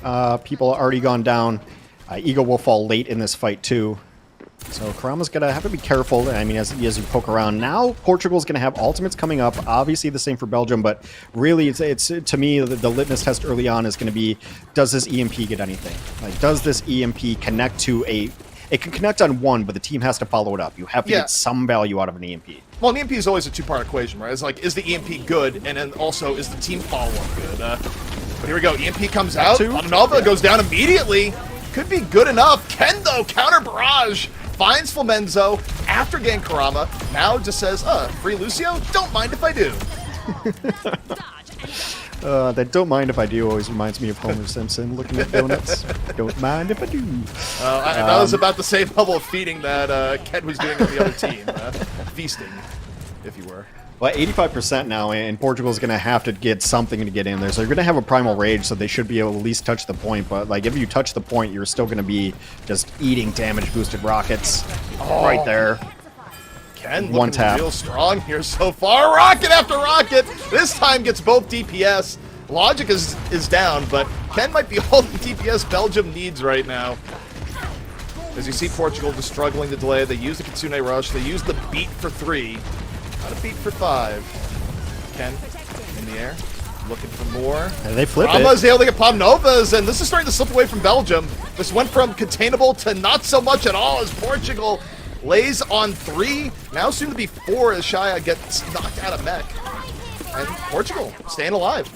people already gone down. Eagle will fall late in this fight too. So Karama's going to have to be careful. I mean, as you poke around. Now Portugal's going to have ultimates coming up. Obviously the same for Belgium, but really it's to me, the litmus test early on is going to be, does this EMP get anything? Like, does this EMP connect to a... It can connect on one, but the team has to follow it up. You have to get some value out of an EMP.
Well, an EMP is always a two-part equation, right? It's like, is the EMP good? And then also, is the team follow-up good? But here we go. EMP comes out. Nova goes down immediately. Could be good enough. Ken, though, counter barrage. Finds Flamenzo after getting Karama. Now just says, free Lucio? Don't mind if I do.
That don't mind if I do always reminds me of Homer Simpson looking at donuts. Don't mind if I do.
That was about the same level of feeding that Ken was doing with the other team. Feasting, if you were.
Well, 85% now, and Portugal's going to have to get something to get in there. So they're going to have a Primal Rage, so they should be able to at least touch the point. But like, if you touch the point, you're still going to be just eating damage-boosted rockets right there.
Ken
One
looking
tap.
real strong here so far. Rocket after rocket. This time gets both DPS. Logic is down, but Ken might be holding DPS Belgium needs right now. As you see Portugal just struggling to delay. They use the Kitsune Rush. They use the beat for 3. Not a beat for 5. Ken in the air, looking for more.
And they flip
Rama
it.
is able to get Palm Novas, and this is starting to slip away from Belgium. This went from containable to not so much at all as Portugal lays on 3. Now soon to be 4 as Shia gets knocked out of EMEC. And Portugal staying alive.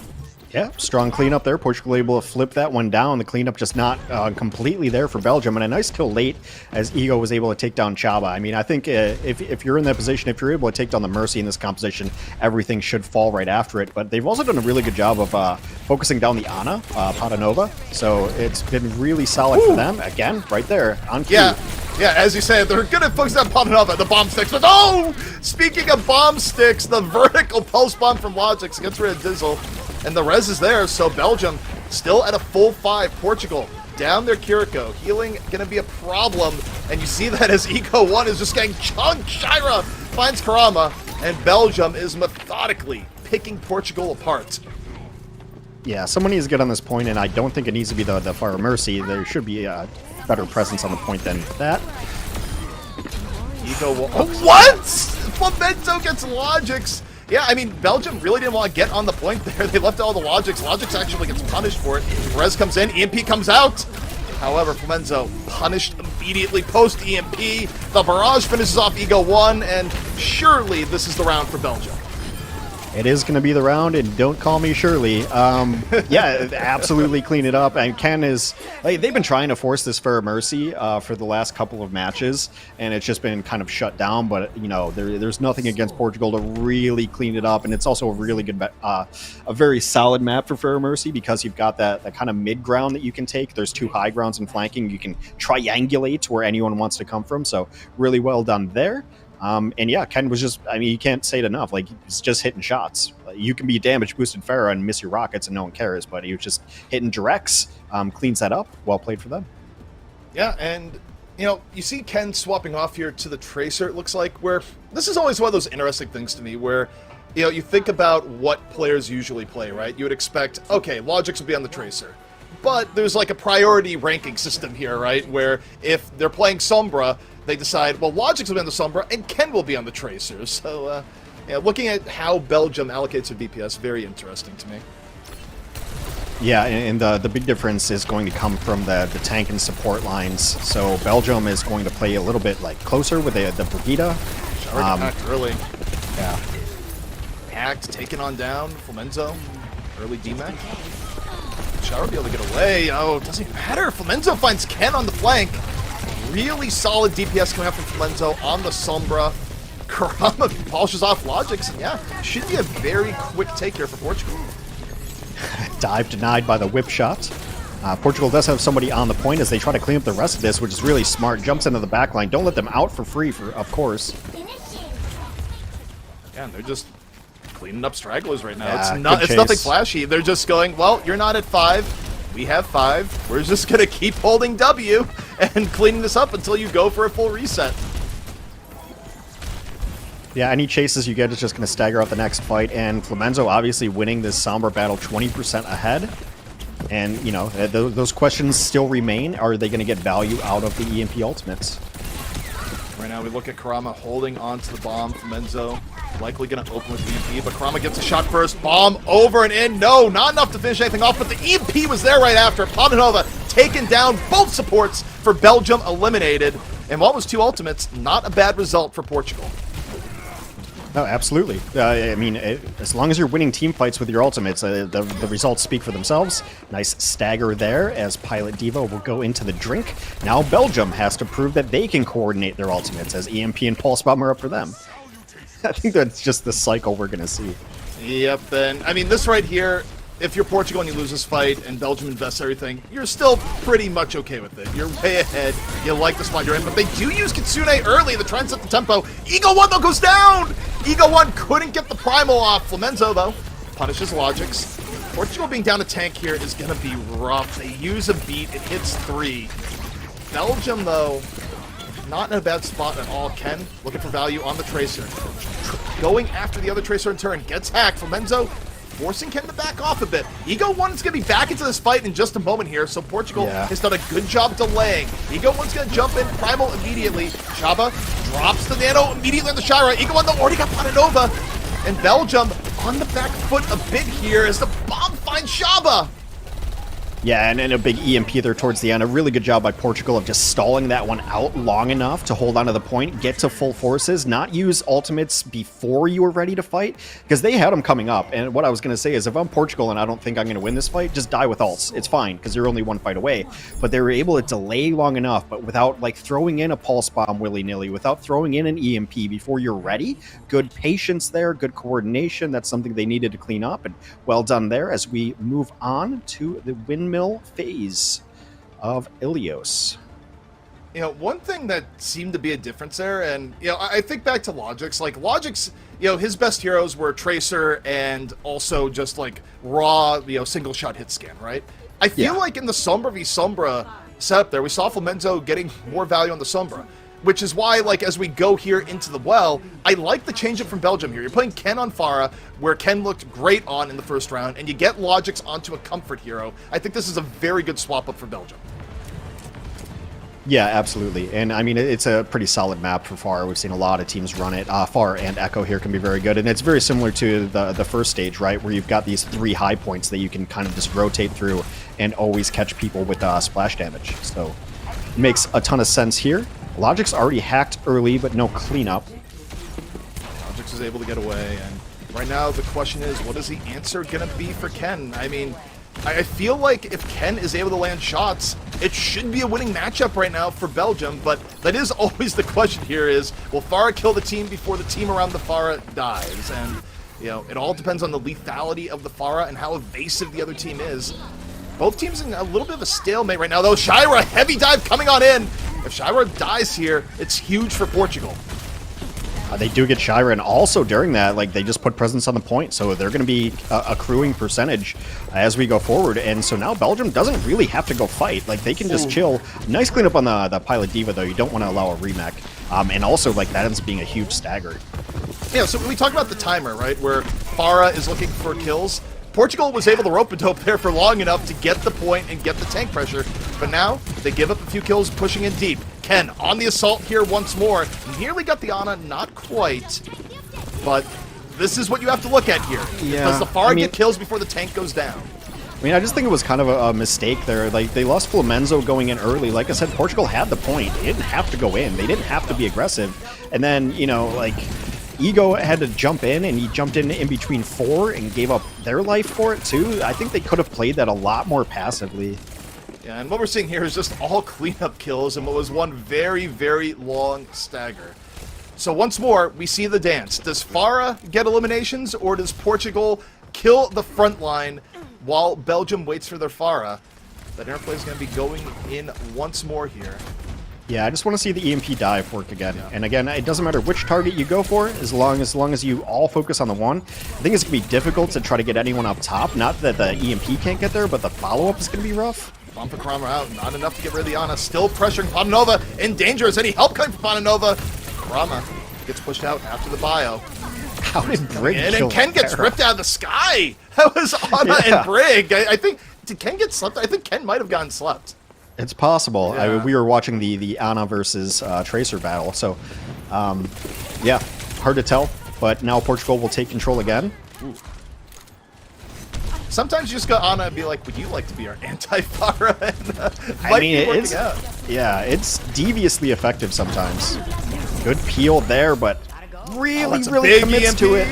Yeah, strong cleanup there. Portugal able to flip that one down. The cleanup just not completely there for Belgium. And a nice kill late as Ego was able to take down Chaba. I mean, I think if you're in that position, if you're able to take down the Mercy in this composition, everything should fall right after it. But they've also done a really good job of focusing down the Ana, Patanova. So it's been really solid for them. Again, right there on cue.
Yeah, as you said, they're good at focusing on Patanova, the bomb sticks. But oh! Speaking of bomb sticks, the vertical pulse bomb from Logix gets rid of Dizzle. And the res is there, so Belgium still at a full 5. Portugal down their Kiriko. Healing going to be a problem. And you see that as Eco 1 is just getting chunked. Shira finds Karama, and Belgium is methodically picking Portugal apart.
Yeah, someone needs to get on this point, and I don't think it needs to be the Fire Mercy. There should be a better presence on the point than that.
Eco will... What? Flamenzo gets Logix. Yeah, I mean, Belgium really didn't want to get on the point there. They left all the Logix. Logix actually gets punished for it. Rez comes in, EMP comes out. However, Flamenzo punished immediately post-EMP. The barrage finishes off Ego 1, and surely this is the round for Belgium.
It is going to be the round, and don't call me Shirley. Yeah, absolutely clean it up. And Ken is... Like, they've been trying to force this Fair Mercy for the last couple of matches, and it's just been kind of shut down. But, you know, there's nothing against Portugal to really clean it up. And it's also a really good, a very solid map for Fair Mercy because you've got that kind of mid-ground that you can take. There's 2 high grounds in flanking. You can triangulate where anyone wants to come from. So really well done there. And yeah, Ken was just, I mean, you can't say it enough. Like, he's just hitting shots. You can be damage boosted Farah and miss your rockets and no one cares, but he was just hitting directs, cleans that up. Well played for them.
Yeah, and, you know, you see Ken swapping off here to the Tracer, it looks like, where this is always one of those interesting things to me where, you know, you think about what players usually play, right? You would expect, okay, Logix will be on the Tracer. But there's like a priority ranking system here, right? Where if they're playing Sombra, they decide, well, Logix will be on the Sombra, and Ken will be on the Tracer. So, yeah, looking at how Belgium allocates their DPS, very interesting to me.
Yeah, and the big difference is going to come from the tank and support lines. So Belgium is going to play a little bit like closer with the Brigida.
Hacked early.
Yeah.
Hacked, taken on down, Flamenzo, early DMEC. Shower be able to get away. Oh, it doesn't even matter. Flamenzo finds Ken on the flank. Really solid DPS coming out from Flamenzo on the Sombra. Karama polishes off Logix, and yeah, should be a very quick take here for Portugal.
Dive denied by the whip shot. Portugal does have somebody on the point as they try to clean up the rest of this, which is really smart. Jumps into the back line. Don't let them out for free, of course.
Yeah, and they're just cleaning up stragglers right now.
Yeah,
It's nothing flashy. They're just going, well, you're not at 5. We have 5. We're just going to keep holding W and cleaning this up until you go for a full reset.
Yeah, any chases you get is just going to stagger out the next fight, and Flamenzo obviously winning this Sombra battle 20% ahead. And, you know, those questions still remain. Are they going to get value out of the EMP ultimates?
Right now we look at Karama holding on to the bomb from Enzo. Likely going to open with the EMP, but Karama gets a shot first. Bomb over and in. No, not enough to finish anything off, but the EMP was there right after. Padanova taken down. Both supports for Belgium eliminated. And what was 2 ultimates, not a bad result for Portugal.
No, absolutely. I mean, as long as you're winning team fights with your ultimates, the results speak for themselves. Nice stagger there as Pilot Diva will go into the drink. Now Belgium has to prove that they can coordinate their ultimates as EMP and Pulse Bomb are up for them. I think that's just the cycle we're going to see.
Yep, then, I mean, this right here, if you're Portugal and you lose this fight and Belgium invests everything, you're still pretty much okay with it. You're way ahead. You like the spot you're in, but they do use Kitsune early to try and set the tempo. Eagle 1, though, goes down! Eagle 1 couldn't get the primal off. Flamenzo, though, punishes Logics. Portugal being down a tank here is going to be rough. They use a beat. It hits 3. Belgium, though, not in a bad spot at all. Ken looking for value on the Tracer. Going after the other Tracer in turn. Gets hacked. Flamenzo forcing Ken to back off a bit. Ego 1 is going to be back into this fight in just a moment here, so Portugal has done a good job delaying. Ego 1's going to jump in, Primal immediately. Shaba drops the Nano immediately on the Shira. Ego 1 though already got Padanova. And Belgium on the back foot a bit here as the bomb finds Shaba.
Yeah, and a big EMP there towards the end. A really good job by Portugal of just stalling that one out long enough to hold onto the point, get to full forces, not use ultimates before you were ready to fight, because they had them coming up. And what I was going to say is if I'm Portugal and I don't think I'm going to win this fight, just die with ults. It's fine, because you're only one fight away. But they were able to delay long enough, but without like throwing in a pulse bomb willy-nilly, without throwing in an EMP before you're ready. Good patience there, good coordination. That's something they needed to clean up, and well done there as we move on to the windmill phase of Ilios.
You know, one thing that seemed to be a difference there, and, you know, I think back to Logix. Like, Logix, you know, his best heroes were Tracer and also just, like, raw, you know, single-shot hit scan, right? I feel like in the Sombra v Sombra setup there, we saw Flamenzo getting more value on the Sombra, which is why, like, as we go here into the well, I like the change-up from Belgium here. You're putting Ken on Pharah, where Ken looked great on in the first round, and you get Logix onto a comfort hero. I think this is a very good swap-up for Belgium.
Yeah, absolutely. And, I mean, it's a pretty solid map for Pharah. We've seen a lot of teams run it. Pharah and Echo here can be very good, and it's very similar to the first stage, right, where you've got these 3 high points that you can kind of just rotate through and always catch people with splash damage. So, it makes a ton of sense here. Logic's already hacked early, but no cleanup.
Logix is able to get away, and right now the question is, what is the answer going to be for Ken? I mean, I feel like if Ken is able to land shots, it should be a winning matchup right now for Belgium, but that is always the question here is, will Pharah kill the team before the team around the Pharah dies? And, you know, it all depends on the lethality of the Pharah and how evasive the other team is. Both teams in a little bit of a stalemate right now, though. Shira, heavy dive coming on in. If Shira dies here, it's huge for Portugal.
They do get Shira, and also during that, like, they just put presence on the point, so they're going to be accruing percentage as we go forward. And so now Belgium doesn't really have to go fight. Like, they can just chill. Nice cleanup on the Pilot Diva, though. You don't want to allow a remech. And also, like, that ends up being a huge stagger.
Yeah, so we talked about the timer, right, where Pharah is looking for kills. Portugal was able to rope-a-dope there for long enough to get the point and get the tank pressure, but now they give up a few kills pushing in deep. Ken on the assault here once more. Nearly got the Ana, not quite, but this is what you have to look at here.
Yeah,
Does the Pharah get kills before the tank goes down?
I mean, I just think it was kind of a mistake there. Like, they lost Flamenzo going in early. Like I said, Portugal had the point. They didn't have to go in. They didn't have to be aggressive. And then, you know, like, Ego had to jump in, and he jumped in between 4 and gave up their life for it, too. I think they could have played that a lot more passively.
Yeah, and what we're seeing here is just all cleanup kills and what was one very, very long stagger. So once more, we see the dance. Does Pharah get eliminations, or does Portugal kill the front line while Belgium waits for their Pharah? That interplay is going to be going in once more here.
Yeah, I just want to see the EMP dive work again. Yeah. And again, it doesn't matter which target you go for, as long as you all focus on the one. I think it's going to be difficult to try to get anyone up top. Not that the EMP can't get there, but the follow-up is going to be rough.
Bomb for Karama out, not enough to get rid of the Ana. Still pressuring Padanova, in danger. Is any help coming from Padanova? Karama gets pushed out after the bio.
How did Brig
and Ken gets ripped out of the sky. That was Ana and Brig. I think did Ken get slept? I think Ken might have gotten slept.
It's possible.
Yeah.
We were watching the Ana versus Tracer battle, so yeah, hard to tell. But now Portugal will take control again.
Ooh. Sometimes you just go Ana and be like, would you like to be our anti-Pharah?
I mean, it's deviously effective sometimes. Good peel there, but really commits
EMP.
to it.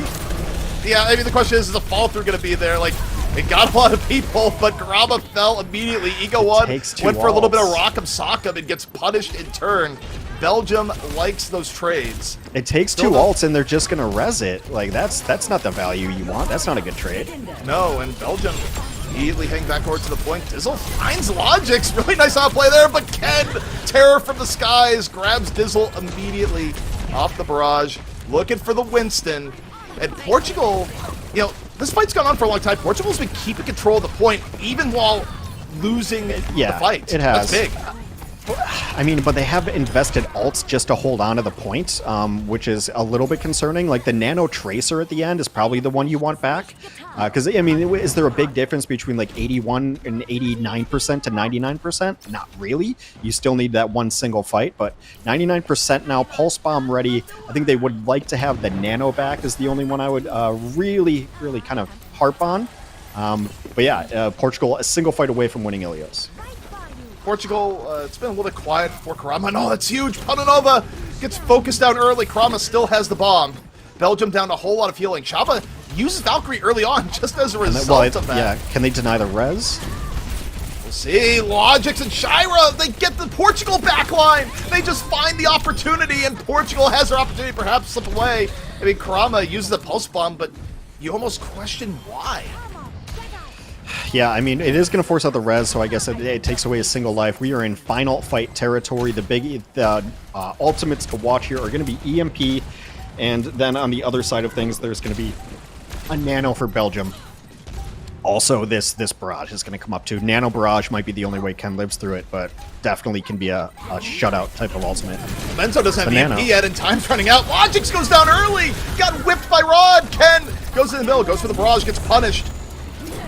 Yeah, I mean, the question is the fall-through going to be there? Like, it got a lot of people, but Garama fell immediately. Ego One went for a little bit of Rock'em Sock'em and gets punished in turn. Belgium likes those trades.
It takes two ults and they're just gonna res it. Like that's not the value you want. That's not a good trade.
No, and Belgium immediately hang back over to the point. Dizzle finds Logix. Really nice outplay there, but Ken, terror from the skies, grabs Dizzle immediately off the barrage, looking for the Winston. And Portugal, you know, this fight's gone on for a long time. Portugal's been keeping control of the point, even while losing the fight.
It has.
That's big.
I mean, but they have invested ults just to hold on to the point, which is a little bit concerning. Like the Nano Tracer at the end is probably the one you want back. Because, I mean, is there a big difference between like 81 and 89% to 99%? Not really. You still need that one single fight, but 99% now, Pulse Bomb ready. I think they would like to have the Nano back is the only one I would really kind of harp on. But yeah, Portugal a single fight away from winning Ilios.
Portugal, it's been a little bit quiet for Karama. No, that's huge. Pananova gets focused down early. Karama still has the bomb. Belgium down a whole lot of healing. Chaba uses Valkyrie early on just as a result of that.
Yeah, can they deny the res?
We'll see. Logix and Shira, they get the Portugal backline. They just find the opportunity, and Portugal has their opportunity to perhaps slip away. I mean, Karama uses the pulse bomb, but you almost question why.
Yeah, I mean, it is going to force out the res, so I guess it takes away a single life. We are in final fight territory. The ultimates to watch here are going to be EMP, and then on the other side of things, there's going to be a Nano for Belgium. Also, this barrage is going to come up too. Nano barrage might be the only way Ken lives through it, but definitely can be a shutout type of ultimate.
Menzo doesn't have EMP yet, and time's running out. Logix goes down early. Got whipped by Rod. Ken goes in the middle, goes for the barrage, gets punished.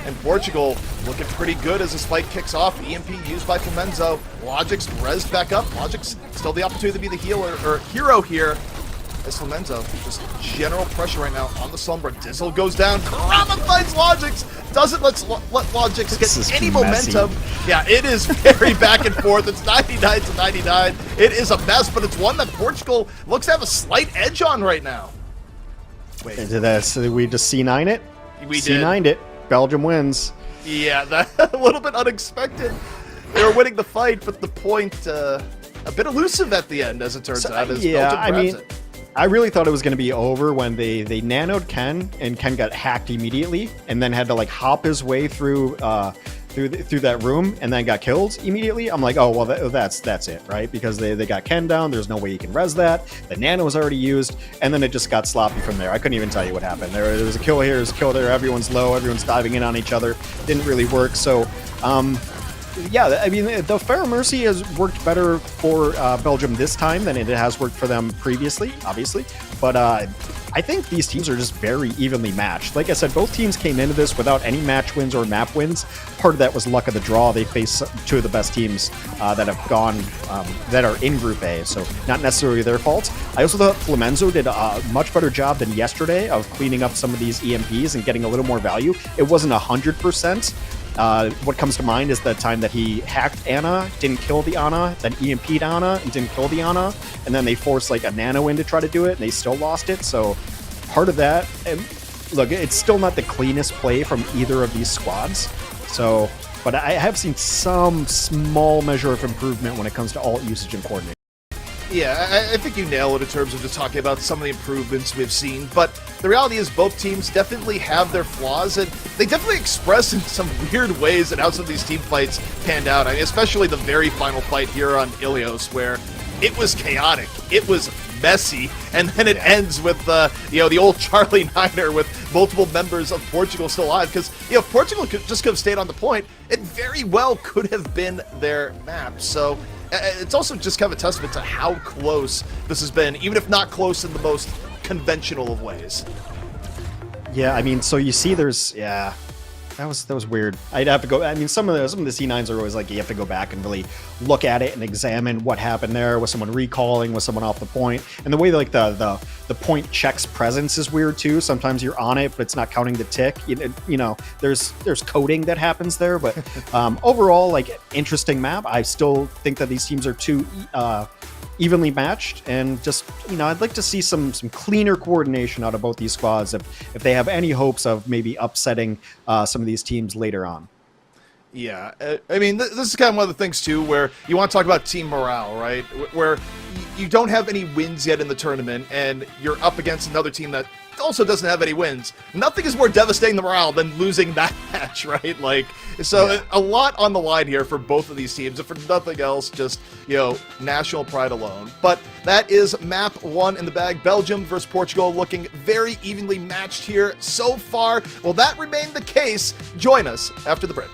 And Portugal looking pretty good as this fight kicks off. EMP used by Flamenzo. Logix rezzed back up. Logix still the opportunity to be the healer or hero here. As Flamenzo, just general pressure right now on the Sombra. Dizzle goes down. Karama finds Logix. Doesn't let Logix get any momentum. Yeah, it is very back and forth. It's 99 to 99. It is a mess, but it's one that Portugal looks to have a slight edge on right now.
Wait, did we just C9 it?
We did.
C9'd it. Belgium wins.
Yeah, that a little bit unexpected. They were winning the fight, but the point a bit elusive at the end, as it turns out. As
yeah,
Belgium grabs it.
I really thought it was going to be over when they nanoed Ken, and Ken got hacked immediately, and then had to like hop his way through that room, and then got killed immediately. I'm like, oh well, that's it, right? Because they got Ken down. There's no way you can res that. The nano was already used, and then it just got sloppy from there. I couldn't even tell you what happened. There was a kill here, there's a kill there. Everyone's low. Everyone's diving in on each other. Didn't really work. So. Yeah, I mean, the Fair Mercy has worked better for Belgium this time than it has worked for them previously, obviously. But I think these teams are just very evenly matched. Like I said, both teams came into this without any match wins or map wins. Part of that was luck of the draw. They faced two of the best teams that have gone, that are in Group A, so not necessarily their fault. I also thought Flamenzo did a much better job than yesterday of cleaning up some of these EMPs and getting a little more value. It wasn't 100%. What comes to mind is the time that he hacked Ana, didn't kill the Ana, then EMP'd Ana and didn't kill the Ana, and then they forced like a Nano in to try to do it, and they still lost it. So part of that, and look, it's still not the cleanest play from either of these squads. So, but I have seen some small measure of improvement when it comes to alt usage and coordination.
Yeah, I think you nail it in terms of just talking about some of the improvements we've seen, but the reality is both teams definitely have their flaws, and they definitely express in some weird ways in how some of these team fights panned out. I mean, especially the very final fight here on Ilios, where it was chaotic, it was messy, and then it ends with the old Charlie Niner with multiple members of Portugal still alive, because if Portugal could have stayed on the point, it very well could have been their map. So it's also just kind of a testament to how close this has been, even if not close in the most conventional of ways.
Yeah, I mean, so you see there's, That was weird. I'd have to go. I mean, some of the C9s are always like you have to go back and really look at it and examine what happened there. Was someone recalling? Was someone off the point? And the way like the point checks presence is weird too. Sometimes you're on it, but it's not counting the tick. You know, there's coding that happens there. But overall, like interesting map. I still think that these teams are too evenly matched, and just, you know, I'd like to see some cleaner coordination out of both these squads if they have any hopes of maybe upsetting some of these teams later on.
Yeah, I mean, this is kind of one of the things too where you want to talk about team morale, right? Where you don't have any wins yet in the tournament, and you're up against another team that also doesn't have any wins. Nothing is more devastating the morale than losing that match, right? Like, so a lot on the line here for both of these teams, and for nothing else, just, you know, national pride alone. But that is map 1 in the bag. Belgium versus Portugal, looking very evenly matched here so far. Will that remain the case? Join us after the break.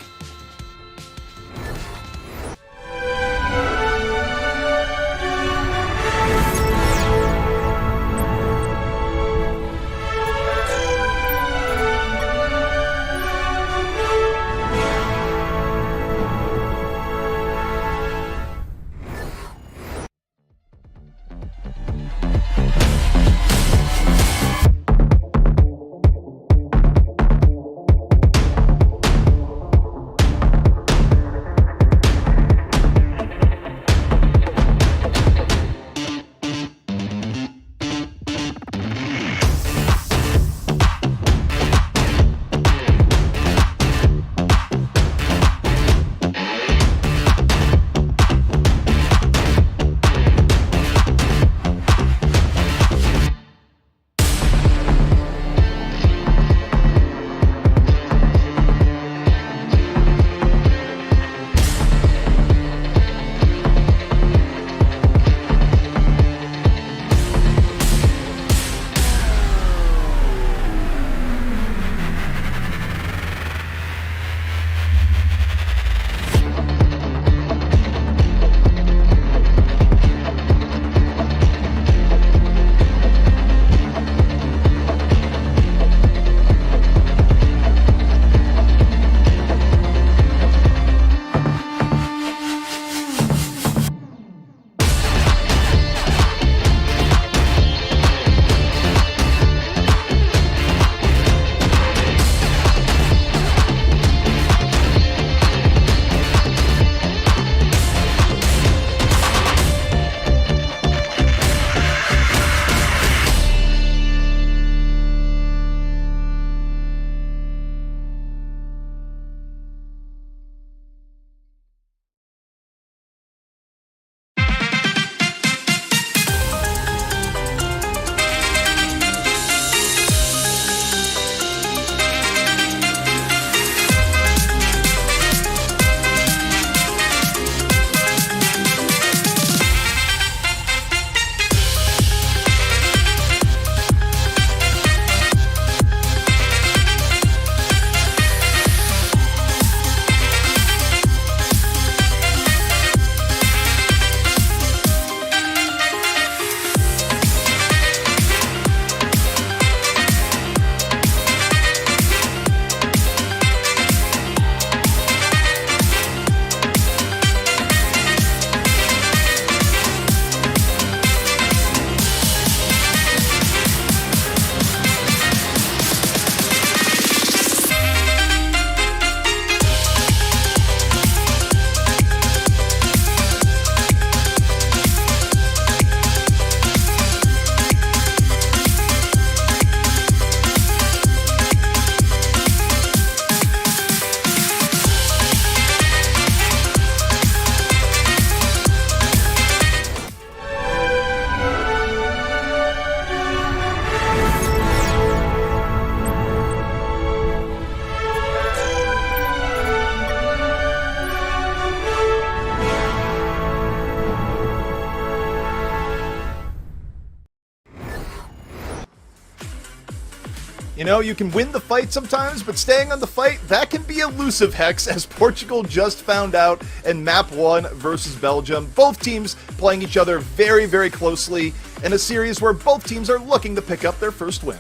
You know, you can win the fight sometimes, but staying on the fight, that can be elusive, Hex, as Portugal just found out in Map 1 versus Belgium. Both teams playing each other very, very closely in a series where both teams are looking to pick up their first win.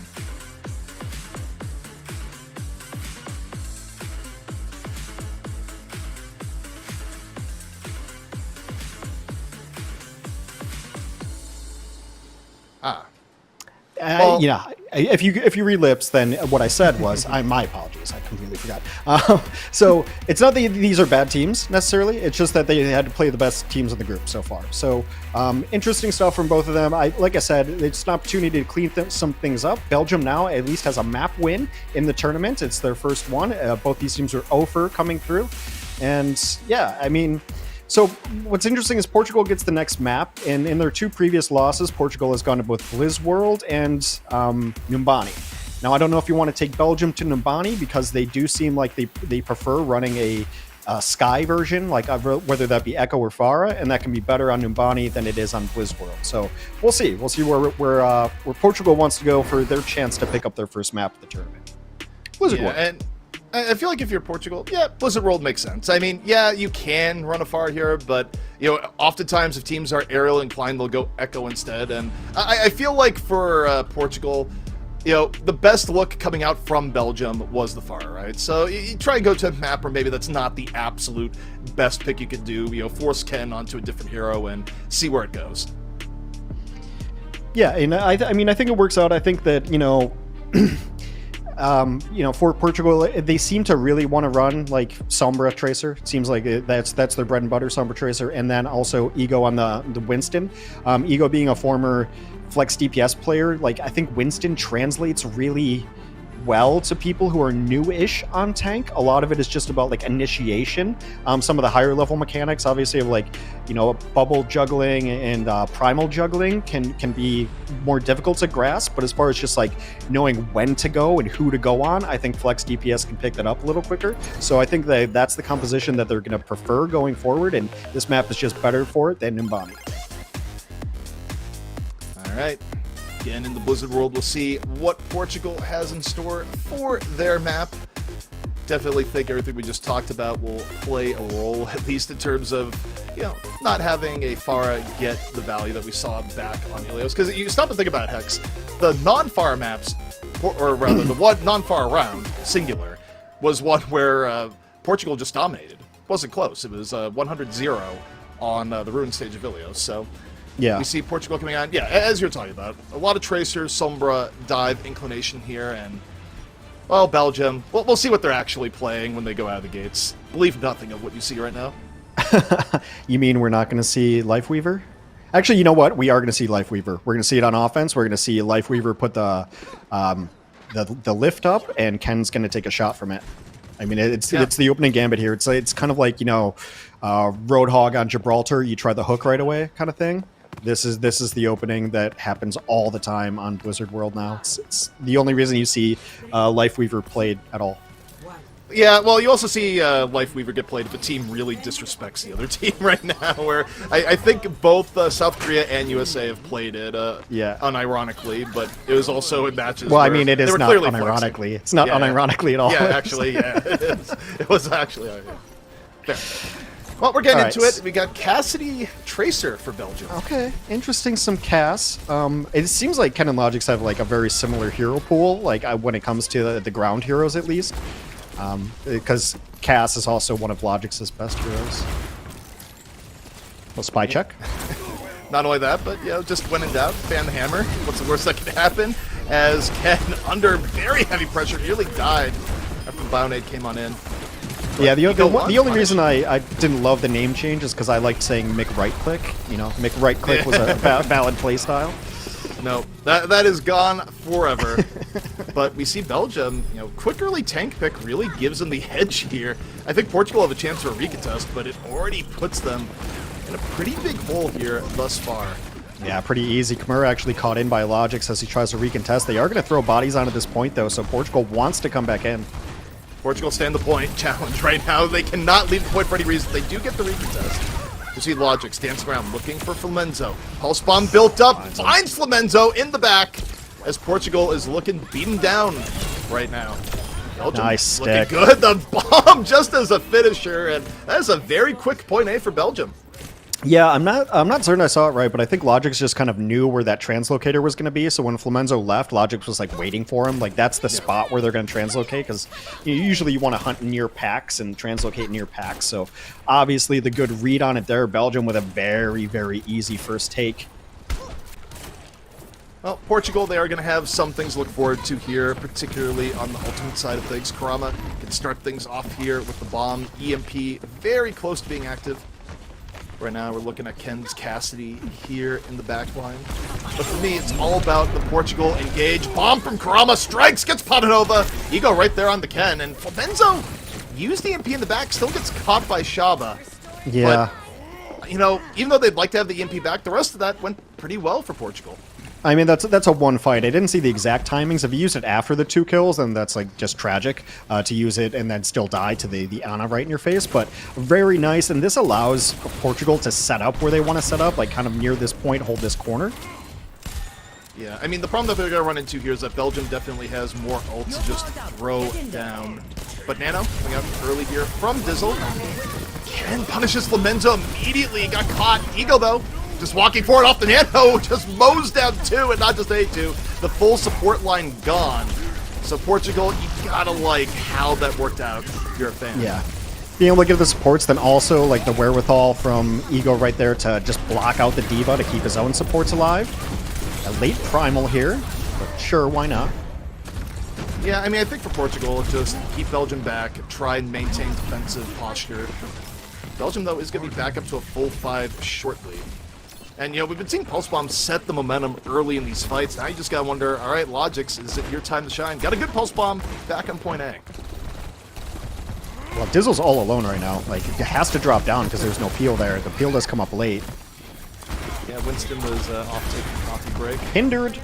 Well-
yeah, if you read lips, then what I said was, my apologies, I completely forgot. So it's not that these are bad teams necessarily. It's just that they had to play the best teams in the group so far. So interesting stuff from both of them. Like I said, it's an opportunity to clean some things up. Belgium now at least has a map win in the tournament. It's their first one. Both these teams are 0-for coming through, and yeah, I mean. So what's interesting is Portugal gets the next map, and in their 2 previous losses, Portugal has gone to both Blizzworld and Numbani. Now, I don't know if you want to take Belgium to Numbani, because they do seem like they prefer running a Sky version, like whether that be Echo or Farah, and that can be better on Numbani than it is on Blizzworld. So we'll see. We'll see where Portugal wants to go for their chance to pick up their first map of the tournament. Blizzard World.
And I feel like if you're Portugal, yeah, Blizzard World makes sense. I mean, yeah, you can run a Far here, but, oftentimes if teams are aerial inclined, they'll go Echo instead. And I feel like for Portugal, the best look coming out from Belgium was the Far, right? So you try and go to a map where maybe that's not the absolute best pick you could do. Force Ken onto a different hero and see where it goes.
Yeah, and I think it works out. I think that, for Portugal, they seem to really want to run like Sombra Tracer. It seems like that's their bread and butter, Sombra Tracer, and then also Ego on the Winston. Ego being a former flex DPS player, like I think Winston translates really well to people who are new-ish on tank. A lot of it is just about like initiation. Some of the higher level mechanics, obviously, of like bubble juggling and primal juggling can be more difficult to grasp. But as far as just like knowing when to go and who to go on, I think Flex DPS can pick that up a little quicker. So I think that's the composition that they're going to prefer going forward, and this map is just better for it than Numbani.
All right. Again, in the Blizzard World, we'll see what Portugal has in store for their map. Definitely think everything we just talked about will play a role, at least in terms of, not having a Pharah get the value that we saw back on Helios. Because you stop and think about it, Hex. The non-Pharah maps, or rather, the one non-Pharah round, singular, was one where Portugal just dominated. It wasn't close. It was 100-0 on the Ruin stage of Helios. So
Yeah.
we see Portugal coming on. Yeah, as you're talking about, a lot of Tracers, Sombra, Dive, Inclination here, and, well, Belgium. We'll see what they're actually playing when they go out of the gates. Believe nothing of what you see right now.
You mean we're not going to see Lifeweaver? Actually, you know what? We are going to see Lifeweaver. We're going to see it on offense. We're going to see Lifeweaver put the lift up, and Ken's going to take a shot from it. I mean, it's the opening gambit here. It's kind of like, Roadhog on Gibraltar. You try the hook right away kind of thing. This is the opening that happens all the time on Blizzard World now. It's the only reason you see Lifeweaver played at all.
Yeah, well, you also see Lifeweaver get played if a team really disrespects the other team right now, where I think both South Korea and USA have played it, unironically, but it was also in matches.
Well, I
where
mean, it
they
is
were
not
clearly
unironically.
flexing.
It's not unironically at all.
Yeah, actually, yeah. It was actually. Fair. Well, we're getting into it. We got Cassidy Tracer for Belgium.
Okay, interesting. Some Cass. It seems like Ken and Logix have like a very similar hero pool, like when it comes to the ground heroes, at least. Because Cass is also one of Logix's best heroes. Well, spy check.
Not only that, but just when in doubt, fan the hammer. What's the worst that could happen? As Ken, under very heavy pressure, nearly died after Bionade came on in.
Yeah, the only reason I didn't love the name change is because I liked saying Mick Right Click. Mick Right Click was a valid playstyle.
No, that is gone forever. But we see Belgium, quick early tank pick really gives them the edge here. I think Portugal have a chance for a recontest, but it already puts them in a pretty big hole here thus far.
Yeah, pretty easy. Kimura actually caught in by Logix as he tries to recontest. They are going to throw bodies on at this point, though, so Portugal wants to come back in.
Portugal stand the point challenge right now. They cannot leave the point for any reason. They do get the recontest. You see Logix dancing around looking for Flamenzo. Pulse bomb built up. Finds Flamenzo in the back as Portugal is looking beaten down right now. Belgium
nice
looking
stick.
good. The bomb just as a finisher, and that is a very quick point A for Belgium.
Yeah, I'm not certain I saw it right, but I think Logix just kind of knew where that translocator was going to be. So when Flamenzo left, Logix was like waiting for him. Like that's the spot where they're going to translocate, because usually you want to hunt near packs and translocate near packs. So obviously the good read on it there. Belgium with a very, very easy first take.
Well, Portugal, they are going to have some things to look forward to here, particularly on the ultimate side of things. Karama can start things off here with the bomb. EMP very close to being active. Right now, we're looking at Ken's Cassidy here in the back line. But for me, it's all about the Portugal engage. Bomb from Karama, strikes, gets Padanova. Ego right there on the Ken, and Flamenzo used the EMP in the back, still gets caught by Shaba.
Yeah.
But, you know, even though they'd like to have the EMP back, the rest of that went pretty well for Portugal.
I mean, that's a one fight. I didn't see the exact timings. If you used it after the 2 kills, then that's like just tragic to use it and then still die to the Ana right in your face. But very nice, and this allows Portugal to set up where they want to set up, like kind of near this point, hold this corner.
Yeah, I mean, the problem that they're going to run into here is that Belgium definitely has more ult to just throw down. But Nano coming out early here from Dizzle. Ken punishes Flamenzo immediately, got caught. Ego, though, just walking forward off the Nano, just mows down 2, and not just A2. The full support line gone. So Portugal, you gotta like how that worked out if you're a fan.
Yeah. Being able to give the supports, then also like the wherewithal from Ego right there to just block out the Diva to keep his own supports alive. A late Primal here, but sure, why not?
Yeah, I mean, I think for Portugal, just keep Belgium back, try and maintain defensive posture. Belgium, though, is going to be back up to a full 5 shortly. And, you know, we've been seeing Pulse Bomb set the momentum early in these fights. Now you just got to wonder, all right, Logix, is it your time to shine? Got a good Pulse Bomb back on point A.
Well, Dizzle's all alone right now. Like, it has to drop down because there's no peel there. The peel does come up late.
Yeah, Winston was off taking a coffee break.
Hindered.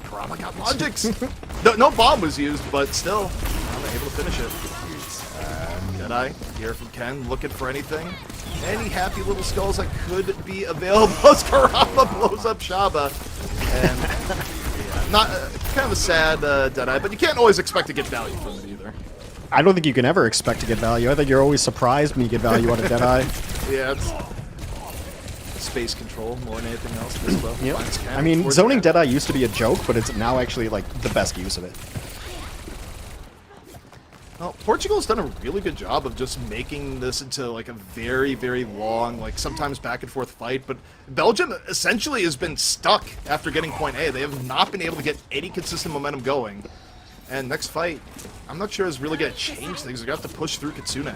Karama got Logix. No bomb was used, but still, Karama able to finish it. Jedi here from Ken, looking for anything. Any happy little skulls that could be available as Karama blows up Shaba. And yeah, not kind of a sad Deadeye, but you can't always expect to get value from it either.
I don't think you can ever expect to get value. I think you're always surprised when you get value out of Deadeye.
Yeah, it's space control more than anything else. This though.
Yep. I mean, zoning Deadeye used to be a joke, but it's now actually like the best use of it.
Well, Portugal's done a really good job of just making this into like a very, very long, like sometimes back and forth fight, but Belgium essentially has been stuck after getting point A. They have not been able to get any consistent momentum going. And next fight, I'm not sure is really going to change things. They're going to have to push through Kitsune.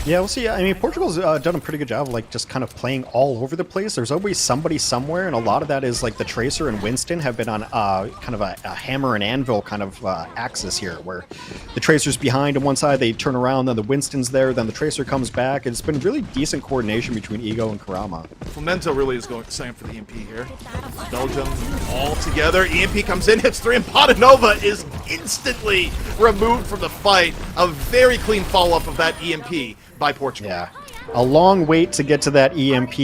Yeah, we'll see. I mean, Portugal's done a pretty good job of like just kind of playing all over the place. There's always somebody somewhere, and a lot of that is like the Tracer and Winston have been on kind of a hammer and anvil kind of axis here, where the Tracer's behind on one side, they turn around, then the Winston's there, then the Tracer comes back. It's been really decent coordination between Ego and Karama.
Flamenzo really is going same for the EMP here. Belgium all together. EMP comes in, hits 3, and Padanova is instantly removed from the fight. A very clean follow-up of that EMP by Portugal.
Yeah. A long wait to get to that EMP.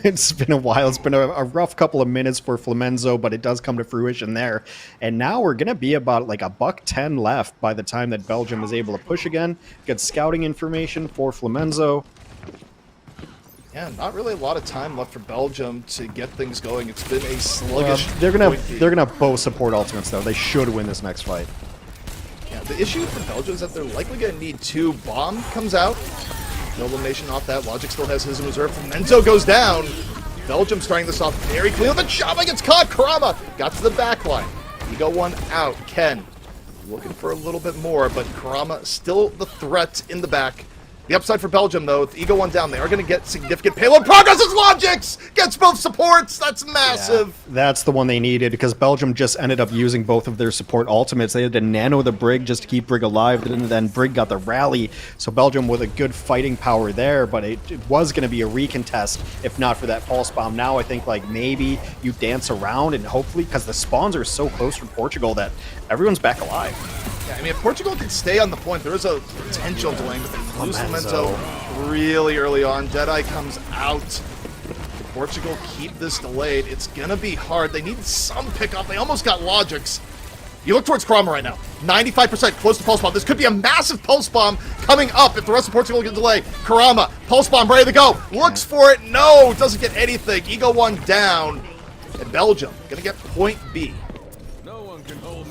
It's been a while. It's been a rough couple of minutes for Flamenzo, but it does come to fruition there. And now we're going to be about like $1:10 left by the time that Belgium is able to push again. Get scouting information for Flamenzo.
Yeah, not really a lot of time left for Belgium to get things going. It's been a sluggish.
They're gonna have both support ultimates though. They should win this next fight.
Yeah, the issue for Belgium is that they're likely going to need 2. Bomb comes out. No elimination off that. Logic still has his in reserve. Flamenzo goes down. Belgium starting this off very clean. The Shaba gets caught. Karama got to the back line. Ego 1 out. Ken looking for a little bit more, but Karama still the threat in the back. The upside for Belgium, though, with Ego 1 down, they are going to get significant payload progress as Logix gets both supports. That's massive.
Yeah, that's the one they needed because Belgium just ended up using both of their support ultimates. They had to nano the Brig just to keep Brig alive, and then Brig got the rally. So Belgium with a good fighting power there, but it was going to be a recontest if not for that pulse bomb. Now I think like maybe you dance around and hopefully, because the spawns are so close from Portugal that everyone's back alive.
Yeah, I mean, if Portugal can stay on the point, there is a potential delay, but they lose Flamenzo really early on. Deadeye comes out. If Portugal keep this delayed, it's going to be hard. They need some pickup. They almost got Logix. You look towards Karama right now. 95% close to Pulse Bomb. This could be a massive Pulse Bomb coming up if the rest of Portugal get delay. Karama, Pulse Bomb ready to go. Looks for it. No, doesn't get anything. Ego 1 down. And Belgium going to get point B.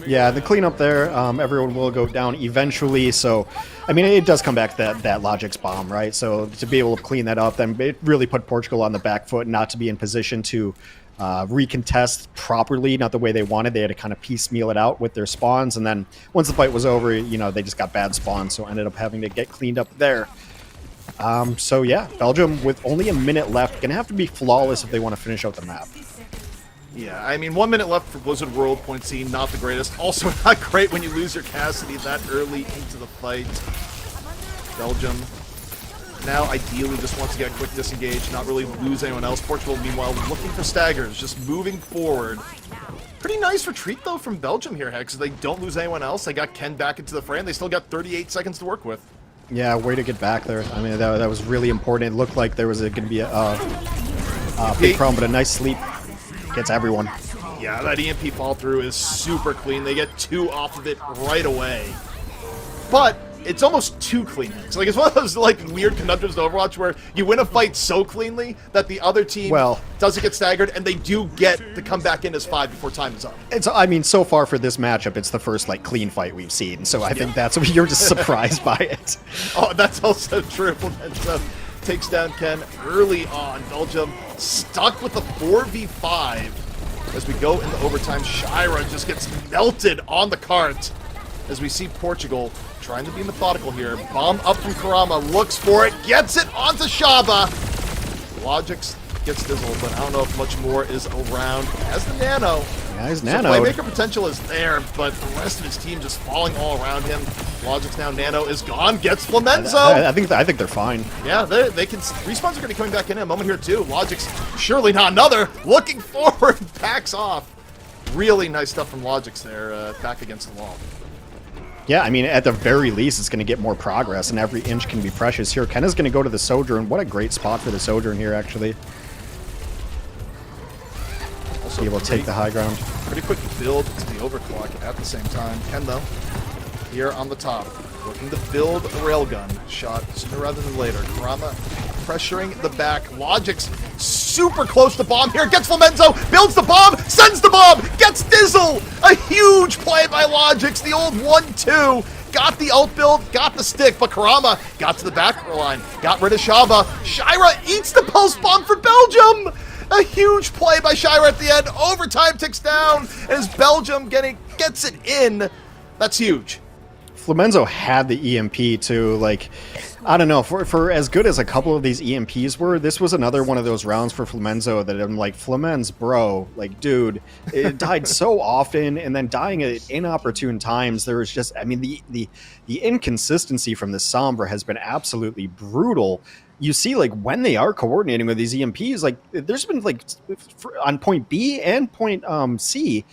Yeah, the cleanup there, everyone will go down eventually, so, I mean, it does come back to that Logix bomb, right? So to be able to clean that up, then it really put Portugal on the back foot, not to be in position to recontest properly, not the way they wanted. They had to kind of piecemeal it out with their spawns, and then once the fight was over, you know, they just got bad spawns, so ended up having to get cleaned up there. So yeah, Belgium with only a minute left, gonna have to be flawless if they want to finish out the map.
Yeah, I mean, 1 minute left for Blizzard World, point C, not the greatest. Also not great when you lose your Cassidy that early into the fight. Belgium now ideally just wants to get a quick disengage, not really lose anyone else. Portugal, meanwhile, looking for staggers, just moving forward. Pretty nice retreat, though, from Belgium here, Hex. They don't lose anyone else. They got Ken back into the fray, and they still got 38 seconds to work with.
Yeah, way to get back there. I mean, that was really important. It looked like there was going to be a big problem, but a nice sleep gets everyone.
Yeah, that EMP fall-through is super clean. They get 2 off of it right away. But it's almost too clean. So, like, it's one of those like weird conundrums to Overwatch where you win a fight so cleanly that the other team doesn't get staggered, and they do get to come back in as 5 before time is up.
It's, I mean, so far for this matchup, it's the first like clean fight we've seen. So I think that's you're just surprised by it.
Oh, that's also true. And takes down Ken early on. Belgium stuck with the 4v5 as we go into overtime. Shira just gets melted on the cart as we see Portugal trying to be methodical here. Bomb up from Karama, looks for it, gets it onto Shaba. Logix gets Dizzle, but I don't know if much more is around. As the Nano.
Yeah, he's
So
Nano.
playmaker potential is there, but the rest of his team just falling all around him. Logix now, Nano is gone, gets Flamenzo.
I think they're fine.
Yeah, they can. Respawns are going to be coming back in a moment here too. Logix, surely not another. Looking forward, backs off. Really nice stuff from Logix there, back against the wall.
Yeah, I mean, at the very least, it's going to get more progress, and every inch can be precious here. Ken is going to go to the Sojourn. What a great spot for the Sojourn here, actually.
Also,
be able to take the high ground.
Pretty quick build to the overclock at the same time. Ken, though, here on the top, looking to build a railgun shot sooner rather than later. Karama pressuring the back. Logix super close to bomb here. Gets Flamenzo, builds the bomb, sends the bomb, gets Dizzle. A huge play by Logix. The old 1-2. Got the ult build, got the stick, but Karama got to the back line, got rid of Shaba. Shira eats the post bomb for Belgium. A huge play by Shira at the end. Overtime ticks down as Belgium gets it in. That's huge.
Flamenzo had the EMP too. Like, I don't know, for as good as a couple of these EMPs were, this was another one of those rounds for Flamenzo that I'm like, Flamenz, bro, like, dude, it died so often, and then dying at inopportune times. There was just, I mean, the inconsistency from the Sombra has been absolutely brutal. You see, like, when they are coordinating with these EMPs, like, there's been, like, on point B and point C,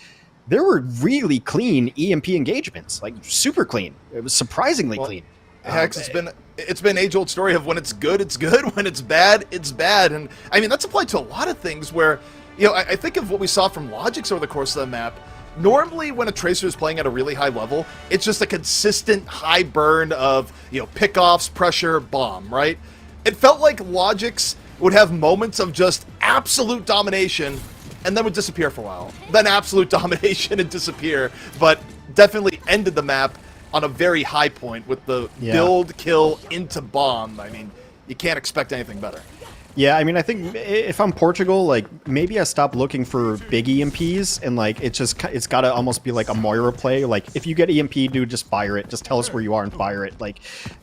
there were really clean EMP engagements, like super clean. It was surprisingly clean.
Hex, it's been age-old story of when it's good, it's good. When it's bad, it's bad. And I mean, that's applied to a lot of things where, you know, I think of what we saw from Logix over the course of the map. Normally, when a Tracer is playing at a really high level, it's just a consistent high burn of, you know, pickoffs, pressure, bomb, right? It felt like Logix would have moments of just absolute domination and then would disappear for a while. Then absolute domination and disappear, but definitely ended the map on a very high point with the build, kill, into bomb. I mean, you can't expect anything better.
Yeah, I mean, I think if I'm Portugal, like, maybe I stop looking for big EMPs, and, like, it's got to almost be like a Moira play. Like, if you get EMP, dude, just fire it. Just tell us where you are and fire it. Like,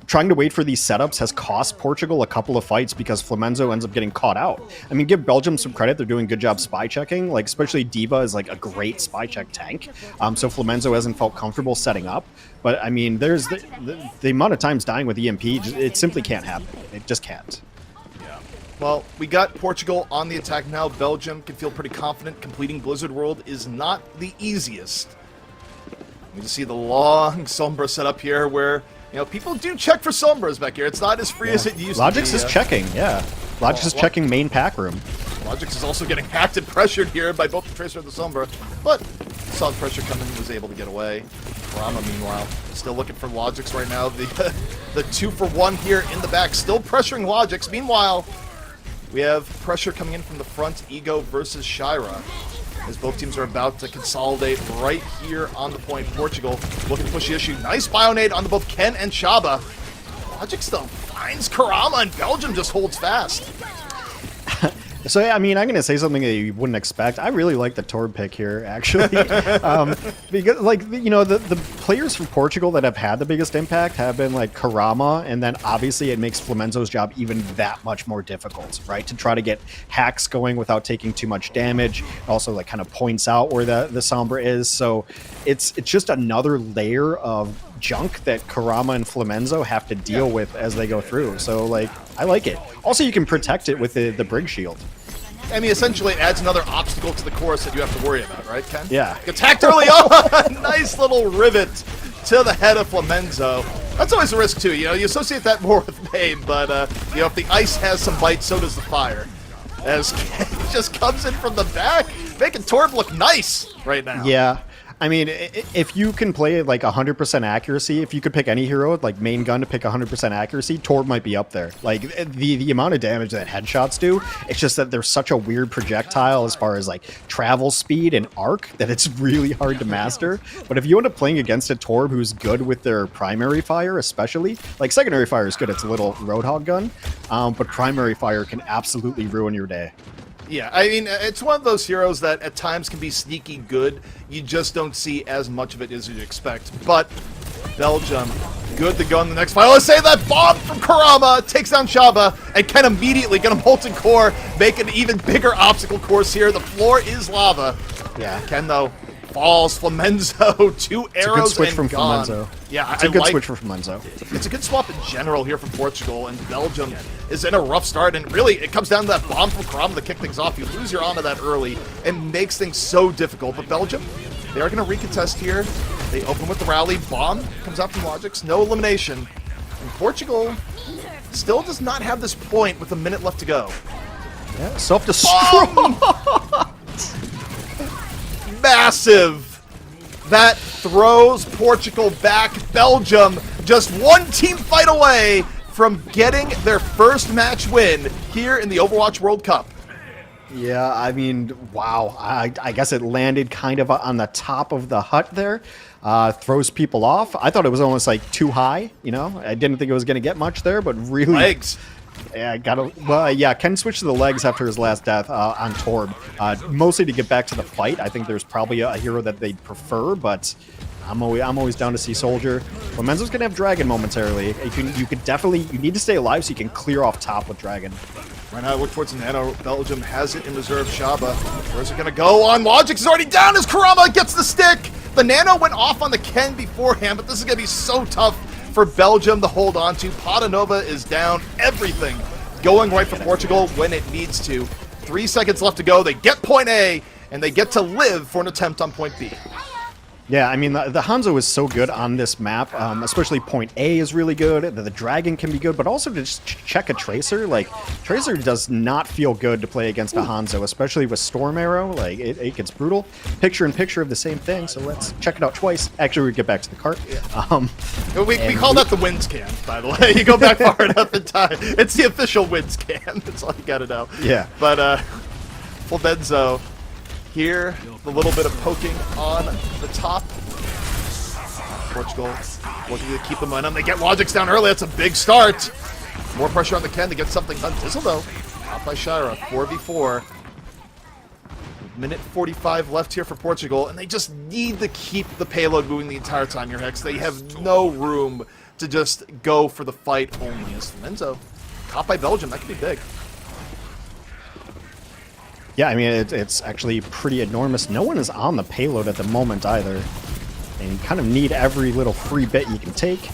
trying to wait for these setups has cost Portugal a couple of fights because Flamenzo ends up getting caught out. I mean, give Belgium some credit. They're doing a good job spy checking. Like, especially D.Va is, like, a great spy check tank. So Flamenzo hasn't felt comfortable setting up. But, I mean, there's the amount of times dying with EMP, it simply can't happen. It just can't.
Well, we got Portugal on the attack now. Belgium can feel pretty confident. Completing Blizzard World is not the easiest. You just see the long Sombra setup here where, you know, people do check for Sombras back here. It's not as free as it used to be.
Logix is checking, yeah. Logix is checking main pack room.
Logix is also getting hacked and pressured here by both the Tracer and the Sombra, but saw the pressure coming and was able to get away. Karama, meanwhile, still looking for Logix right now. The 2-for-1 here in the back, still pressuring Logix. Meanwhile, we have pressure coming in from the front, Ego versus Shira, as both teams are about to consolidate right here on the point. Portugal looking to push the issue. Nice Bionade onto both Ken and Shaba. Logix though finds Karama, and Belgium just holds fast.
So, yeah, I mean, I'm going to say something that you wouldn't expect. I really like the Torb pick here, actually. Because, like, you know, the players from Portugal that have had the biggest impact have been, like, Karama, and then obviously it makes Flamenzo's job even that much more difficult, right? To try to get hacks going without taking too much damage. Also, like, kind of points out where the Sombra is. So it's just another layer of junk that Karama and Flamenzo have to deal with as they go through. So, like, I like it. Also, you can protect it with the Brig Shield.
I mean, essentially, it adds another obstacle to the course that you have to worry about, right, Ken?
Yeah.
Attacked early on! Nice little rivet to the head of Flamenzo. That's always a risk, too. You know, you associate that more with Maine, but, you know, if the ice has some bite, so does the fire. As Ken just comes in from the back, making Torb look nice right now.
Yeah. I mean, if you can play like 100% accuracy, if you could pick any hero, like main gun to pick 100% accuracy, Torb might be up there. Like, the amount of damage that headshots do, it's just that there's such a weird projectile as far as like travel speed and arc that it's really hard to master. But if you end up playing against a Torb who's good with their primary fire, especially, like secondary fire is good, it's a little Roadhog gun, but primary fire can absolutely ruin your day.
Yeah, I mean, it's one of those heroes that at times can be sneaky good. You just don't see as much of it as you'd expect. But Belgium, good to go in the next fight. Let's say that bomb from Karama takes down Shaba and can immediately get a Molten Core, make an even bigger obstacle course here. The floor is lava.
Yeah.
Ken, though, falls. Flamenzo, 2 arrows
It's a good switch
and
from
gone.
Flamenzo.
Yeah,
It's a good switch from Flamenzo.
It's a good swap in general here from Portugal, and Belgium is in a rough start, and really, it comes down to that bomb from Karama to kick things off. You lose your Ana that early, and makes things so difficult. But Belgium, they are going to recontest here. They open with the rally. Bomb comes out from Logix. No elimination. And Portugal still does not have this point with a minute left to go.
Yeah, self-destruct.
Massive. That throws Portugal back. Belgium just one team fight away from getting their first match win here in the Overwatch World Cup.
Yeah, I mean, wow. I guess it landed kind of on the top of the hut there. Throws people off. I thought it was almost like too high, you know? I didn't think it was going to get much there, but really...
Legs.
Yeah, Ken switched to the legs after his last death on Torb. Mostly to get back to the fight. I think there's probably a hero that they'd prefer, but I'm always down to see Soldier. Flamenzo's gonna have Dragon momentarily. You could definitely, you need to stay alive so you can clear off top with Dragon.
Right now, look towards the Nano. Belgium has it in reserve. Shaba. Where's it going to go on? Logix is already down as Karama gets the stick. The Nano went off on the Ken beforehand, but this is going to be so tough for Belgium to hold on to. Patanova is down. Everything going right for Portugal when it needs to. 3 seconds left to go. They get point A, and they get to live for an attempt on point B.
Yeah, I mean, the Hanzo is so good on this map, especially point A is really good, the Dragon can be good, but also to just check a Tracer, like, Tracer does not feel good to play against a Hanzo, especially with Storm Arrow, like, it gets brutal. Picture in picture of the same thing, so let's check it out twice. Actually, we get back to the cart.
Yeah. We call that the wins can, by the way. You go back far enough in time. It's the official wins can, that's all you gotta know.
Yeah.
But, Flamenzo. Here, a little bit of poking on the top. Portugal looking to keep the momentum. They get Logix down early. That's a big start. More pressure on the Ken to get something done. Dizzle, though, out by Shira. 4v4. Minute 45 left here for Portugal, and they just need to keep the payload moving the entire time here, Hex. They have no room to just go for the fight only. As Flamenzo caught by Belgium, that could be big.
Yeah, I mean, it's actually pretty enormous. No one is on the payload at the moment either. And you kind of need every little free bit you can take.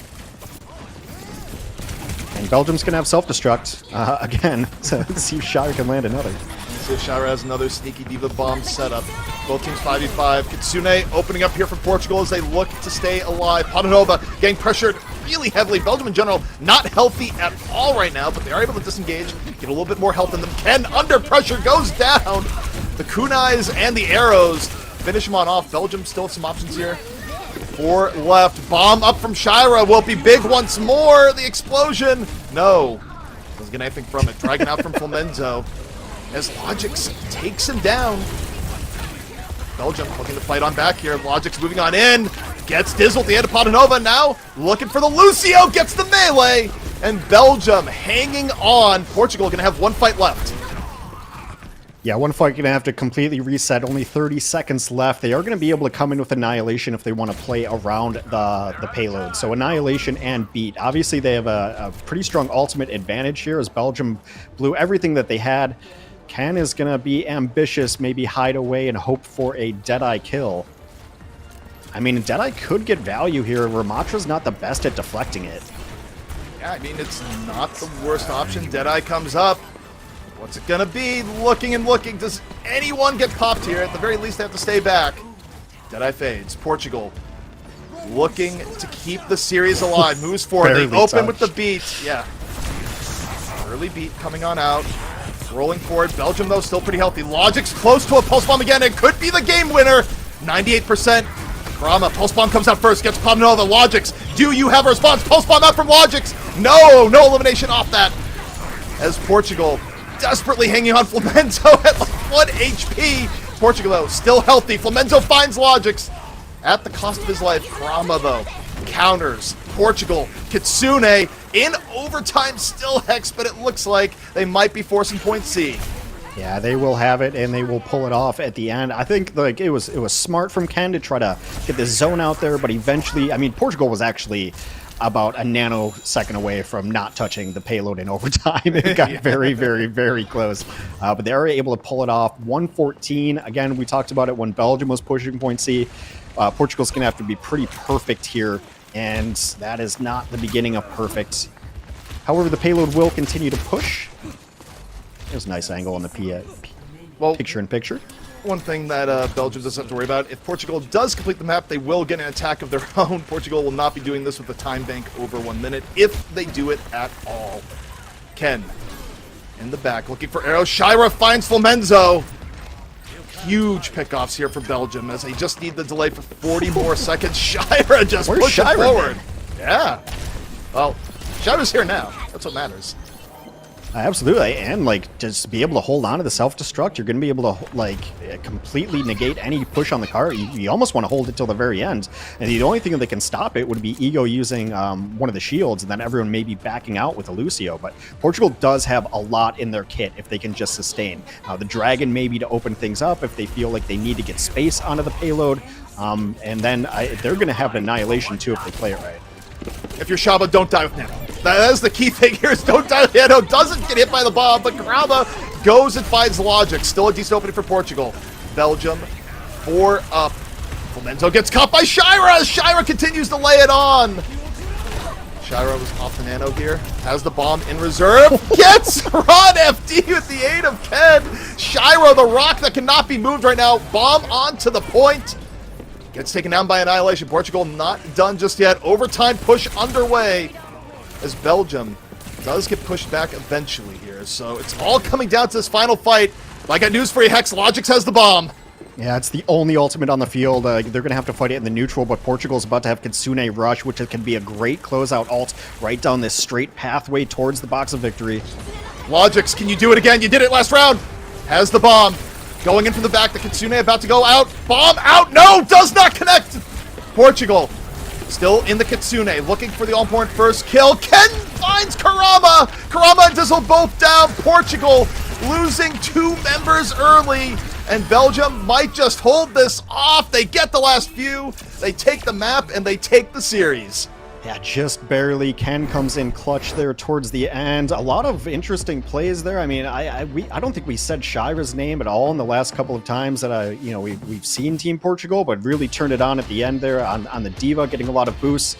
And Belgium's going to have self-destruct again, so let's see if Shire can land another.
So Shira has another sneaky Diva bomb setup. Both teams 5v5. Kitsune opening up here for Portugal as they look to stay alive. Patanova getting pressured really heavily. Belgium in general not healthy at all right now, but they are able to disengage, get a little bit more health in them. Ken under pressure goes down. The kunais and the arrows finish him on off. Belgium still have some options here. 4 left. Bomb up from Shira will be big once more. The explosion. No. Doesn't get anything from it. Dragon out from Flamenzo as Logix takes him down. Belgium looking to fight on back here. Logix moving on in. Gets Dizzle at the end of Patanova. Now looking for the Lucio. Gets the melee. And Belgium hanging on. Portugal going to have 1 fight left.
Yeah, one fight going to have to completely reset. Only 30 seconds left. They are going to be able to come in with Annihilation if they want to play around the payload. So Annihilation and Beat. Obviously, they have a pretty strong ultimate advantage here as Belgium blew everything that they had. Ken is going to be ambitious, maybe hide away and hope for a Deadeye kill. I mean, Deadeye could get value here. Ramatra's not the best at deflecting it.
Yeah, I mean, it's not the worst option. Deadeye comes up. What's it gonna be? Looking and looking. Does anyone get popped here? At the very least, they have to stay back. Deadeye fades. Portugal looking to keep the series alive. Moves forward. They open with the beat. Yeah. Early beat coming on out. Rolling forward. Belgium, though, still pretty healthy. Logic's close to a pulse bomb again. It could be the game winner. 98%. Krama, pulse bomb comes out first. Gets popped. No, the Logix. Do you have a response? Pulse bomb out from Logix. No elimination off that. As Portugal desperately hanging on Flamenzo at like 1 HP. Portugal, though, still healthy. Flamenzo finds Logix at the cost of his life. Krama, though, counters. Portugal, Kitsune in overtime, still Hex, but it looks like they might be forcing point C.
Yeah, they will have it, and they will pull it off at the end. I think like it was smart from Ken to try to get this zone out there, but eventually, I mean, Portugal was actually about a nanosecond away from not touching the payload in overtime. It got very, very, very close. But they are able to pull it off. 114. Again, we talked about it when Belgium was pushing point C. Portugal's going to have to be pretty perfect here, and that is not the beginning of perfect. However, the payload will continue to push. It was a nice angle on the picture-in-picture.
One thing that Belgium doesn't have to worry about, if Portugal does complete the map, they will get an attack of their own. Portugal will not be doing this with a time bank over 1 minute, if they do it at all. Ken, in the back, looking for arrows. Shira finds Flamenzo. Huge pickoffs here for Belgium, as they just need the delay for 40 more seconds. Shira just pushes forward. Yeah. Well, Shira's here now. That's what matters.
Absolutely, and like just be able to hold on to the self-destruct. You're going to be able to like completely negate any push on the car. You almost want to hold it till the very end, and the only thing that can stop it would be Ego using one of the shields, and then everyone may be backing out with a Lucio. But Portugal does have a lot in their kit if they can just sustain. The Dragon maybe to open things up if they feel like they need to get space onto the payload, and then they're going to have an Annihilation too if they play it right.
If you're Shaba, don't die with Nano. That is the key thing here, is don't die with Nano. Doesn't get hit by the bomb, but Graba goes and finds Logic. Still a decent opening for Portugal. Belgium, 4 up. Flamenzo gets caught by Shira. Shira continues to lay it on. Shira was off the Nano here. Has the bomb in reserve. Gets Ron FD with the aid of Ken. Shira, the rock that cannot be moved right now. Bomb onto the point. Gets taken down by Annihilation. Portugal not done just yet. Overtime push underway as Belgium does get pushed back eventually here. So it's all coming down to this final fight. But I got news for you, Hex. Logix has the bomb.
Yeah, it's the only ultimate on the field. They're going to have to fight it in the neutral, but Portugal's about to have Kitsune Rush, which can be a great closeout ult right down this straight pathway towards the box of victory.
Logix, can you do it again? You did it last round. Has the bomb. Going in from the back, the Kitsune about to go out. Bomb out, no, does not connect. Portugal still in the Kitsune, looking for the all-important first kill. Ken finds Karama. Karama and Dizzle both down. Portugal losing 2 members early, and Belgium might just hold this off. They get the last few, they take the map, and they take the series.
Yeah, just barely. Ken comes in clutch there towards the end. A lot of interesting plays there. I mean, I don't think we said Shira's name at all in the last couple of times that we've seen Team Portugal, but really turned it on at the end there on the Diva, getting a lot of boosts.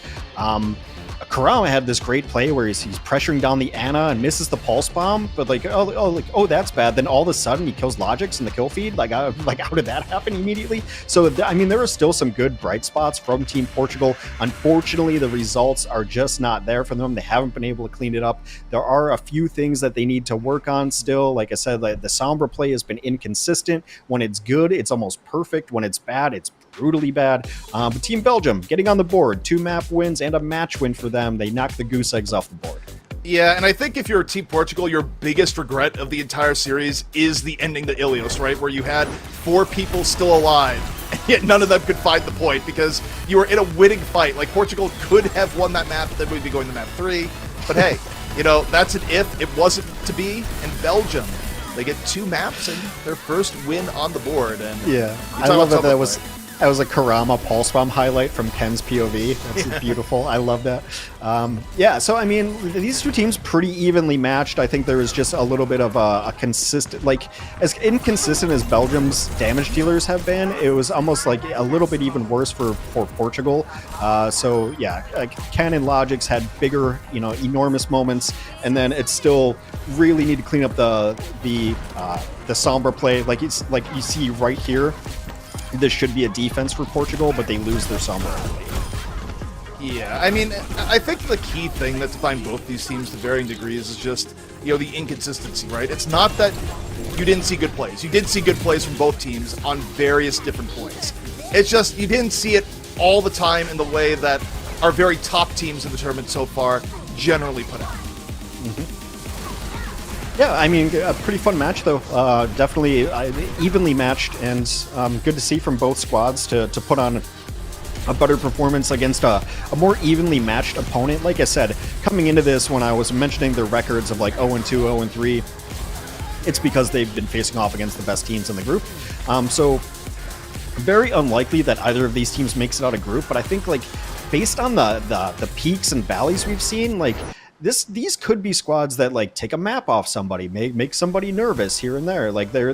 Karama had this great play where he's pressuring down the Ana and misses the pulse bomb, but oh that's bad. Then all of a sudden he kills Logix in the kill feed. How did that happen immediately? So I mean, there are still some good bright spots from Team Portugal. Unfortunately, the results are just not there for them. They haven't been able to clean it up. There are a few things that they need to work on still. Like I said, the Sombra play has been inconsistent. When it's good, it's almost perfect. When it's bad, it's brutally bad. But Team Belgium getting on the board, 2 map wins and a match win for them. They knocked the goose eggs off the board.
Yeah, and I think if you're Team Portugal, your biggest regret of the entire series is the ending to Ilios, right? Where you had 4 people still alive, yet none of them could find the point because you were in a winning fight. Like, Portugal could have won that map, then we'd be going to map 3. But hey, that's an if. It wasn't to be, and Belgium They get 2 maps and their first win on the board. And
Yeah,
you
I
talk
love
about
that
something
that was a Karama pulse bomb highlight from Ken's POV. That's beautiful. I love that. Yeah, so I mean, these two teams pretty evenly matched. I think there was just a little bit of a consistent, like as inconsistent as Belgium's damage dealers have been, it was almost like a little bit even worse for Portugal. So yeah, Ken and Logix had bigger, enormous moments, and then it still really need to clean up the Sombra play. Like you see right here. This should be a defense for Portugal, but they lose their Sombra early.
Yeah, I mean, I think the key thing that defined both these teams to varying degrees is just, the inconsistency, right? It's not that you didn't see good plays. You did see good plays from both teams on various different points. It's just you didn't see it all the time in the way that our very top teams in the tournament so far generally put out.
Mm-hmm. Yeah, I mean, a pretty fun match, though. Definitely evenly matched, and good to see from both squads to put on a better performance against a more evenly matched opponent. Like I said, coming into this, when I was mentioning their records of like 0-2, 0-3, it's because they've been facing off against the best teams in the group. So very unlikely that either of these teams makes it out of group, but I think like based on the peaks and valleys we've seen, like these could be squads that like take a map off somebody, make somebody nervous here and there. Like there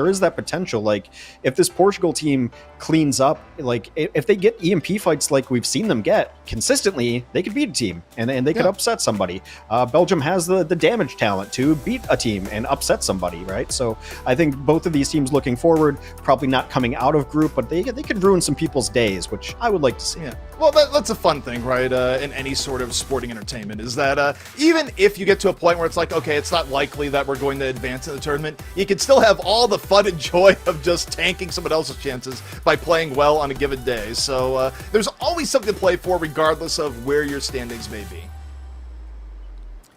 is that potential. Like if this Portugal team cleans up, like if they get EMP fights like we've seen them get consistently, they could beat a team and they could upset somebody. Belgium has the damage talent to beat a team and upset somebody, right? So I think both of these teams looking forward, probably not coming out of group, but they could ruin some people's days, which I would like to see.
Yeah. Well, that's a fun thing, right? In any sort of sporting entertainment, is that even if you get to a point where it's like, okay, it's not likely that we're going to advance in the tournament, you can still have all the fun and joy of just tanking someone else's chances by playing well on a given day. So there's always something to play for, regardless of where your standings may be.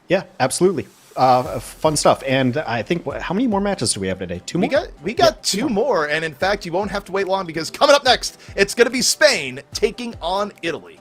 Yeah, absolutely. Fun stuff. And I think, how many more matches do we have today? 2 more?
We got two more, and in fact, you won't have to wait long because coming up next, it's going to be Spain taking on Italy.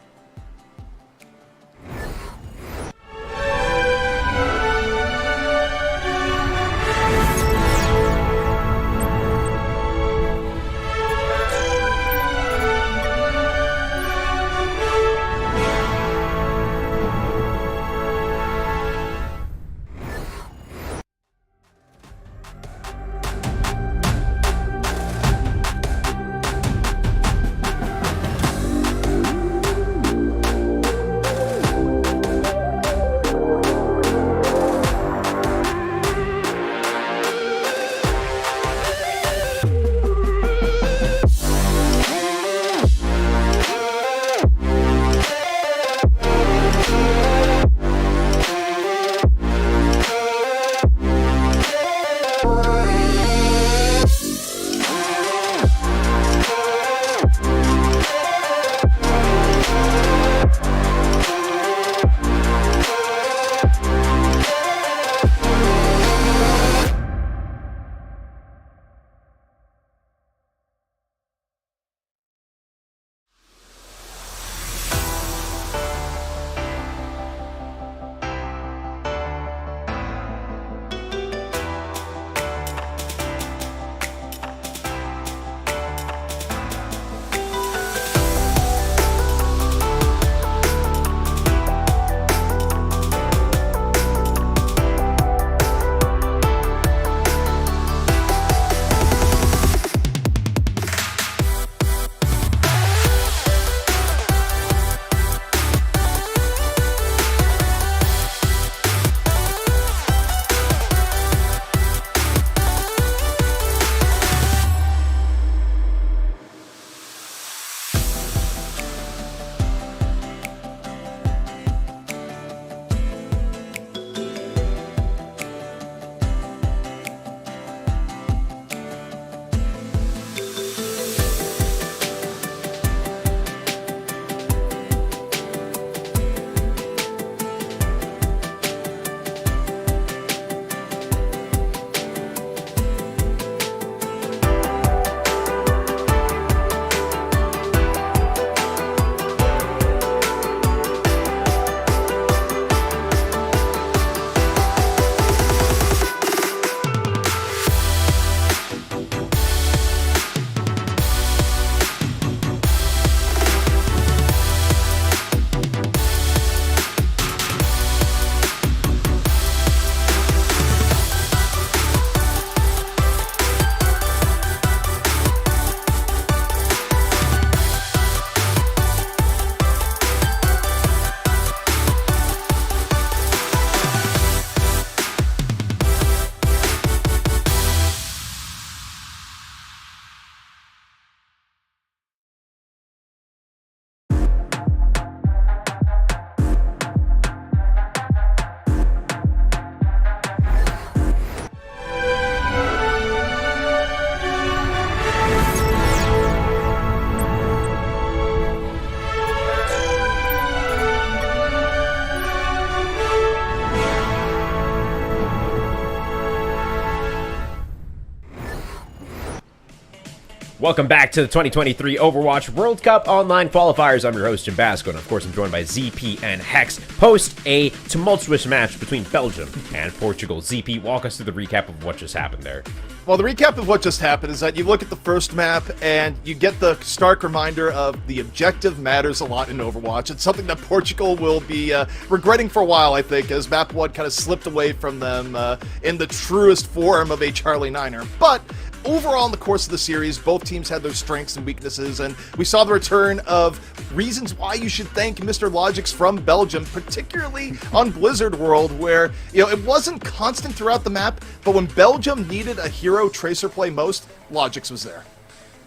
Welcome back to the 2023 Overwatch World Cup Online Qualifiers. I'm your host, Jim Basco, and of course I'm joined by ZP and Hex. Post a tumultuous match between Belgium and Portugal. ZP, walk us through the recap of what just happened there.
Well, the recap of what just happened is that you look at the first map and you get the stark reminder of the objective matters a lot in Overwatch. It's something that Portugal will be regretting for a while, I think, as map 1 kind of slipped away from them in the truest form of a Charlie Niner. But overall, in the course of the series, both teams had their strengths and weaknesses, and we saw the return of reasons why you should thank Mr. Logix from Belgium, particularly on Blizzard World, where, it wasn't constant throughout the map, but when Belgium needed a hero tracer play most, Logix was there.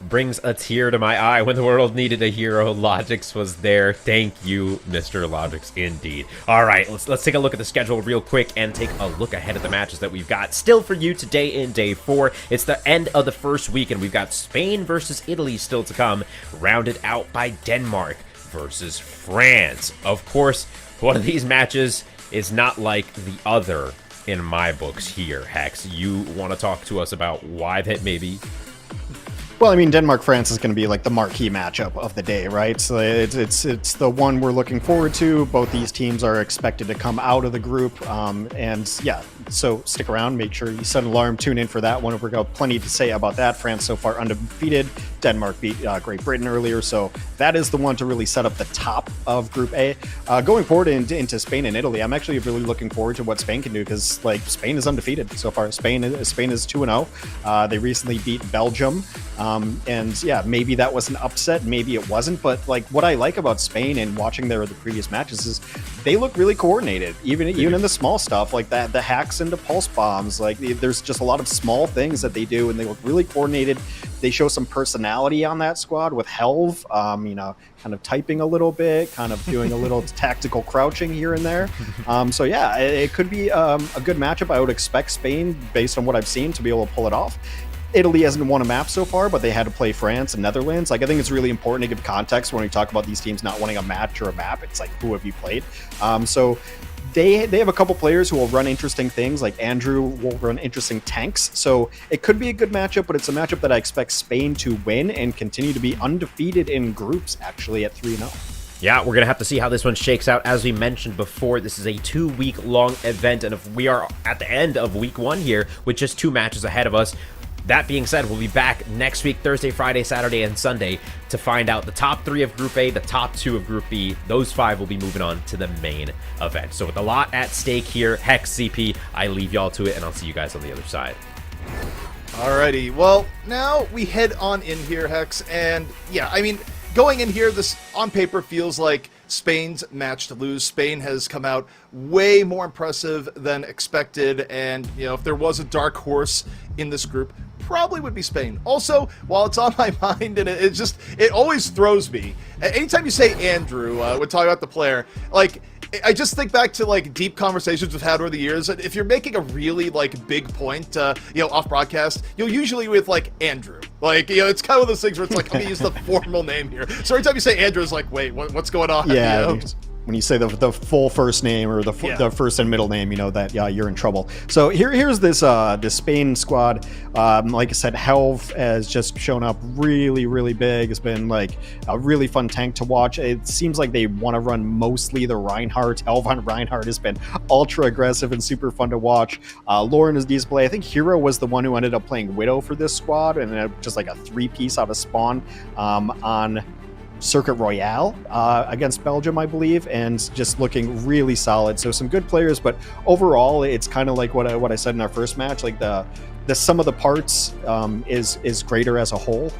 Brings a tear to my eye. When the world needed a hero, Logix was there. Thank you, Mr. Logix, indeed. All right, let's take a look at the schedule real quick and take a look ahead at the matches that we've got still for you today in Day 4. It's the end of the first week, and we've got Spain versus Italy still to come, rounded out by Denmark versus France. Of course, one of these matches is not like the other in my books here, Hex. You want to talk to us about why that may be?
Well, I mean, Denmark-France is going to be like the marquee matchup of the day, right? So it's the one we're looking forward to. Both these teams are expected to come out of the group, and yeah, so stick around. Make sure you set an alarm, tune in for that one. We've got plenty to say about that. France so far undefeated. Denmark beat Great Britain earlier, so that is the one to really set up the top of Group A. Going forward into Spain and Italy, I'm actually really looking forward to what Spain can do, because Spain is undefeated so far. Spain is 2-0. They recently beat Belgium. And yeah, maybe that was an upset, maybe it wasn't, but what I like about Spain and watching the previous matches is they look really coordinated, even in the small stuff like that, the hacks into pulse bombs. There's just a lot of small things that they do, and they look really coordinated. They show some personality on that squad with Helv, kind of typing a little bit, kind of doing a little tactical crouching here and there. So yeah, it could be a good matchup. I would expect Spain, based on what I've seen, to be able to pull it off. Italy hasn't won a map so far, but they had to play France and Netherlands. I think it's really important to give context when we talk about these teams not winning a match or a map. It's who have you played? So they have a couple players who will run interesting things, like Andrew will run interesting tanks. So it could be a good matchup, but it's a matchup that I expect Spain to win and continue to be undefeated in groups, actually, at 3-0.
Yeah, we're going to have to see how this one shakes out. As we mentioned before, this is a 2-week-long event, and if we are at the end of week 1 here with just 2 matches ahead of us. That being said, we'll be back next week, Thursday, Friday, Saturday, and Sunday to find out the top 3 of Group A, the top 2 of Group B. Those 5 will be moving on to the main event. So with a lot at stake here, Hex, CP, I leave y'all to it, and I'll see you guys on the other side.
Alrighty, well, now we head on in here, Hex, and yeah, I mean, going in here, this on paper feels like Spain's match to lose. Spain has come out way more impressive than expected, and if there was a dark horse in this group, probably would be Spain. Also, while it's on my mind, and it always throws me, anytime you say Andrew, when talking about the player, I just think back to deep conversations we've had over the years. If you're making a really big point, off broadcast, you'll usually with Andrew. It's kind of one of those things where it's I'm gonna use the formal name here. So every time you say Andrew, it's wait, what's going on?
Yeah. When you say the full first name or the first and middle name, that you're in trouble. So here's this Spain squad. Like I said, Helv has just shown up really, really big. It's been a really fun tank to watch. It seems like they want to run mostly the Reinhardt. Helv on Reinhardt has been ultra aggressive and super fun to watch. Lauren is display. I think Hero was the one who ended up playing Widow for this squad, and just a 3-piece out of spawn on Circuit Royale against Belgium, I believe, and just looking really solid. So some good players, but overall, it's kind of like what I said in our first match. The sum of the parts is greater as a whole.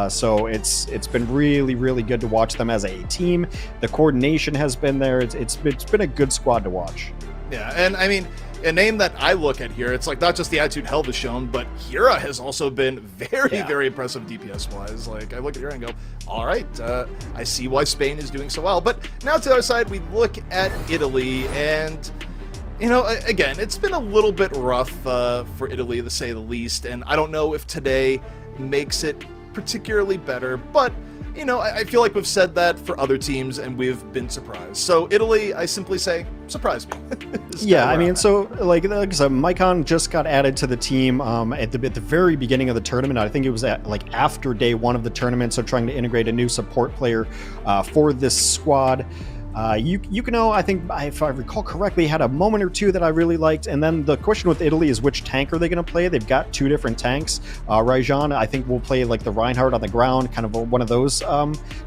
So it's been really, really good to watch them as a team. The coordination has been there. It's been a good squad to watch.
Yeah, and I mean, a name that I look at here, it's not just the attitude Helv has shown, but Hira has also been very impressive DPS-wise. I look at Hira and go, all right, I see why Spain is doing so well. But now to the other side, we look at Italy, and again, it's been a little bit rough for Italy, to say the least, and I don't know if today makes it particularly better, but you know, I feel like we've said that for other teams and we've been surprised. So Italy, I simply say, surprise me.
Yeah, I mean, so like I said, Maicon just got added to the team at the very beginning of the tournament. I think it was after day one of the tournament, so trying to integrate a new support player for this squad. Yukino, I think, if I recall correctly, had a moment or two that I really liked. And then the question with Italy is which tank are they going to play? They've got two different tanks. Rajan, I think, will play like the Reinhardt on the ground, kind of one of those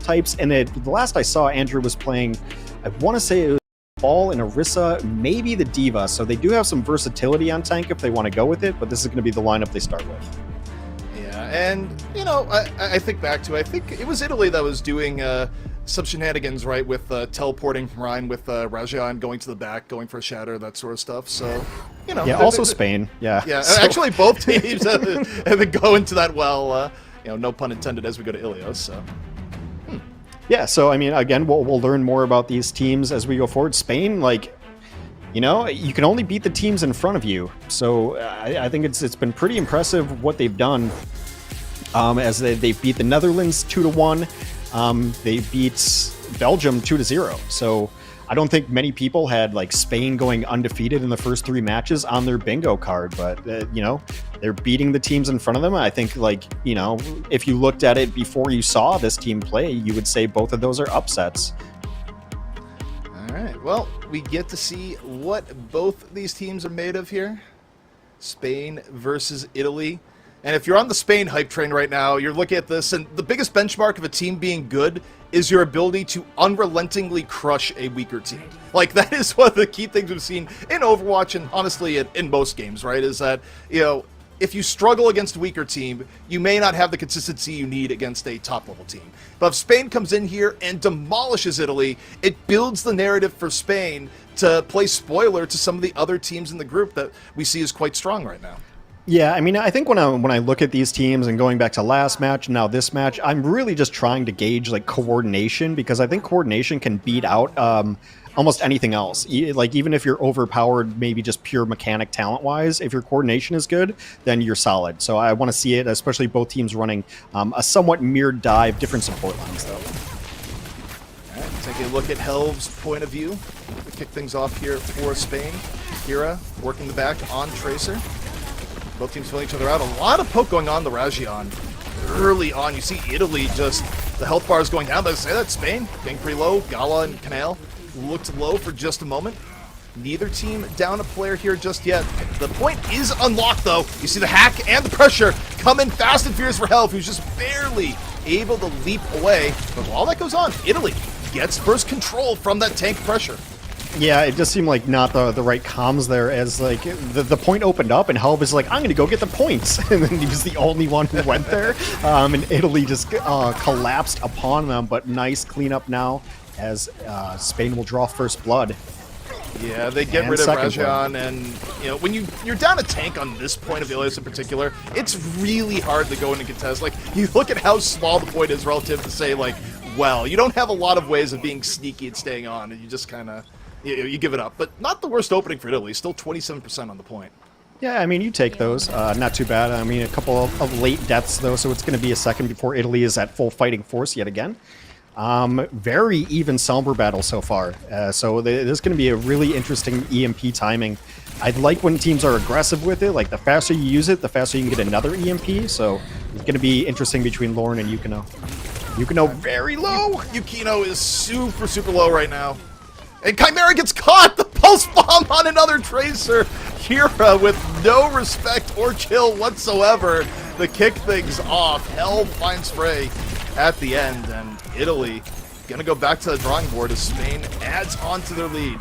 types. And the last I saw, Andrew was playing, I want to say it was Ball and Orisa, maybe the Diva. So they do have some versatility on tank if they want to go with it, but this is going to be the lineup they start with.
Yeah, and, you know, I think back to, I think it was Italy that was doing some shenanigans, right, with teleporting Ryan with Rajan going to the back, going for a shatter, that sort of stuff. So, you know.
Yeah, also Spain. Yeah.
Yeah, so. Actually both teams have been going to that well, you know, no pun intended as we go to Ilios, so.
Yeah, so, I mean, again, we'll learn more about these teams as we go forward. Spain, like, you know, you can only beat the teams in front of you. So I think it's been pretty impressive what they've done as they beat the Netherlands 2-1. They beat Belgium 2-0. So I don't think many people had like Spain going undefeated in the first three matches on their bingo card, but you know, they're beating the teams in front of them. I think, like, you know, if you looked at it before you saw this team play, you would say both of those are upsets.
All right. Well, we get to see what both these teams are made of here. Spain versus Italy. And if you're on the Spain hype train right now, you're looking at this, and the biggest benchmark of a team being good is your ability to unrelentingly crush a weaker team. Like, that is one of the key things we've seen in Overwatch, and honestly in most games, right, is that, you know, if you struggle against a weaker team, you may not have the consistency you need against a top-level team. But if Spain comes in here and demolishes Italy, it builds the narrative for Spain to play spoiler to some of the other teams in the group that we see as quite strong right now.
Yeah, I mean, I think when I look at these teams and going back to last match, now this match, I'm really just trying to gauge like coordination, because I think coordination can beat out almost anything else. Like, even if you're overpowered, maybe just pure mechanic talent-wise, if your coordination is good, then you're solid. So I want to see it, especially both teams running a somewhat mirrored dive, different support lines though.
All right, take a look at Helv's point of view. We kick things off here for Spain. Kira working the back on Tracer. Both teams filling each other out. A lot of poke going on the Rajan early on. You see Italy just, the health bar is going down. But I say that Spain getting pretty low. Gala and Canal looked low for just a moment. Neither team down a player here just yet. The point is unlocked though. You see the hack and the pressure coming fast and furious for Helv, who's just barely able to leap away. But while that goes on, Italy gets first control from that tank pressure.
Yeah, it just seemed like not the right comms there, as like the point opened up and Helv is like, I'm going to go get the points. And then he was the only one who went there. And Italy just collapsed upon them, but nice cleanup now as Spain will draw first blood.
Yeah, they get rid of Rajan, and you know, when you're down a tank on this point of Ilios in particular, it's really hard to go in and contest. Like, you look at how small the point is relative to, say, like, well, you don't have a lot of ways of being sneaky and staying on, and you just kind of, you give it up. But not the worst opening for Italy, still 27% on the point.
Yeah, I mean, you take those. Not too bad. I mean, a couple of late deaths, though, so it's going to be a second before Italy is at full fighting force yet again. Very even Sombra battle so far. So there's going to be a really interesting EMP timing. I'd like when teams are aggressive with it. Like, the faster you use it, the faster you can get another EMP. So it's going to be interesting between Lauren and Yukino. Yukino very low.
Yukino is super, super low right now. And Chimera gets caught! The pulse bomb on another Tracer! Kira with no respect or chill whatsoever to kick things off. Hell finds Frey at the end, and Italy gonna go back to the drawing board as Spain adds on to their lead.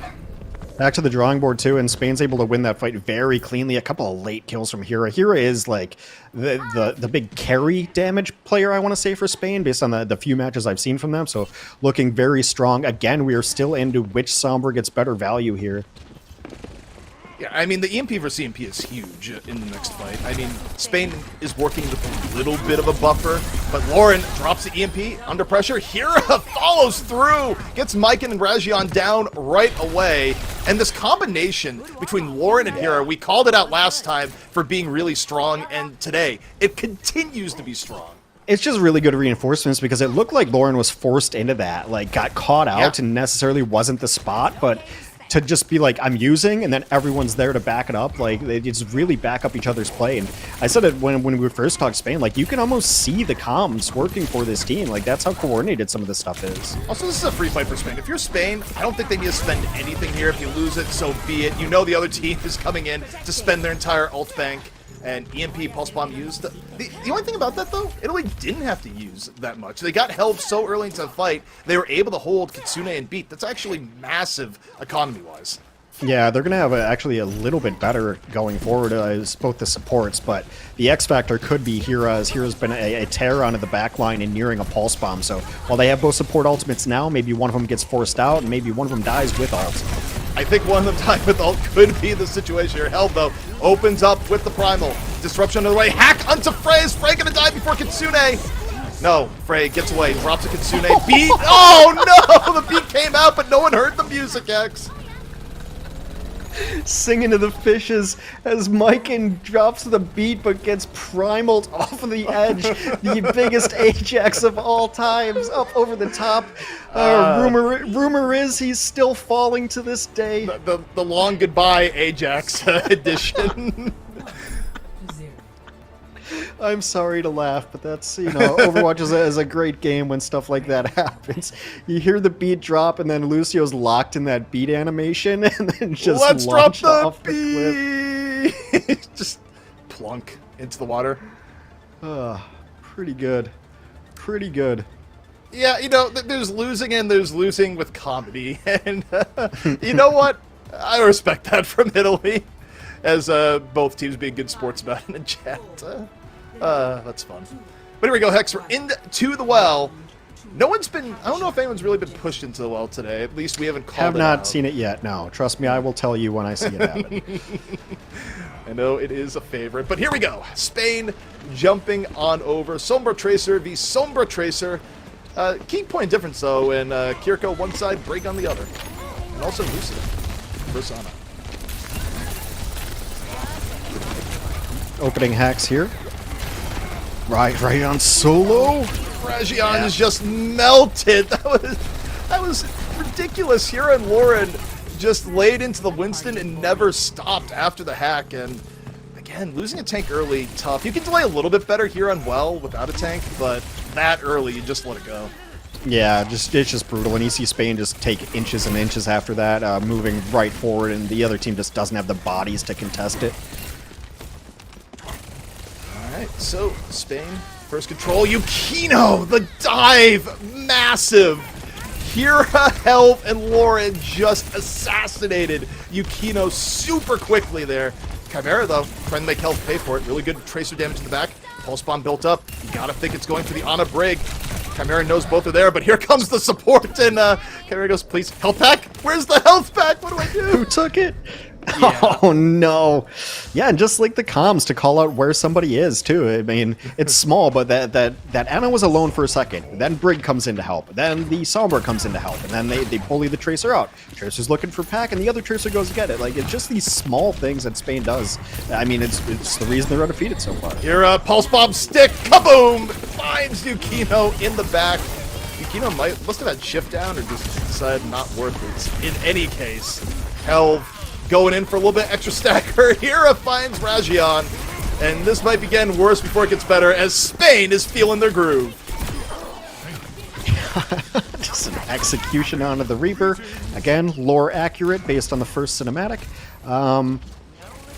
Back to the drawing board, too, and Spain's able to win that fight very cleanly. A couple of late kills from Hira. Hira is, like, the big carry damage player, I want to say, for Spain, based on the few matches I've seen from them. So, looking very strong. Again, we are still into which Sombra gets better value here.
Yeah, I mean, the EMP versus EMP is huge in the next fight. I mean, Spain is working with a little bit of a buffer, but Lauren drops the EMP under pressure. Hira follows through, gets Maiken and Rajan down right away. And this combination between Lauren and Hira, we called it out last time for being really strong, and today it continues to be strong.
It's just really good reinforcements because it looked like Lauren was forced into that, like got caught out and necessarily wasn't the spot, but to just be like, I'm using, and then everyone's there to back it up, like they just really back up each other's play. And I said it when we first talked Spain, like you can almost see the comms working for this team. Like that's how coordinated some of this stuff is.
Also, this is a free fight for Spain. If you're Spain, I don't think they need to spend anything here. If you lose it, so be it. You know the other team is coming in to spend their entire ult bank. And EMP Pulse Bomb used. The only thing about that, though, Italy didn't have to use that much. They got held so early into the fight, they were able to hold Kitsune and beat. That's actually massive economy-wise.
Yeah, they're going to have actually a little bit better going forward as both the supports, but the X Factor could be Hira, as Hira's been a tear onto the back line and nearing a Pulse Bomb. So while they have both support ultimates now, maybe one of them gets forced out and maybe one of them dies with ult.
I think one of them dying with ult could be the situation here. Held, though, opens up with the Primal. Disruption on the way. Hack onto Frey. Is Frey gonna die before Kitsune? No, Frey gets away. Drops a Kitsune. Beat. Oh, no! The beat came out, but no one heard the music, X.
Singing to the fishes as Myken drops the beat but gets primaled off of the edge. The biggest Ajax of all times up over the top. Rumor is he's still falling to this day.
The long goodbye Ajax edition.
I'm sorry to laugh, but that's, you know, Overwatch is a great game when stuff like that happens. You hear the beat drop, and then Lucio's locked in that beat animation, and then just
Let's drop
launched
the
off
beat.
the cliff.
Just plunk into the water.
Pretty good. Pretty good.
Yeah, you know, there's losing and there's losing with comedy, and you know what? I respect that from Italy, as both teams being good sports about it in chat. That's fun. But here we go, Hex. We're into the well. No one's been... I don't know if anyone's really been pushed into the well today. At least we haven't called
Have
it
not
out.
seen it yet, no. Trust me, I will tell you when I see it happen.
I know it is a favorite. But here we go. Spain jumping on over. Sombra Tracer v. Sombra Tracer. Key point difference, though, in Kiriko one side, Break on the other. And also Lucia. Persona.
Opening hacks here. Right on solo.
Rajion is just melted. That was ridiculous. Hira and Lauren just laid into the Winston and never stopped after the hack. And again, losing a tank early, tough. You can delay a little bit better here on well without a tank, but that early, you just let it go.
Yeah, it's just brutal. And you see Spain just take inches and inches after that, moving right forward, and the other team just doesn't have the bodies to contest it.
Alright, so Spain, first control. Yukino, the dive, massive. Hira, Helv, and Lauren just assassinated Yukino super quickly there. Chimera, though, trying to make Helv pay for it. Really good tracer damage in the back. Pulse bomb built up. You gotta think it's going for the Ana Brig. Chimera knows both are there, but here comes the support, and Chimera goes, please, health pack? Where's the health pack? What do I do?
Who took it?
Yeah.
Oh, no. Yeah, and just like the comms to call out where somebody is, too. I mean, it's small, but that Ana was alone for a second. Then Brig comes in to help. Then the Sombra comes in to help. And then they bully the Tracer out. Tracer's looking for pack, and the other Tracer goes to get it. Like, it's just these small things that Spain does. I mean, it's the reason they're undefeated so far.
Here, Pulse Bomb stick, kaboom! Finds Yukino in the back. Yukino must have had shift down or just decided not worth it. In any case, Helv going in for a little bit extra stacker. Hira finds Rajion, and this might be getting worse before it gets better as Spain is feeling their groove.
Just an execution onto the Reaper. Again, lore accurate based on the first cinematic.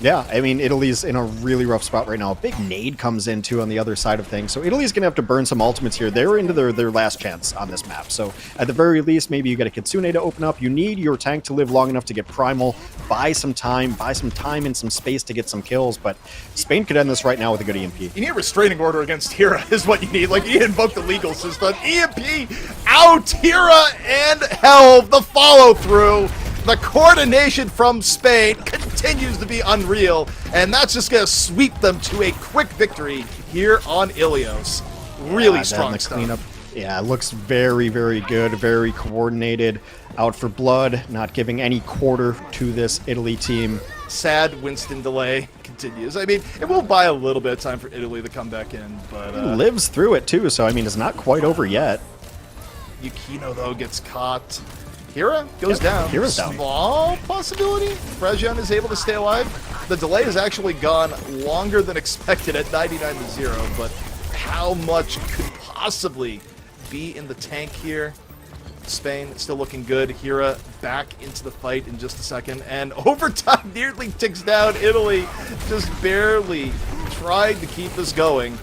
Yeah, I mean, Italy's in a really rough spot right now. A big nade comes in, too, on the other side of things. So Italy's going to have to burn some ultimates here. They're into their last chance on this map. So at the very least, maybe you get a Kitsune to open up. You need your tank to live long enough to get Primal. Buy some time and some space to get some kills. But Spain could end this right now with a good EMP.
You need a restraining order against Hira is what you need. Like, you invoke the legal system. EMP out! Hira and Helv, the follow-through. The coordination from Spain continues to be unreal, and that's just going to sweep them to a quick victory here on Ilios. Really strong stuff.
Cleanup, yeah, it looks very, very good, very coordinated. Out for blood, not giving any quarter to this Italy team.
sad Winston delay continues. I mean, it will buy a little bit of time for Italy to come back in, but...
He lives through it, too, so, I mean, it's not quite over yet.
Yukino, though, gets caught. Hira goes down.
Hira's down.
Small possibility. Frazion is able to stay alive. The delay has actually gone longer than expected at 99-0, but how much could possibly be in the tank here? Spain still looking good. Hira back into the fight in just a second, and overtime nearly ticks down. Italy just barely tried to keep this going.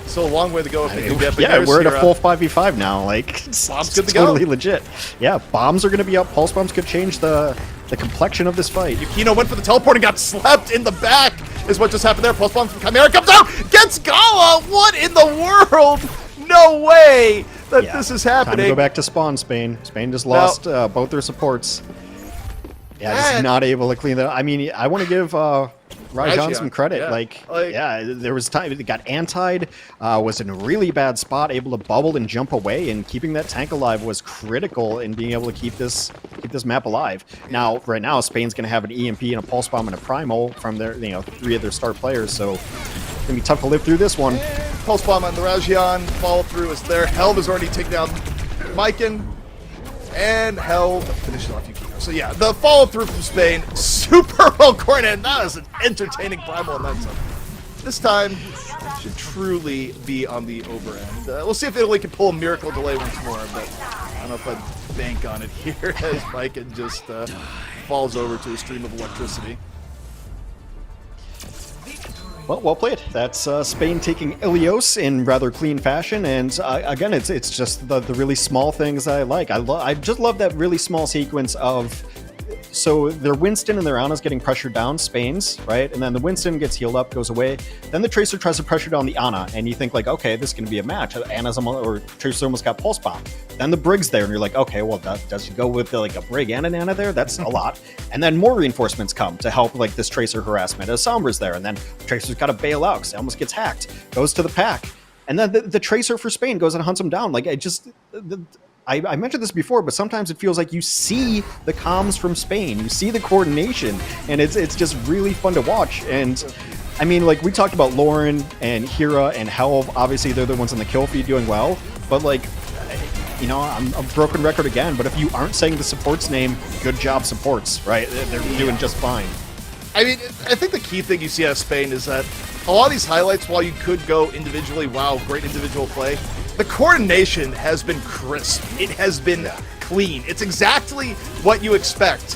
Still a long way to go if they can get. But
yeah, we're at
Hira.
a full 5v5 now. Like, it's
Bombs good to
totally
go.
legit. Yeah, bombs are going to be up. Pulse bombs could change the complexion of this fight.
Yukino went for the teleport and got slapped in the back, is what just happened there. Pulse bomb from Chimera comes out, gets Gala. What in the world? No way that this is happening.
Time to go back to spawn, Spain. Spain just lost both their supports. Yeah, just not able to clean that. I mean, I want to give Rajan some credit.
Yeah.
There was time it got antied, was in a really bad spot, able to bubble and jump away, and keeping that tank alive was critical in being able to keep this map alive. Now, right now, Spain's going to have an EMP and a pulse bomb and a primal from their 3 of their star players, so it's going to be tough to live through this one.
Pulse bomb on the Rajan. Follow through is there. Helv has already taken down Myken, and Helv finishes off Yukino. So yeah, the follow through from Spain, super well coordinated. That is an entertaining primal in that zone. This time should truly be on the over end. We'll see if Italy can pull a miracle delay once more, but I don't know if I'd bank on it here as Myken just falls over to a stream of electricity.
Well played. That's Spain taking Ilios in rather clean fashion, and again, it's just the really small things I like. I just love that really small sequence of, so their Winston and their Ana's getting pressured down, Spain's, right? And then the Winston gets healed up, goes away. Then the Tracer tries to pressure down the Ana, and you think like, okay, this is going to be a match. Ana's or Tracer almost got pulse bomb. Then the Brig's there, and you're like, okay, well, does he go with like a Brig and an Ana there? That's a lot. And then more reinforcements come to help like this Tracer harassment. A Sombra's there, and then Tracer's got to bail out because he almost gets hacked. Goes to the pack. And then the Tracer for Spain goes and hunts him down. Like, I mentioned this before, but sometimes it feels like you see the comms from Spain, you see the coordination, and it's just really fun to watch. And I mean, like we talked about Lauren and Hira and Helv, obviously they're the ones on the kill feed doing well, but like, I'm a broken record again, but if you aren't saying the support's name, good job supports, right? They're doing just fine.
I mean, I think the key thing you see out of Spain is that a lot of these highlights, while you could go individually, wow, great individual play, the coordination has been crisp. It has been clean. It's exactly what you expect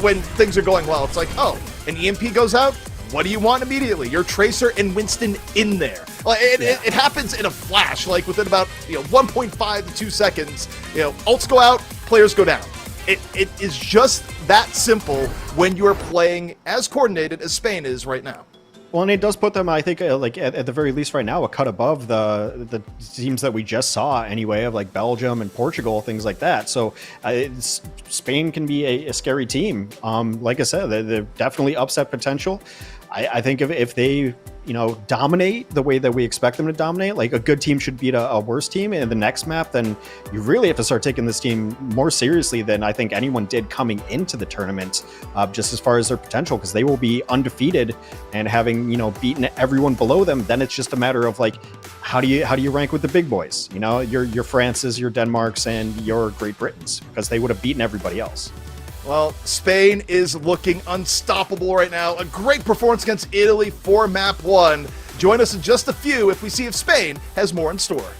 when things are going well. It's like, oh, an EMP goes out, what do you want immediately? Your Tracer and Winston in there. It happens in a flash, like within about 1.5 to 2 seconds. Ults go out, players go down. It is just that simple when you are playing as coordinated as Spain is right now.
Well, and it does put them, I think, like at the very least right now, a cut above the teams that we just saw anyway, of like Belgium and Portugal, things like that. So Spain can be a scary team. Like I said, they're definitely upset potential. I think if they dominate the way that we expect them to dominate, like a good team should beat a worse team in the next map, then you really have to start taking this team more seriously than I think anyone did coming into the tournament, just as far as their potential, because they will be undefeated and having beaten everyone below them. Then it's just a matter of like, how do you rank with the big boys? Your France's, your Denmark's, and your Great Britain's, because they would have beaten everybody else.
Well, Spain is looking unstoppable right now. A great performance against Italy for Map 1. Join us in just a few if we see if Spain has more in store.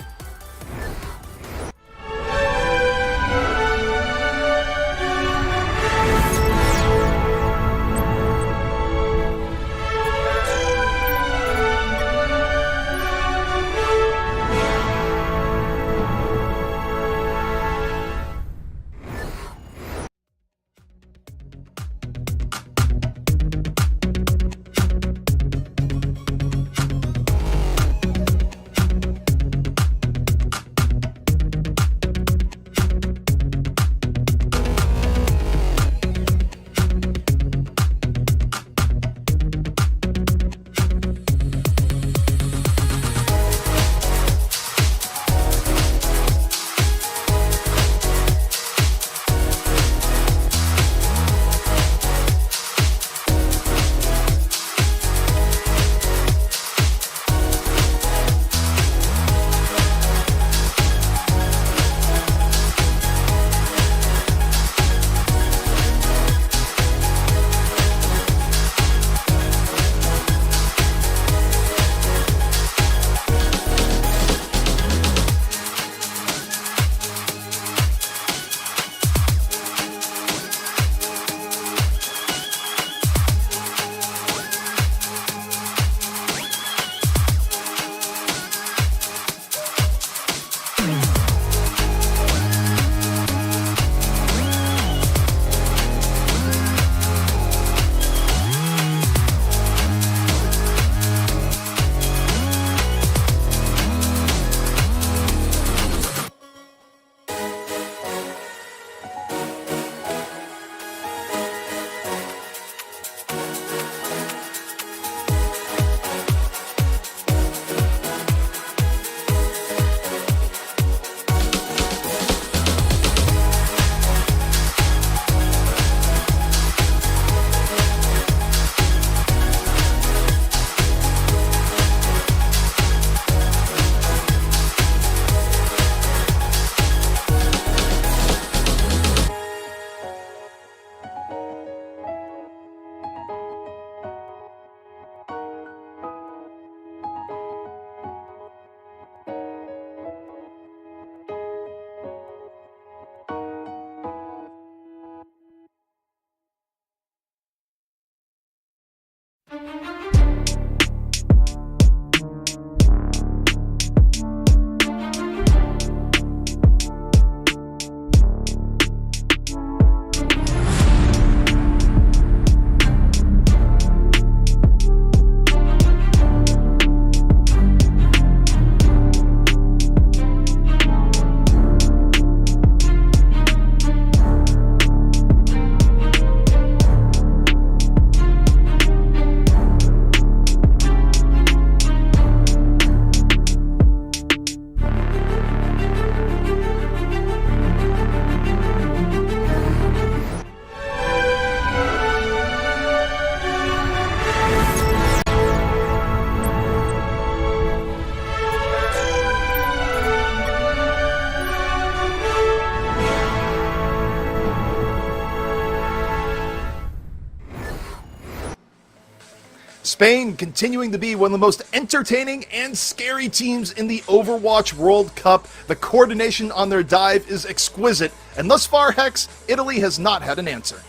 Spain continuing to be one of the most entertaining and scary teams in the Overwatch World Cup. The coordination on their dive is exquisite, and thus far, Hex, Italy has not had an answer.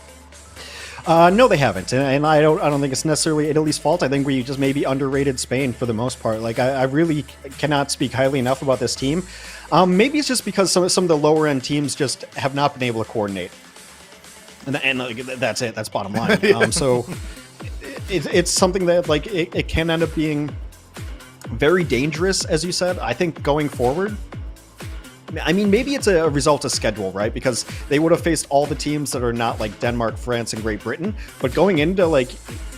No, they haven't, and I don't think it's necessarily Italy's fault. I think we just maybe underrated Spain for the most part. Like I really cannot speak highly enough about this team. Maybe it's just because some of the lower end teams just have not been able to coordinate, and that's it. That's bottom line. So it's something that like it can end up being very dangerous, as you said. I think going forward. I mean, maybe it's a result of schedule, right? Because they would have faced all the teams that are not like Denmark, France, and Great Britain. But going into like,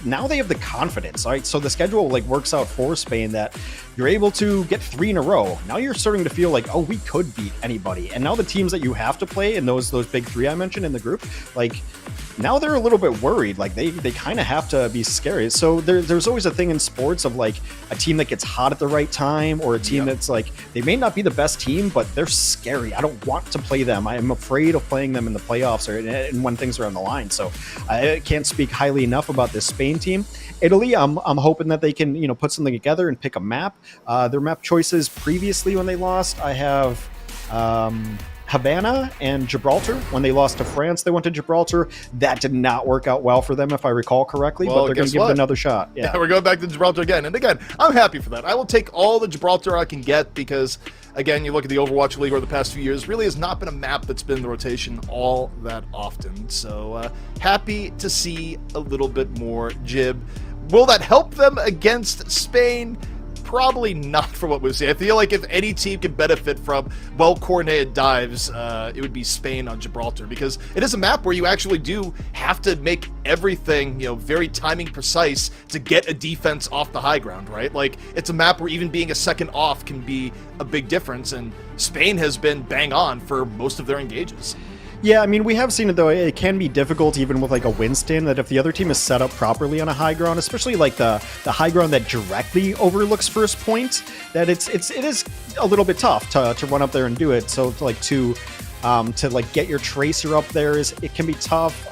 now they have the confidence, right? So the schedule like works out for Spain that you're able to get 3 in a row. Now you're starting to feel like, oh, we could beat anybody. And now the teams that you have to play in those big 3 I mentioned in the group, like now they're a little bit worried. Like they kind of have to be scary. So there's always a thing in sports of like a team that gets hot at the right time, or a team that's like, they may not be the best team, but they're scary. I don't want to play them. I am afraid of playing them in the playoffs and when things are on the line. So I can't speak highly enough about this Spain team. Italy, I'm hoping that they can, put something together and pick a map. Their map choices previously when they lost, I have Havana and Gibraltar. When they lost to France, they went to Gibraltar. That did not work out well for them, if I recall correctly, but they're going to give it another shot. Yeah,
we're going back to Gibraltar again. And again, I'm happy for that. I will take all the Gibraltar I can get because, again, you look at the Overwatch League over the past few years, really has not been a map that's been in the rotation all that often. So happy to see a little bit more Gib. Will that help them against Spain? Probably not for what we've seen. I feel like if any team can benefit from well-coordinated dives, it would be Spain on Gibraltar, because it is a map where you actually do have to make everything, very timing precise to get a defense off the high ground, right? Like, it's a map where even being a second off can be a big difference, and Spain has been bang on for most of their engages.
Yeah, I mean, we have seen it, though. It can be difficult even with, like, a Winston, that if the other team is set up properly on a high ground, especially, like, the high ground that directly overlooks first point, that it is a little bit tough to run up there and do it. So, to get your Tracer up there, it can be tough.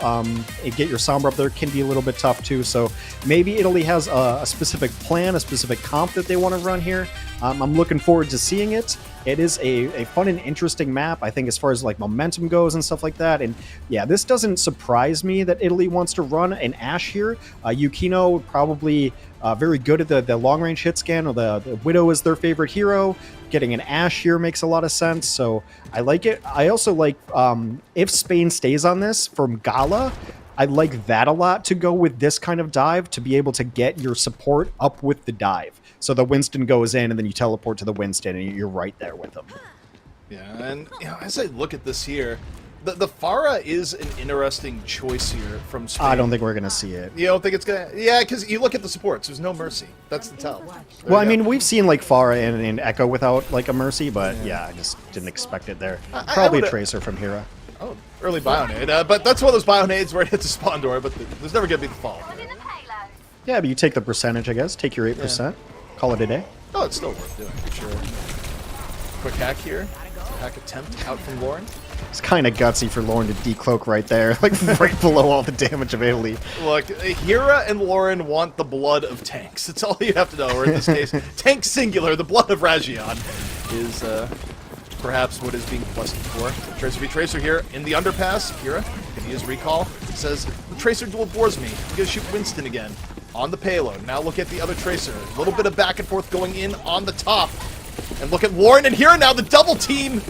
Get your Sombra up there can be a little bit tough, too. So, maybe Italy has a specific plan, a specific comp that they want to run here. I'm looking forward to seeing it. It is a fun and interesting map, I think, as far as like momentum goes and stuff like that. And yeah, this doesn't surprise me that Italy wants to run an Ashe here. Yukino probably very good at the long-range hit scan, or the Widow is their favorite hero. Getting an Ashe here makes a lot of sense, so I like it. I also like, if Spain stays on this from Gala, I like that a lot, to go with this kind of dive, to be able to get your support up with the dive. So the Winston goes in, and then you teleport to the Winston, and you're right there with them.
Yeah, and as I look at this here, the Pharah is an interesting choice here from Spain.
I don't think we're going to see it.
You don't think it's going to... Yeah, because you look at the supports. There's no Mercy. That's the tell.
Well, I mean, we've seen, like, Pharah and Echo without, like, a Mercy, but, yeah, I just didn't expect it there. Probably a Tracer from Hera.
Oh, early Bionade. But that's one of those Bionades where it hits a spawn door, but there's never going to be the fall.
Yeah, but you take the percentage, I guess. Take your 8%. Yeah. Call it a day.
Oh, it's still worth doing, for sure. Quick hack here. Hack attempt out from Lauren.
It's kind of gutsy for Lauren to decloak right there, like right below all the damage of Italy.
Look, Hera and Lauren want the blood of tanks. That's all you have to know. Or in this case, tank singular, the blood of Rajion is perhaps what is being quested for. Tracer v Tracer here in the underpass. Hera can use recall. Says, the Tracer dual bores me. I'm going to shoot Winston again on the payload. Now look at the other Tracer. A little bit of back and forth going in on the top. And look at Lauren and Hera now, the double team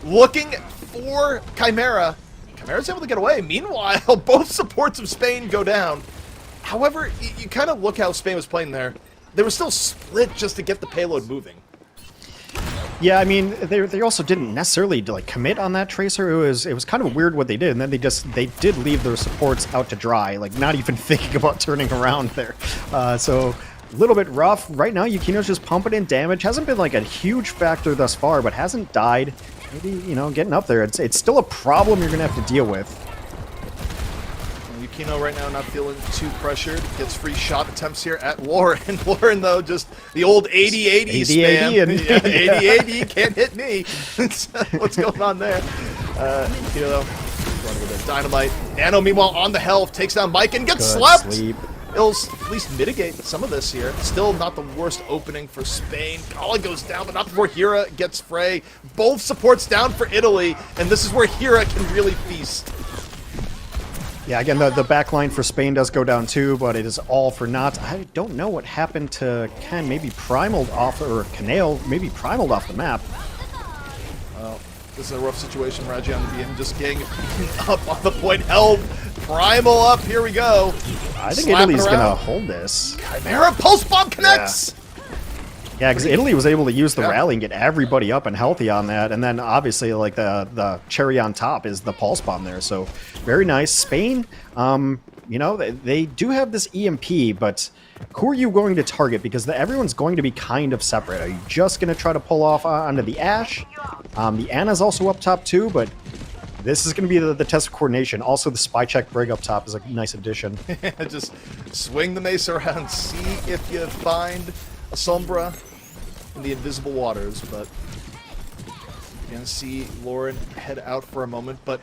looking for Chimera. Chimera's able to get away. Meanwhile, both supports of Spain go down. However, you kind of look how Spain was playing there. They were still split just to get the payload moving.
Yeah, I mean, they also didn't necessarily like commit on that Tracer. It was kind of weird what they did, and then they did leave their supports out to dry, like not even thinking about turning around there. So a little bit rough. Right now, Yukino's just pumping in damage. Hasn't been like a huge factor thus far, but hasn't died. Maybe, getting up there. It's still a problem you're gonna have to deal with.
Yukino right now not feeling too pressured. Gets free shot attempts here at Lauren. Lauren, though, just the old 80-80 spam. Yeah, 80-80, can't hit me. What's going on there? Yukino, though, running with a dynamite. Nano, meanwhile, on the health, takes down Mike and gets slapped.
Sleep.
it'll at least mitigate some of this here. Still not the worst opening for Spain. Gala goes down, but not before Hira gets Frey. Both supports down for Italy, and this is where Hira can really feast.
Yeah, again, the back line for Spain does go down too, but it is all for naught. I don't know what happened to Ken. Maybe primaled off, or Canale, maybe primaled off the map.
Well, this is a rough situation. Raji on the BM just getting up on the point. Helm, primal up. Here we go.
I think
Slapping
Italy's
around.
going to hold this.
Chimera pulse bomb connects.
Yeah, because Italy was able to use the rally and get everybody up and healthy on that, and then obviously like the cherry on top is the pulse bomb there. So very nice. Spain, you know, they do have this EMP, but who are you going to target? Because everyone's going to be kind of separate. Are you just going to try to pull off onto the Ashe? The Ana's also up top too, but this is going to be the test of coordination. Also, the spy check brig up top is a nice addition.
Just swing the mace around, see if you find a Sombra in the invisible waters, but you're gonna see Lauren head out for a moment. But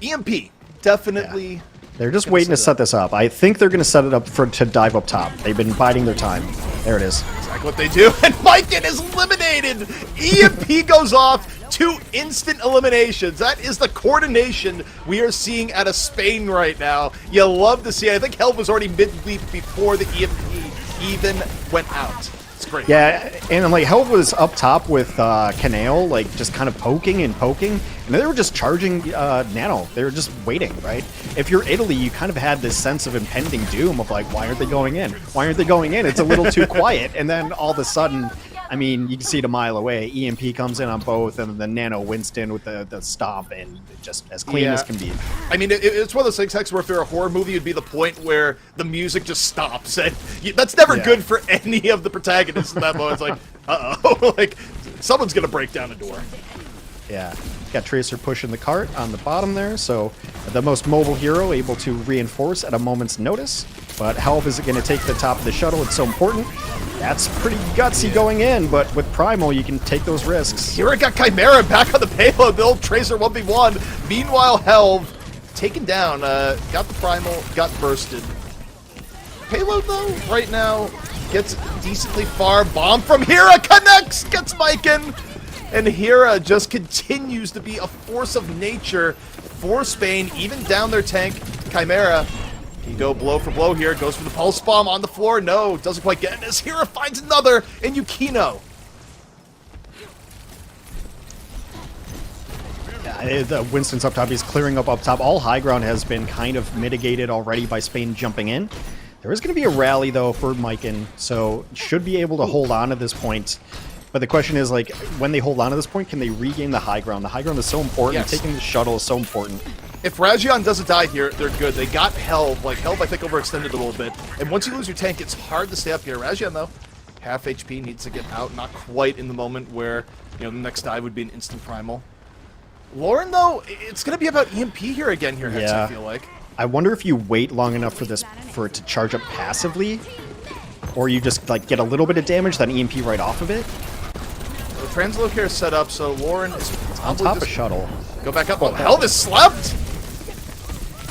EMP definitely.
They're just waiting to set this up. I think they're going to set it up to dive up top. They've been biding their time. There it is.
Exactly what they do, and Myken is eliminated. EMP goes off. 2 instant eliminations. That is the coordination we are seeing out of Spain right now. You love to see. I think Helm was already mid-leap before the EMP even went out. It's great.
Yeah, and like Helv was up top with Canale, like just kind of poking, and they were just charging Nano. They were just waiting, right? If you're Italy, you kind of had this sense of impending doom of like, why aren't they going in? Why aren't they going in? It's a little too quiet. And then all of a sudden, I mean, you can see it a mile away. EMP comes in on both, and then Nano Winston with the stomp, and just as clean as can be.
I mean, it's one of those things, Hex, where if you're a horror movie, it'd be the point where the music just stops, and that's never good for any of the protagonists in that moment. It's like, uh-oh, like, someone's gonna break down a door.
Yeah. Got Tracer pushing the cart on the bottom there, so the most mobile hero able to reinforce at a moment's notice. But Helv is going to take the top of the shuttle. It's so important. That's pretty gutsy going in, but with Primal, you can take those risks.
Here I got Chimera back on the payload. The old Tracer 1v1. Meanwhile, Helv taken down. Got the Primal, got bursted. Payload, though, right now, gets decently far. Bomb from Hira connects, gets Myken. And Hira just continues to be a force of nature for Spain, even down their tank. Chimera, he go blow for blow here, goes for the pulse bomb on the floor. No, doesn't quite get it as Hira finds another in Yukino.
The Winston's up top. He's clearing up top. All high ground has been kind of mitigated already by Spain jumping in. There is going to be a rally, though, for Myken, so should be able to hold on at this point. But the question is, like, when they hold on to this point, can they regain the high ground? The high ground is so important.
Yes.
Taking the shuttle is so important.
If Rajion doesn't die here, they're good. They got Helv. Like, Helv, I think, overextended a little bit. And once you lose your tank, it's hard to stay up here. Rajion, though, half HP, needs to get out. Not quite in the moment where, you know, the next dive would be an instant primal. Lauren, though, it's going to be about EMP here again here, Hex, I feel like.
I wonder if you wait long enough for it to charge up passively, or you just, like, get a little bit of damage, then EMP right off of it.
The translocare is set up, so Lauren is
on top of shuttle.
Go back up. Oh, Helv is slept!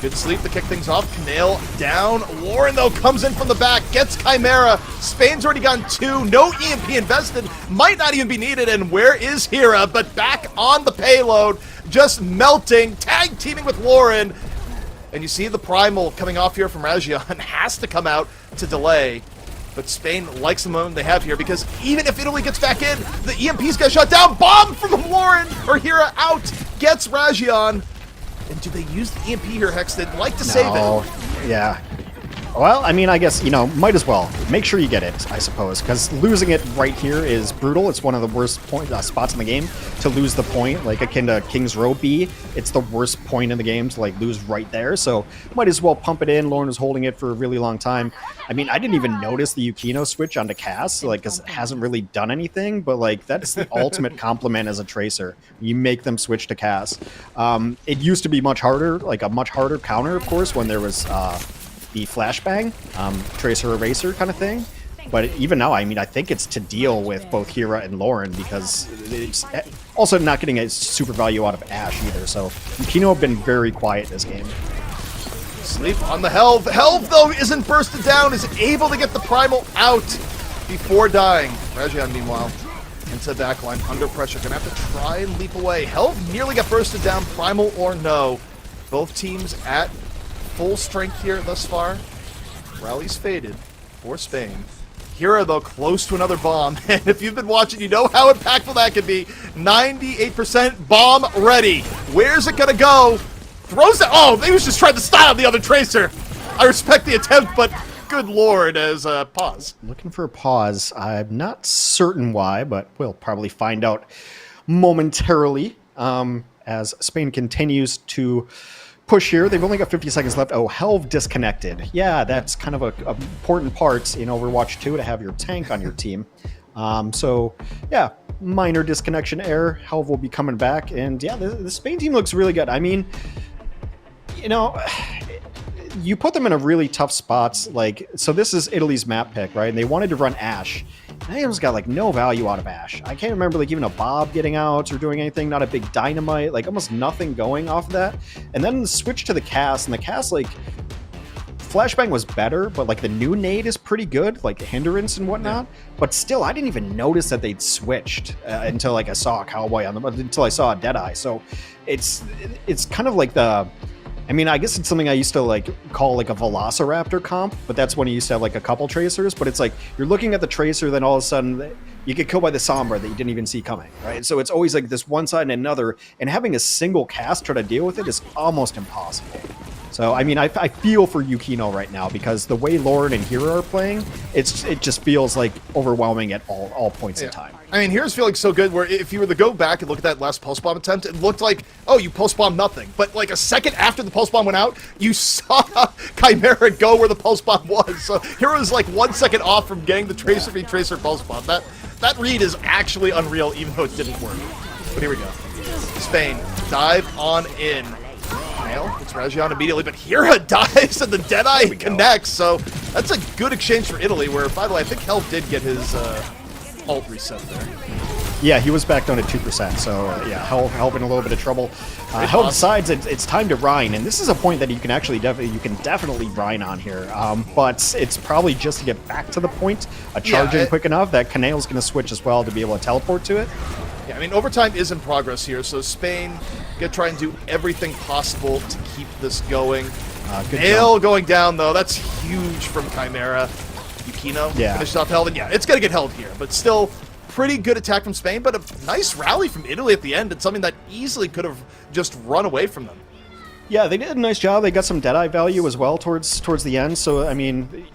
Good sleep to kick things off. Canale down. Lauren, though, comes in from the back, gets Chimera. Spain's already gotten 2. No EMP invested. Might not even be needed. And where is Hira? But back on the payload, just melting, tag teaming with Lauren. And you see the primal coming off here from Rajion. Has to come out to delay. But Spain likes the moment they have here, because even if Italy gets back in, the EMP's got shut down. Bomb from Lauren, or Hira out, gets Rajion. And do they use the EMP here, Hex? They'd like to save it.
Yeah. Well, I mean, I guess, you know, might as well. Make sure you get it, I suppose, because losing it right here is brutal. It's one of the worst spots in the game to lose the point, like akin to King's Row B. It's the worst point in the game to, like, lose right there, so might as well pump it in. Lauren was holding it for a really long time. I mean, I didn't even notice the Yukino switch onto Cass, like, because it hasn't really done anything, but, like, that's the ultimate compliment as a Tracer. You make them switch to Cass. It used to be much harder, like a much harder counter, of course, when there was the flashbang, Tracer Eraser kind of thing. But even now, I mean, I think it's to deal with both Hira and Lauren, because it's also not getting a super value out of Ashe either. So Yukino have been very quiet this game.
Sleep on the Helve. Helve, though, isn't bursted down, is able to get the Primal out before dying. Rajan, meanwhile, into the backline, under pressure. Gonna have to try and leap away. Helve nearly got bursted down, Primal or no. Both teams at full strength here thus far. Rally's faded for Spain. Hira, though, close to another bomb. And if you've been watching, you know how impactful that could be. 98% bomb ready. Where's it gonna go? Throws it. Oh, they was just trying to style the other Tracer. I respect the attempt, but good lord, as a pause.
Looking for a pause. I'm not certain why, but we'll probably find out momentarily as Spain continues to push here. They've only got 50 seconds left. Oh, Helve disconnected. Yeah, that's kind of a important part in Overwatch 2 to have your tank on your team. So, yeah, minor disconnection error. Helve will be coming back. And, yeah, the Spain team looks really good. I mean, you know, you put them in a really tough spots. Like, so this is Italy's map pick, right? And they wanted to run Ashe. And they almost got, like, no value out of Ashe. I can't remember, like, even a Bob getting out or doing anything. Not a big dynamite. Like, almost nothing going off of that. And then switch to the cast. And the cast, like, Flashbang was better, but, like, the new nade is pretty good. Like, hindrance and whatnot. Yeah. But still, I didn't even notice that they'd switched until, like, I saw a Cowboy on them. Until I saw a Deadeye. So it's kind of like the... I mean, I guess it's something I used to like call like a Velociraptor comp, but that's when you used to have like a couple tracers. But it's like you're looking at the tracer, then all of a sudden you get killed by the Sombra that you didn't even see coming, right? So it's always like this one side and another, and having a single cast try to deal with it is almost impossible. So, I mean, I feel for Yukino right now because the way Lauren and Hira are playing, it just feels like overwhelming at all points in time.
I mean, Hira's feeling so good where if you were to go back and look at that last pulse bomb attempt, it looked like, oh, you pulse bomb nothing. But like a second after the pulse bomb went out, you saw Chimera go where the pulse bomb was. So Hira was like 1 second off from getting the Tracer v Tracer pulse bomb. That read is actually unreal, even though it didn't work. But here we go. Spain, dive on in. It's Rajan immediately, but Hira dives and the Deadeye connects, so that's a good exchange for Italy, where, by the way, I think Helve did get his ult reset there.
Yeah, he was back down to 2%, so yeah, Helve in a little bit of trouble. Helve decides it's time to Rhine, and this is a point that you can actually definitely Rhine on here, but it's probably just to get back to the point, charging quick enough that Canail's going to switch as well to be able to teleport to it.
Yeah, I mean, overtime is in progress here, so Spain gonna try and do everything possible to keep this going. Nail going down, though. That's huge from Chimera. Yukino finished off Helve, and yeah, it's gonna get held here, but still pretty good attack from Spain, but a nice rally from Italy at the end, and something that easily could have just run away from them.
Yeah, they did a nice job. They got some Deadeye value as well towards the end. So, I mean,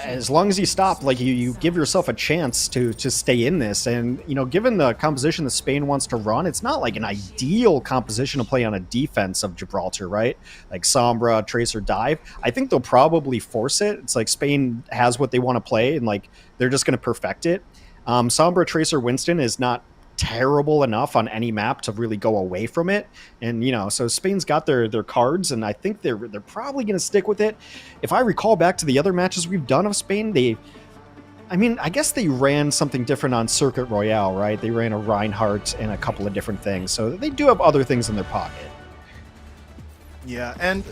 as long as you stop, like, you give yourself a chance to stay in this. And, you know, given the composition that Spain wants to run, it's not like an ideal composition to play on a defense of Gibraltar, right? Like Sombra, Tracer, Dive. I think they'll probably force it. It's like Spain has what they want to play, and, like, they're just going to perfect it. Sombra, Tracer, Winston is not terrible enough on any map to really go away from it, and you know, so Spain's got their cards, and I think they're probably going to stick with it. If I recall back to the other matches we've done of Spain, I guess they ran something different on Circuit Royale, right? They ran a Reinhardt and a couple of different things, so they do have other things in their pocket.
Yeah, and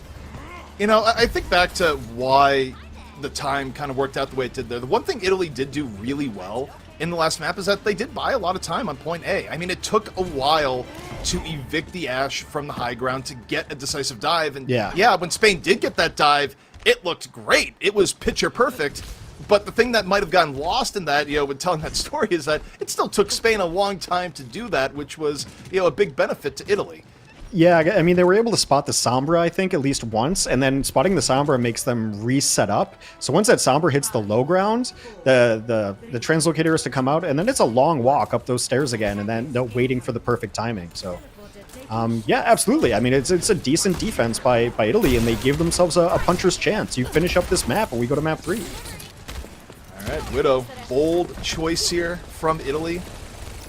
you know, I think back to why the time kind of worked out the way it did there. The one thing Italy did do really well in the last map is that they did buy a lot of time on point A. I mean, it took a while to evict the Ashe from the high ground to get a decisive dive. And yeah, when Spain did get that dive, it looked great. It was picture perfect. But the thing that might have gotten lost in that, you know, with telling that story is that it still took Spain a long time to do that, which was, you know, a big benefit to Italy.
Yeah, I mean, they were able to spot the Sombra, I think, at least once, and then spotting the Sombra makes them reset up. So once that Sombra hits the low ground, the translocator is to come out, and then it's a long walk up those stairs again, and then waiting for the perfect timing. So, yeah, absolutely. I mean, it's a decent defense by Italy, and they gave themselves a puncher's chance. You finish up this map, and we go to map 3.
All right, Widow, bold choice here from Italy.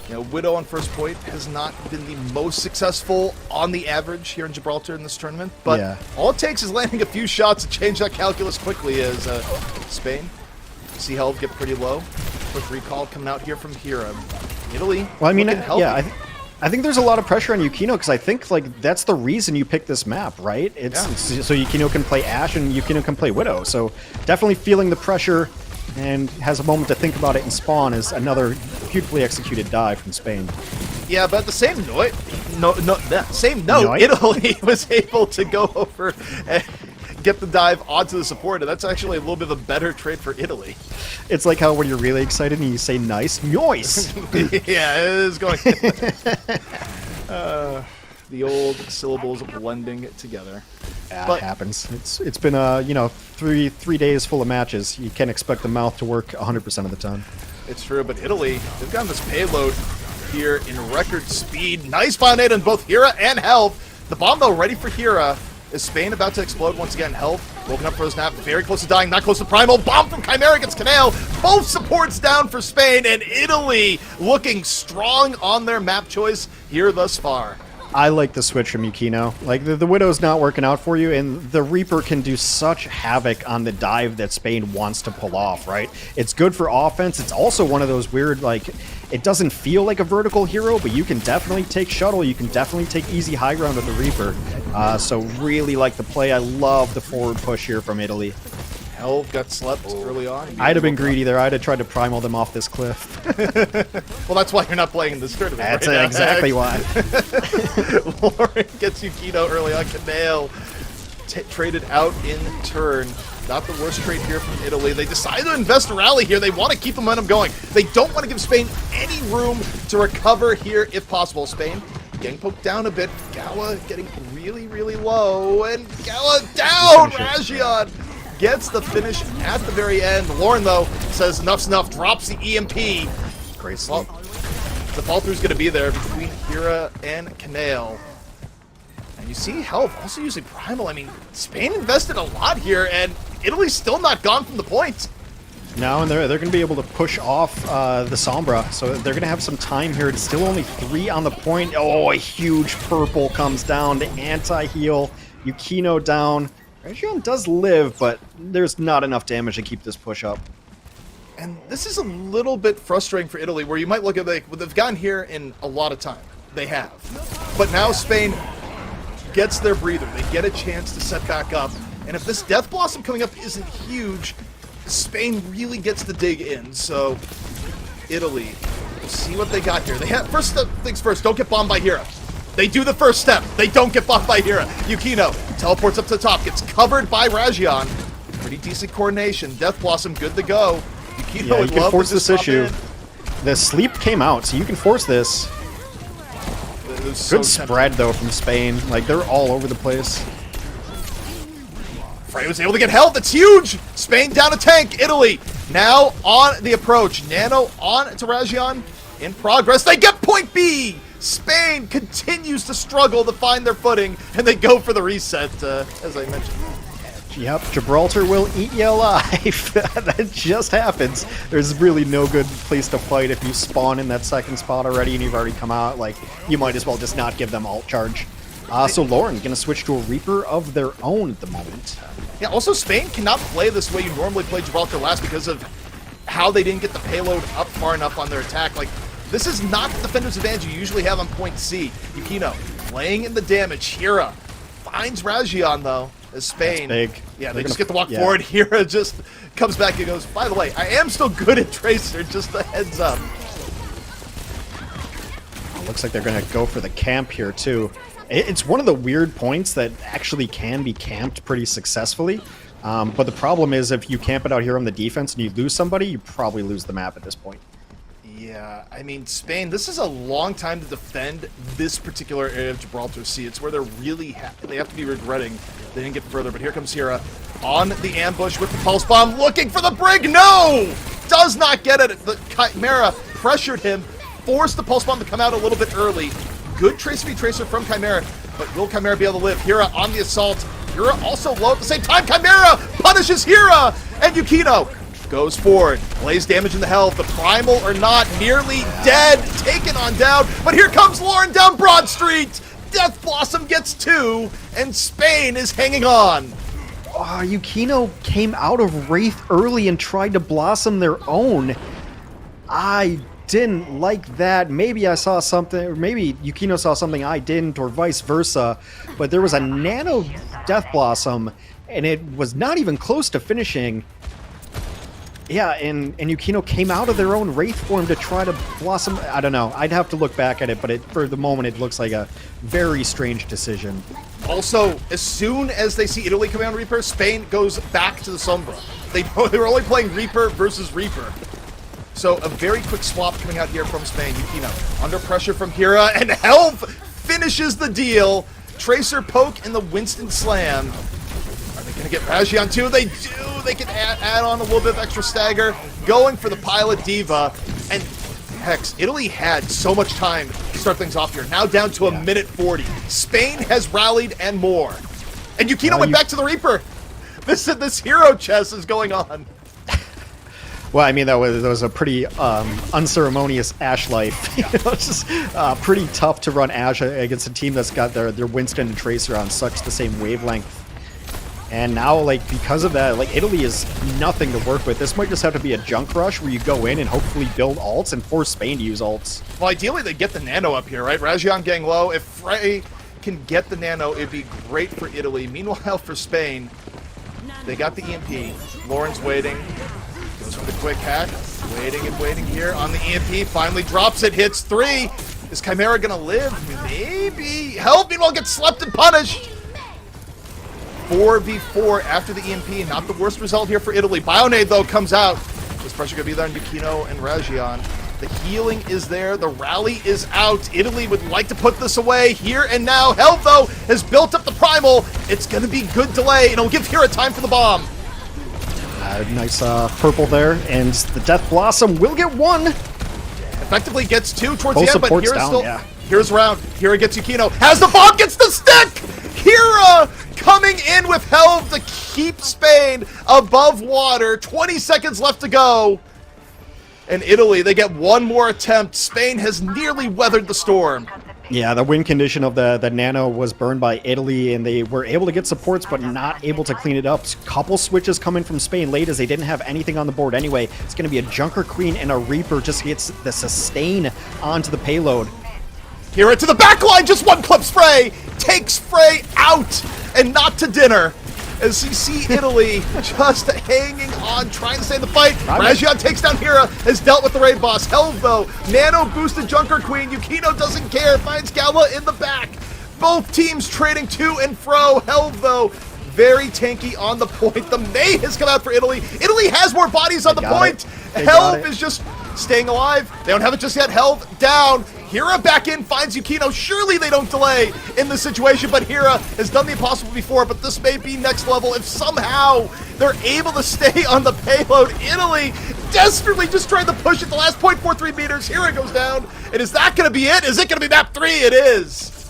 You know, Widow on first point has not been the most successful on the average here in Gibraltar in this tournament, but all it takes is landing a few shots to change that calculus quickly as Spain. See Helve get pretty low. Quick recall coming out here from Hira. Italy,
well, I mean,
healthy.
I think there's a lot of pressure on Yukino because I think like that's the reason you pick this map, right? It's so Yukino can play Ashe and Yukino can play Widow. So definitely feeling the pressure and has a moment to think about it in spawn is another beautifully executed dive from Spain.
Yeah, but the same note, Italy was able to go over and get the dive onto the support, and that's actually a little bit of a better trade for Italy.
It's like how when you're really excited and you say nice.
Yeah, it is going. The old syllables blending together.
Yeah,
But-
it happens. It's been three days full of matches. You can't expect the mouth to work 100% of the time.
It's true, but Italy, they've gotten this payload here in record speed. Nice Bionade on both Hira and Health. The bomb, though, ready for Hira. Is Spain about to explode once again? Health, woken up for his nap, very close to dying, not close to Primal. Bomb from Chimera against Canale. Both supports down for Spain, and Italy looking strong on their map choice here thus far.
I like the switch from Yukino. Like, the Widow's not working out for you, and the Reaper can do such havoc on the dive that Spain wants to pull off, right? It's good for offense. It's also one of those weird, like, it doesn't feel like a vertical hero, but you can definitely take shuttle. You can definitely take easy high ground with the Reaper. So really like the play. I love the forward push here from Italy.
Health got slept early on.
I'd have been greedy there. I'd have tried to primal them off this cliff.
Well, that's why you're not playing in this tournament.
That's
right now.
exactly why.
Lauren gets Yukino early on. Canale traded out in turn. Not the worst trade here from Italy. They decide to invest a rally here. They want to keep the momentum going. They don't want to give Spain any room to recover here if possible. Spain getting poked down a bit. Gala getting really, really low. And Gala down! Rajion gets the finish at the very end. Lauren, though, says enough's enough. Drops the EMP.
Great
Well,
sleep.
the fall through's going to be there between Hira and Canale. And you see Health also using Primal. I mean, Spain invested a lot here, and Italy's still not gone from the point.
No, and they're going to be able to push off the Sombra, so they're going to have some time here. It's still only 3 on the point. Oh, a huge purple comes down to anti-heal. Yukino down. Rajion does live, but there's not enough damage to keep this push up.
And this is a little bit frustrating for Italy, where you might look at, like, well, they've gotten here in a lot of time. They have. But now Spain gets their breather. They get a chance to set back up. And if this Death Blossom coming up isn't huge, Spain really gets the dig in. So Italy, we'll see what they got here. They have, first things first, don't get bombed by Hira. They do the first step. They don't get bombed by Hira. Yukino teleports up to the top, gets covered by Rajion. Pretty decent coordination. Death Blossom good to go. Yukino
Yeah,
would
you can
love
force
to
this
just
issue.
pop in.
The sleep came out, so you can force this.
It was so
Good spread, though, from Spain. Like, they're all over the place.
Frey was able to get Health. That's huge. Spain down a tank. Italy now on the approach. Nano on to Rajion. In progress. They get point B. Spain continues to struggle to find their footing, and they go for the reset, as I mentioned.
Yep, Gibraltar will eat you alive. That just happens. There's really no good place to fight if you spawn in that second spot already and you've already come out. Like, you might as well just not give them alt charge. So Lauren going to switch to a Reaper of their own at the moment.
Yeah, also Spain cannot play this way you normally play Gibraltar last because of how they didn't get the payload up far enough on their attack. Like, this is not the defender's advantage you usually have on point C. Yukino laying in the damage. Hira finds Rajion, though, as Spain.
That's big.
Yeah,
They're
they just
gonna-
get to walk
yeah.
forward. Hira just comes back and goes, by the way, I am still good at Tracer, just a heads up.
Looks like they're going to go for the camp here, too. It's one of the weird points that actually can be camped pretty successfully. But the problem is if you camp it out here on the defense and you lose somebody, you probably lose the map at this point.
Yeah, I mean, Spain, this is a long time to defend this particular area of Gibraltar Sea. It's where they're really, they have to be regretting they didn't get further. But here comes Hira on the ambush with the pulse bomb, looking for the brig. No! Does not get it. The Chimera pressured him, forced the pulse bomb to come out a little bit early. Good Tracer v Tracer from Chimera, but will Chimera be able to live? Hira on the assault. Hira also low at the same time. Chimera punishes Hira, and Yukino goes forward, plays damage in the health. The primal or not, nearly dead, taken on down. But here comes Lauren down Broad Street. Death Blossom gets 2, and Spain is hanging on.
Oh, Yukino came out of Wraith early and tried to blossom their own. I didn't like that. Maybe I saw something, or maybe Yukino saw something I didn't, or vice versa. But there was a nano Death Blossom, and it was not even close to finishing. Yeah, and Yukino came out of their own Wraith form to try to Blossom. I don't know. I'd have to look back at it, but for the moment, it looks like a very strange decision.
Also, as soon as they see Italy coming on Reaper, Spain goes back to the Sombra. They were only playing Reaper versus Reaper. So a very quick swap coming out here from Spain. Yukino under pressure from Hira, and Helv finishes the deal. Tracer poke and the Winston slam. Are they going to get Rajion too? They do. They can add on a little bit of extra stagger. Going for the Pilot Diva. And Hex, Italy had so much time to start things off here. Now down to a minute 40. Spain has rallied and more. And Yukino went back to the Reaper. This hero chess is going on.
Well, I mean, that was a pretty unceremonious Ashe life. It's just pretty tough to run Ashe against a team that's got their Winston and Tracer on such the same wavelength. And now, like, because of that, like, Italy is nothing to work with. This might just have to be a junk rush where you go in and hopefully build ults and force Spain to use ults.
Well, ideally, they get the nano up here, right? Rajion getting low. If Frey can get the nano, it'd be great for Italy. Meanwhile, for Spain, they got the EMP. Lauren's waiting. Goes for the quick hack. Waiting and waiting here on the EMP. Finally drops it. Hits 3. Is Chimera going to live? Maybe. Help! Meanwhile, gets slept and punished. 4v4 after the EMP. Not the worst result here for Italy. Bionade, though, comes out. This pressure going to be there on Yukino and Rajion. The healing is there. The rally is out. Italy would like to put this away here and now. Helv, though, has built up the Primal. It's going to be good delay, and it'll give Hira time for the bomb.
Nice purple there, and the Death Blossom will get 1.
Effectively gets 2 towards
Both
the end, but
supports
Hira's
down,
still...
yeah.
Hira's around. Hira gets Yukino. Has the bomb, gets the stick! Hira coming in with Helv to keep Spain above water. 20 seconds left to go. And Italy, they get one more attempt. Spain has nearly weathered the storm.
Yeah, the win condition of the nano was burned by Italy, and they were able to get supports, but not able to clean it up. Couple switches coming from Spain late as they didn't have anything on the board anyway. It's going to be a Junker Queen and a Reaper just gets the sustain onto the payload.
Hira to the back line, just one clip spray. Takes Frey out, and not to dinner. As you see Italy just hanging on, trying to stay in the fight. Rajion takes down Hira, has dealt with the raid boss. Helv, though, nano boosted Junker Queen. Yukino doesn't care, finds Gala in the back. Both teams trading to and fro. Helv, though, very tanky on the point. The May has come out for Italy. Italy has more bodies on the point. Helv is just staying alive. They don't have it just yet. Helv down. Hira back in, finds Yukino. Surely they don't delay in this situation, but Hira has done the impossible before, but this may be next level if somehow they're able to stay on the payload. Italy desperately just trying to push it the last 0.43 meters. Hira goes down, and is that going to be it? Is it going to be map 3? It is.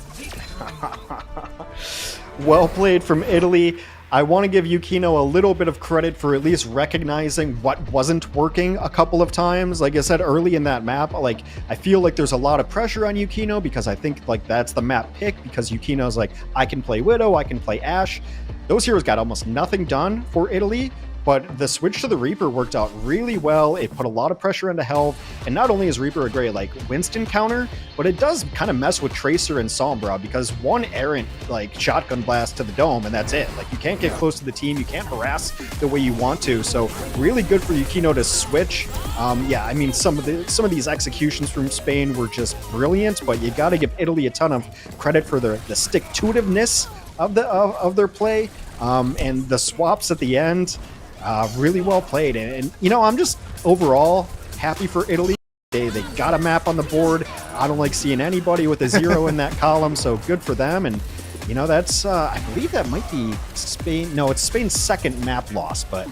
Well played from Italy. I want to give Yukino a little bit of credit for at least recognizing what wasn't working a couple of times. Like I said early in that map, like I feel like there's a lot of pressure on Yukino because I think like that's the map pick because Yukino's like, I can play Widow, I can play Ashe. Those heroes got almost nothing done for Italy, but the switch to the Reaper worked out really well. It put a lot of pressure into Helv, and not only is Reaper a great like Winston counter, but it does kind of mess with Tracer and Sombra because one errant like shotgun blast to the dome and that's it. Like you can't get close to the team, you can't harass the way you want to. So really good for Yukino to switch. Yeah, I mean some of these executions from Spain were just brilliant, but you got to give Italy a ton of credit for the stick-to-itiveness of their play and the swaps at the end. Really well played, and you know, I'm just overall happy for Italy. They got a map on the board. I don't like seeing anybody with a 0 in that column, so good for them. And you know, that's I believe that might be Spain. No, it's Spain's second map loss, but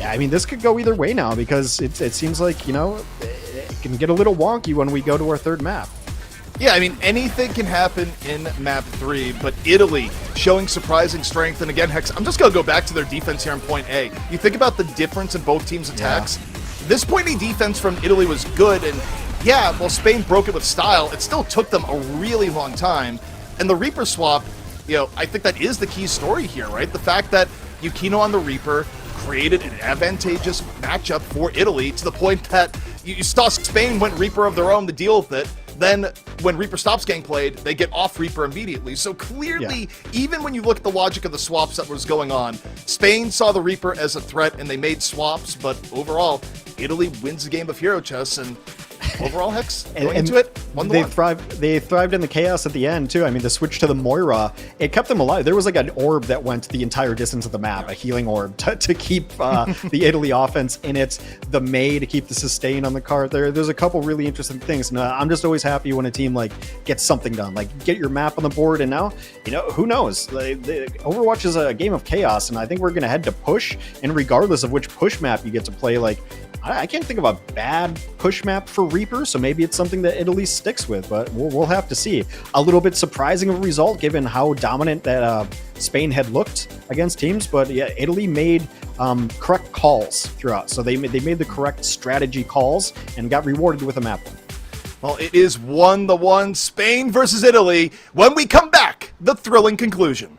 I mean, this could go either way now because it seems like, you know, it can get a little wonky when we go to our third map.
Yeah, I mean, anything can happen in map 3, but Italy showing surprising strength. And again, Hex, I'm just going to go back to their defense here on point A. You think about the difference in both teams' attacks. Yeah. This point A defense from Italy was good, and yeah, while Spain broke it with style, it still took them a really long time. And the Reaper swap, you know, I think that is the key story here, right? The fact that Yukino on the Reaper created an advantageous matchup for Italy to the point that You saw Spain went Reaper of their own to deal with it. Then when Reaper stops getting played, they get off Reaper immediately. So clearly, even when you look at the logic of the swaps that was going on, Spain saw the Reaper as a threat and they made swaps, but overall, Italy wins the game of hero chess, and overall, Hex, going into it, 1-1.
They thrived in the chaos at the end, too. I mean, the switch to the Moira, it kept them alive. There was like an orb that went the entire distance of the map, a healing orb, to keep the Italy offense in it, the May to keep the sustain on the card. There's a couple really interesting things. And I'm just always happy when a team like gets something done, like get your map on the board. And now, who knows? Overwatch is a game of chaos, and I think we're going to head to push. And regardless of which push map you get to play, like, I can't think of a bad push map for Reaper, so maybe it's something that Italy sticks with, but we'll have to see. A little bit surprising of a result given how dominant that Spain had looked against teams, but yeah, Italy made correct calls throughout. So they made the correct strategy calls and got rewarded with a map win.
Well, it is 1-1, Spain versus Italy. When we come back, the thrilling conclusion.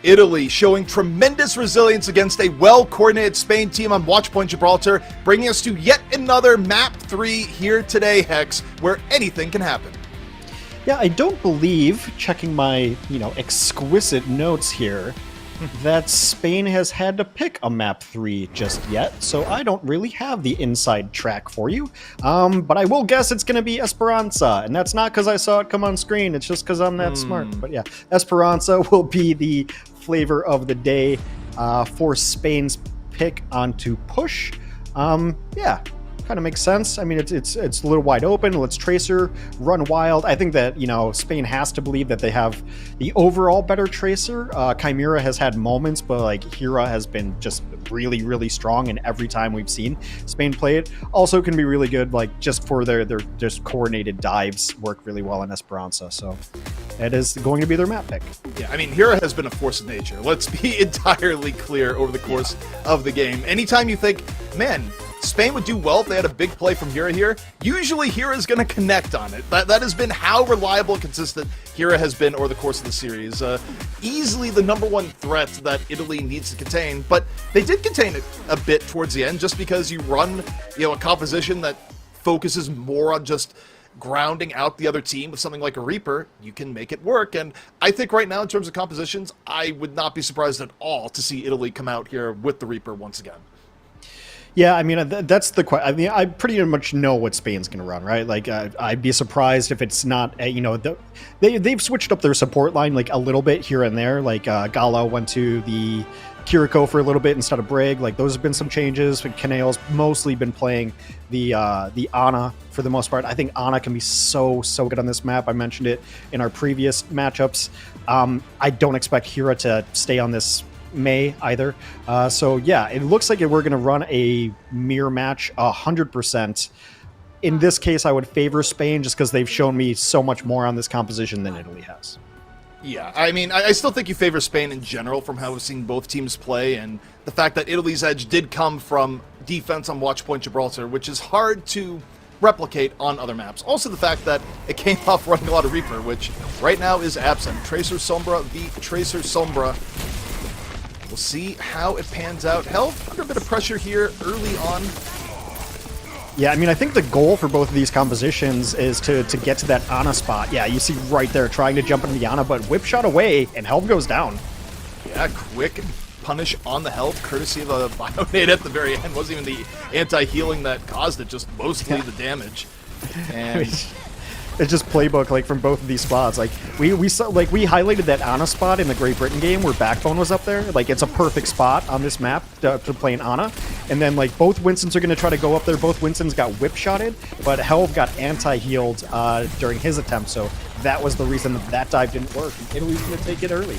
Italy showing tremendous resilience against a well-coordinated Spain team on Watchpoint Gibraltar, bringing us to yet another Map 3 here today, Hex, where anything can happen.
Yeah, I don't believe, checking my, exquisite notes here, that Spain has had to pick a map 3 just yet, so I don't really have the inside track for you. But I will guess it's going to be Esperanza, and that's not because I saw it come on screen, it's just because I'm that smart. But yeah, Esperanza will be the flavor of the day for Spain's pick onto push. Yeah. Kind of makes sense. I mean, it's a little wide open. Let's Tracer, run wild. I think that, Spain has to believe that they have the overall better Tracer. Chimera has had moments, but like Hera has been just really, really strong, and every time we've seen Spain play it, also can be really good, like just for their just coordinated dives work really well in Esperanza. So it is going to be their map pick.
Yeah, I mean, Hera has been a force of nature. Let's be entirely clear over the course of the game. Anytime you think, man, Spain would do well if they had a big play from Hera here, usually Hera's going to connect on it. That has been how reliable and consistent Hera has been over the course of the series. Easily the #1 threat that Italy needs to contain, but they did contain it a bit towards the end just because you run a composition that focuses more on just grounding out the other team with something like a Reaper. You can make it work, and I think right now in terms of compositions, I would not be surprised at all to see Italy come out here with the Reaper once again.
Yeah, I mean, that's the question. I mean, I pretty much know what Spain's going to run, right? Like, I'd be surprised if it's not, they've switched up their support line, like, a little bit here and there. Like, Gala went to the Kiriko for a little bit instead of Brig. Like, those have been some changes. Kaneo's mostly been playing the Ana for the most part. I think Ana can be so good on this map. I mentioned it in our previous matchups. I don't expect Hera to stay on this May either. So yeah, it looks like we're going to run a mirror match 100%. In this case, I would favor Spain just because they've shown me so much more on this composition than Italy has.
Yeah, I mean, I still think you favor Spain in general from how we've seen both teams play, and the fact that Italy's edge did come from defense on Watchpoint Gibraltar, which is hard to replicate on other maps. Also the fact that it came off running a lot of Reaper, which right now is absent. Tracer Sombra v Tracer Sombra. We'll see how it pans out. Health under a bit of pressure here early on.
Yeah, I mean, I think the goal for both of these compositions is to get to that Ana spot. Yeah, you see right there trying to jump into the Ana, but whip shot away, and Helm goes down.
Yeah, quick punish on the Helm, courtesy of a Bionade at the very end. Wasn't even the anti-healing that caused it, just mostly the damage. And
it's just playbook, like, from both of these spots. Like, we saw, like, we highlighted that Ana spot in the Great Britain game where Backbone was up there. Like, it's a perfect spot on this map to play an Ana. And then, like, both Winstons are going to try to go up there. Both Winstons got whip-shotted, but Helv got anti-healed during his attempt, so that was the reason that dive didn't work. Italy's going to take it early.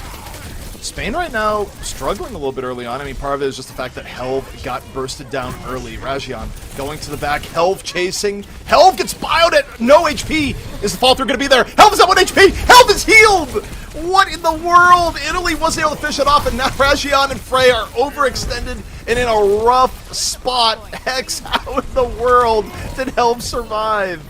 Spain right now struggling a little bit early on. I mean, part of it is just the fact that Helv got bursted down early. Rajian going to the back. Helv chasing. Helv gets bioed at no HP. Is the fall through going to be there? Helv is at 1 HP. Helv is healed. What in the world? Italy wasn't able to fish it off, and now Rajian and Frey are overextended and in a rough spot. Hex, how in the world did Helv survive?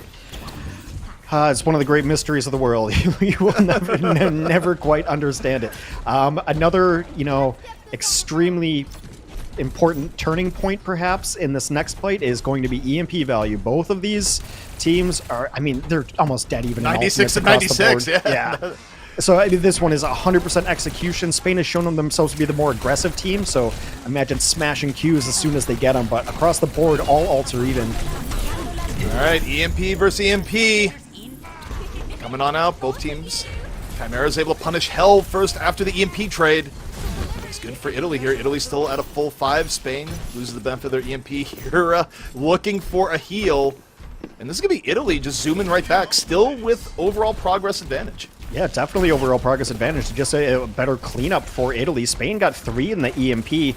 It's one of the great mysteries of the world. You will never quite understand it. Another, extremely important turning point, perhaps, in this next fight is going to be EMP value. Both of these teams are, I mean, they're almost dead even.
96 to 96, yeah.
So this one is 100% execution. Spain has shown themselves to be the more aggressive team, so imagine smashing Qs as soon as they get them. But across the board, all ults are even.
All right, EMP versus EMP. Coming on out, both teams. Chimera's able to punish Hell first after the EMP trade. It's good for Italy here. Italy's still at a full 5. Spain loses the benefit of their EMP. Hera looking for a heal. And this is going to be Italy just zooming right back, still with overall progress advantage.
Yeah, definitely overall progress advantage. Just a better cleanup for Italy. Spain got 3 in the EMP.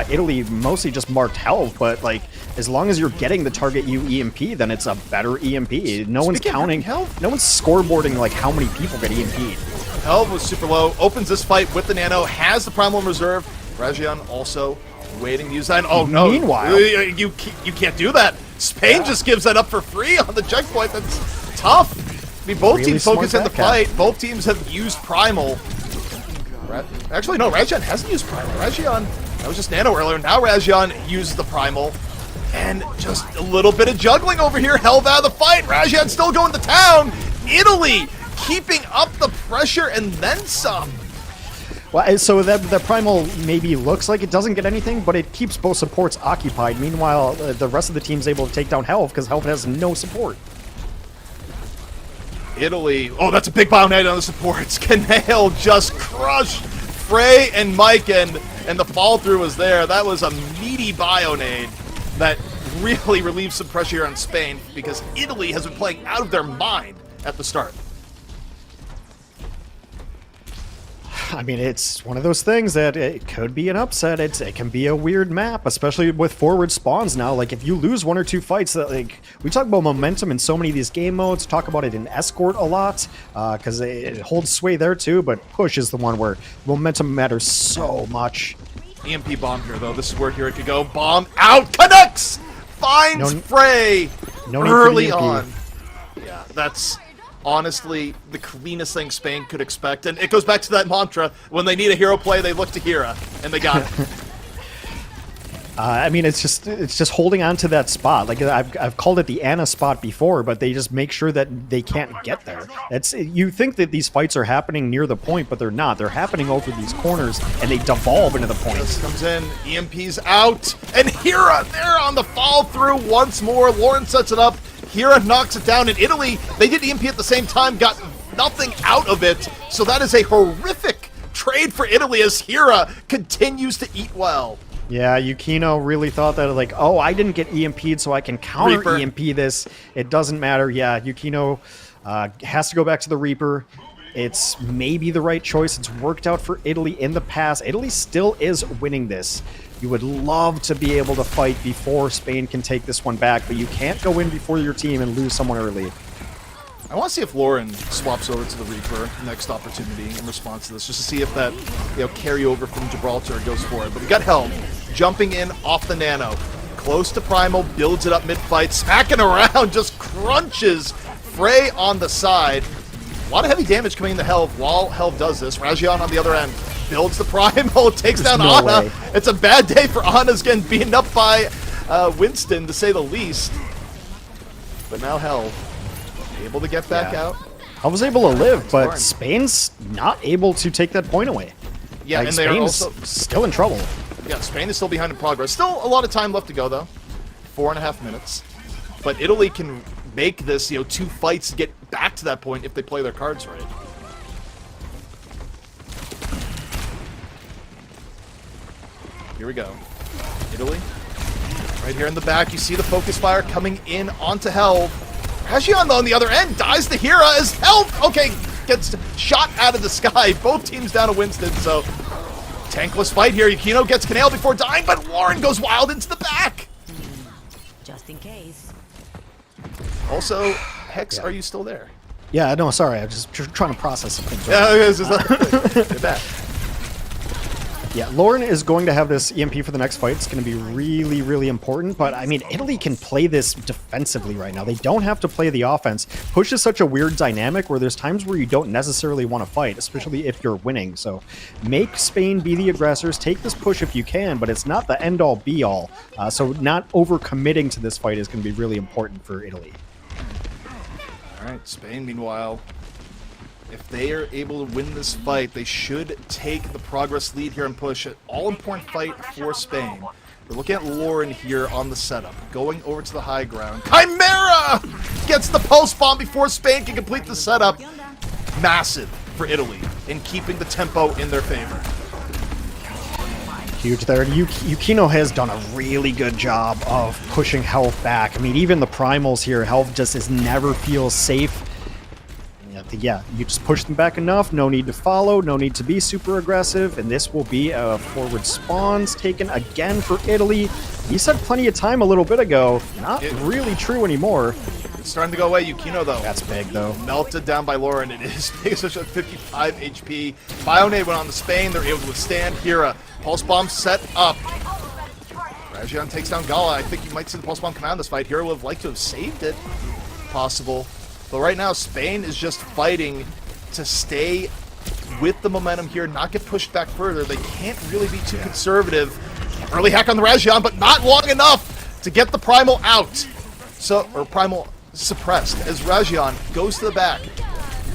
Italy mostly just marked health, but like as long as you're getting the target you EMP, then it's a better EMP. No one's counting health. No one's scoreboarding like how many people get EMP'd.
Health was super low. Opens this fight with the Nano. Has the Primal in reserve. Rajian also waiting to use that. Oh no!
Meanwhile,
you can't do that. Spain just gives that up for free on the checkpoint. That's tough. I mean, both teams focus in the fight. Both teams have used Primal. Actually, no, Rajian hasn't used Primal. Rajian, that was just Nano earlier. Now Rajian uses the Primal. And just a little bit of juggling over here. Held out of the fight. Rajian still going to town. Italy keeping up the pressure and then some.
Well, so that Primal maybe looks like it doesn't get anything, but it keeps both supports occupied. Meanwhile, the rest of the team's able to take down Helv because Helv has no support.
Italy, oh, that's a big Bionade on the supports. Canale just crushed Frey and Mike, and the fall through was there. That was a meaty Bionade that really relieved some pressure here on Spain because Italy has been playing out of their mind at the start.
I mean, it's one of those things that it could be an upset. It can be a weird map, especially with forward spawns now. Like, if you lose 1 or 2 fights, that like we talk about momentum in so many of these game modes, talk about it in Escort a lot, because it holds sway there too, but Push is the one where momentum matters so much.
EMP bomb here, though. This is where here it could go. Bomb out. Canucks finds Frey early on. Yeah, that's honestly the cleanest thing Spain could expect. And it goes back to that mantra, when they need a hero play, they look to Hera, and they got it.
I mean, it's just holding on to that spot. Like, I've called it the Anna spot before, but they just make sure that they can't get there. You think that these fights are happening near the point, but they're not. They're happening over these corners, and they devolve into the points.
This comes in, EMP's out, and Hera there on the fall through once more. Lauren sets it up. Hera knocks it down. In Italy, they did EMP at the same time, got nothing out of it. So that is a horrific trade for Italy as Hera continues to eat well.
Yeah, Yukino really thought that, like, oh, I didn't get EMP'd, so I can counter
Reaper.
EMP this. It doesn't matter. Yeah, Yukino has to go back to the Reaper. It's maybe the right choice. It's worked out for Italy in the past. Italy still is winning this. You would love to be able to fight before Spain can take this one back, but you can't go in before your team and lose someone early.
I want to see if Lauren swaps over to the Reaper next opportunity in response to this, just to see if that carryover from Gibraltar goes for it. But we got Helm jumping in off the Nano, close to Primal, builds it up mid-fight, smacking around, just crunches Frey on the side. A lot of heavy damage coming into Helv while Helv does this. Rajion on the other end builds the Primal, takes down Ana. It's a bad day for Ana's getting beaten up by Winston, to say the least. But now Helv able to get back out.
I was able to live, but Spain's not able to take that point away.
Yeah,
like,
and they're
Spain's
also
still in trouble.
Yeah, Spain is still behind in progress. Still a lot of time left to go, though. 4.5 minutes. But Italy can make this, 2 fights to get back to that point if they play their cards right. Here we go. Italy. Right here in the back, you see the focus fire coming in onto Helv. Rajion, though, on the other end, dies to Hera as Helv, gets shot out of the sky. Both teams down to Winston, so tankless fight here. Yukino gets Canale before dying, but Lauren goes wild into the back.
Just in case.
Also, Hex, are you still there?
Yeah, no, sorry. I'm just trying to process some things.
Yeah, it's just you're back.
Yeah, Lauren is going to have this EMP for the next fight. It's going to be really, really important. But, I mean, Italy can play this defensively right now. They don't have to play the offense. Push is such a weird dynamic where there's times where you don't necessarily want to fight, especially if you're winning. So make Spain be the aggressors. Take this push if you can, but it's not the end-all, be-all. So not over-committing to this fight is going to be really important for Italy.
All right, Spain, meanwhile, if they are able to win this fight, they should take the progress lead here and push it. All-important fight for Spain. We're looking at Lauren here on the setup, going over to the high ground. Chimera gets the post bomb before Spain can complete the setup. Massive for Italy in keeping the tempo in their favor.
Huge there. Yukino has done a really good job of pushing Helv back. I mean, even the primals here, Helv just never feels safe. Yeah, you just push them back enough, no need to follow, no need to be super aggressive, and this will be a forward spawns taken again for Italy. He said plenty of time a little bit ago, not really true anymore.
It's starting to go away, Yukino, though.
That's big, though.
Melted down by Lauren. It is big, especially at 55 HP. Bionade went on to Spain. They're able to withstand Hera. Pulse bomb set up. Rajion takes down Gala. I think you might see the pulse bomb come out in this fight. Hera would have liked to have saved it. Possible. But right now, Spain is just fighting to stay with the momentum here, not get pushed back further. They can't really be too conservative. Early hack on the Rajion, but not long enough to get the Primal out. Or Primal suppressed as Rajion goes to the back.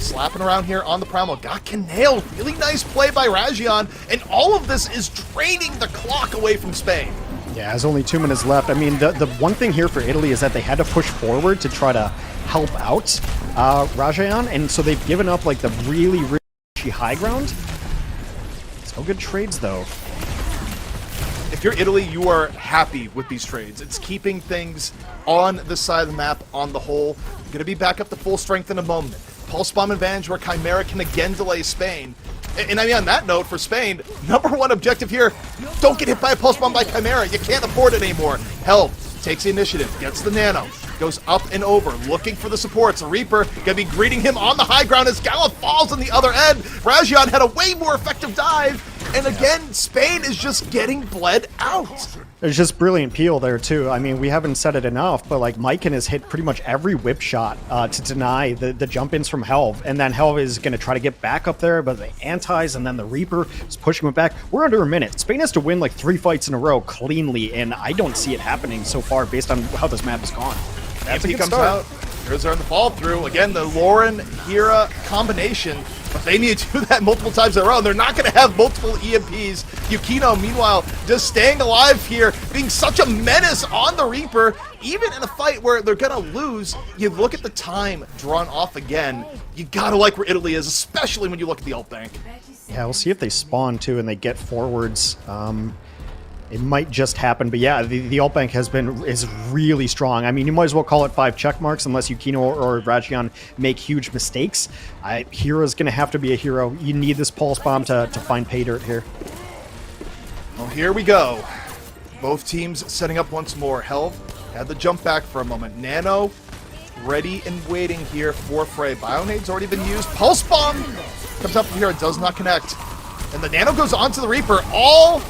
slapping around here on the Primal. Got Canale. Really nice play by Rajion. And all of this is draining the clock away from Spain.
Yeah, there's only 2 minutes left. I mean, the one thing here for Italy is that they had to push forward to try to help out Rajion, and so they've given up like the really high ground. So good trades, though.
If you're Italy, you are happy with these trades. It's keeping things on the side of the map on the whole. Going to be back up to full strength in a moment. Pulse Bomb advantage where Chimera can again delay Spain. And I mean, on that note, for Spain, number one objective here, don't get hit by a Pulse Bomb by Chimera. You can't afford it anymore. Help takes the initiative, gets the Nano, goes up and over, looking for the supports. The Reaper gonna be greeting him on the high ground as Gala falls on the other end. Rajion had a way more effective dive, and again, Spain is just getting bled out.
There's just brilliant peel there, too. I mean, we haven't said it enough, but like Maiken has hit pretty much every whip shot to deny the jump-ins from Helv, and then Helv is going to try to get back up there, but the antis and then the Reaper is pushing him back. We're under a minute. Spain has to win like 3 fights in a row cleanly, and I don't see it happening so far based on how this map has gone. That's a
he
good
comes
start.
out. Heroes are in the fall through. Again, the Lauren Hira combination. But they need to do that multiple times in a row. They're not going to have multiple EMPs. Yukino, meanwhile, just staying alive here, being such a menace on the Reaper. Even in a fight where they're going to lose, you look at the time drawn off again. You got to like where Italy is, especially when you look at the ult bank.
Yeah, we'll see if they spawn, too, and they get forwards. It might just happen, but yeah, the ult bank is really strong. I mean, you might as well call it 5 check marks unless Yukino or Rajion make huge mistakes. Hero's going to have to be a hero. You need this pulse bomb to find pay dirt here.
Well, here we go. Both teams setting up once more. Helv had the jump back for a moment. Nano ready and waiting here for Frey. Bionade's already been used. Pulse bomb comes up from here. It does not connect. And the Nano goes onto the Reaper. All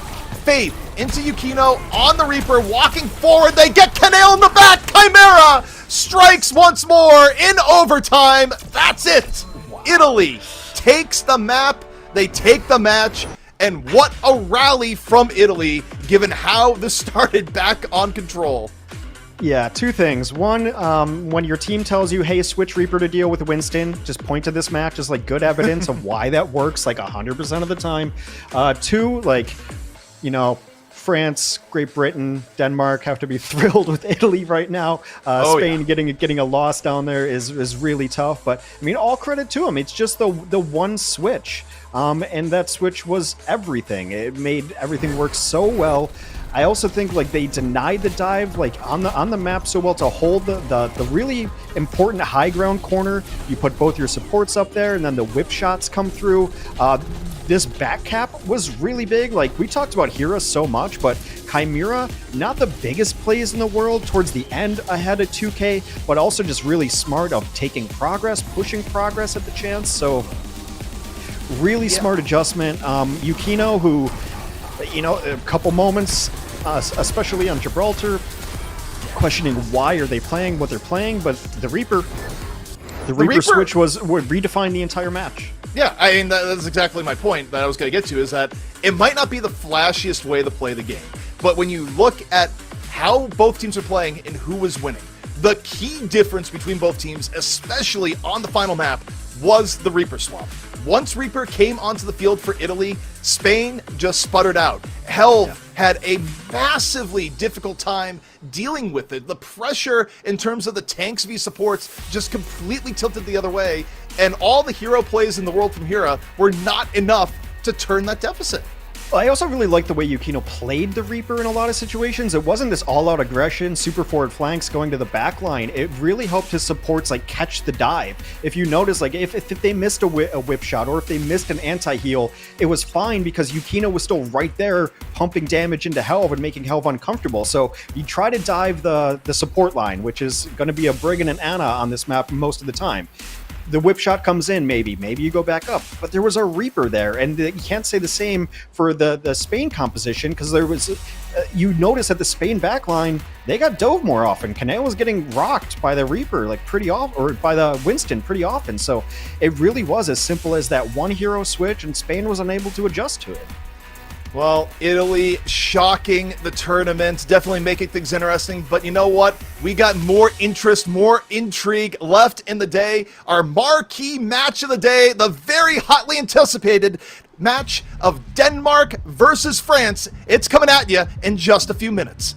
faith into Yukino on the Reaper, walking forward. They get Canale in the back. Chimera strikes once more in overtime. That's it. Wow. Italy takes the map. They take the match. And what a rally from Italy, given how this started back on control.
Yeah, 2 things. One, when your team tells you, hey, switch Reaper to deal with Winston, just point to this match as like good evidence of why that works like 100% of the time. 2, like, you know, France, Great Britain, Denmark have to be thrilled with Italy right now. Spain getting a loss down there is really tough. But I mean, all credit to them. It's just the one switch, and that switch was everything. It made everything work so well. I also think like they denied the dive like on the map so well to hold the really important high ground corner. You put both your supports up there, and then the whip shots come through. This back cap was really big. Like, we talked about Hira so much, but Chimera, not the biggest plays in the world towards the end ahead of 2K, but also just really smart of taking progress, pushing progress at the chance. So, really smart adjustment. Yukino, who, you know, a couple moments, especially on Gibraltar, questioning why are they playing what they're playing, but the Reaper switch would redefine the entire match.
Yeah, I mean, that's exactly my point that I was going to get to, is that it might not be the flashiest way to play the game, but when you look at how both teams are playing and who was winning, the key difference between both teams, especially on the final map, was the Reaper swap. Once Reaper came onto the field for Italy, Spain just sputtered out. Helv had a massively difficult time dealing with it. The pressure in terms of the tanks v supports just completely tilted the other way, and all the hero plays in the world from Hira were not enough to turn that deficit.
I also really like the way Yukino played the Reaper in a lot of situations. It wasn't this all-out aggression, super forward flanks going to the back line. It really helped his supports like catch the dive. If you notice, like if they missed a whip shot or if they missed an anti-heal, it was fine because Yukino was still right there pumping damage into Helv and making Helv uncomfortable. So you try to dive the support line, which is going to be a Brig and an Ana on this map most of the time. The whip shot comes in, maybe you go back up, but there was a Reaper there, and you can't say the same for the Spain composition, because there was, you notice at the Spain backline, they got dove more often. Canale was getting rocked by the Reaper like pretty often, or by the Winston pretty often, so it really was as simple as that one hero switch, and Spain was unable to adjust to it.
Well, Italy shocking the tournament, definitely making things interesting. But you know what? We got more interest, more intrigue left in the day. Our marquee match of the day, the very hotly anticipated match of Denmark versus France. It's coming at you in just a few minutes.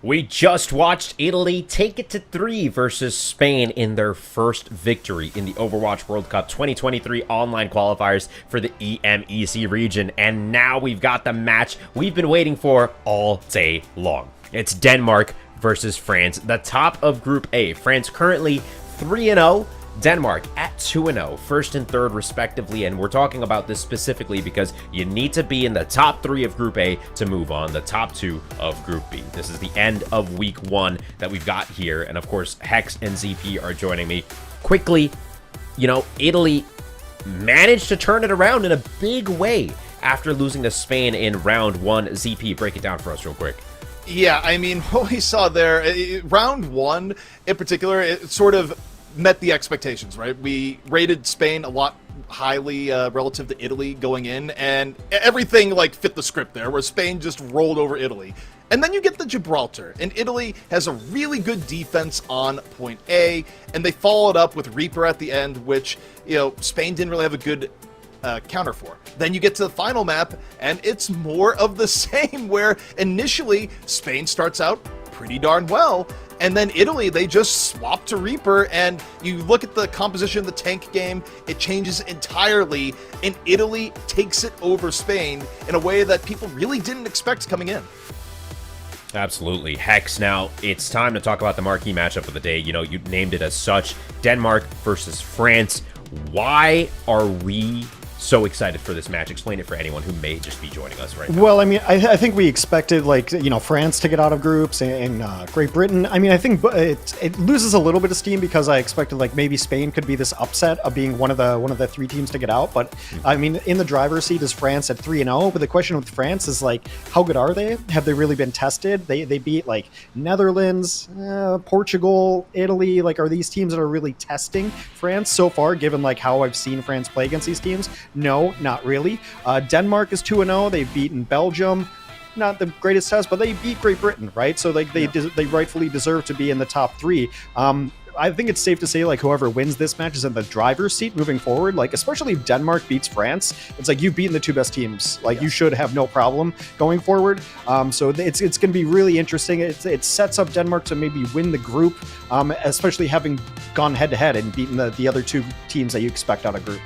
We just watched Italy take it to 3 versus Spain in their first victory in the Overwatch World Cup 2023 online qualifiers for the EMEC region. And now we've got the match we've been waiting for all day long. It's Denmark versus France, the top of Group A. France currently 3-0. Denmark at 2-0, first and third respectively, and we're talking about this specifically because you need to be in the top 3 of Group A to move on, the top 2 of Group B. This is the end of Week 1 that we've got here, and of course, Hex and ZP are joining me. Quickly, Italy managed to turn it around in a big way after losing to Spain in round 1. ZP, break it down for us real quick.
Yeah, I mean, what we saw there, round 1 in particular, it sort of met the expectations, right? We rated Spain a lot highly relative to Italy going in, and everything fit the script there, where Spain just rolled over Italy. And then you get the Gibraltar, and Italy has a really good defense on point A, and they followed up with Reaper at the end, which, Spain didn't really have a good counter for. Then you get to the final map, and it's more of the same, where initially Spain starts out pretty darn well, and then Italy, they just swap to Reaper, and you look at the composition of the tank game, it changes entirely, and Italy takes it over Spain in a way that people really didn't expect coming in.
Absolutely. Hex, now it's time to talk about the marquee matchup of the day. You named it as such. Denmark versus France. Why are we so excited for this match? Explain it for anyone who may just be joining us right now.
Well, I mean, I think we expected, France to get out of groups and Great Britain. I mean, I think it loses a little bit of steam because I expected maybe Spain could be this upset of being one of the three teams to get out. But I mean, in the driver's seat is France at 3-0. But the question with France is how good are they? Have they really been tested? They beat Netherlands, Portugal, Italy. Are these teams that are really testing France so far? Given how I've seen France play against these teams. No, not really. Denmark is 2-0. They've beaten Belgium. Not the greatest test, but they beat Great Britain, right? So they rightfully deserve to be in the top three. I think it's safe to say whoever wins this match is in the driver's seat moving forward. Especially if Denmark beats France, it's you've beaten the two best teams. You should have no problem going forward. So it's going to be really interesting. It sets up Denmark to maybe win the group, especially having gone head to head and beaten the other two teams that you expect out of group.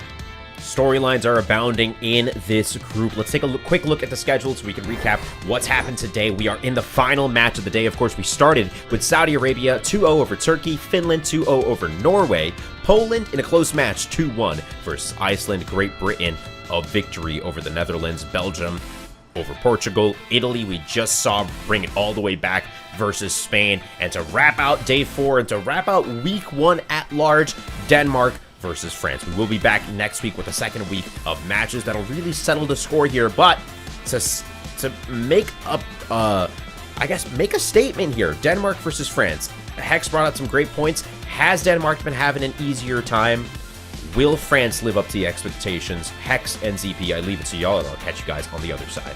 Storylines are abounding in this group. Let's take a quick look at the schedule so we can recap what's happened today. We are in the final match of the day. Of course, we started with Saudi Arabia 2-0 over Turkey, Finland 2-0 over Norway, Poland in a close match 2-1 versus Iceland, Great Britain a victory over the Netherlands, Belgium over Portugal, Italy we just saw bring it all the way back versus Spain, and to wrap out day 4 and to wrap out week 1 at large, Denmark versus France. We will be back next week with a second week of matches that'll really settle the score here, but to make make a statement here, Denmark versus France. Hex brought out some great points. Has Denmark been having an easier time? Will France live up to the expectations? Hex and ZP, I leave it to y'all, and I'll catch you guys on the other side.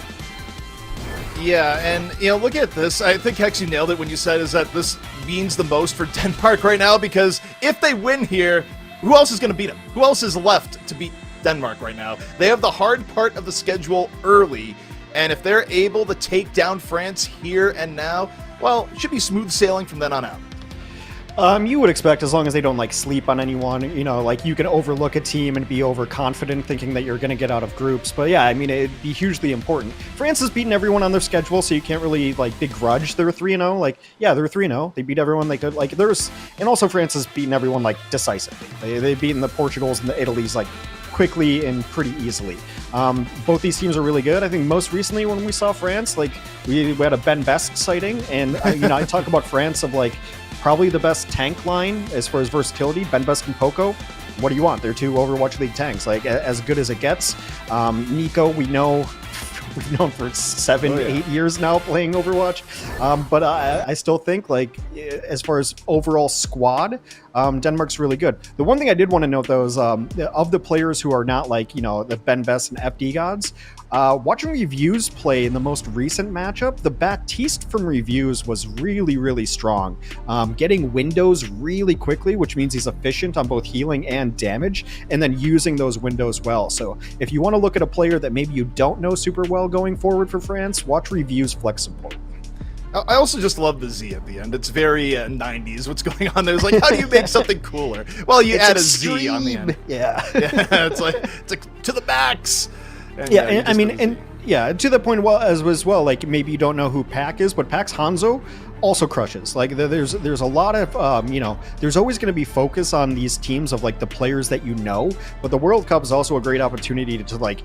Yeah, and, look at this. I think, Hex, you nailed it when you said is that this means the most for Denmark right now, because if they win here, who else is going to beat them? Who else is left to beat Denmark right now? They have the hard part of the schedule early, and if they're able to take down France here and now, well, it should be smooth sailing from then on out.
You would expect, as long as they don't sleep on anyone, you can overlook a team and be overconfident thinking that you're going to get out of groups. But yeah, I mean, it'd be hugely important. France has beaten everyone on their schedule, so you can't really begrudge their 3-0. Yeah, they're 3-0. They beat everyone they could. And also France has beaten everyone decisively. They've beaten the Portugals and the Italys quickly and pretty easily. Both these teams are really good. I think most recently when we saw France, we had a Ben Best sighting, and I talk about France of probably the best tank line as far as versatility, Ben Best and Poco. What do you want? They're two Overwatch League tanks, as good as it gets. Nico, we've known for 8 years now playing Overwatch. But I still think, as far as overall squad, Denmark's really good. The one thing I did want to note, though, is of the players who are not the Ben Best and FD gods, watching Reviews play in the most recent matchup, the Baptiste from Reviews was really, really strong. Getting windows really quickly, which means he's efficient on both healing and damage, and then using those windows well. So if you want to look at a player that maybe you don't know super well going forward for France, watch Reviews flex support.
I also just love the Z at the end. It's very 90s. What's going on there? It's how do you make something cooler? Well, you add extreme. A Z on the end.
Yeah.
It's like to the max. And,
to the point as well, maybe you don't know who Pac is, but Pac's Hanzo also crushes. There's a lot of there's always going to be focus on these teams of the players that you know, but the World Cup is also a great opportunity to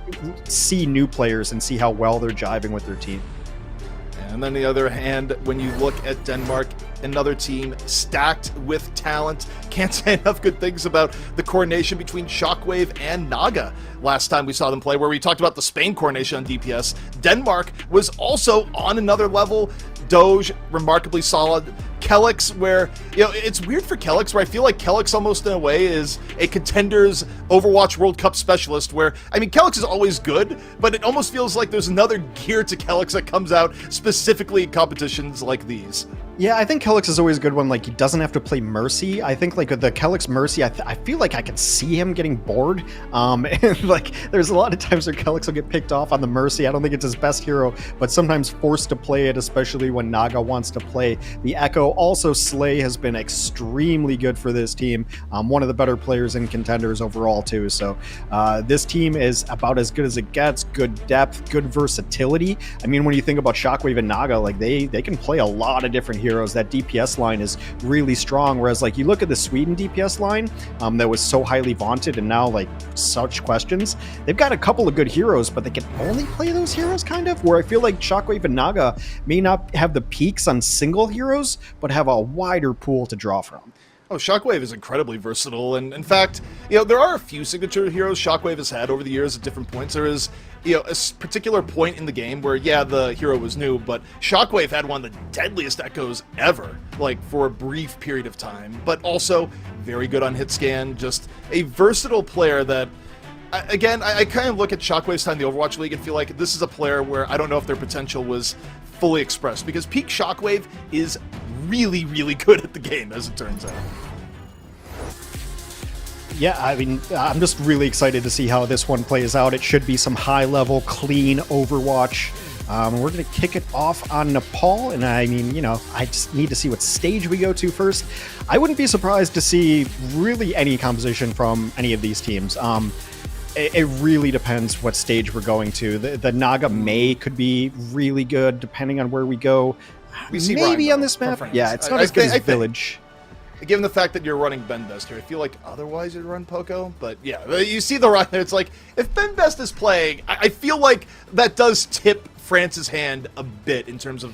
see new players and see how well they're jiving with their team.
And then on the other hand, when you look at Denmark, another team stacked with talent. Can't say enough good things about the coordination between Shockwave and Naga last time we saw them play, where we talked about the Spain coordination on DPS. Denmark was also on another level. Doge, remarkably solid. Kelix, where, it's weird for Kelix, where I feel like Kelix almost in a way is a Contenders Overwatch World Cup specialist, where, I mean, Kelix is always good, but it almost feels like there's another gear to Kelix that comes out specifically in competitions like these.
Yeah, I think Kelix is always a good one. Like, he doesn't have to play Mercy. I think, like, with the Kelix Mercy, I feel like I can see him getting bored. And, like, there's a lot of times where Kelix will get picked off on the Mercy. I don't think it's his best hero, but sometimes forced to play it, especially when Naga wants to play the Echo. Also, Slay has been extremely good for this team. One of the better players in Contenders overall, too. So, this team is about as good as it gets. Good depth, good versatility. I mean, when you think about Shockwave and Naga, like, they can play a lot of different heroes. That DPS line is really strong, whereas like you look at the Sweden DPS line that was so highly vaunted and now like such questions, they've got a couple of good heroes, but they can only play those heroes kind of, where I feel like Shockwave and Naga may not have the peaks on single heroes, but have a wider pool to draw from.
Oh, Shockwave is incredibly versatile, and in fact, there are a few signature heroes Shockwave has had over the years at different points. There is, a particular point in the game where, the hero was new, but Shockwave had one of the deadliest echoes ever, like, for a brief period of time, but also very good on hit scan, just a versatile player that, again, I kind of look at Shockwave's time in the Overwatch League and feel like this is a player where I don't know if their potential was fully expressed, because peak Shockwave is really, really good at the game, as it turns out.
Yeah, I mean, I'm just really excited to see how this one plays out. It should be some high-level, clean Overwatch. We're going to kick it off on Nepal, and I mean, I just need to see what stage we go to first. I wouldn't be surprised to see really any composition from any of these teams. It really depends what stage we're going to. The Naga May could be really good, depending on where we go.
We see
maybe
Ryan,
on this map.
France.
Yeah, it's not as good as Village.
Given the fact that you're running Ben Best here, I feel like otherwise you'd run Poco. But yeah, you see the run there. It's like, if Ben Best is playing, I feel like that does tip France's hand a bit in terms of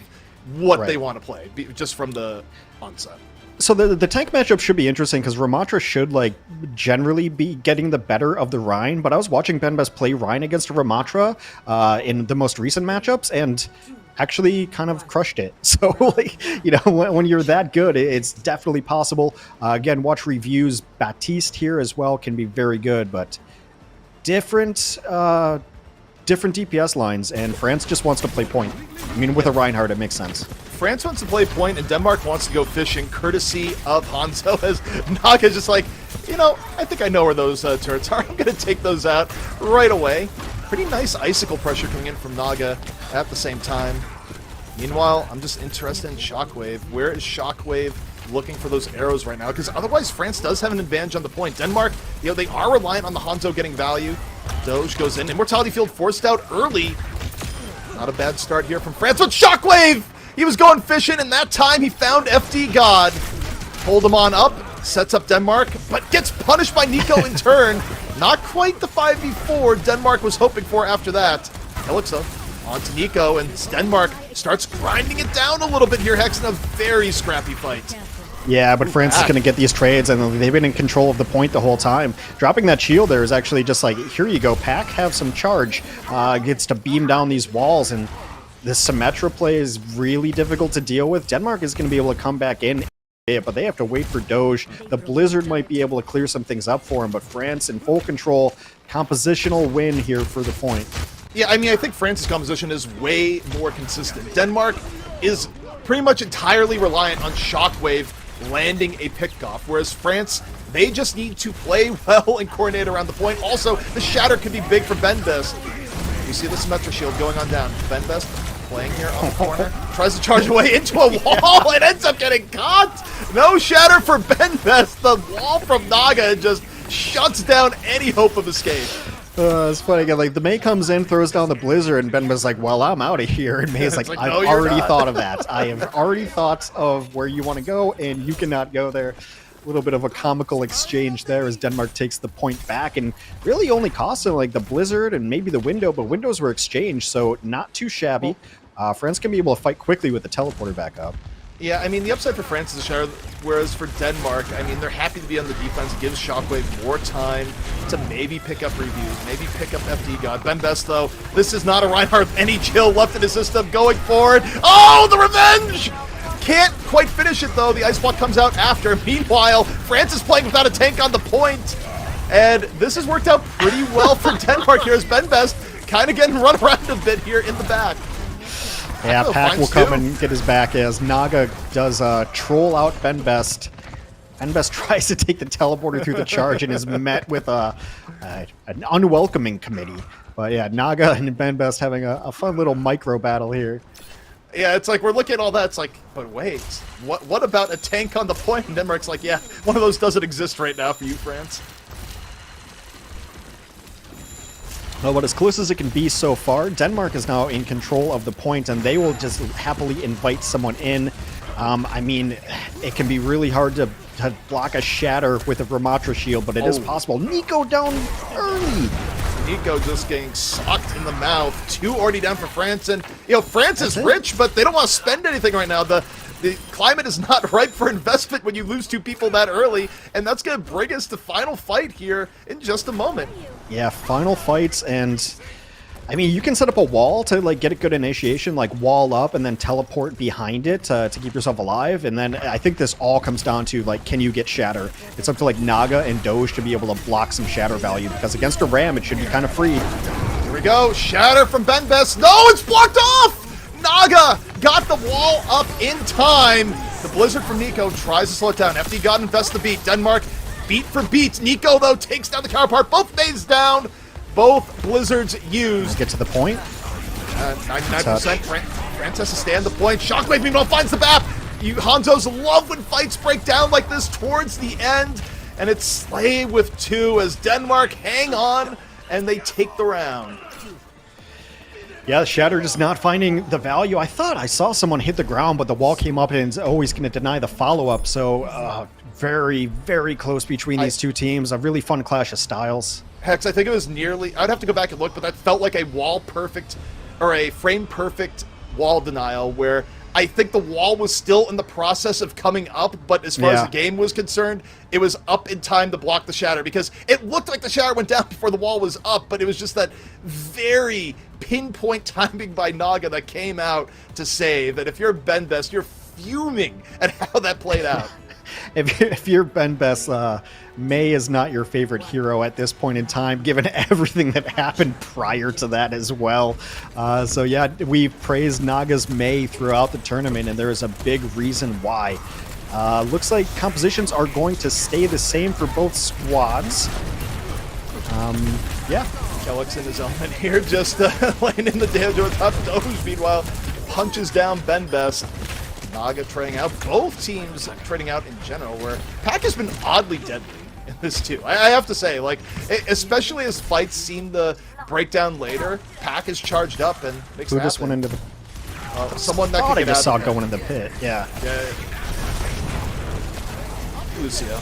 what they want to play, just from the onset.
So the tank matchup should be interesting, because Ramatra should, like, generally be getting the better of the Rhine, but I was watching Ben Best play Rhine against Ramatra in the most recent matchups, and actually kind of crushed it. So, like, when you're that good, it's definitely possible. Again, watch reviews. Baptiste here as well can be very good, but different DPS lines, and France just wants to play point. I mean, with a Reinhardt, it makes sense.
France wants to play point, and Denmark wants to go fishing, courtesy of Hanzo, as Naga's just like, I think I know where those turrets are. I'm going to take those out right away. Pretty nice icicle pressure coming in from Naga at the same time. Meanwhile, I'm just interested in Shockwave. Where is Shockwave looking for those arrows right now? Because otherwise, France does have an advantage on the point. Denmark, they are reliant on the Hanzo getting value. Doge goes in. Immortality Field forced out early. Not a bad start here from France, but Shockwave! He was going fishing, and that time he found FD God. Hold him on up, sets up Denmark, but gets punished by Nico in turn. Not quite the 5v4 Denmark was hoping for after that. Helix, though, onto Nico, and Denmark starts grinding it down a little bit here. Hex in a very scrappy fight.
Yeah, but France is going to get these trades, and they've been in control of the point the whole time. Dropping that shield there is actually just like, here you go, Pack, have some charge. Gets to beam down these walls, and this Symmetra play is really difficult to deal with. Denmark is going to be able to come back in, but they have to wait for Doge. The Blizzard might be able to clear some things up for him, but France in full control. Compositional win here for the point.
Yeah, I mean, I think France's composition is way more consistent. Denmark is pretty much entirely reliant on Shockwave landing a pickoff, whereas France, they just need to play well and coordinate around the point. Also, the shatter could be big for Ben Best. You see the Symmetra shield going on down. Ben Best playing here on the corner, tries to charge away into a wall and ends up getting caught. No shatter for Ben Best. The wall from Naga just shuts down any hope of escape.
It's funny again. Like, the May comes in, throws down the Blizzard, and Ben was like, "Well, I'm out of here." And May's like,
like,
"I've
no, you're
already
not."
thought of that. I have already thought of where you want to go, and you cannot go there." A little bit of a comical exchange there as Denmark takes the point back, and really only cost them like the Blizzard and maybe the window, but windows were exchanged, so not too shabby. France can be able to fight quickly with the teleporter back up.
Yeah, I mean, the upside for France is a shatter, whereas for Denmark, I mean, they're happy to be on the defense. It gives Shockwave more time to maybe pick up reviews, maybe pick up FD God. Ben Best, though, this is not a Reinhardt. Any chill left in his system going forward. Oh, the revenge! can't quite finish it, though. The Ice Block comes out after. Meanwhile, France is playing without a tank on the point. And this has worked out pretty well for Denmark here as Benbest kind of getting run around a bit here in the back.
Yeah, Pack will come and get his back as Naga does troll out Benbest. Benbest tries to take the teleporter through the charge and is met with an unwelcoming committee. But yeah, Naga and Benbest having a fun little micro battle here.
Yeah, it's like we're looking at all that. It's like, but wait, what about a tank on the point? And Denmark's like, yeah, one of those doesn't exist right now for you, France.
Well, but as close as it can be so far, Denmark is now in control of the point, and they will just happily invite someone in. I mean, it can be really hard to block a shatter with a Ramatra shield, but it is possible. Nico down early.
Nico just getting socked in the mouth. 2 already down for France, and France is rich, but they don't want to spend anything right now. The climate is not ripe for investment when you lose 2 people that early, and that's going to bring us to final fight here in just a moment.
Yeah, final fights, and I mean, you can set up a wall to like get a good initiation, like wall up and then teleport behind it to keep yourself alive. And then I think this all comes down to like, can you get shatter? It's up to like Naga and Doge to be able to block some shatter value, because against a ram, it should be kind of free.
Here we go, shatter from Benbest. No, it's blocked off! Naga got the wall up in time. The Blizzard from Nico tries to slow it down. FD got invest the beat. Denmark beat for beat. Nico, though, takes down the counterpart. Both days down. Both Blizzards used.
Let's get to the point.
99%. France has to stand the point. Shockwave meanwhile finds the BAP. You Hanzos love when fights break down like this towards the end. And it's Slay with 2 as Denmark hang on and they take the round.
Yeah, Shatter just not finding the value. I thought I saw someone hit the ground, but the wall came up and it's always going to deny the follow-up. So very, very close between these two teams. A really fun clash of styles.
Hex, I think it was nearly, I'd have to go back and look, but that felt like a wall perfect, or a frame perfect wall denial, where I think the wall was still in the process of coming up, but as far as the game was concerned, it was up in time to block the shatter, because it looked like the shatter went down before the wall was up, but it was just that very pinpoint timing by Naga that came out to say that if you're Benbest, you're fuming at how that played out.
If you're Benbest, May is not your favorite hero at this point in time, given everything that happened prior to that as well. So yeah, we've praised Naga's May throughout the tournament, and there is a big reason why. Looks like compositions are going to stay the same for both squads. Yeah.
Kellick's in his element here, just laying in the damage over top. Doge, meanwhile, punches down Benbest. Naga trading out, both teams trading out in general, where Pack has been oddly deadly in this too. I have to say, like, especially as fights seem to break down later, Pack has charged up and makes it happen.
This one into the...
someone that
I
can get
just
out
saw it going in the pit, yeah.
Lucio.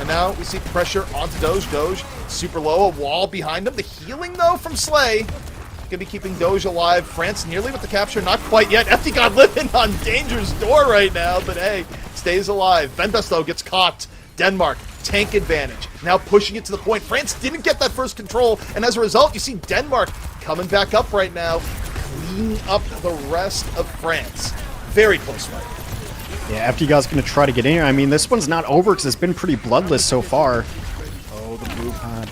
And now we see pressure onto Doge. Doge, super low, a wall behind him. The healing, though, from Slay. Gonna be keeping Doge alive. France nearly with the capture, not quite yet. FD got living on Danger's door right now, but hey, stays alive. Benbest, though, gets caught. Denmark, tank advantage. Now pushing it to the point. France didn't get that first control, and as a result, you see Denmark coming back up right now, cleaning up the rest of France. Very close fight.
Yeah, FD going to try to get in here. I mean, this one's not over because it's been pretty bloodless so far.
Oh, the blue pod.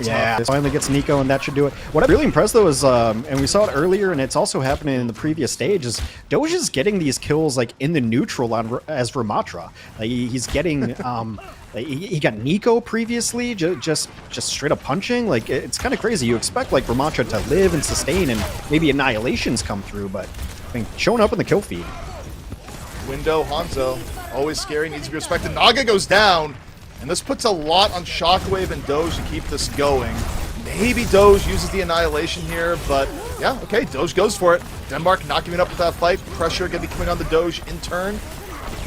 Yeah, finally gets Nico, and that should do it. What I'm really impressed, though, is, and we saw it earlier, and it's also happening in the previous stage, is Doge is getting these kills, like, in the neutral as Ramatra. Like, he's getting, he got Nico previously, just straight up punching. Like, it's kind of crazy. You expect, like, Ramatra to live and sustain, and maybe Annihilations come through, but, I mean, showing up in the kill feed.
Window, Hanzo, always scary, needs to be respected. Naga goes down. And this puts a lot on Shockwave and Doge to keep this going. Maybe Doge uses the Annihilation here, but yeah, okay, Doge goes for it. Denmark not giving up with that fight. Pressure going to be coming on the Doge in turn.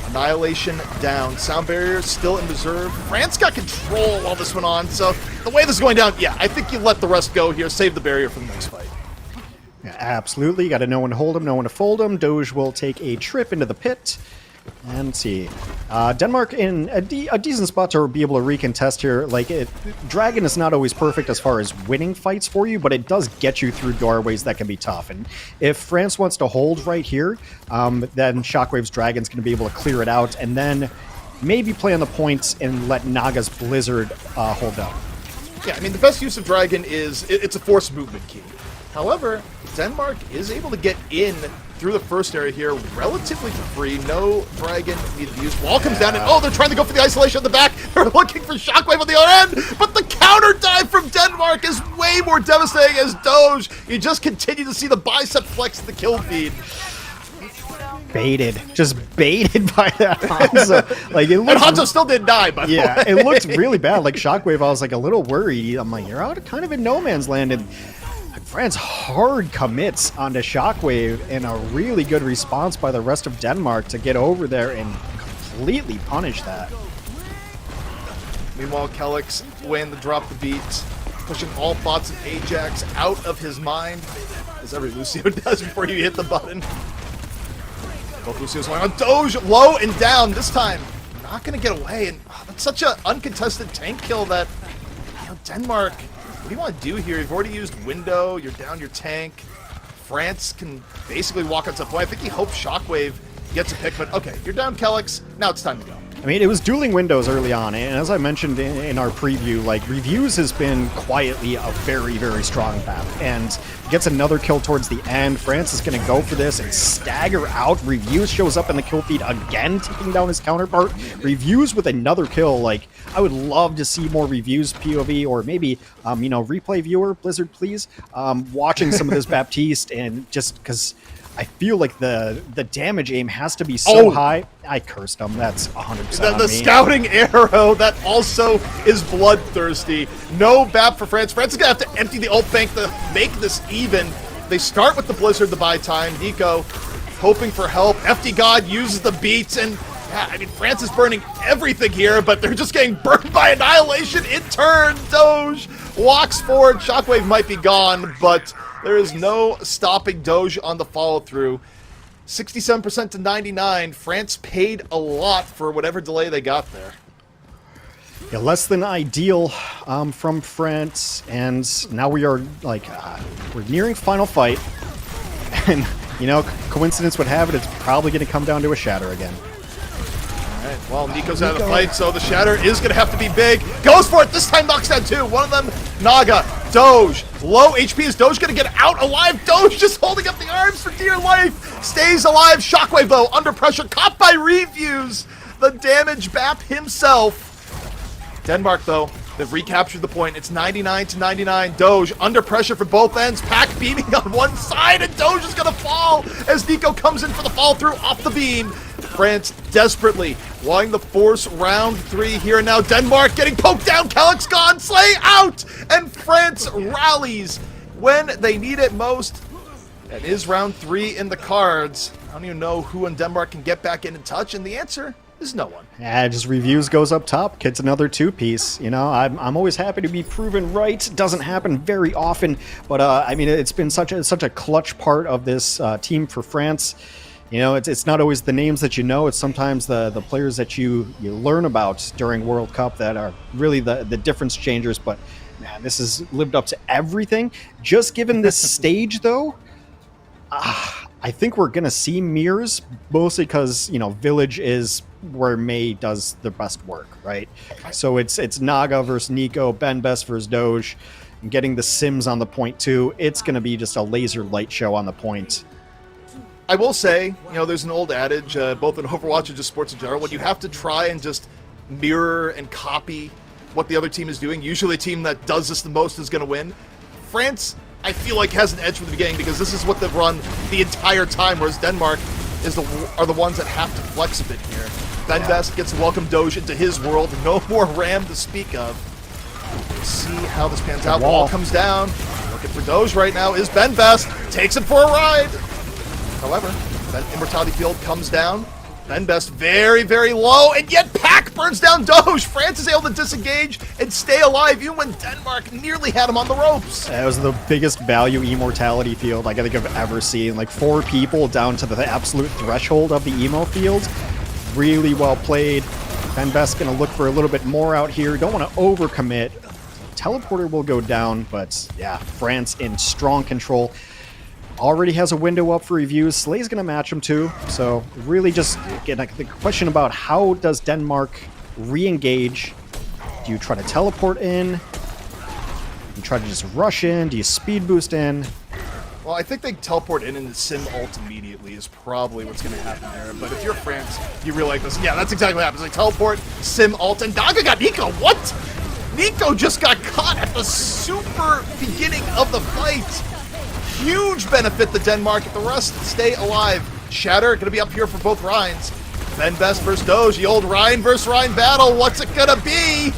Annihilation down. Sound barrier still in reserve. France got control while this went on, so the way this is going down, yeah, I think you let the rest go here. Save the barrier for the next fight.
Yeah, absolutely. You got to know when to hold him, know when to fold him. Doge will take a trip into the pit. And let's see. Denmark in a decent spot to be able to recontest here. Like, Dragon is not always perfect as far as winning fights for you, but it does get you through doorways that can be tough. And if France wants to hold right here, then Shockwave's Dragon's going to be able to clear it out, and then maybe play on the points and let Naga's Blizzard hold down.
Yeah, I mean, the best use of Dragon is it's a forced movement key. However, Denmark is able to get in through the first area here relatively for free. No Dragon needed to use. Wall comes down, and they're trying to go for the isolation on the back. They're looking for Shockwave on the other end, but the counter dive from Denmark is way more devastating as Doge. You just continue to see the bicep flex in the kill feed.
Baited, just baited by that Hanzo. Like, it looked,
And Hanzo still didn't die, by the way.
yeah, it looked really bad. Like, Shockwave, I was like a little worried. I'm like, you're out kind of in no man's land, and France hard commits onto Shockwave, and a really good response by the rest of Denmark to get over there and completely punish that.
Meanwhile, Kelix weighing the drop the beat, pushing all thoughts of Ajax out of his mind, as every Lucio does before you hit the button. Both Lucios going on Doge, low and down. This time, not going to get away, and that's such an uncontested tank kill that, Denmark, what do you want to do here? You've already used window, you're down your tank. France can basically walk on to point. I think he hopes Shockwave gets a pick, but okay, you're down Kelix, now it's time to go.
I mean, it was dueling windows early on, and as I mentioned in our preview, like, Reviews has been quietly a very, very strong map, and gets another kill towards the end. France is going to go for this and stagger out. Reviews shows up in the kill feed again, taking down his counterpart. Reviews with another kill. Like, I would love to see more Reviews POV, or maybe, replay viewer, Blizzard, please, watching some of this Baptiste, and just because I feel like the damage aim has to be so high. I cursed him. That's 100%
The scouting arrow that also is bloodthirsty. No BAP for France. France is going to have to empty the ult bank to make this even. They start with the Blizzard to buy time. Nico hoping for help. FD God uses the beats, and yeah, I mean, France is burning everything here, but they're just getting burned by Annihilation in turn. Doge walks forward. Shockwave might be gone, but there is no stopping Doge on the follow-through. 67% to 99. France paid a lot for whatever delay they got there.
Yeah, less than ideal from France, and now we are like we're nearing final fight, and coincidence would have it, it's probably going to come down to a shatter again.
Alright, well, Nico's out of the fight, so the shatter is going to have to be big. Goes for it, this time knocks down two. One of them, Naga, Doge, low HP. Is Doge going to get out alive? Doge just holding up the arms for dear life. Stays alive. Shockwave, though, under pressure, caught by Reviews. The damage BAP himself. Denmark, though, they've recaptured the point. It's 99 to 99. Doge under pressure for both ends. Pack beaming on one side, and Doge is going to fall as Nico comes in for the fall through off the beam. France desperately wanting to force round 3 here and now. Denmark getting poked down. Kelix gone. Slay out. And France rallies when they need it most. That is round 3 in the cards. I don't even know who in Denmark can get back in touch, and the answer is no one.
Yeah, just Reviews goes up top, gets another 2-piece. I'm always happy to be proven right. Doesn't happen very often, but I mean, it's been such a clutch part of this team for France. It's not always the names that you know. It's sometimes the players that you learn about during World Cup that are really the difference changers. But man, this has lived up to everything. Just given this stage, though, I think we're gonna see mirrors, mostly because Village is where May does the best work, right? So it's Naga versus Nico, Ben Best versus Doge, and getting the Sims on the point too. It's gonna be just a laser light show on the point.
I will say, there's an old adage, both in Overwatch and just sports in general, when you have to try and just mirror and copy what the other team is doing, usually a team that does this the most is going to win. France, I feel like, has an edge from the beginning because this is what they've run the entire time, whereas Denmark are the ones that have to flex a bit here. Ben Best gets to welcome Doge into his world. No more Ram to speak of. We'll see how this pans out. Wall comes down. Looking for Doge right now is Ben Best. Takes him for a ride. However, that Immortality Field comes down. Ben Best very, very low, and yet Pack burns down Doge. France is able to disengage and stay alive, even when Denmark nearly had him on the ropes.
That was the biggest value Immortality Field I think I've ever seen. Like 4 people down to the absolute threshold of the Emo field. really well played. Ben Best going to look for a little bit more out here. Don't want to overcommit. Teleporter will go down, but yeah, France in strong control. Already has a window up for reviews. Slay's going to match him too. So really just again, the question about how does Denmark re-engage? Do you try to teleport in? You try to just rush in? Do you speed boost in?
Well, I think they teleport in and sim ult immediately is probably what's going to happen there. But if you're France, you really like this. Yeah, that's exactly what happens. They teleport, sim ult, and Daga got Nico. What? Nico just got caught at the super beginning of the fight. Huge benefit to Denmark if the rest stay alive. Shatter going to be up here for both Rhines. Ben Best versus Doge, the old Rhine versus Rhine battle. What's it going to be?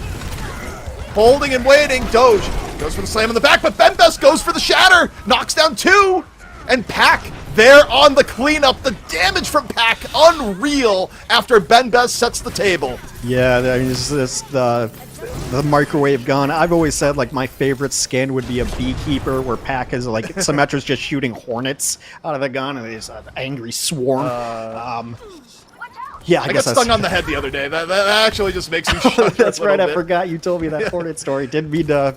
Holding and waiting. Doge goes for the slam in the back, but Ben Best goes for the shatter. Knocks down 2. And Pack there on the cleanup. The damage from Pack, unreal after Ben Best sets the table.
Yeah, I mean, this is the microwave gun. I've always said, like, my favorite skin would be a Beekeeper, where Pack is, like, Symmetra's just shooting hornets out of the gun, and there's an angry swarm. Yeah,
I got stung on the head the other day. That actually just makes me shudder.
That's right, I
bit.
forgot you told me that hornet story. Didn't mean to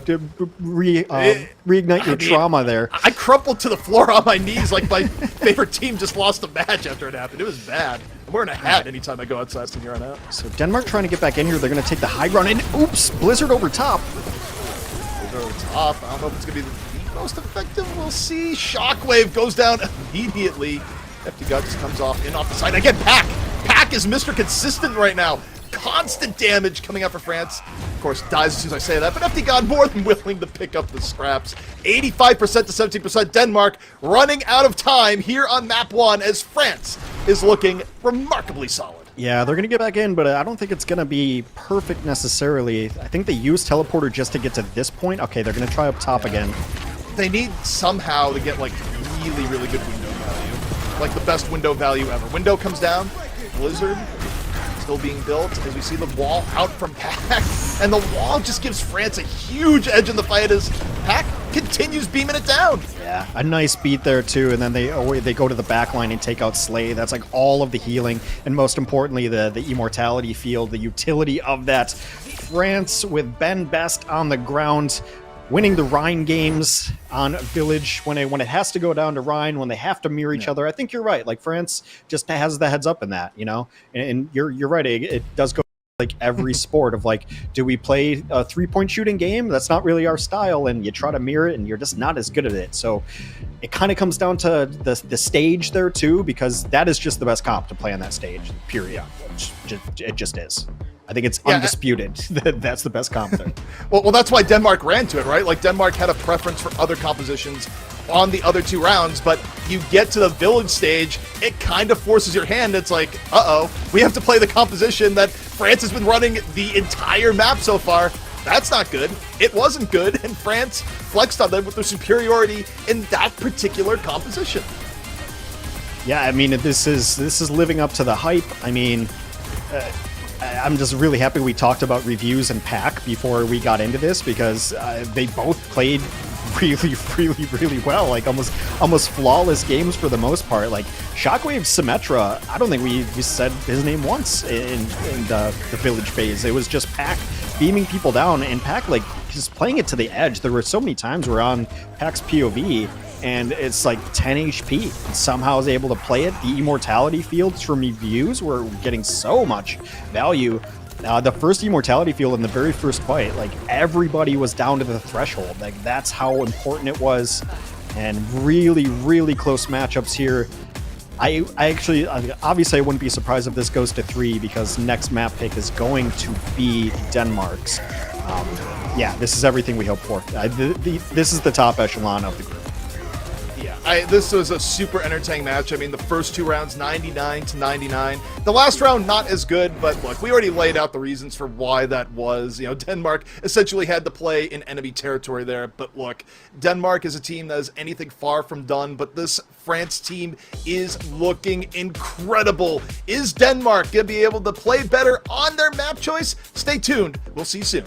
reignite your trauma there.
I crumpled to the floor on my knees like my favorite team just lost a match after it happened. It was bad. I'm wearing a hat anytime I go outside from here on out.
So Denmark trying to get back in here. They're going to take the high ground, and oops, Blizzard over top.
Blizzard over top. I don't know if it's going to be the most effective. We'll see. Shockwave goes down immediately. Hefty Gut just comes off the side. Again, Pack is Mr. Consistent right now. Constant damage coming out for France. Of course, dies as soon as I say that, but Hefty God more than willing to pick up the scraps. 85% to 17%. Denmark running out of time here on map 1 as France is looking remarkably solid.
Yeah, they're going to get back in, but I don't think it's going to be perfect necessarily. I think they used Teleporter just to get to this point. Okay, they're going to try up top again.
They need somehow to get, like, really, really good window value. Like the best window value ever. Window comes down. Blizzard still being built as we see the wall out from Pack, and the wall just gives France a huge edge in the fight as Pack continues beaming it down.
Yeah, a nice beat there too, and then they go to the back line and take out Slay. That's like all of the healing, and most importantly the immortality field, the utility of that. France with Ben Best on the ground, winning the Rhine games on Village when it has to go down to Rhine, when they have to mirror each other. I think you're right. Like, France just has the heads up in that, you know? And you're right. It does go like every sport of, like, do we play a 3-point shooting game? That's not really our style, and you try to mirror it and you're just not as good at it. So it kind of comes down to the stage there too, because that is just the best comp to play on that stage, period. It just is. I think it's undisputed that that's the best comp there.
Well, that's why Denmark ran to it, right? Like, Denmark had a preference for other compositions on the other 2 rounds, but you get to the Village stage, it kind of forces your hand. It's like, uh-oh, we have to play the composition that France has been running the entire map so far. That's not good. It wasn't good, and France flexed on them with their superiority in that particular composition.
Yeah, I mean, this is living up to the hype. I mean, I'm just really happy we talked about reviews and Pack before we got into this, because they both played really well, like almost flawless games for the most part. Like Shockwave Symmetra, I don't think we said his name once in the Village phase. It was just Pack beaming people down, and Pack, like, just playing it to the edge. There were so many times we're on Pack's POV and it's like 10 HP, and somehow is able to play it. The immortality fields from reviews were getting so much value. The first immortality field in the very first fight, like, everybody was down to the threshold. Like, that's how important it was, and really close matchups here. I actually, obviously I wouldn't be surprised if this goes to 3, because next map pick is going to be Denmark's. Yeah, this is everything we hope for. This is the top echelon of the group.
This was a super entertaining match. I mean, the first 2 rounds, 99 to 99. The last round, not as good, but look, we already laid out the reasons for why that was. You know, Denmark essentially had to play in enemy territory there. But look, Denmark is a team that is anything far from done, but this France team is looking incredible. Is Denmark going to be able to play better on their map choice? Stay tuned. We'll see you soon.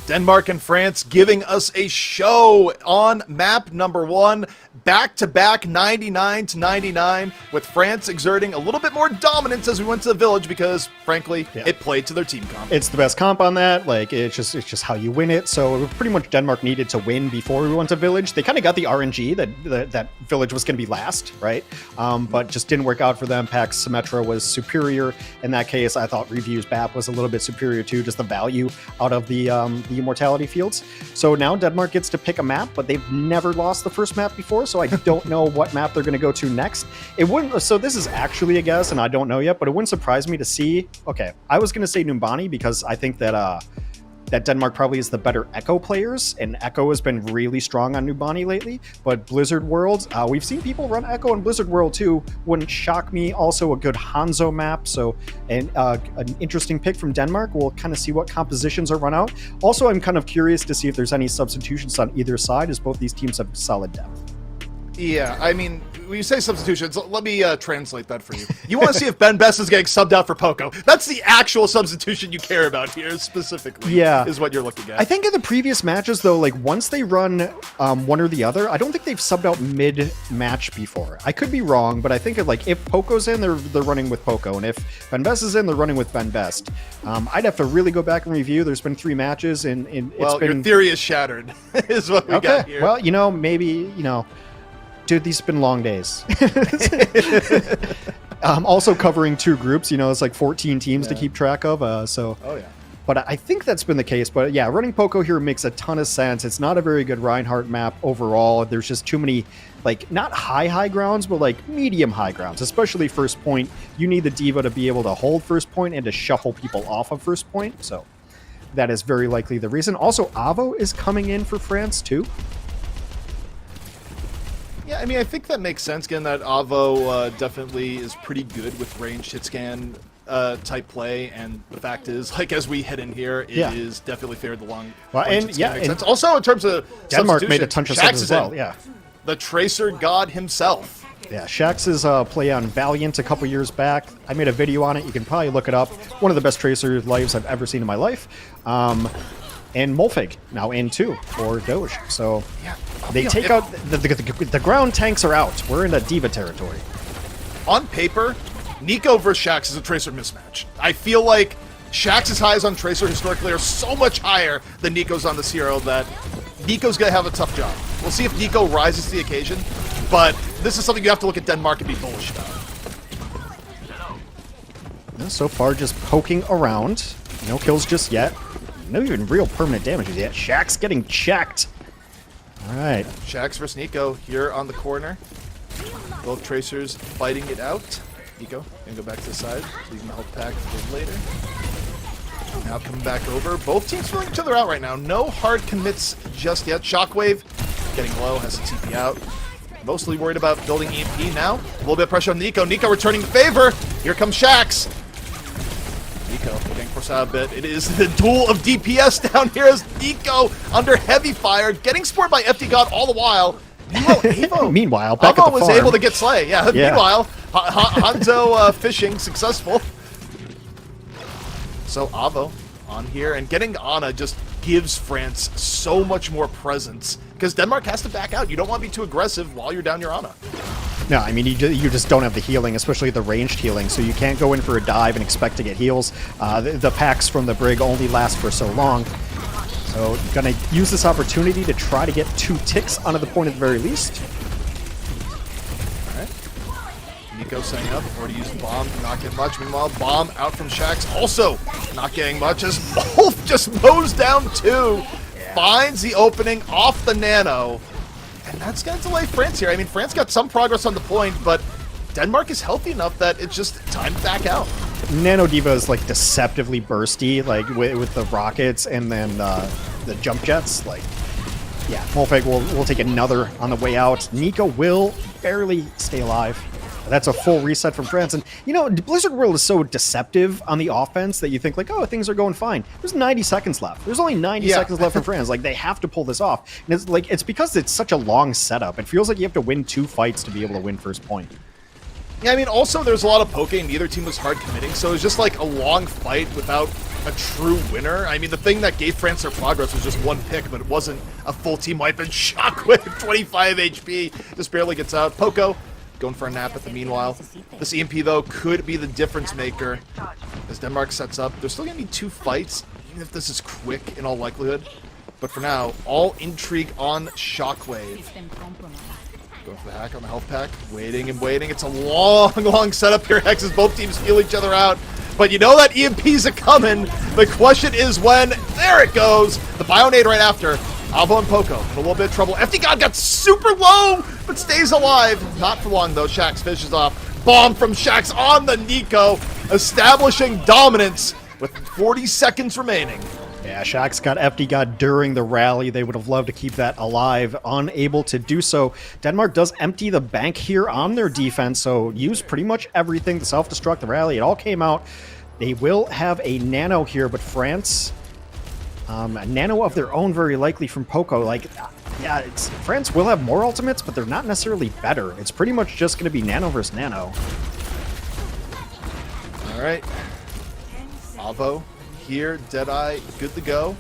Denmark and France giving us a show on map number 1, back-to-back 99 to 99, with France exerting a little bit more dominance as we went to the village because, frankly, it played to their team comp.
It's the best comp on that. Like, it's just how you win it. So pretty much Denmark needed to win before we went to village. They kind of got the RNG that village was going to be last, right? But just didn't work out for them. Pax Symmetra was superior. In that case, I thought Review's BAP was a little bit superior too, just the value out of the immortality fields. So now Denmark gets to pick a map, but they've never lost the first map before, so I don't know what map they're going to go to next. It wouldn't. So this is actually a guess, and I don't know yet, but it wouldn't surprise me to see. Okay, I was going to say Numbani because I think that that Denmark probably is the better Echo players, and Echo has been really strong on Numbani lately. But Blizzard World, we've seen people run Echo in Blizzard World too. Wouldn't shock me. Also a good Hanzo map, so an interesting pick from Denmark. We'll kind of see what compositions are run out. Also, I'm kind of curious to see if there's any substitutions on either side, as both these teams have solid depth.
Yeah, I mean, when you say substitutions, let me translate that for you. You want to see if Ben Best is getting subbed out for Poco. That's the actual substitution you care about here, specifically.
Yeah.
Is what you're looking at.
I think in the previous matches, though, like, once they run one or the other, I don't think they've subbed out mid-match before. I could be wrong, but I think, like, if Poco's in, they're running with Poco, and if Ben Best is in, they're running with Ben Best. I'd have to really go back and review. There's been 3 matches, and it's been...
your theory is shattered, is what we got here.
Well, maybe, dude, these have been long days. Also covering 2 groups, it's like 14 teams to keep track of. Oh, yeah. But I think that's been the case. But yeah, running Poco here makes a ton of sense. It's not a very good Reinhardt map overall. There's just too many, like, not high grounds, but like medium high grounds, especially first point. You need the Diva to be able to hold first point and to shuffle people off of first point. So that is very likely the reason. Also, Avo is coming in for France too.
Yeah, I mean, I think that makes sense, given that Avo definitely is pretty good with ranged hit scan type play, and the fact is, like, as we head in here, it is definitely favored the long.
Well, and
makes sense. Also, in terms of
Denmark made a ton of subs as well.
The Tracer God himself.
Yeah, Shax's play on Valiant a couple years back. I made a video on it. You can probably look it up. One of the best Tracer lives I've ever seen in my life. And Molfig now in too for Doge. So they take out the ground tanks are out. We're in a Diva territory.
On paper, Nico versus Shax is a Tracer mismatch. I feel like Shax's highs on Tracer historically are so much higher than Nico's on this hero that Nico's going to have a tough job. We'll see if Nico rises to the occasion, but this is something you have to look at Denmark and be bullish about.
So far, just poking around. No kills just yet. No even real permanent damage yet. Shax's getting checked. All right.
Shax versus Nico here on the corner. Both Tracers fighting it out. Nico gonna go back to the side, leaving the health pack for later. Now coming back over. Both teams filling each other out right now. No hard commits just yet. Shockwave getting low, has to TP out. Mostly worried about building EMP now. A little bit of pressure on Nico. Nico returning the favor. Here comes Shax. Nico getting forced out a bit. It is the duel of DPS down here as Nico under heavy fire, getting supported by FD God all the while.
Meanwhile, back at the
was
farm.
able to get Slay. Yeah. Meanwhile, Hanzo fishing successful. So Avo on here, and getting Ana just gives France so much more presence because Denmark has to back out. You don't want to be too aggressive while you're down your Ana.
No, I mean, you just don't have the healing, especially the ranged healing, so you can't go in for a dive and expect to get heals. The packs from the Brig only last for so long. So, gonna use this opportunity to try to get 2 ticks onto the point at the very least.
Alright. Nico setting up, already used Bomb, not getting much. Meanwhile, Bomb out from Shax, also not getting much as Wolf just mows down 2. Finds the opening off the Nano. And that's going to delay France here. I mean, France got some progress on the point, but Denmark is healthy enough that it's just time to back out.
Nano Diva is, like, deceptively bursty, like, with the rockets and then the jump jets. Like, yeah, Molfeg will take another on the way out. Nico will barely stay alive. That's a full reset from France. And, Blizzard World is so deceptive on the offense that you think, like, oh, things are going fine. There's 90 seconds left. There's only 90 seconds left for France. Like, they have to pull this off. And it's like, it's because it's such a long setup. It feels like you have to win 2 fights to be able to win first point.
Yeah, I mean, also there's a lot of poking. Neither team was hard committing, so it was just like a long fight without a true winner. I mean, the thing that gave France their progress was just one pick, but it wasn't a full team wipe. And Shockwave, 25 HP, just barely gets out. Poco going for a nap at the meanwhile. This EMP, though, could be the difference maker as Denmark sets up. There's still going to be 2 fights, even if this is quick in all likelihood. But for now, all intrigue on Shockwave. Going for the hack on the health pack. Waiting and waiting. It's a long, long setup here, Hex, as both teams feel each other out. But you know that EMP's a-coming. The question is when. There it goes. The Bionade right after. Alvo and Poco in a little bit of trouble. FD God got super low, but stays alive. Not for long, though. Shax finishes off. Bomb from Shax on the Nico, establishing dominance with 40 seconds remaining.
Yeah, Shax got FD God during the rally. They would have loved to keep that alive, unable to do so. Denmark does empty the bank here on their defense, so use pretty much everything to self-destruct the rally. It all came out. They will have a nano here, but France, a nano of their own very likely from Poco. Like, yeah, France will have more ultimates, but they're not necessarily better. It's pretty much just going to be nano versus nano.
All right. Avo here, Deadeye, good to go.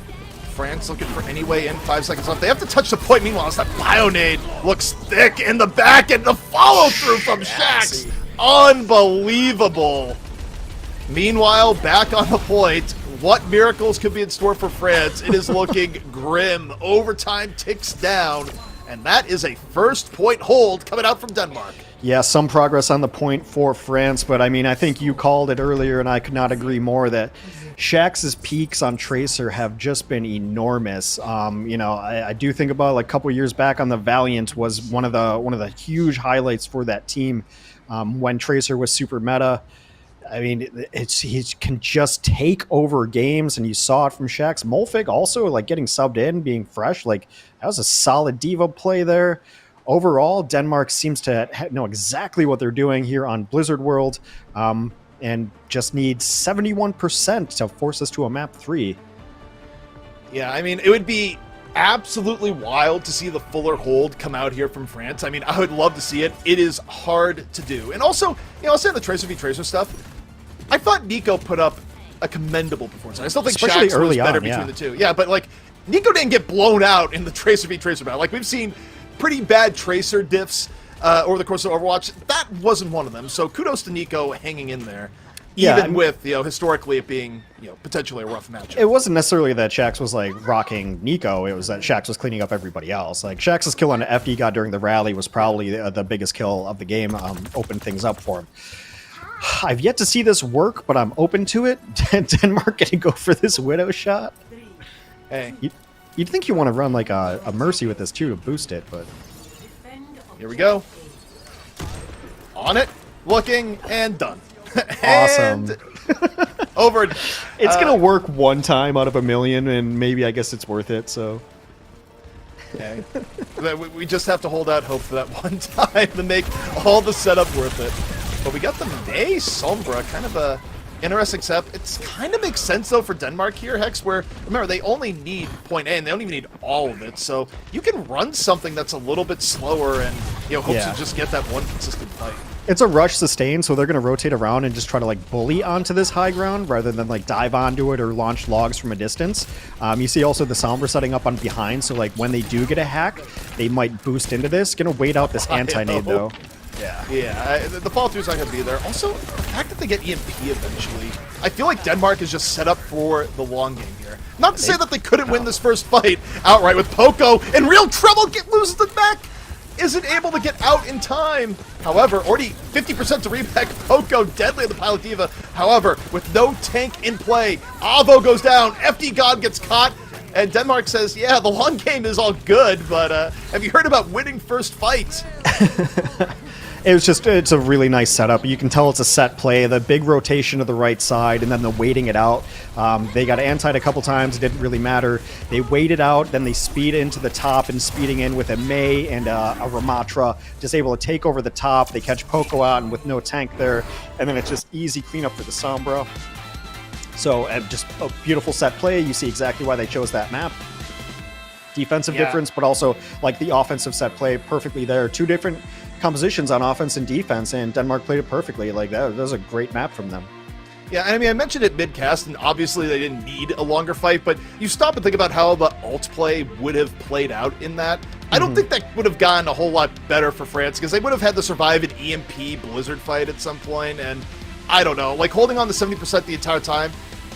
France looking for any way in, 5 seconds left. They have to touch the point. Meanwhile, as that Bionade looks thick in the back, and the follow-through from Shax. Unbelievable. Meanwhile, back on the point, what miracles could be in store for France? It is looking grim. Overtime ticks down, and that is a first point hold coming out from Denmark.
Yeah, some progress on the point for France, but I mean, I think you called it earlier, and I could not agree more that Shax's peaks on Tracer have just been enormous. You know, I do think about like a couple years back on the Valiant was one of the huge highlights for that team when Tracer was super meta. I mean, he can just take over games, and you saw it from Shax. Molfig also like getting subbed in, being fresh. Like that was a solid diva play there. Overall, Denmark seems to know exactly what they're doing here on Blizzard World, and just needs 71% to force us to a map 3.
Yeah, I mean, it would be absolutely wild to see the fuller hold come out here from France. I mean, I would love to see it. It is hard to do. And also, you know, I'll say the Tracer v Tracer stuff, I thought Nico put up a commendable performance. I still think
Especially
Shax
early
was better
on,
between the two. Yeah, but like, Nico didn't get blown out in the Tracer v Tracer battle. Like, we've seen pretty bad Tracer diffs over the course of Overwatch. That wasn't one of them. So kudos to Nico hanging in there.
Yeah,
Even with, you know, historically it being, you know, potentially a rough matchup.
It wasn't necessarily that Shax was like rocking Nico. It was that Shax was cleaning up everybody else. Like Shax's kill on FD God during the rally was probably the biggest kill of the game. Opened things up for him. I've yet to see this work, but I'm open to it. Denmark gonna go for this Widow shot.
Hey,
You'd think you want to run like a Mercy with this too to boost it, but
here we go. On it, looking, and done.
awesome.
And over.
It's gonna work one time out of a million, and maybe I guess it's worth it. So
Okay. We just have to hold out hope for that one time to make all the setup worth it. But we got the May Sombra, kind of a interesting setup. It's kind of makes sense though for Denmark here, Hex, where remember they only need point A and they don't even need all of it. So you can run something that's a little bit slower and hope to just get that one consistent fight.
It's a rush sustain, so they're going to rotate around and just try to like bully onto this high ground rather than like dive onto it or launch logs from a distance. You see also the Sombra setting up on behind, so like when they do get a hack, they might boost into this. Going to wait out this anti-nade though.
Yeah, the fall-through's not going to be there. Also, the fact that they get EMP eventually, I feel like Denmark is just set up for the long game here. Not to say that they couldn't win this first fight outright with Poco in real trouble, loses the back, isn't able to get out in time. However, already 50% to repack. Poco deadly at the Pilot Diva. However, with no tank in play, Avo goes down, FD God gets caught, and Denmark says, yeah, the long game is all good, but have you heard about winning first fights?
It's a really nice setup. You can tell it's a set play. The big rotation to the right side and then the waiting it out. They got antied a couple times. It didn't really matter. They waited out, then they speed into the top and speeding in with a May and a Ramatra, just able to take over the top. They catch Poco out and with no tank there, and then it's just easy cleanup for the Sombra. So just a beautiful set play. You see exactly why they chose that map. Defensive difference, but also like the offensive set play perfectly there. Two different compositions on offense and defense, and Denmark played it perfectly. Like that was a great map from them.
Yeah, and I mean, I mentioned it mid-cast, and obviously they didn't need a longer fight, but you stop and think about how the alt play would have played out in that. I don't think that would have gone a whole lot better for France, because they would have had to survive an EMP Blizzard fight at some point, and I don't know, like holding on to 70% the entire time,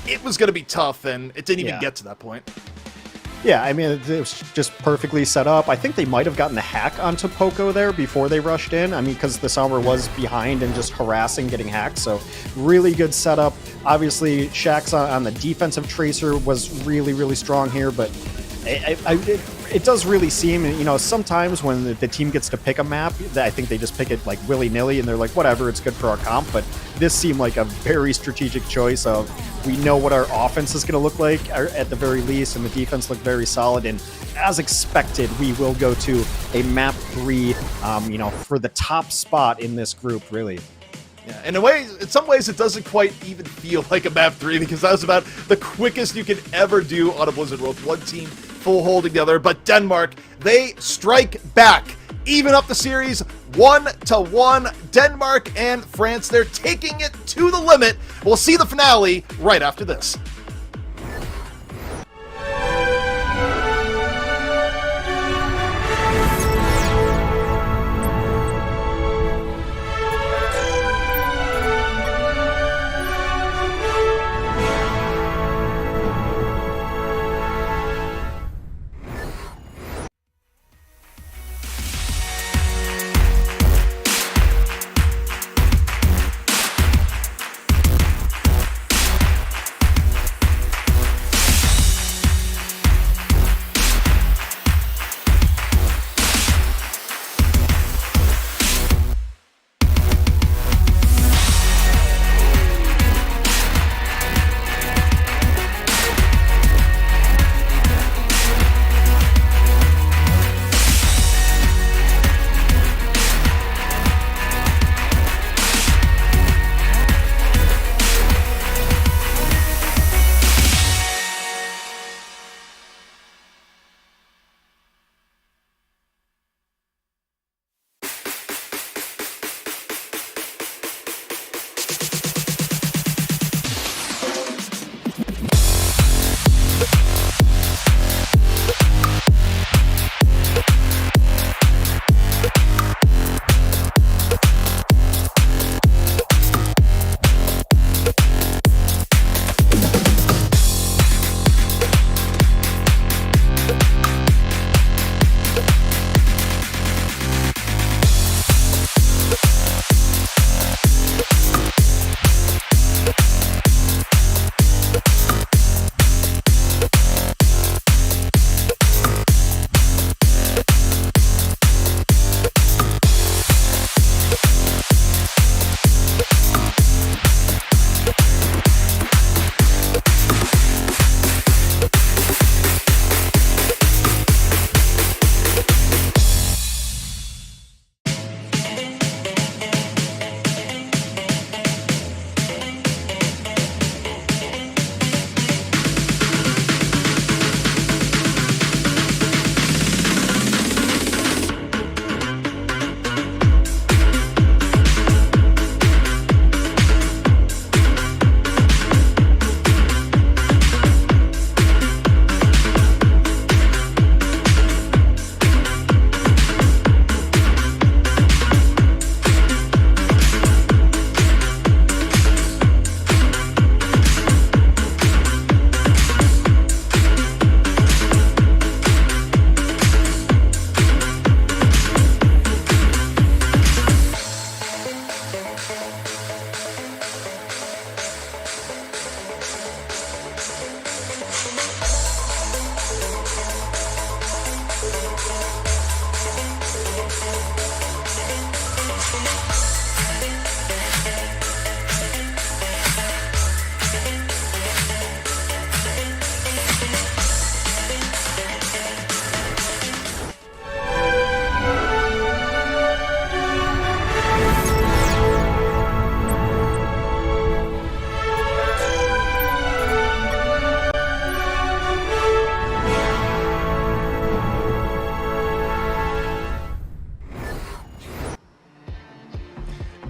it was going to be tough, and it didn't even get to that point.
Yeah, I mean, it was just perfectly set up. I think they might have gotten the hack onto Poco there before they rushed in. I mean, because the Sombra was behind and just harassing, getting hacked. So really good setup. Obviously, Shaxx on the defensive tracer was really, really strong here, but it does really seem, you know, sometimes when the team gets to pick a map, I think they just pick it like willy-nilly and they're like, whatever, it's good for our comp. But this seemed like a very strategic choice of, we know what our offense is going to look like at the very least, and the defense looked very solid. And as expected, we will go to a map 3, you know, for the top spot in this group, really.
Yeah, in some ways, it doesn't quite even feel like a map 3, because that was about the quickest you could ever do on a Blizzard World. One team full hold together, but Denmark, they strike back, even up the series 1-1. Denmark and France, they're taking it to the limit. We'll see the finale right after this.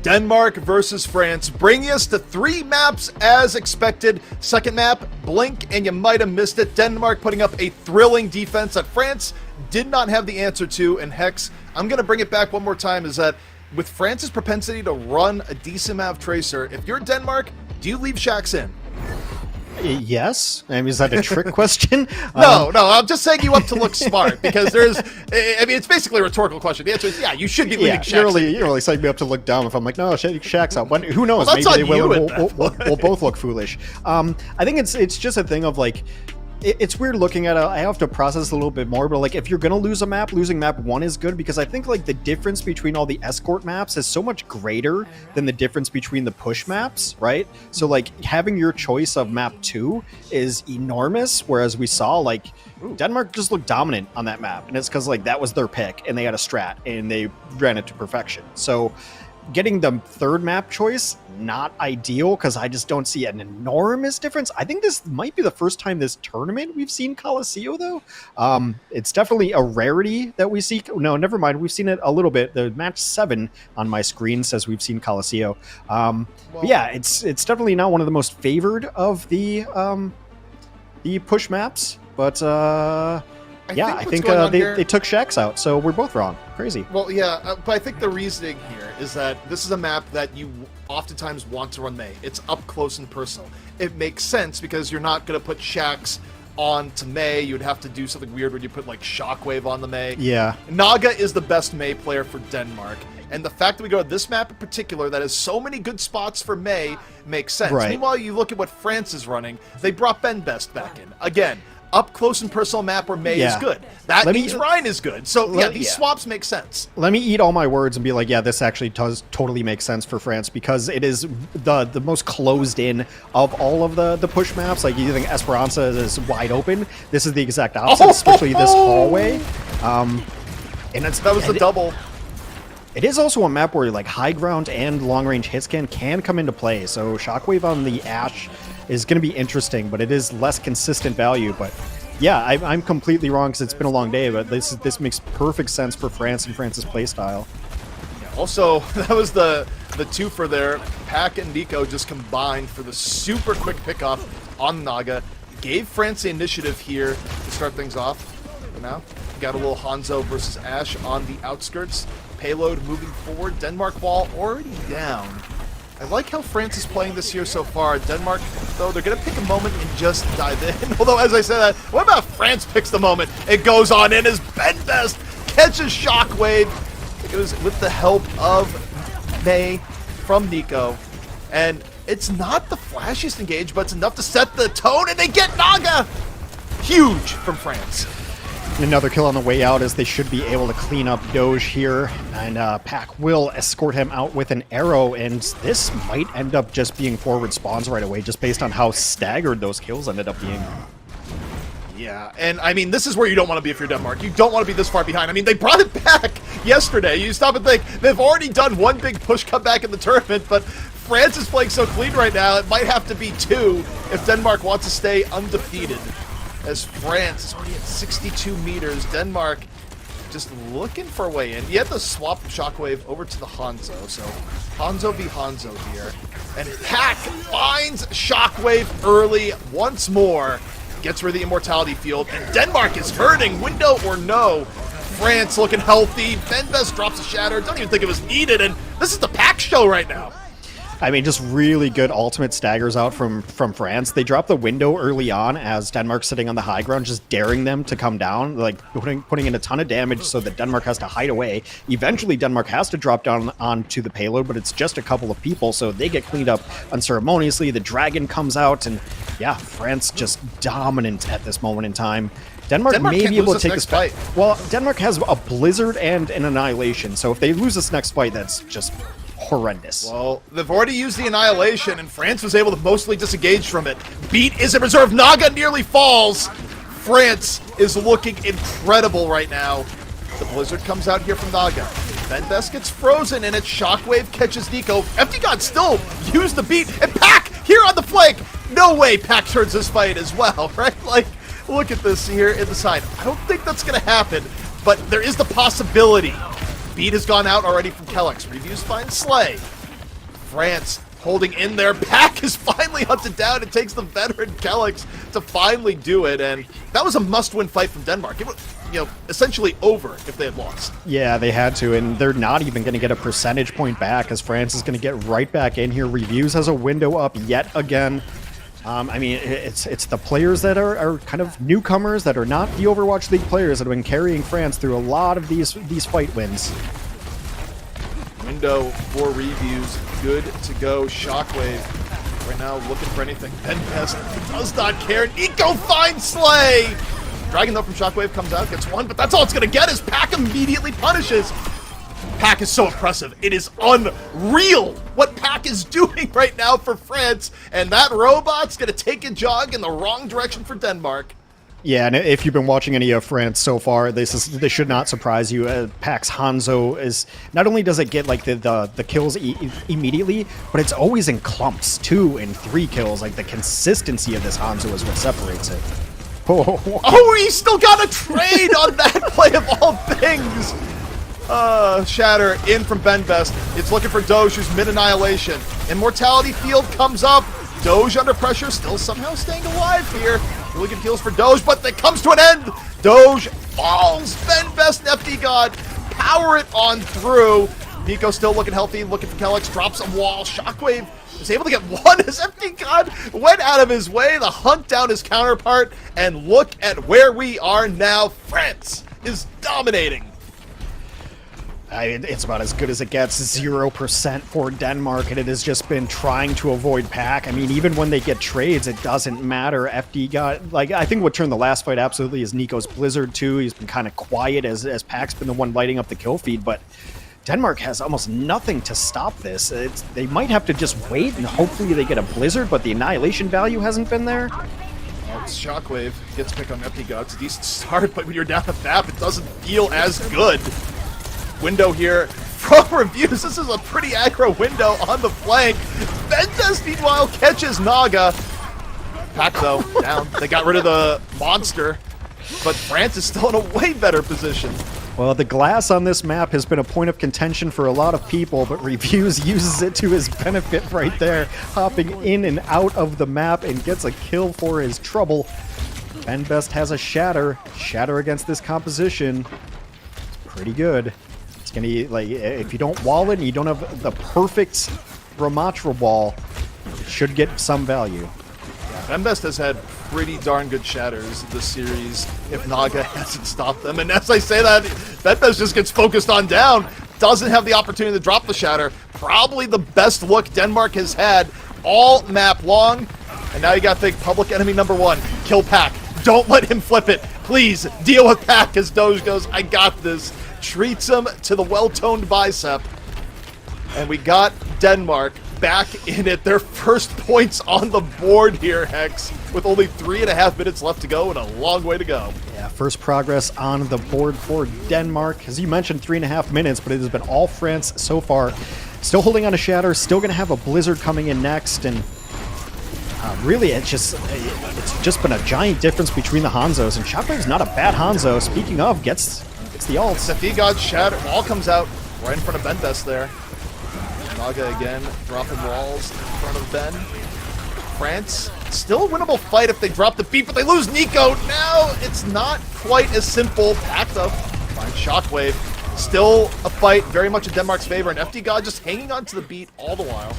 Denmark versus France, bringing us to 3 maps as expected. Second map, blink and you might have missed it. Denmark putting up a thrilling defense that France did not have the answer to. And Hex, I'm going to bring it back one more time, is that with France's propensity to run a decent amount of Tracer, if you're Denmark, do you leave Shax in?
Yes. I mean, is that a trick question?
No, I'm just setting you up to look smart, because it's basically a rhetorical question. The answer is, yeah, you should be leaving Shax in.
You're really setting me up to look dumb if I'm like, no, Shax's out. But who knows?
Well,
Maybe they will, and we'll both look foolish. I think it's just a thing of like, it's weird looking at it. I have to process a little bit more, but like if you're gonna lose a map, losing map 1 is good, because I think like the difference between all the escort maps is so much greater than the difference between the push maps, right? So like having your choice of map 2 is enormous, whereas we saw like Denmark just looked dominant on that map, and it's because like that was their pick and they had a strat and they ran it to perfection. So getting the third map choice, not ideal, because I just don't see an enormous difference. I think this might be the first time this tournament we've seen Coliseum, though. It's definitely a rarity that we see. No, never mind. We've seen it a little bit. The match 7 on my screen says we've seen Coliseum. But yeah, it's definitely not one of the most favored of the push maps, but I think they took Shax out, so we're both wrong. Crazy.
Well, yeah, but I think the reasoning here is that this is a map that you oftentimes want to run Mei. It's up close and personal. It makes sense because you're not going to put Shax on to Mei. You would have to do something weird when you put like Shockwave on the Mei.
Yeah.
Naga is the best Mei player for Denmark. And the fact that we go to this map in particular that has so many good spots for Mei makes sense.
Right.
Meanwhile, you look at what France is running, they brought Ben Best back in. Again, up close and personal map where Mei is good. That means Ryan is good. So these swaps make sense.
Let me eat all my words and be like, yeah, this actually does totally make sense for France, because it is the most closed in of all of the push maps. Like you think Esperanza is wide open. This is the exact opposite, especially this hallway. And
that was the double.
It is also a map where like high ground and long range hit scan can come into play. So Shockwave on the Ashe is going to be interesting, but it is less consistent value. But yeah, I'm completely wrong because it's been a long day, but this makes perfect sense for France and France's playstyle.
Also, that was the twofer there. Pac and Nico just combined for the super quick pickoff on Naga. Gave France the initiative here to start things off. But now, got a little Hanzo versus Ashe on the outskirts. Payload moving forward. Denmark wall already down. I like how France is playing this year so far. Denmark, though, they're going to pick a moment and just dive in. Although, as I said that, what about France picks the moment? It goes on in as Ben Best catches Shockwave. It was with the help of Mei from Nico. And it's not the flashiest engage, but it's enough to set the tone, and they get Naga! Huge from France.
Another kill on the way out, as they should be able to clean up Doge here, and Pac will escort him out with an arrow, and this might end up just being forward spawns right away, just based on how staggered those kills ended up being.
Yeah, and I mean, this is where you don't want to be if you're Denmark. You don't want to be this far behind. I mean, they brought it back yesterday. You stop and think, they've already done one big push comeback in the tournament, but France is playing so clean right now, it might have to be 2 if Denmark wants to stay undefeated. As France is already at 62 meters. Denmark just looking for a way in. You have to swap Shockwave over to the Hanzo. So Hanzo v Hanzo here. And Pac finds Shockwave early once more. Gets rid of the Immortality Field. And Denmark is hurting. Window or no. France looking healthy. Ben Best drops a Shatter. Don't even think it was needed. And this is the Pac show right now.
I mean, just really good ultimate staggers out from France. They drop the window early on as Denmark's sitting on the high ground, just daring them to come down, like putting in a ton of damage so that Denmark has to hide away. Eventually, Denmark has to drop down onto the payload, but it's just a couple of people, so they get cleaned up unceremoniously. The dragon comes out, and yeah, France just dominant at this moment in time. Denmark may be able to take this fight. Well, Denmark has a Blizzard and an Annihilation, so if they lose this next fight, that's just horrendous.
Well, they've already used the Annihilation, and France was able to mostly disengage from it. Beat is in reserve. Naga nearly falls. France is looking incredible right now. The Blizzard comes out here from Naga. Ben Best gets frozen, and its Shockwave catches Nico. Empty God still used the beat, and Pac here on the flank. No way Pac turns this fight as well, right? Like, look at this here in the side. I don't think that's going to happen, but there is the possibility. Beat has gone out already from Kellex. Reviews find Slay. France holding in there. Pack is finally hunted down. It takes the veteran Kellex to finally do it, and that was a must-win fight from Denmark. It was, essentially over if they had lost.
Yeah, they had to, and they're not even going to get a percentage point back, as France is going to get right back in here. Reviews has a window up yet again. I mean, it's the players that are kind of newcomers that are not the Overwatch League players that have been carrying France through a lot of these fight wins.
Window for reviews, good to go. Shockwave right now looking for anything. Benbest does not care. Nico finds Slay! Dragon though from Shockwave comes out, gets one, but that's all it's gonna get is Pack immediately punishes. Pack is so impressive. It is unreal what Pack is doing right now for France, and that robot's gonna take a jog in the wrong direction for Denmark.
Yeah, and if you've been watching any of France so far, this should not surprise you. Pack's Hanzo is not only does it get like the kills immediately, but it's always in clumps, 2 and 3 kills. Like the consistency of this Hanzo is what separates it.
Oh, he still got a trade on that play of all things. Shatter in from Benbest. It's looking for Doge, who's mid-annihilation. Immortality field comes up. Doge under pressure, still somehow staying alive here. Really good kills for Doge, but that comes to an end. Doge falls. Benbest and FD God power it on through. Nico still looking healthy, looking for Kellex, drops a wall. Shockwave is able to get one as FD God went out of his way to hunt down his counterpart. And look at where we are now. France is dominating.
It's about as good as it gets, 0% for Denmark, and it has just been trying to avoid Pack. I mean, even when they get trades, it doesn't matter. FD got, like, I think what turned the last fight absolutely is Nico's Blizzard too. He's been kind of quiet as Pack's been the one lighting up the kill feed, but Denmark has almost nothing to stop this. They might have to just wait, and hopefully they get a Blizzard, but the annihilation value hasn't been there.
Well, Shockwave gets picked on FD God. It's a decent start, but when you're down a map, it doesn't feel as good. Window here from reviews. This is a pretty aggro window on the flank. Ventus, meanwhile, catches Naga. Pack, though, down. They got rid of the monster, but France is still in a way better position.
Well, the glass on this map has been a point of contention for a lot of people, but Reviews uses it to his benefit right there, hopping in and out of the map and gets a kill for his trouble. Benbest has a Shatter. Shatter against this composition. It's pretty good. It's gonna be, like, if you don't wall it and you don't have the perfect Ramatra wall, it should get some value.
Benbest has had pretty darn good shatters this series if Naga hasn't stopped them. And as I say that, Benbest just gets focused on down. Doesn't have the opportunity to drop the shatter. Probably the best look Denmark has had all map long. And now you gotta think public enemy number 1. Kill Pack. Don't let him flip it. Please deal with Pack as Doge goes, I got this. Treats him to the well-toned bicep. And we got Denmark back in it. Their first points on the board here, Hex, with only 3.5 minutes left to go and a long way to go.
Yeah, first progress on the board for Denmark. As you mentioned, 3.5 minutes, but it has been all France so far. Still holding on to Shatter, still going to have a Blizzard coming in next, and really it's just been a giant difference between the Hanzos, and Shockwave's not a bad Hanzo. Speaking of, gets the ults.
FD God Shatter, wall comes out right in front of Benbest there. Naga again, dropping walls in front of Ben. France, still a winnable fight if they drop the beat, but they lose Nico. Now it's not quite as simple. Packed up, finds Shockwave. Still a fight, very much in Denmark's favor, and FD God just hanging on to the beat all the while.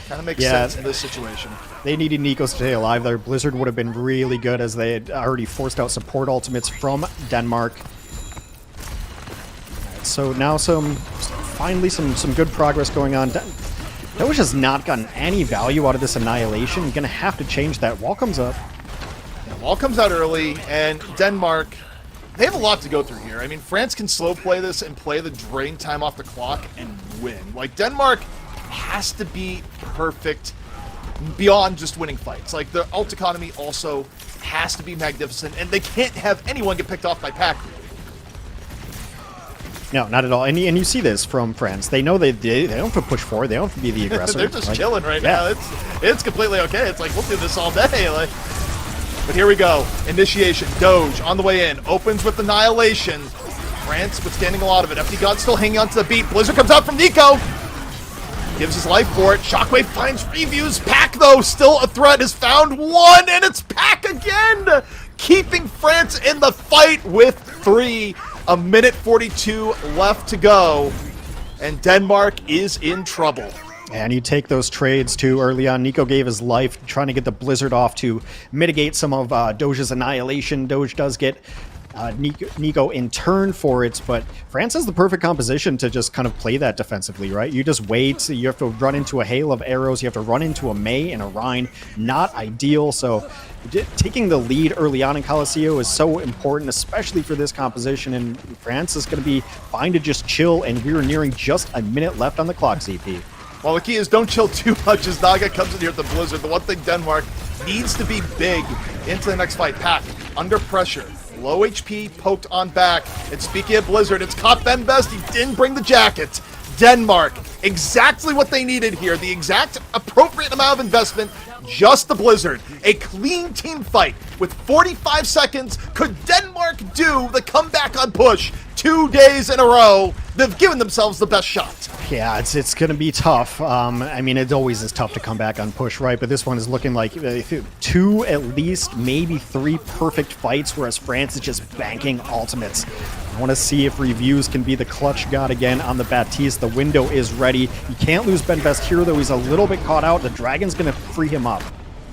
Kind of makes sense in this situation. They
needed Nico to stay alive there. Blizzard would have been really good as they had already forced out support ultimates from Denmark. So now finally some good progress going on. Doge has not gotten any value out of this annihilation. You're gonna have to change that. Wall comes up.
Yeah, wall comes out early, and Denmark, they have a lot to go through here. I mean, France can slow play this and play the drain time off the clock and win. Like, Denmark has to be perfect beyond just winning fights. Like, the ult economy also has to be magnificent, and they can't have anyone get picked off by Pack.
No, not at all. And you see this from France. They know they don't have to push forward. They don't have to be the aggressor.
They're just chilling right now. It's completely okay. It's like, we'll do this all day. Like, but here we go. Initiation. Doge on the way in. Opens with Annihilation. France withstanding a lot of it. FD God still hanging on to the beat. Blizzard comes out from Nico. Gives his life for it. Shockwave finds reviews. Pack, though, still a threat, has found one, and it's Pack again! Keeping France in the fight with 3. A minute 42 left to go, and Denmark is in trouble.
And you take those trades too early on. Nico gave his life trying to get the Blizzard off to mitigate some of Doge's annihilation. Doge does get Nico in turn for it, but France has the perfect composition to just kind of play that defensively, right? You just wait, you have to run into a hail of arrows, you have to run into a Mei and a Rhine. Not ideal, so taking the lead early on in Coliseum is so important, especially for this composition, and France is going to be fine to just chill, and we're nearing just a minute left on the clock, CP.
Well, the key is don't chill too much as Naga comes in here at the Blizzard. The one thing Denmark needs to be big into the next fight. Pack, under pressure. Low HP, poked on back. And speaking of Blizzard, it's caught Ben Best. He didn't bring the jacket. Denmark, exactly what they needed here. The exact appropriate amount of investment, just the Blizzard. A clean team fight with 45 seconds. Could Denmark do the comeback on push 2 days in a row? They've given themselves the best shot.
Yeah, it's going to be tough. I mean, it always is tough to come back on push, right? But this one is looking like 2, at least, maybe 3 perfect fights, whereas France is just banking ultimates. I want to see if Reviews can be the clutch god again on the Baptiste. The window is ready. You can't lose Ben Best here, though. He's a little bit caught out. The Dragon's going to free him up.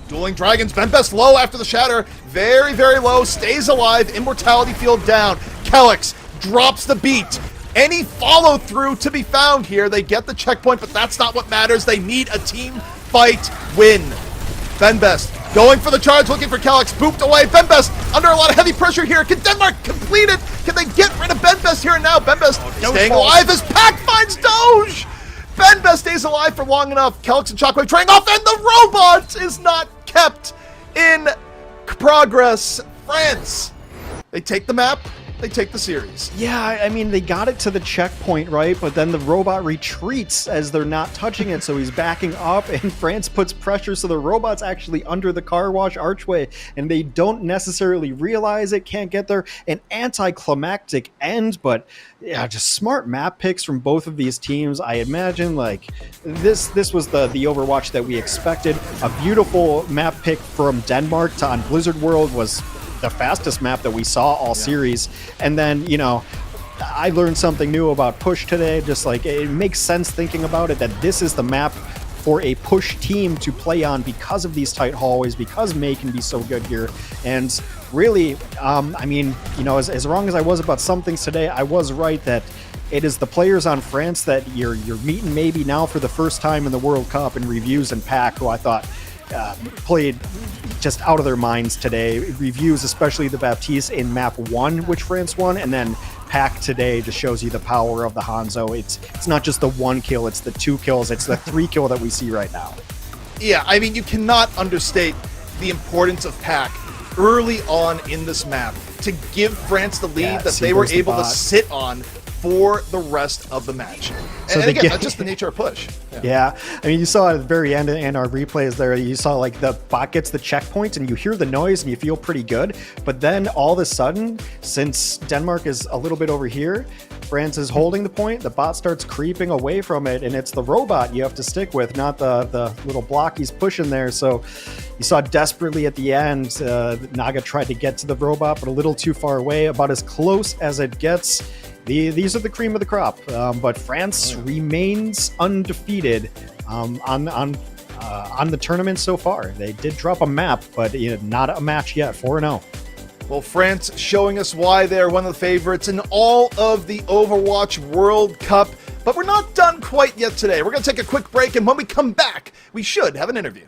Dueling Dragons, Ben Best low after the shatter. Very, very low. Stays alive. Immortality field down. Kelix drops the beat. Any follow-through to be found here. They get the checkpoint, but that's not what matters. They need a team fight win. Ben Best going for the charge, looking for Kelix. Booped away. Ben Best under a lot of heavy pressure here. Can Denmark complete it? Can they get rid of Ben Best here and now? Ben Best staying alive as Pack finds Doge. Ben Best stays alive for long enough. Kelix and Shockwave trading off, and the robot is not kept in progress. France, they take the map. They take the series.
Yeah, I mean, they got it to the checkpoint, right? But then the robot retreats as they're not touching it, so he's backing up, and France puts pressure, so the robot's actually under the car wash archway, and they don't necessarily realize it, can't get there. An anticlimactic end, but yeah, just smart map picks from both of these teams. I imagine, like, this was the Overwatch that we expected. A beautiful map pick from Denmark on Blizzard World was the fastest map that we saw all series. And then, you know, I learned something new about push today. Just like, it makes sense thinking about it that this is the map for a push team to play on because of these tight hallways, because Mei can be so good here. And really, I mean, you know, as wrong as I was about some things today, I was right that it is the players on France that you're meeting maybe now for the first time in the World Cup in Reviews and Pack, who I thought played just out of their minds today. Reviews, especially the Baptiste in map 1, which France won, and then Pack today just shows you the power of the Hanzo. It's not just the 1 kill, it's the 2 kills, it's the 3 kill that we see right now.
Yeah, I mean, you cannot understate the importance of Pack early on in this map to give France the lead that they were able to sit on for the rest of the match.
So
and again, that's just the nature of push.
Yeah, I mean, you saw at the very end in our replays there, you saw like the bot gets the checkpoint and you hear the noise and you feel pretty good. But then all of a sudden, since Denmark is a little bit over here, France is holding the point, the bot starts creeping away from it, and it's the robot you have to stick with, not the little block he's pushing there. So you saw desperately at the end, Naga tried to get to the robot, but a little too far away, about as close as it gets. These are the cream of the crop, but France remains undefeated on the tournament so far. They did drop a map, but not a match yet, 4-0.
Well, France showing us why they're one of the favorites in all of the Overwatch World Cup. But we're not done quite yet today. We're going to take a quick break, and when we come back, we should have an interview.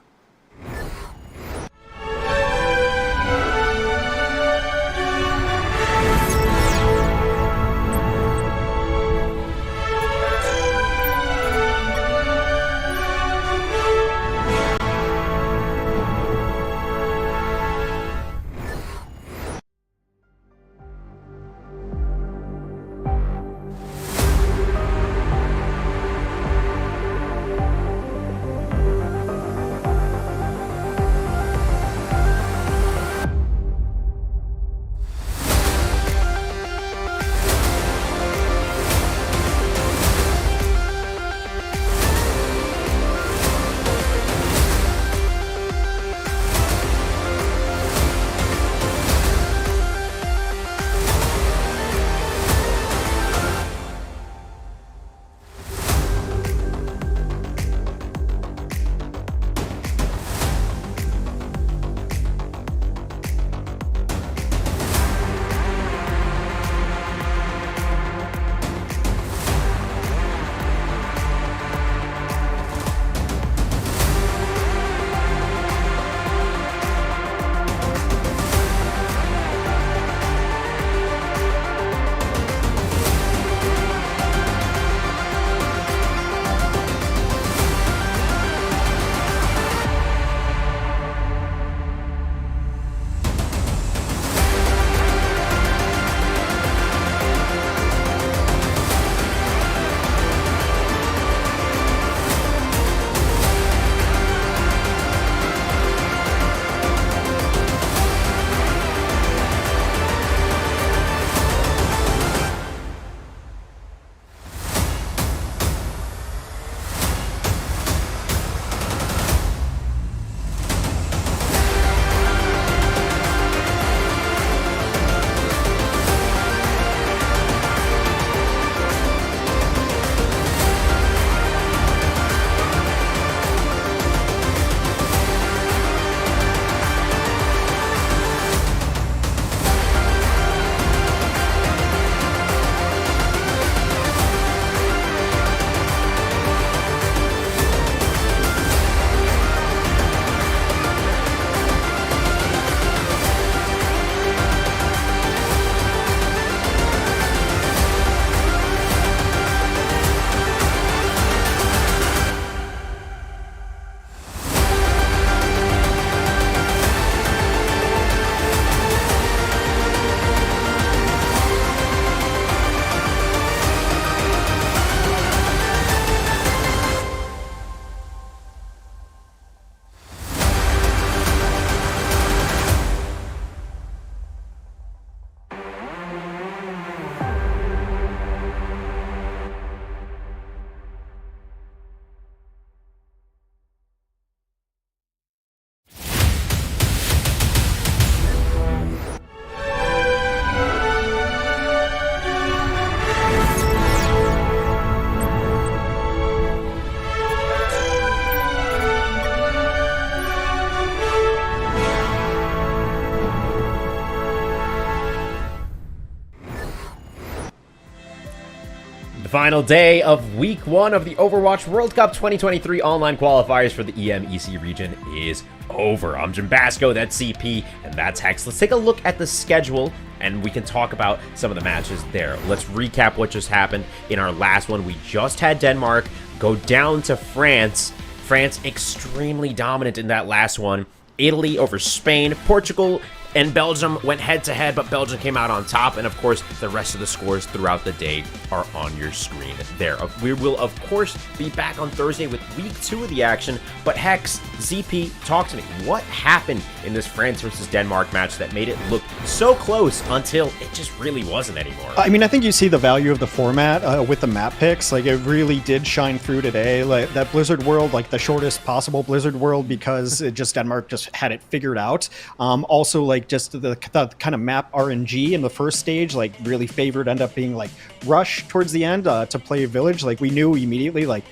The final day of Week 1 of the Overwatch World Cup 2023 online qualifiers for the EMEC region is over. I'm Jim Basco, that's CP, and that's Hex. Let's take a look at the schedule, and we can talk about some of the matches there. Let's recap what just happened in our last one. We just had Denmark go down to France. France extremely dominant in that last one. Italy over Spain. Portugal and Belgium went head-to-head, but Belgium came out on top. And, of course, the rest of the scores throughout the day are on your screen there. We will, of course, be back on Thursday with Week 2 of the action. But, Hex, ZP, talk to me. What happened in this France versus Denmark match that made it look so close until it just really wasn't anymore?
I mean, I think you see the value of the format with the map picks. Like, it really did shine through today. Like, that Blizzard world, like, the shortest possible Blizzard world because Denmark just had it figured out. Also, like, just the kind of map RNG in the first stage, like, really favored end up being like Rush towards the end to play Village. Like, we knew immediately, like,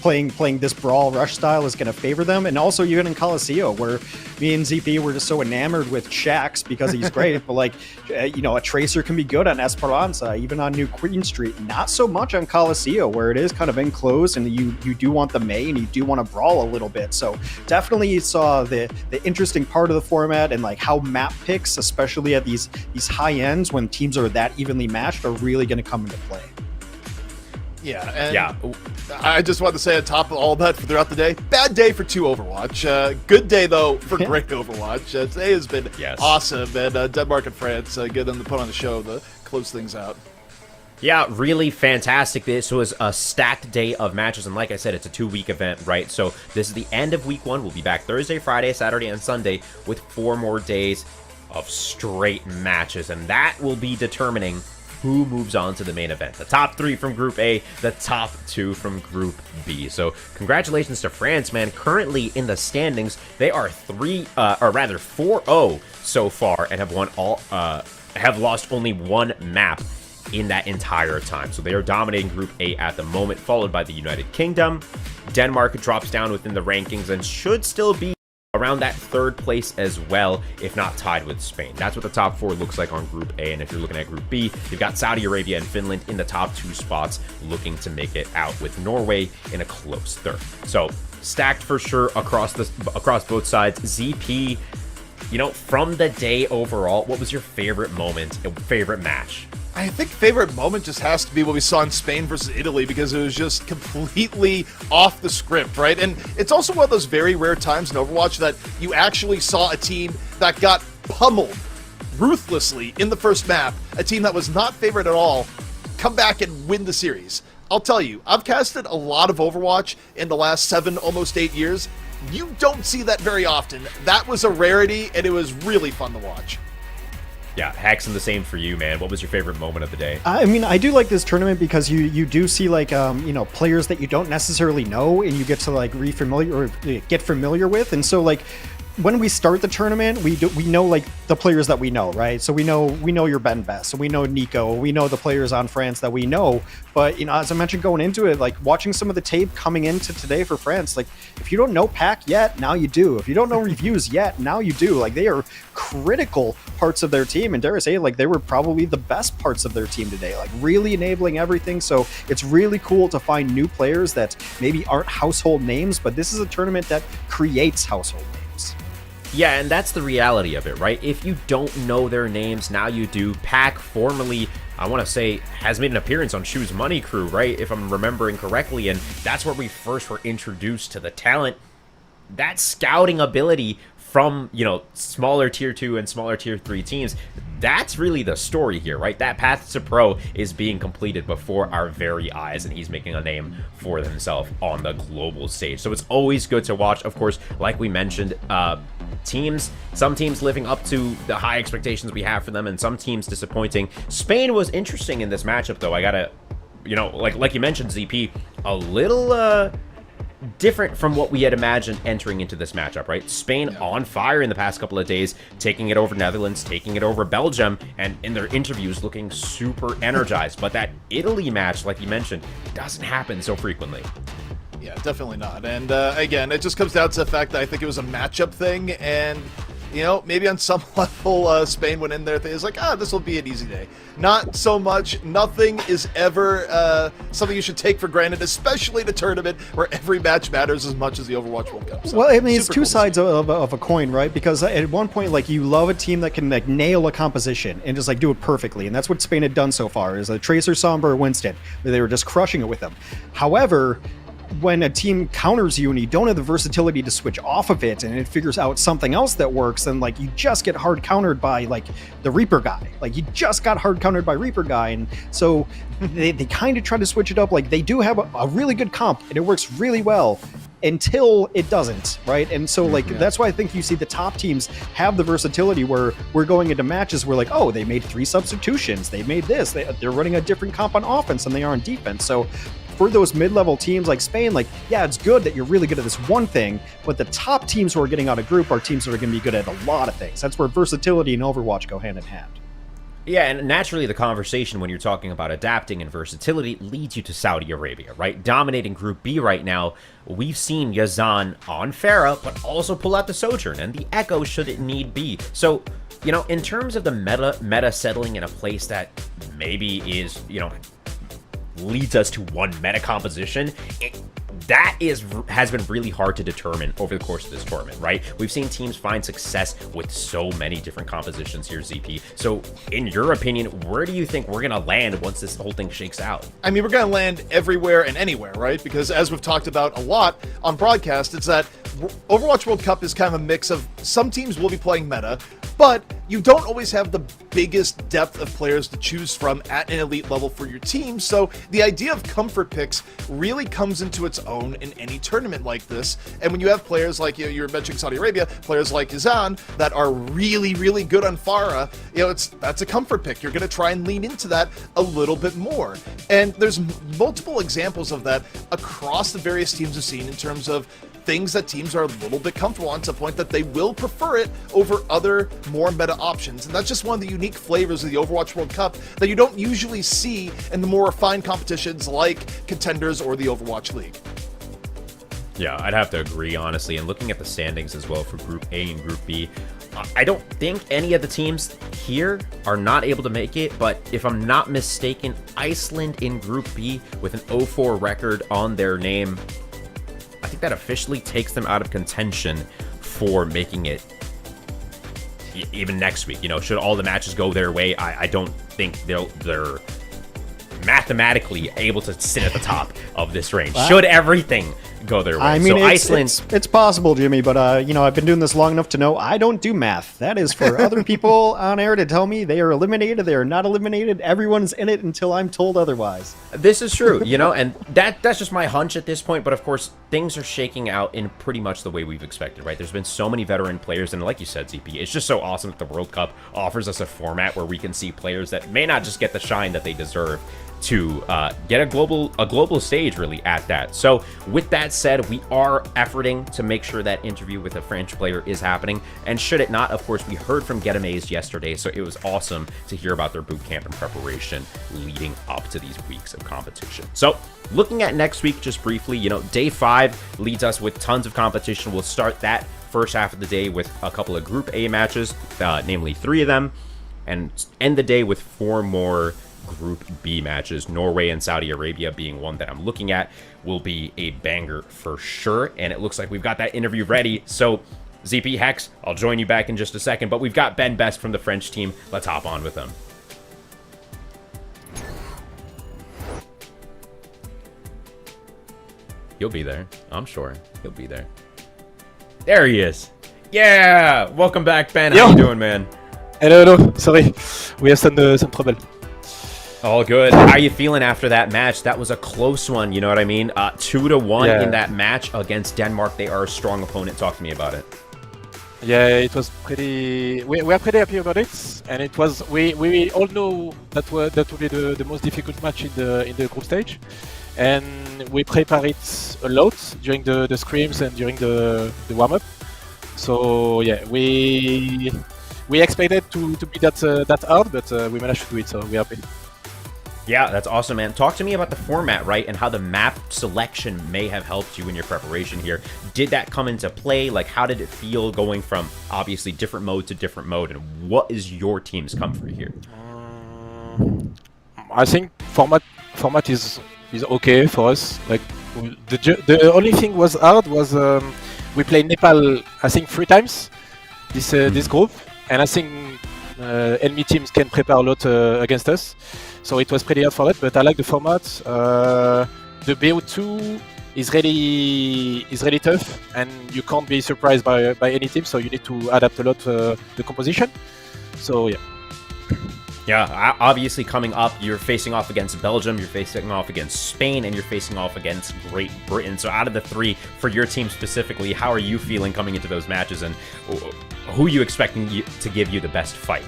playing this brawl rush style is going to favor them. And also even in Coliseum, where me and ZP were just so enamored with Shax because he's great, but like, you know, a Tracer can be good on Esperanza, even on New Queen Street. Not so much on Coliseum, where it is kind of enclosed and you do want the Mei and you do want to brawl a little bit. So definitely you saw the interesting part of the format and like how map picks, especially at these high ends when teams are that evenly matched, are really going to come into play.
Yeah, and I just want to say on top of all that for throughout the day, bad day for 2 Overwatch. Good day, though, for great Overwatch. Today has been awesome, and Denmark and France, get them to put on a show to close things out.
Yeah, really fantastic. This was a stacked day of matches, and like I said, it's a 2-week event, right? So this is the end of Week 1. We'll be back Thursday, Friday, Saturday, and Sunday with 4 more days of straight matches, and that will be determining who moves on to the main event. The top 3 from Group A, the top 2 from Group B. So congratulations to France, man. Currently in the standings, they are 4-0 so far and have lost only 1 map in that entire time. So they are dominating Group A at the moment, followed by the United Kingdom. Denmark drops down within the rankings and should still be around that 3rd place as well, if not tied with Spain. That's what the top 4 looks like on Group A. And if you're looking at Group B, you've got Saudi Arabia and Finland in the top 2 spots, looking to make it out, with Norway in a close 3rd. So stacked for sure across both sides. ZP, you know, from the day overall, what was your favorite moment, favorite match?
I think favorite moment just has to be what we saw in Spain versus Italy, because it was just completely off the script, right? And it's also one of those very rare times in Overwatch that you actually saw a team that got pummeled ruthlessly in the first map, a team that was not favored at all, come back and win the series. I'll tell you, I've casted a lot of Overwatch in the last 7, almost 8 years. You don't see that very often. That was a rarity, and it was really fun to watch.
Yeah, Hex, and the same for you, man. What was your favorite moment of the day?
I mean, I do like this tournament because you do see like you know, players that you don't necessarily know, and you get to like get familiar with, and so like when we start the tournament, we know like the players that we know, right? So we know your Ben Best, so we know Nico, we know the players on France that we know. But you know, as I mentioned going into it, like watching some of the tape coming into today for France, like if you don't know Pack yet, now you do. If you don't know Reviews yet, now you do. Like they are critical parts of their team, and dare I say, like they were probably the best parts of their team today, like really enabling everything. So it's really cool to find new players that maybe aren't household names, but this is a tournament that creates household names.
Yeah, and that's the reality of it, right? If you don't know their names, now you do. Pack, formerly, I want to say, has made an appearance on Shoes Money Crew, right? If I'm remembering correctly, and that's where we first were introduced to the talent. That scouting ability from, you know, smaller tier 2 and smaller tier 3 teams, that's really the story here, right? That path to pro is being completed before our very eyes, and he's making a name for himself on the global stage. So it's always good to watch. Of course, like we mentioned, some teams living up to the high expectations we have for them, and some teams disappointing. Spain was interesting in this matchup, though. I gotta, you know, like you mentioned, ZP, a little different from what we had imagined entering into this matchup, right? Spain on fire in the past couple of days, taking it over Netherlands, taking it over Belgium, and in their interviews looking super energized. But that Italy match, like you mentioned, doesn't happen so frequently.
Yeah, definitely not. And again, it just comes down to the fact that I think it was a matchup thing, and You know, maybe on some level, Spain went in there, it's like, this will be an easy day. Not so much. Nothing is ever something you should take for granted, especially in a tournament where every match matters as much as the Overwatch World Cup. So,
well, I mean, it's two
cool
sides of a coin, right? Because at one point, like, you love a team that can like nail a composition and just like do it perfectly, and that's what Spain had done so far. Is a Tracer, Sombra, or Winston, where they were just crushing it with them. However, when a team counters you and you don't have the versatility to switch off of it and it figures out something else that works, then like you just get hard countered by like the Reaper guy. Like you just got hard countered by Reaper guy. And so they kind of try to switch it up. Like they do have a really good comp and it works really well until it doesn't, right? And so like that's why I think you see the top teams have the versatility where we're going into matches where like, oh, they made 3 substitutions, they made this, they're running a different comp on offense than they are on defense. So for those mid-level teams like Spain, like, yeah, it's good that you're really good at this one thing, but the top teams who are getting out of group are teams that are going to be good at a lot of things. That's where versatility and Overwatch go hand in hand.
Yeah, and naturally the conversation when you're talking about adapting and versatility leads you to Saudi Arabia, right? Dominating Group B right now. We've seen Yazan on Pharah, but also pull out the Sojourn and the Echo should it need be. So, you know, in terms of the meta settling in a place that maybe is, you know, leads us to one meta composition, that has been really hard to determine over the course of this tournament, right? We've seen teams find success with so many different compositions here, ZP. So in your opinion, where do you think we're gonna land once this whole thing shakes out?
I mean, we're gonna land everywhere and anywhere, right? Because as we've talked about a lot on broadcast, it's that Overwatch World Cup is kind of a mix of some teams will be playing meta, but you don't always have the biggest depth of players to choose from at an elite level for your team. So the idea of comfort picks really comes into its own in any tournament like this. And when you have players like, you were mentioning Saudi Arabia, players like Yazan that are really, really good on Pharah, that's a comfort pick. You're going to try and lean into that a little bit more. And there's multiple examples of that across the various teams we've seen in terms of things that teams are a little bit comfortable on to the point that they will prefer it over other more meta options. And that's just one of the unique flavors of the Overwatch World Cup that you don't usually see in the more refined competitions like Contenders or the Overwatch League.
Yeah, I'd have to agree, honestly. And looking at the standings as well for Group A and Group B, I don't think any of the teams here are not able to make it, but if I'm not mistaken, Iceland in Group B with an 0-4 record on their name, I think that officially takes them out of contention for making it even next week. You know, should all the matches go their way, I don't think they're mathematically able to sit at the top of this range.
Wow.
Should everything go their way.
I mean,
so Iceland,
it's possible, Jimmy, but you know, I've been doing this long enough to know I don't do math. That is for other people on air to tell me they are eliminated, they are not eliminated. Everyone's in it until I'm told otherwise.
This is true, you know, and that's just my hunch at this point. But of course, things are shaking out in pretty much the way we've expected, right? There's been so many veteran players, and like you said, ZP, it's just so awesome that the World Cup offers us a format where we can see players that may not just get the shine that they deserve to get a global stage, really, at that. So with that said, we are efforting to make sure that interview with a French player is happening, and should it not, of course, we heard from Get Amazed yesterday, so it was awesome to hear about their boot camp and preparation leading up to these weeks of competition. So looking at next week just briefly, you know, day 5 leads us with tons of competition. We'll start that first half of the day with a couple of Group A matches, namely 3 of them, and end the day with 4 more Group B matches. Norway and Saudi Arabia being one that I'm looking at will be a banger for sure. And it looks like we've got that interview ready. So ZP Hex, I'll join you back in just a second, but we've got Ben Best from the French team. Let's hop on with him. He'll be there. I'm sure he'll be there. There he is. Yeah! Welcome back, Ben. How you doing, man?
Hello. Sorry, we have some trouble.
All good. How are you feeling after that match? That was a close one, you know what I mean? 2-1 in that match against Denmark. They are a strong opponent. Talk to me about it.
Yeah, it was pretty. We are pretty happy about it, and it was. We all know that would be the most difficult match in the group stage, and we prepare it a lot during the scrims and during the warm up. So yeah, we expected to be that hard, but we managed to do it. So we're happy.
Yeah, that's awesome, man. Talk to me about the format, right, and how the map selection may have helped you in your preparation here. Did that come into play? Like, how did it feel going from, obviously, different mode to different mode, and what is your team's comfort here?
I think format is okay for us. Like the only thing was hard was we played Nepal I think 3 times this group, and I think enemy teams can prepare a lot against us. So it was pretty hard for that, but I like the format. The BO2 is really tough, and you can't be surprised by any team. So you need to adapt a lot the composition. So yeah.
Yeah, obviously coming up, you're facing off against Belgium, you're facing off against Spain, and you're facing off against Great Britain. So out of the 3, for your team specifically, how are you feeling coming into those matches, and who are you expecting to give you the best fight?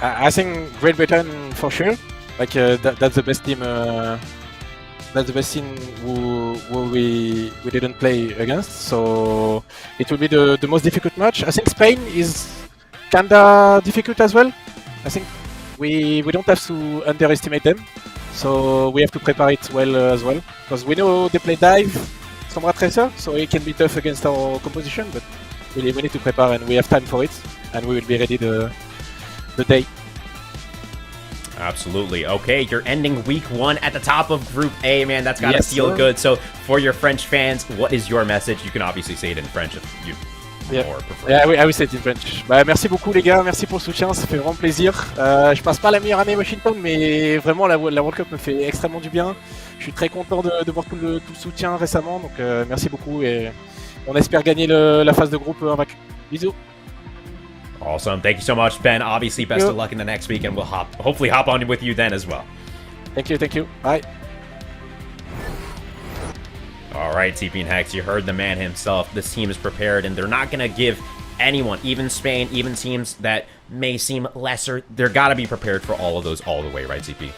I think Great Britain for sure. Like that's the best team. That's the best team who we didn't play against. So it will be the most difficult match. I think Spain is kinda difficult as well. I think we don't have to underestimate them. So we have to prepare it well as well, because we know they play dive, Sombra Tracer, so it can be tough against our composition. But we need to prepare, and we have time for it, and we will be ready the day.
Absolutely. Okay, you're ending week 1 at the top of Group A, man. That's gotta
Yes,
feel
sir.
good. So for your French fans, what is your message? You can obviously say it in French if you more prefer.
Yeah, I will say it in French. Bah, merci beaucoup les gars, merci pour le soutien, ça fait vraiment plaisir. Je passe pas la meilleure année Washington, mais vraiment la World Cup me fait extrêmement du bien. Je suis très content de voir tout le soutien récemment, donc merci beaucoup, et on espère gagner la phase de groupe invaincu. Bisous.
Awesome. Thank you so much, Ben. Obviously, best of luck in the next week, and we'll hopefully hop on with you then as well.
Thank you. Bye.
All right, TP and Hex, you heard the man himself. This team is prepared, and they're not going to give anyone, even Spain, even teams that may seem lesser, they're got to be prepared for all of those all the way, right, TP?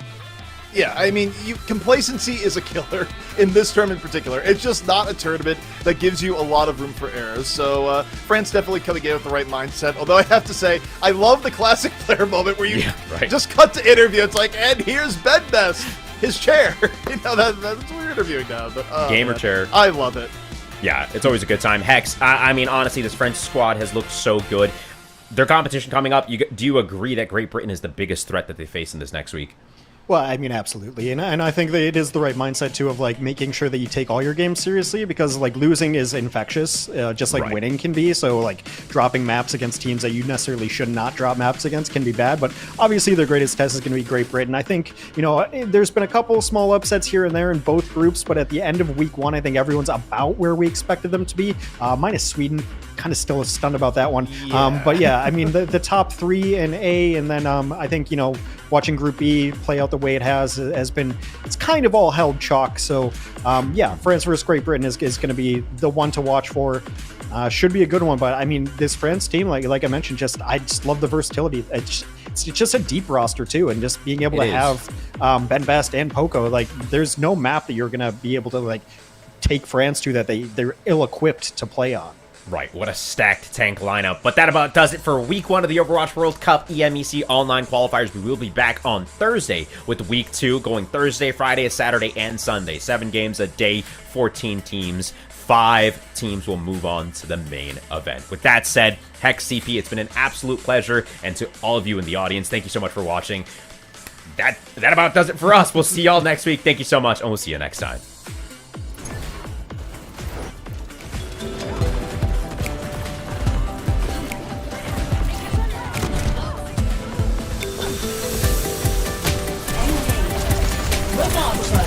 Yeah, I mean, complacency is a killer in this tournament in particular. It's just not a tournament that gives you a lot of room for errors. So France definitely coming in with the right mindset. Although I have to say, I love the classic player moment where you just cut to interview. It's like, and here's Ben Best, his chair. You know, that's what we're interviewing now. But,
Gamer chair.
I love it.
Yeah, it's always a good time. Hex, I mean, honestly, this French squad has looked so good. Their competition coming up, do you agree that Great Britain is the biggest threat that they face in this next week?
Well, I mean, absolutely. And I think that it is the right mindset, too, of, like, making sure that you take all your games seriously, because, like, losing is infectious, just like winning can be. So, like, dropping maps against teams that you necessarily should not drop maps against can be bad. But obviously, their greatest test is going to be Great Britain. I think, you know, there's been a couple small upsets here and there in both groups, but at the end of week 1, I think everyone's about where we expected them to be. Minus Sweden, kind of still stunned about that one.
Yeah.
But yeah, I mean, the top 3 in A, and then I think, you know, watching Group B play out the way it has been, it's kind of all held chalk. So yeah, France versus Great Britain is going to be the one to watch for. Should be a good one. But I mean, this France team, like I mentioned, I just love the versatility. It's just a deep roster too, and just being able to have Ben Best and Poco, like there's no map that you're going to be able to like take France to that they're ill-equipped to play on.
Right, what a stacked tank lineup. But that about does it for week 1 of the Overwatch World Cup EMEC All-9 qualifiers. We will be back on Thursday with week 2, going Thursday, Friday, Saturday, and Sunday. 7 games a day, 14 teams. 5 teams will move on to the main event. With that said, Hex, CP, it's been an absolute pleasure. And to all of you in the audience, thank you so much for watching. That about does it for us. We'll see y'all next week. Thank you so much, and we'll see you next time.
Revanche.